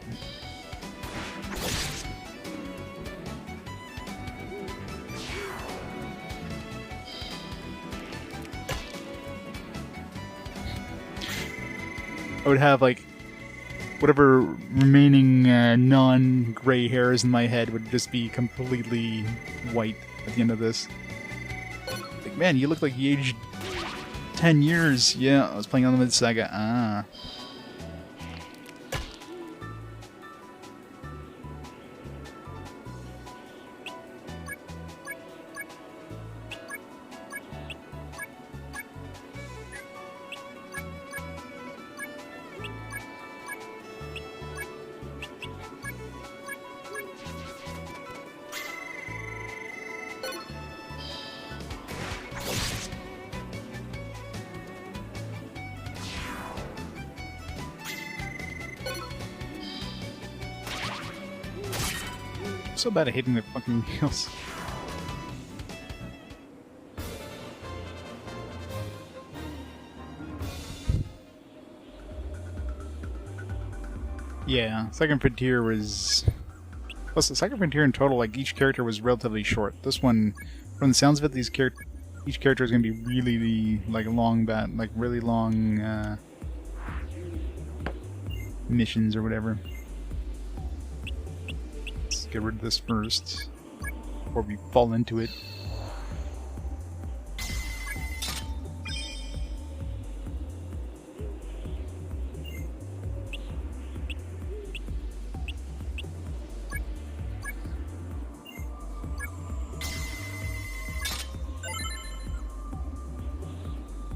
I would have like whatever remaining non-gray hairs in my head would just be completely white at the end of this. Like, man, you look like you aged 10 years. Yeah, I was playing Unlimited SaGa. Ah. So bad at hitting the fucking wheels. Yeah, Second Frontier was... Plus, the Second Frontier in total, like, each character was relatively short. This one, from the sounds of it, each character is going to be really, like, really long, missions or whatever. Let's get rid of this first, before we fall into it.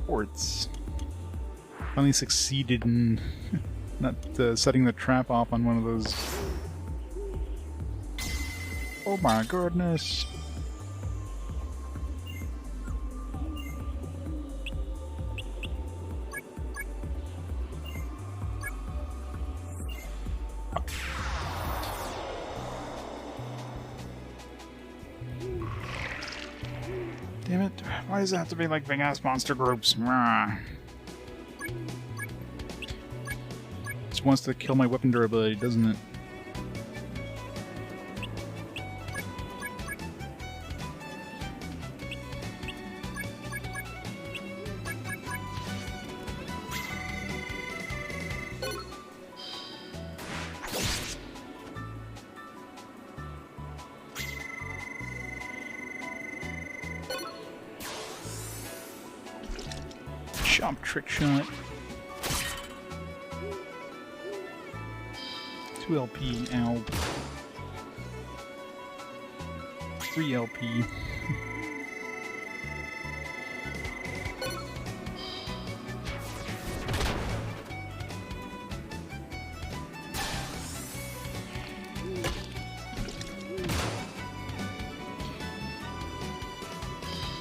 Ports. Finally succeeded in not setting the trap off on one of those. Oh my goodness. Damn it. Why does it have to be like big ass monster groups? Just wants to kill my weapon durability, doesn't it? Chomp trick shot. 2 LP, ow. 3 LP.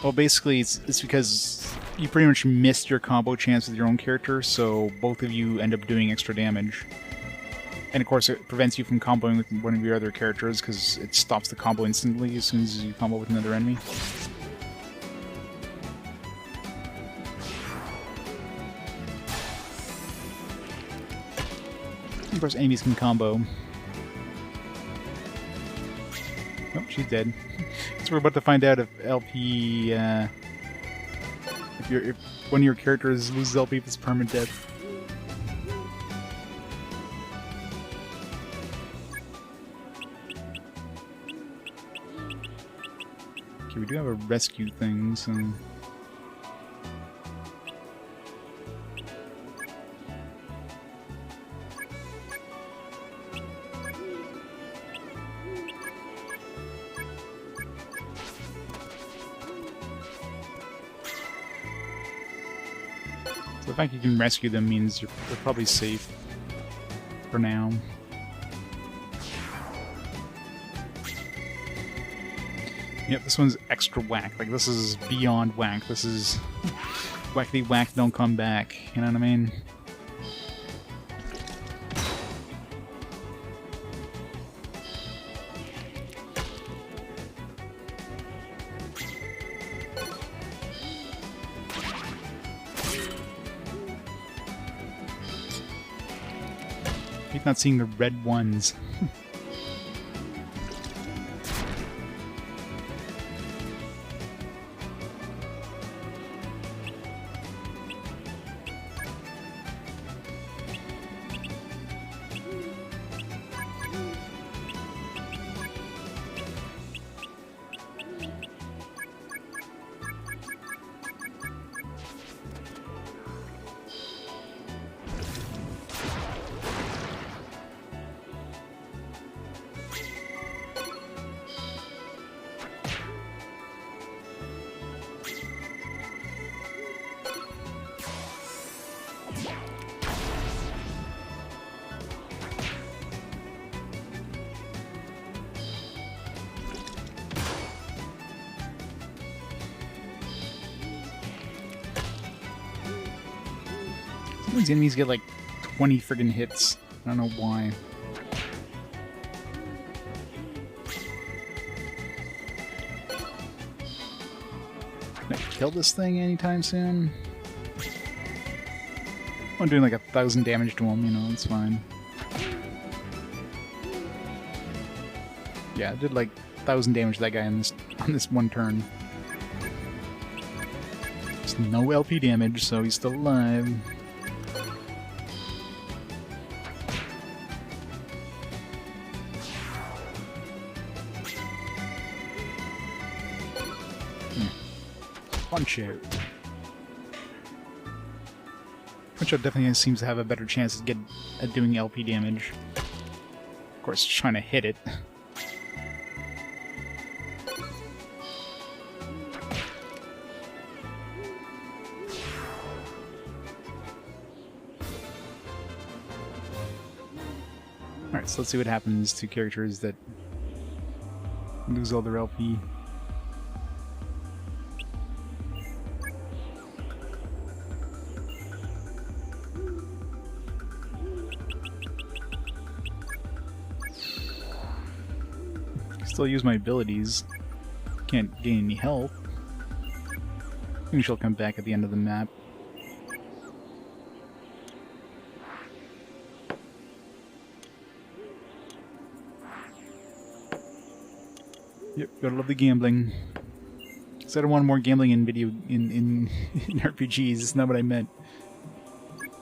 Well, basically, it's because you pretty much missed your combo chance with your own character, so both of you end up doing extra damage. And of course, it prevents you from comboing with one of your other characters, because it stops the combo instantly as soon as you combo with another enemy. Of course, enemies can combo. Oh, she's dead. So we're about to find out if LP, if one of your characters loses LP, if it's permanent death. Okay, we do have a rescue thing, so... The fact you can rescue them means they're probably safe for now. Yep, this one's extra whack. Like, this is beyond whack. This is whackity whack, don't come back. You know what I mean? Keep not seeing the red ones. These enemies get like 20 friggin' hits. I don't know why. Can I kill this thing anytime soon? I'm doing like 1,000 damage to him, you know, it's fine. Yeah, I did like 1,000 damage to that guy on this one turn. There's no LP damage, so he's still alive. Punch Out. Punch Out definitely seems to have a better chance at doing LP damage. Of course, trying to hit it. Alright, so let's see what happens to characters that lose all their LP. Still use my abilities. Can't gain any health. Maybe she'll come back at the end of the map. Yep, gotta love the gambling. Cause I don't want more gambling in in RPGs. It's not what I meant.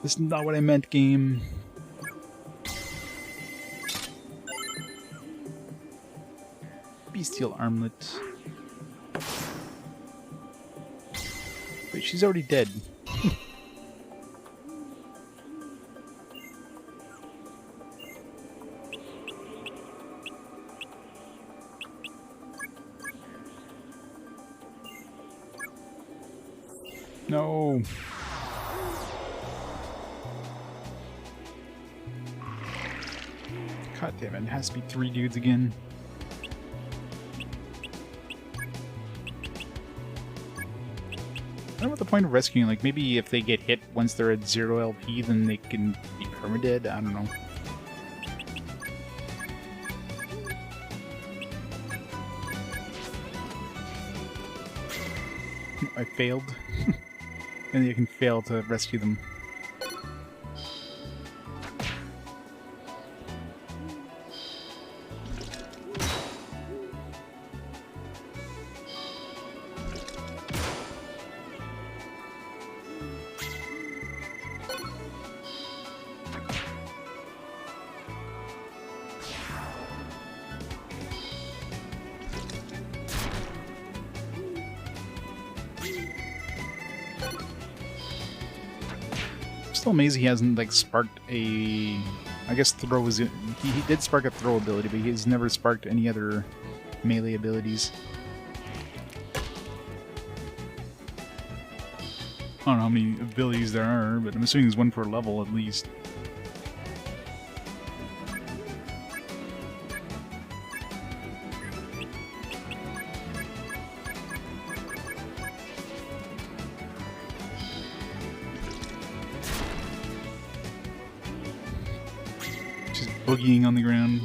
This is not what I meant, game. Bestial armlet. Wait, she's already dead. No. God damn it, it has to be 3 dudes again. I don't know what the point of rescuing. Like, maybe if they get hit once they're at 0 LP, then they can be permadead? I don't know. I failed. And you can fail to rescue them. Still amazed he hasn't like sparked a. I guess throw was he did spark a throw ability, but he's never sparked any other melee abilities. I don't know how many abilities there are, but I'm assuming there's one per level at least. Boogieing on the ground.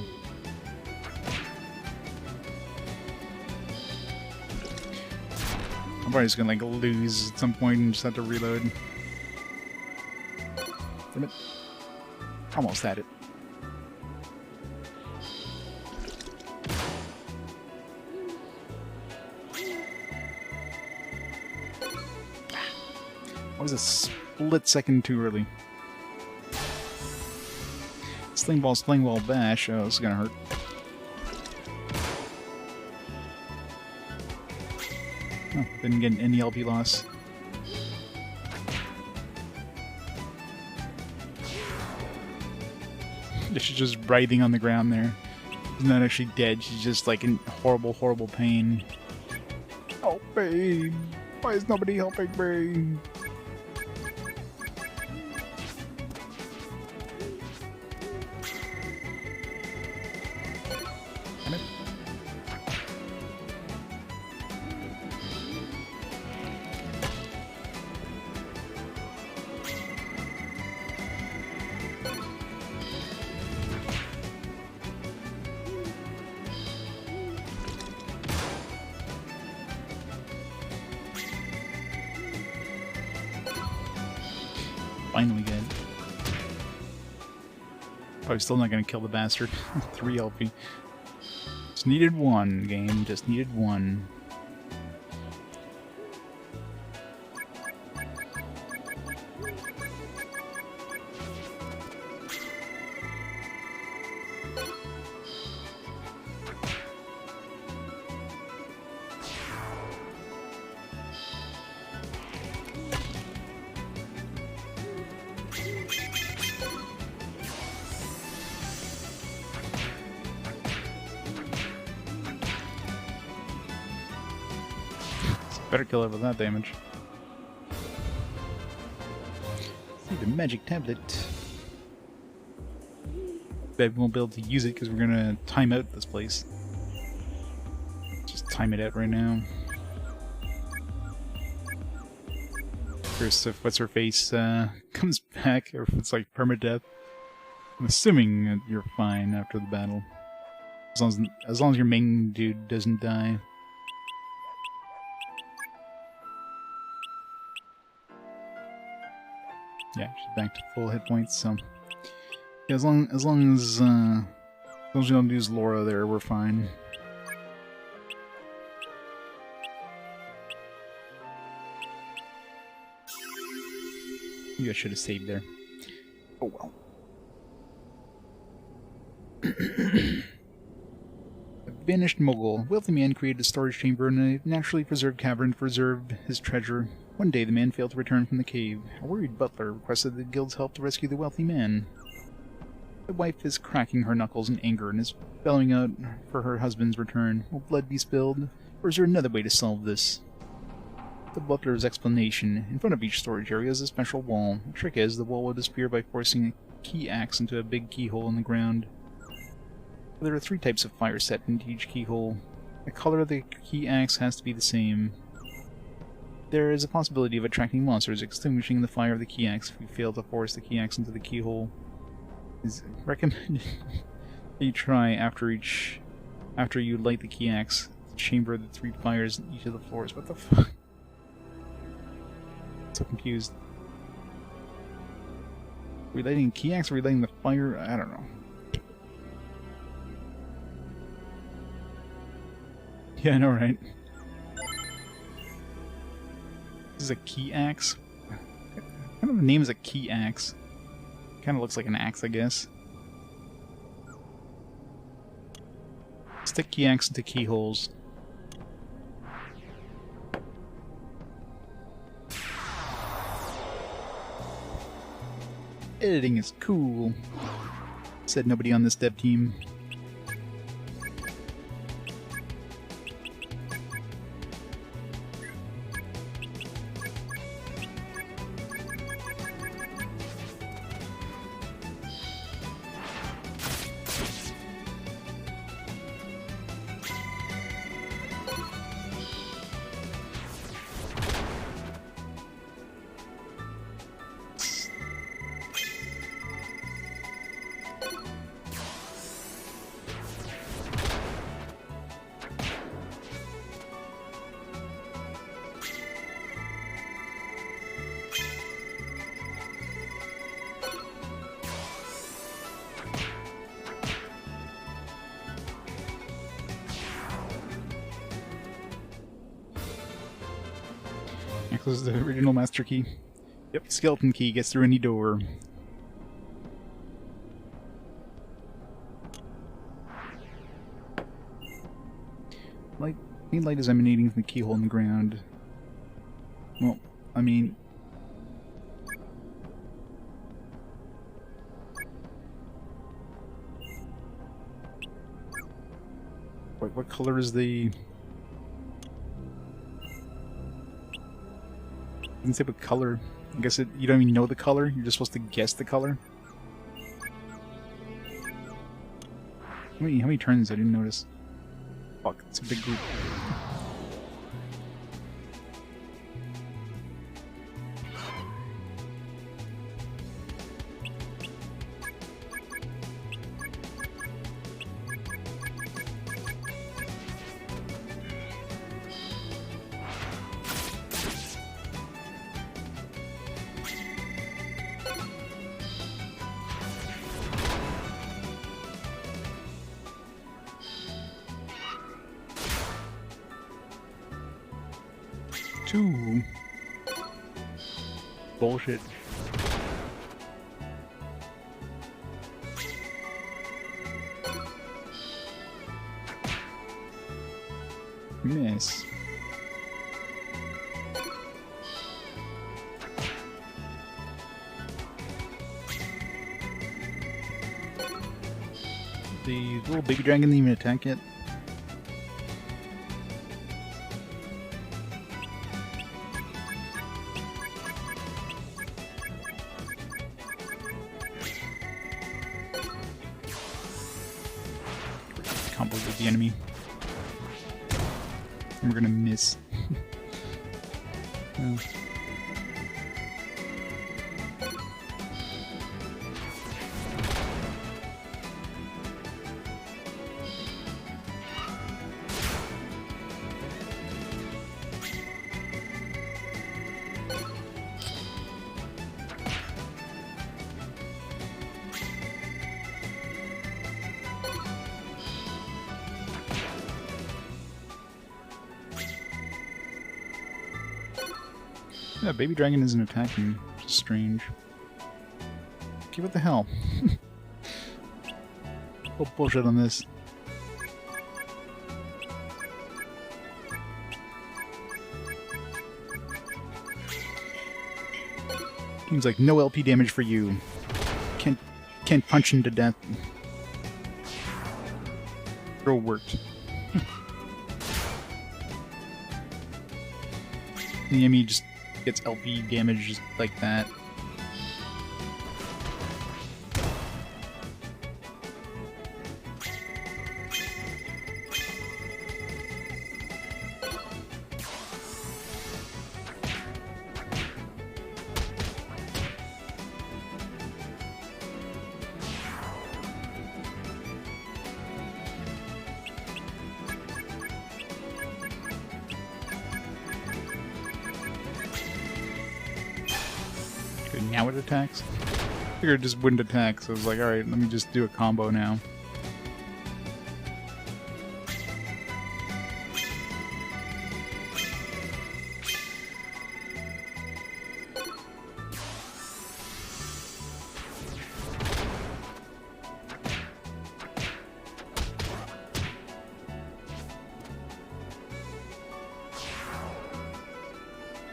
I'm probably just gonna like lose at some point and just have to reload. Damn it. Almost had it. I was a split second too early. Sling ball, bash. Oh, this is gonna hurt. Oh, didn't get any LP loss. She's just writhing on the ground there. She's not actually dead. She's just like in horrible, horrible pain. Help me! Why is nobody helping me? Finally good. Probably still not gonna kill the bastard. 3 LP. Just needed 1, game. Just needed 1. Better kill it with that damage. See the magic tablet. Bet we won't be able to use it because we're gonna time out this place. Just time it out right now. First, if what's her face comes back, or if it's like permadeath. I'm assuming that you're fine after the battle, as long as your main dude doesn't die. Yeah, she's back to full hit points, so yeah, as long as we don't use Laura there, we're fine. Maybe I should have saved there. Oh well. A vanished mogul. Wealthy man created a storage chamber in a naturally preserved cavern to preserve his treasure. One day, the man failed to return from the cave. A worried butler requested the guild's help to rescue the wealthy man. The wife is cracking her knuckles in anger and is bellowing out for her husband's return. Will blood be spilled? Or is there another way to solve this? The butler's explanation. In front of each storage area is a special wall. The trick is, the wall will disappear by forcing a key axe into a big keyhole in the ground. There are 3 types of fire set into each keyhole. The color of the key axe has to be the same. There is a possibility of attracting monsters, extinguishing the fire of the key axe if you fail to force the key axe into the keyhole. It is recommended that you try after you light the key axe to chamber the 3 fires in each of the floors. What the fuck? So confused. Are we lighting a key axe or are we lighting the fire? I don't know. Yeah, I know, right? This is a key axe? What kind of a name is a key axe? Kind of looks like an axe, I guess. Stick key axe into keyholes. Editing is cool, said nobody on this dev team. This is the original master key. Yep, skeleton key gets through any door. Faint light is emanating from the keyhole in the ground. Well, I mean... What color is the... Didn't say what color. I guess you don't even know the color, you're just supposed to guess the color. How many turns? I didn't notice. Fuck, it's a big group. Bullshit. Miss. The little baby dragon didn't even attack yet. Combo with the enemy. And we're gonna miss. Oh. Yeah, baby dragon isn't attacking, which is strange. Okay, what the hell? Oh, bullshit on this. Seems like no LP damage for you. Can't punch him to death. Throw worked. the enemy just gets LP damage just like that. Now it attacks? I figured it just wouldn't attack, so I was like, alright, let me just do a combo now.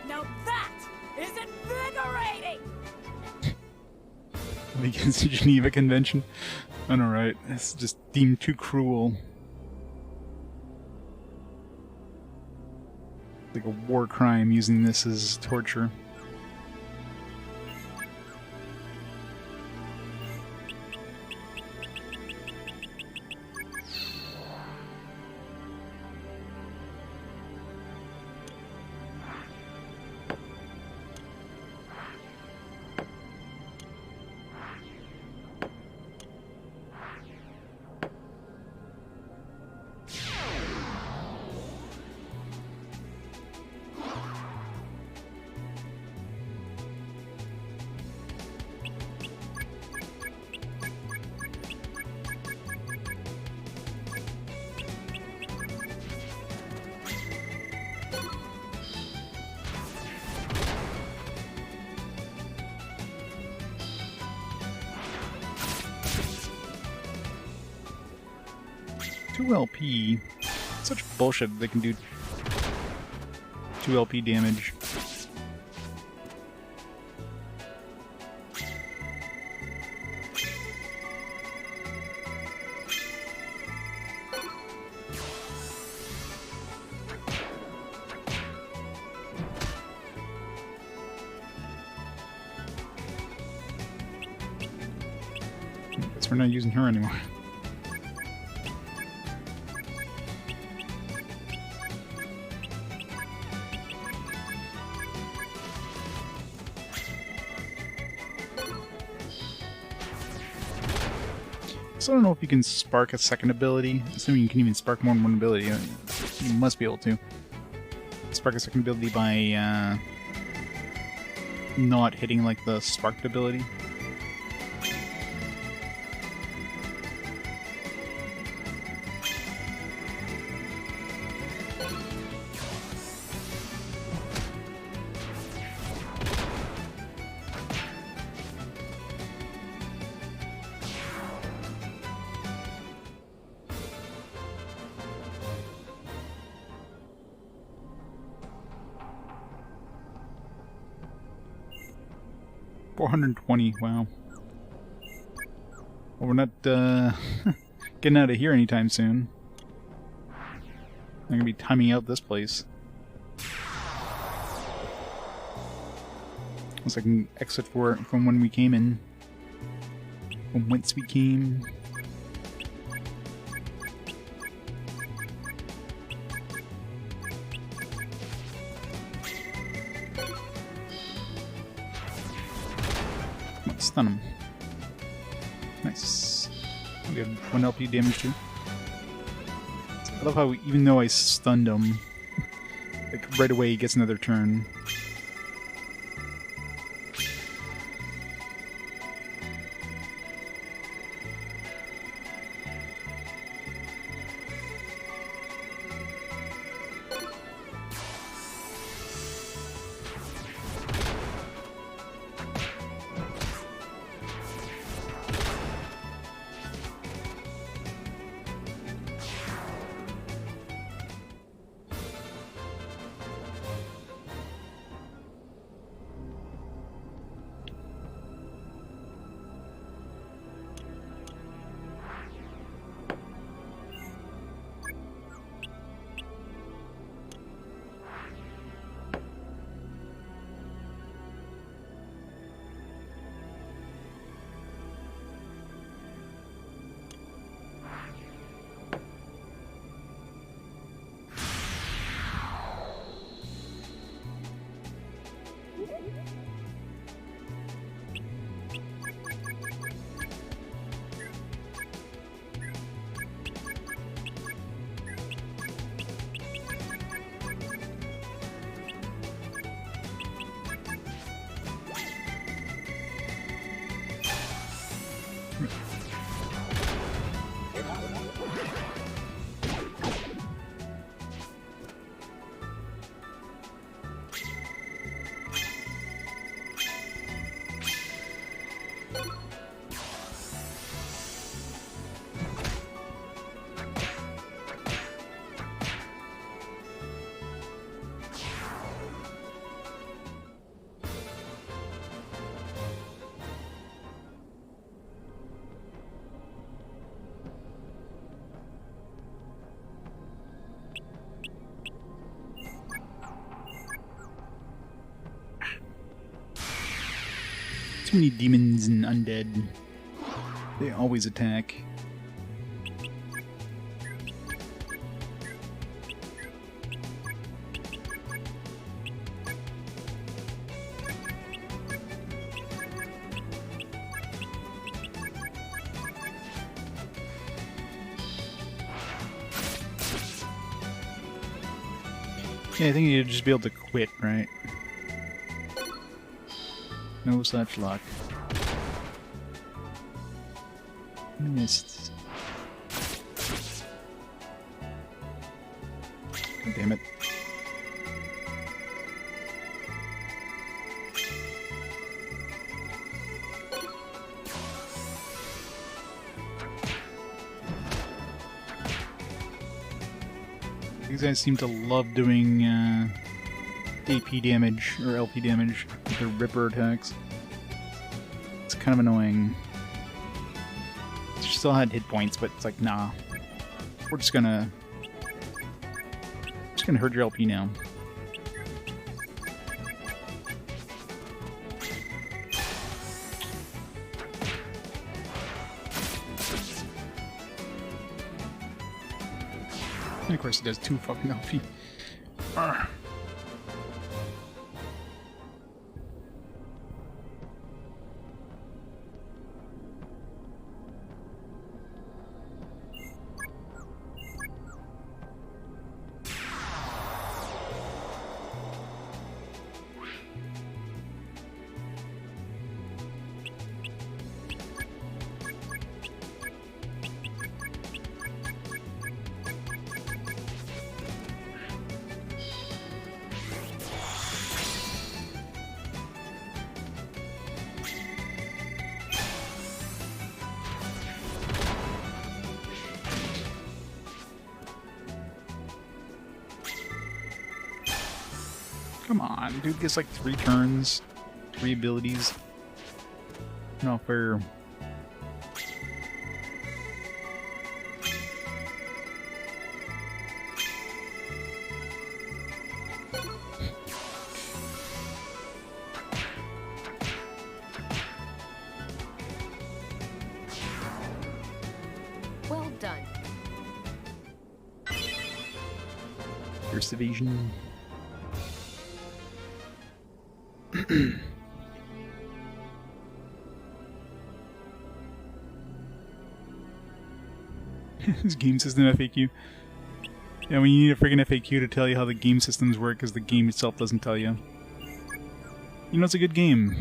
Now that is invigorating! Against the Geneva Convention? I know, right? It's just deemed too cruel. Like a war crime using this as torture. Two LP. Such bullshit they can do 2 LP damage. Guess we're not using her anymore. So I don't know if you can spark a second ability. Assuming you can even spark more than one ability. You must be able to. Spark a second ability by not hitting like the sparked ability. $420, wow. Well, we're not getting out of here anytime soon. I'm gonna be timing out this place. Unless I can exit from when we came in. From whence we came. Stun him. Nice. We have 1 LP damage too. I love how even though I stunned him, like right away he gets another turn. Too many demons and undead. They always attack. Yeah, I think you'd just be able to quit, right? No such luck. Missed. God damn it. These guys seem to love doing AP damage, or LP damage, with their Ripper attacks. It's kind of annoying. She still had hit points, but it's like, nah. We're just gonna hurt your LP now. And of course, it does 2 fucking LP. Arrgh. Come on, dude gets like 3 turns, 3 abilities. Not fair. Well done. First evasion. This game system FAQ. Yeah, when you need a freaking FAQ to tell you how the game systems work because the game itself doesn't tell you. You know it's a good game.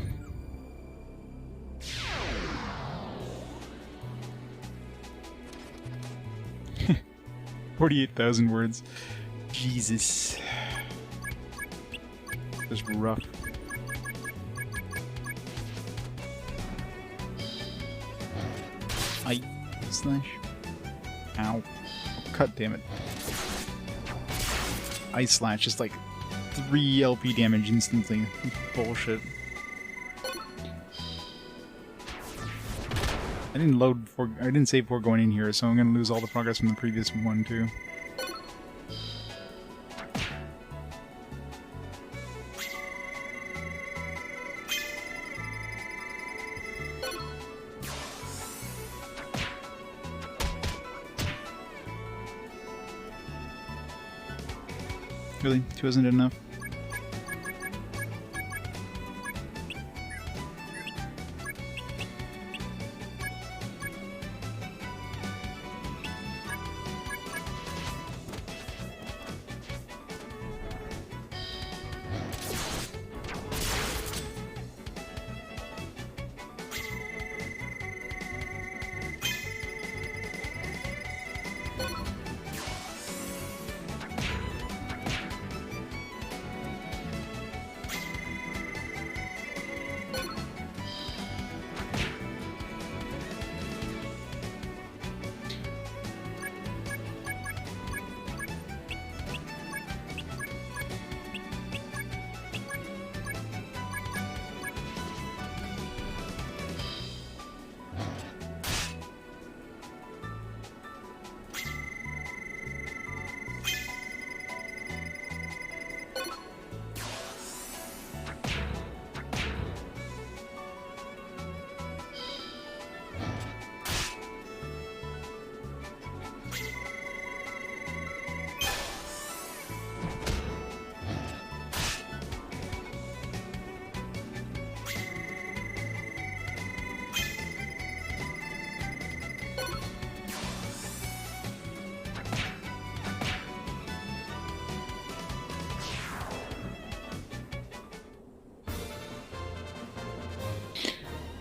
$48,000 words. Jesus. That's rough. Slash. Ow. God damn it. Ice Slash, just like 3 LP damage instantly. Bullshit. I didn't save before going in here, so I'm gonna lose all the progress from the previous one too. Really? 2 isn't enough?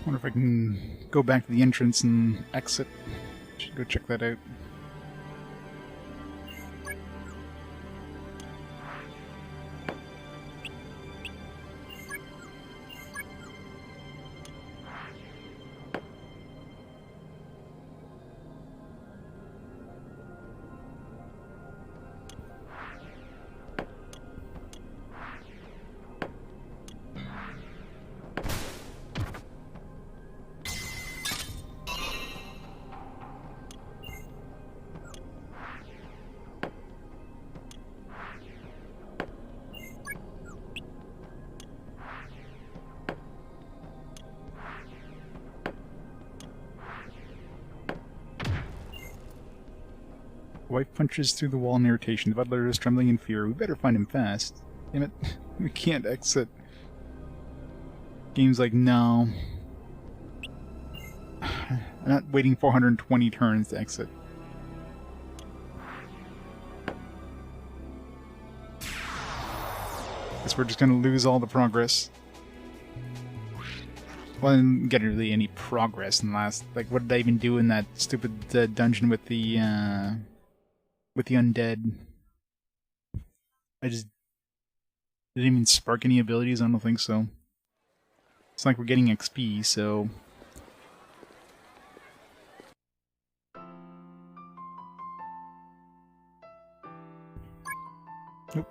Wonder if I can go back to the entrance and exit. Should go check that out. The wife punches through the wall in irritation. The butler is trembling in fear. We better find him fast. Damn it. We can't exit. Game's like, no. I'm not waiting 420 turns to exit. Guess we're just gonna lose all the progress. Well, I didn't get really any progress in the last... Like, what did I even do in that stupid dungeon with the undead? I just didn't even spark any abilities. I don't think so. It's like we're getting XP, so nope.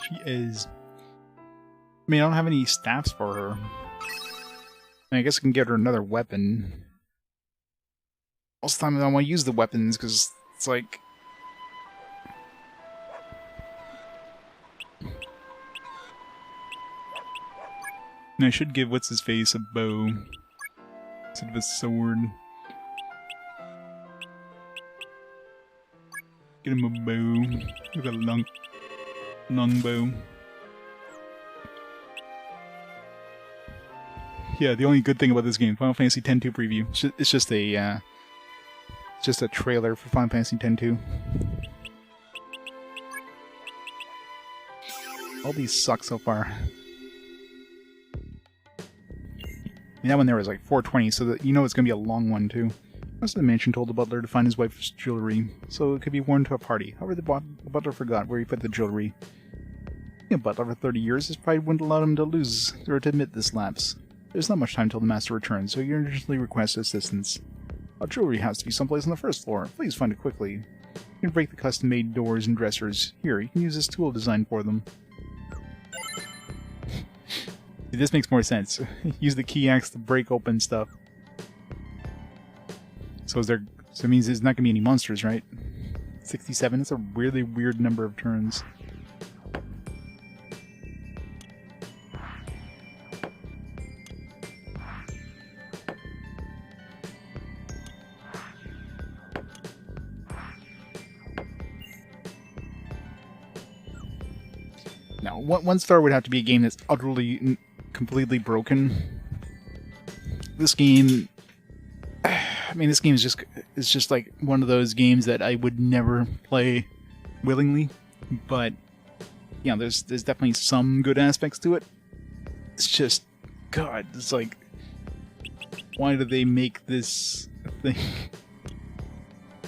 She is. I mean, I don't have any staffs for her. I guess I can get her another weapon. Most of the time I don't want to use the weapons, because it's like... And I should give what's-his-face a bow instead of a sword. Get him a bow. Look at a long bow. Yeah, the only good thing about this game, Final Fantasy X-2 preview, it's just a trailer for Final Fantasy X-2. All these suck so far. And that one there was like 420, so that you know it's gonna be a long one too. Most of the mansion told the butler to find his wife's jewelry, so it could be worn to a party. However, the butler forgot where he put the jewelry. Being a butler for 30 years, his pride wouldn't allow him to lose or to admit this lapse. There's not much time till the master returns, so he urgently requests assistance. Our jewelry has to be someplace on the first floor. Please find it quickly. You can break the custom-made doors and dressers. Here, you can use this tool designed for them. See, this makes more sense. Use the key axe to break open stuff. So it means there's not gonna be any monsters, right? 67. That's a really weird number of turns. Now, one star would have to be a game that's utterly, completely broken. This game, I mean, this game is just like one of those games that I would never play willingly. But yeah, there's definitely some good aspects to it. It's just, God, it's like, why do they make this a thing?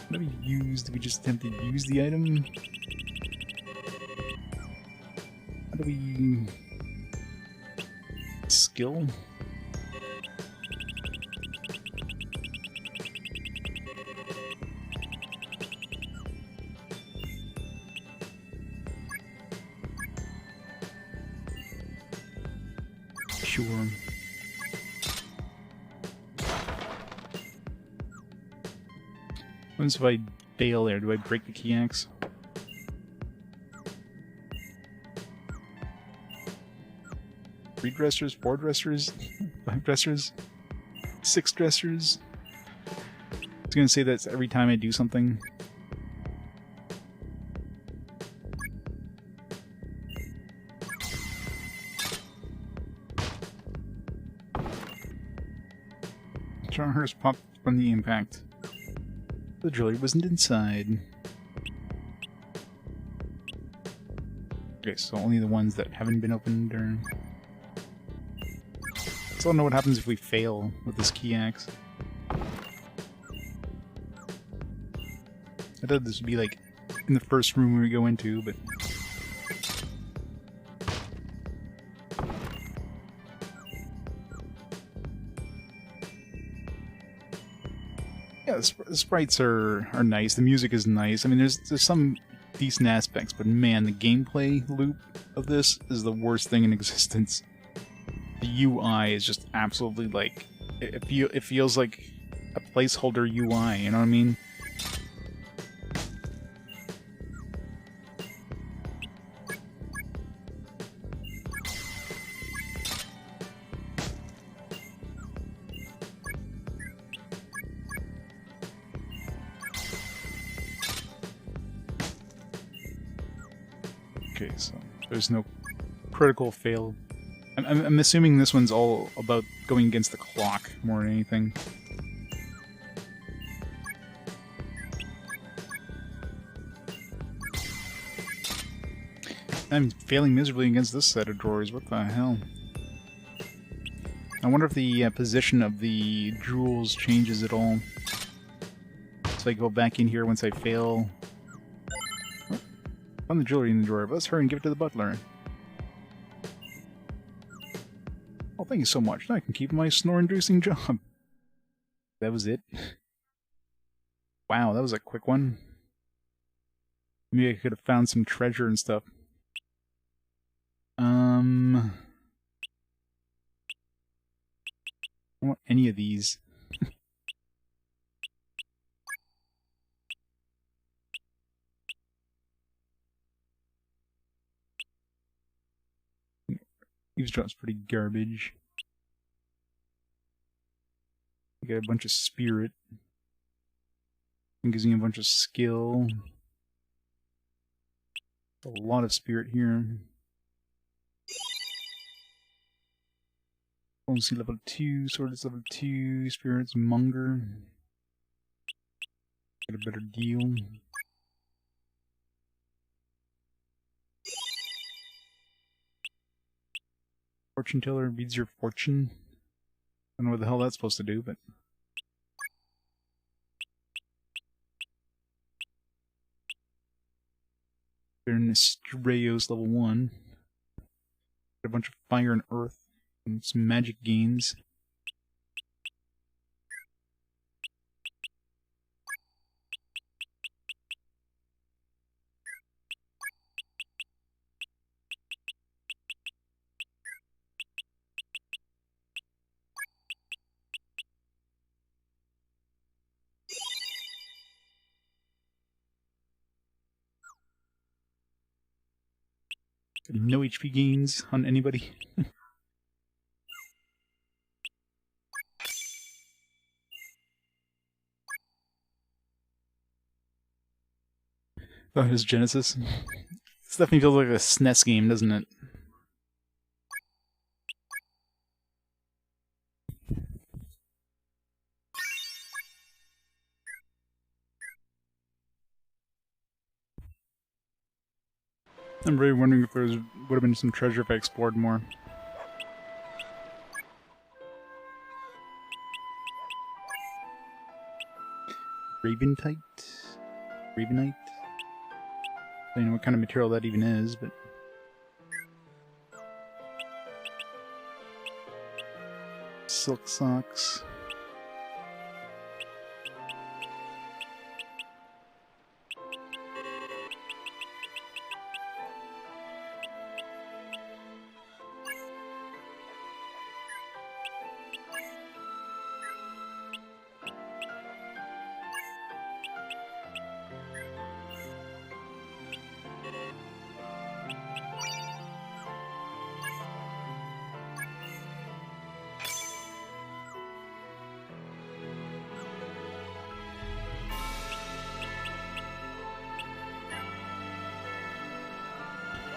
What do we use? Do we just attempt to use the item? How do we... skill? Sure. What if I bail there? Do I break the key axe? Three dressers, four dressers, five dressers, six dressers. I was gonna say that's every time I do something. Charhurst popped from the impact. The jewelry wasn't inside. Okay, so only the ones that haven't been opened or... I still don't know what happens if we fail with this key axe. I thought this would be like in the first room we go into, but... Yeah, the sprites are nice, the music is nice. I mean, there's some decent aspects, but man, the gameplay loop of this is the worst thing in existence. The UI is just absolutely like... It feels like a placeholder UI, you know what I mean? Okay, so there's no critical fail. I'm assuming this one's all about going against the clock more than anything. I'm failing miserably against this set of drawers. What the hell? I wonder if the position of the jewels changes at all. So I go back in here once I fail. Oh, found the jewelry in the drawer. Let's hurry and give it to the butler. Oh, thank you so much. Now I can keep my snore-inducing job. That was it? Wow, that was a quick one. Maybe I could have found some treasure and stuff. I don't want any of these. Eavesdrop's pretty garbage. You got a bunch of spirit. It gives you a bunch of skill. A lot of spirit here. Diplomacy level 2, sword is level 2, spirits monger. Get a better deal. Fortune teller reads your fortune. I don't know what the hell that's supposed to do, but... Baron Estrellos level 1. Got a bunch of fire and earth. And some magic gains. No HP gains on anybody. Oh, it's Genesis. This definitely feels like a SNES game, doesn't it? I'm really wondering if there would have been some treasure if I explored more. Ravenite? Ravenite? I don't know what kind of material that even is, but... Silk socks.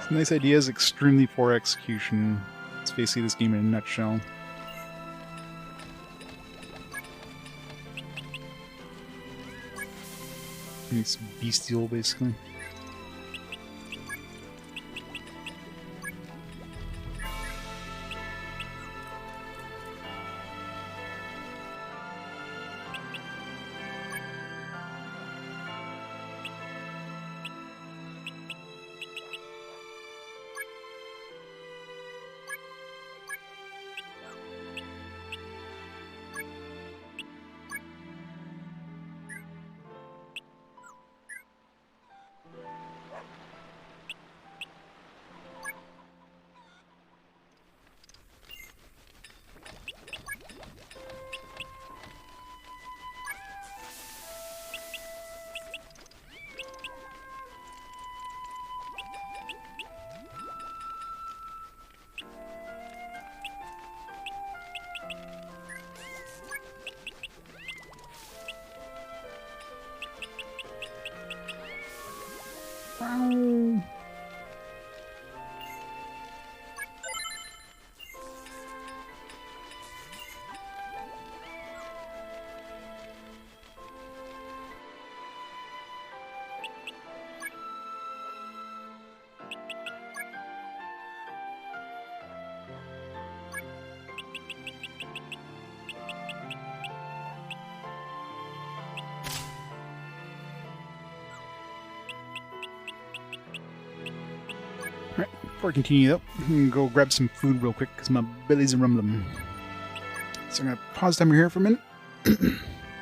Some nice ideas, extremely poor execution. It's basically this game in a nutshell. It's bestial, basically. Alright, before I continue though, I'm gonna go grab some food real quick because my belly's a rumbling. So I'm gonna pause timer here for a minute,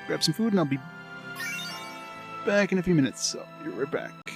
grab some food, and I'll be back in a few minutes. So I'll be right back.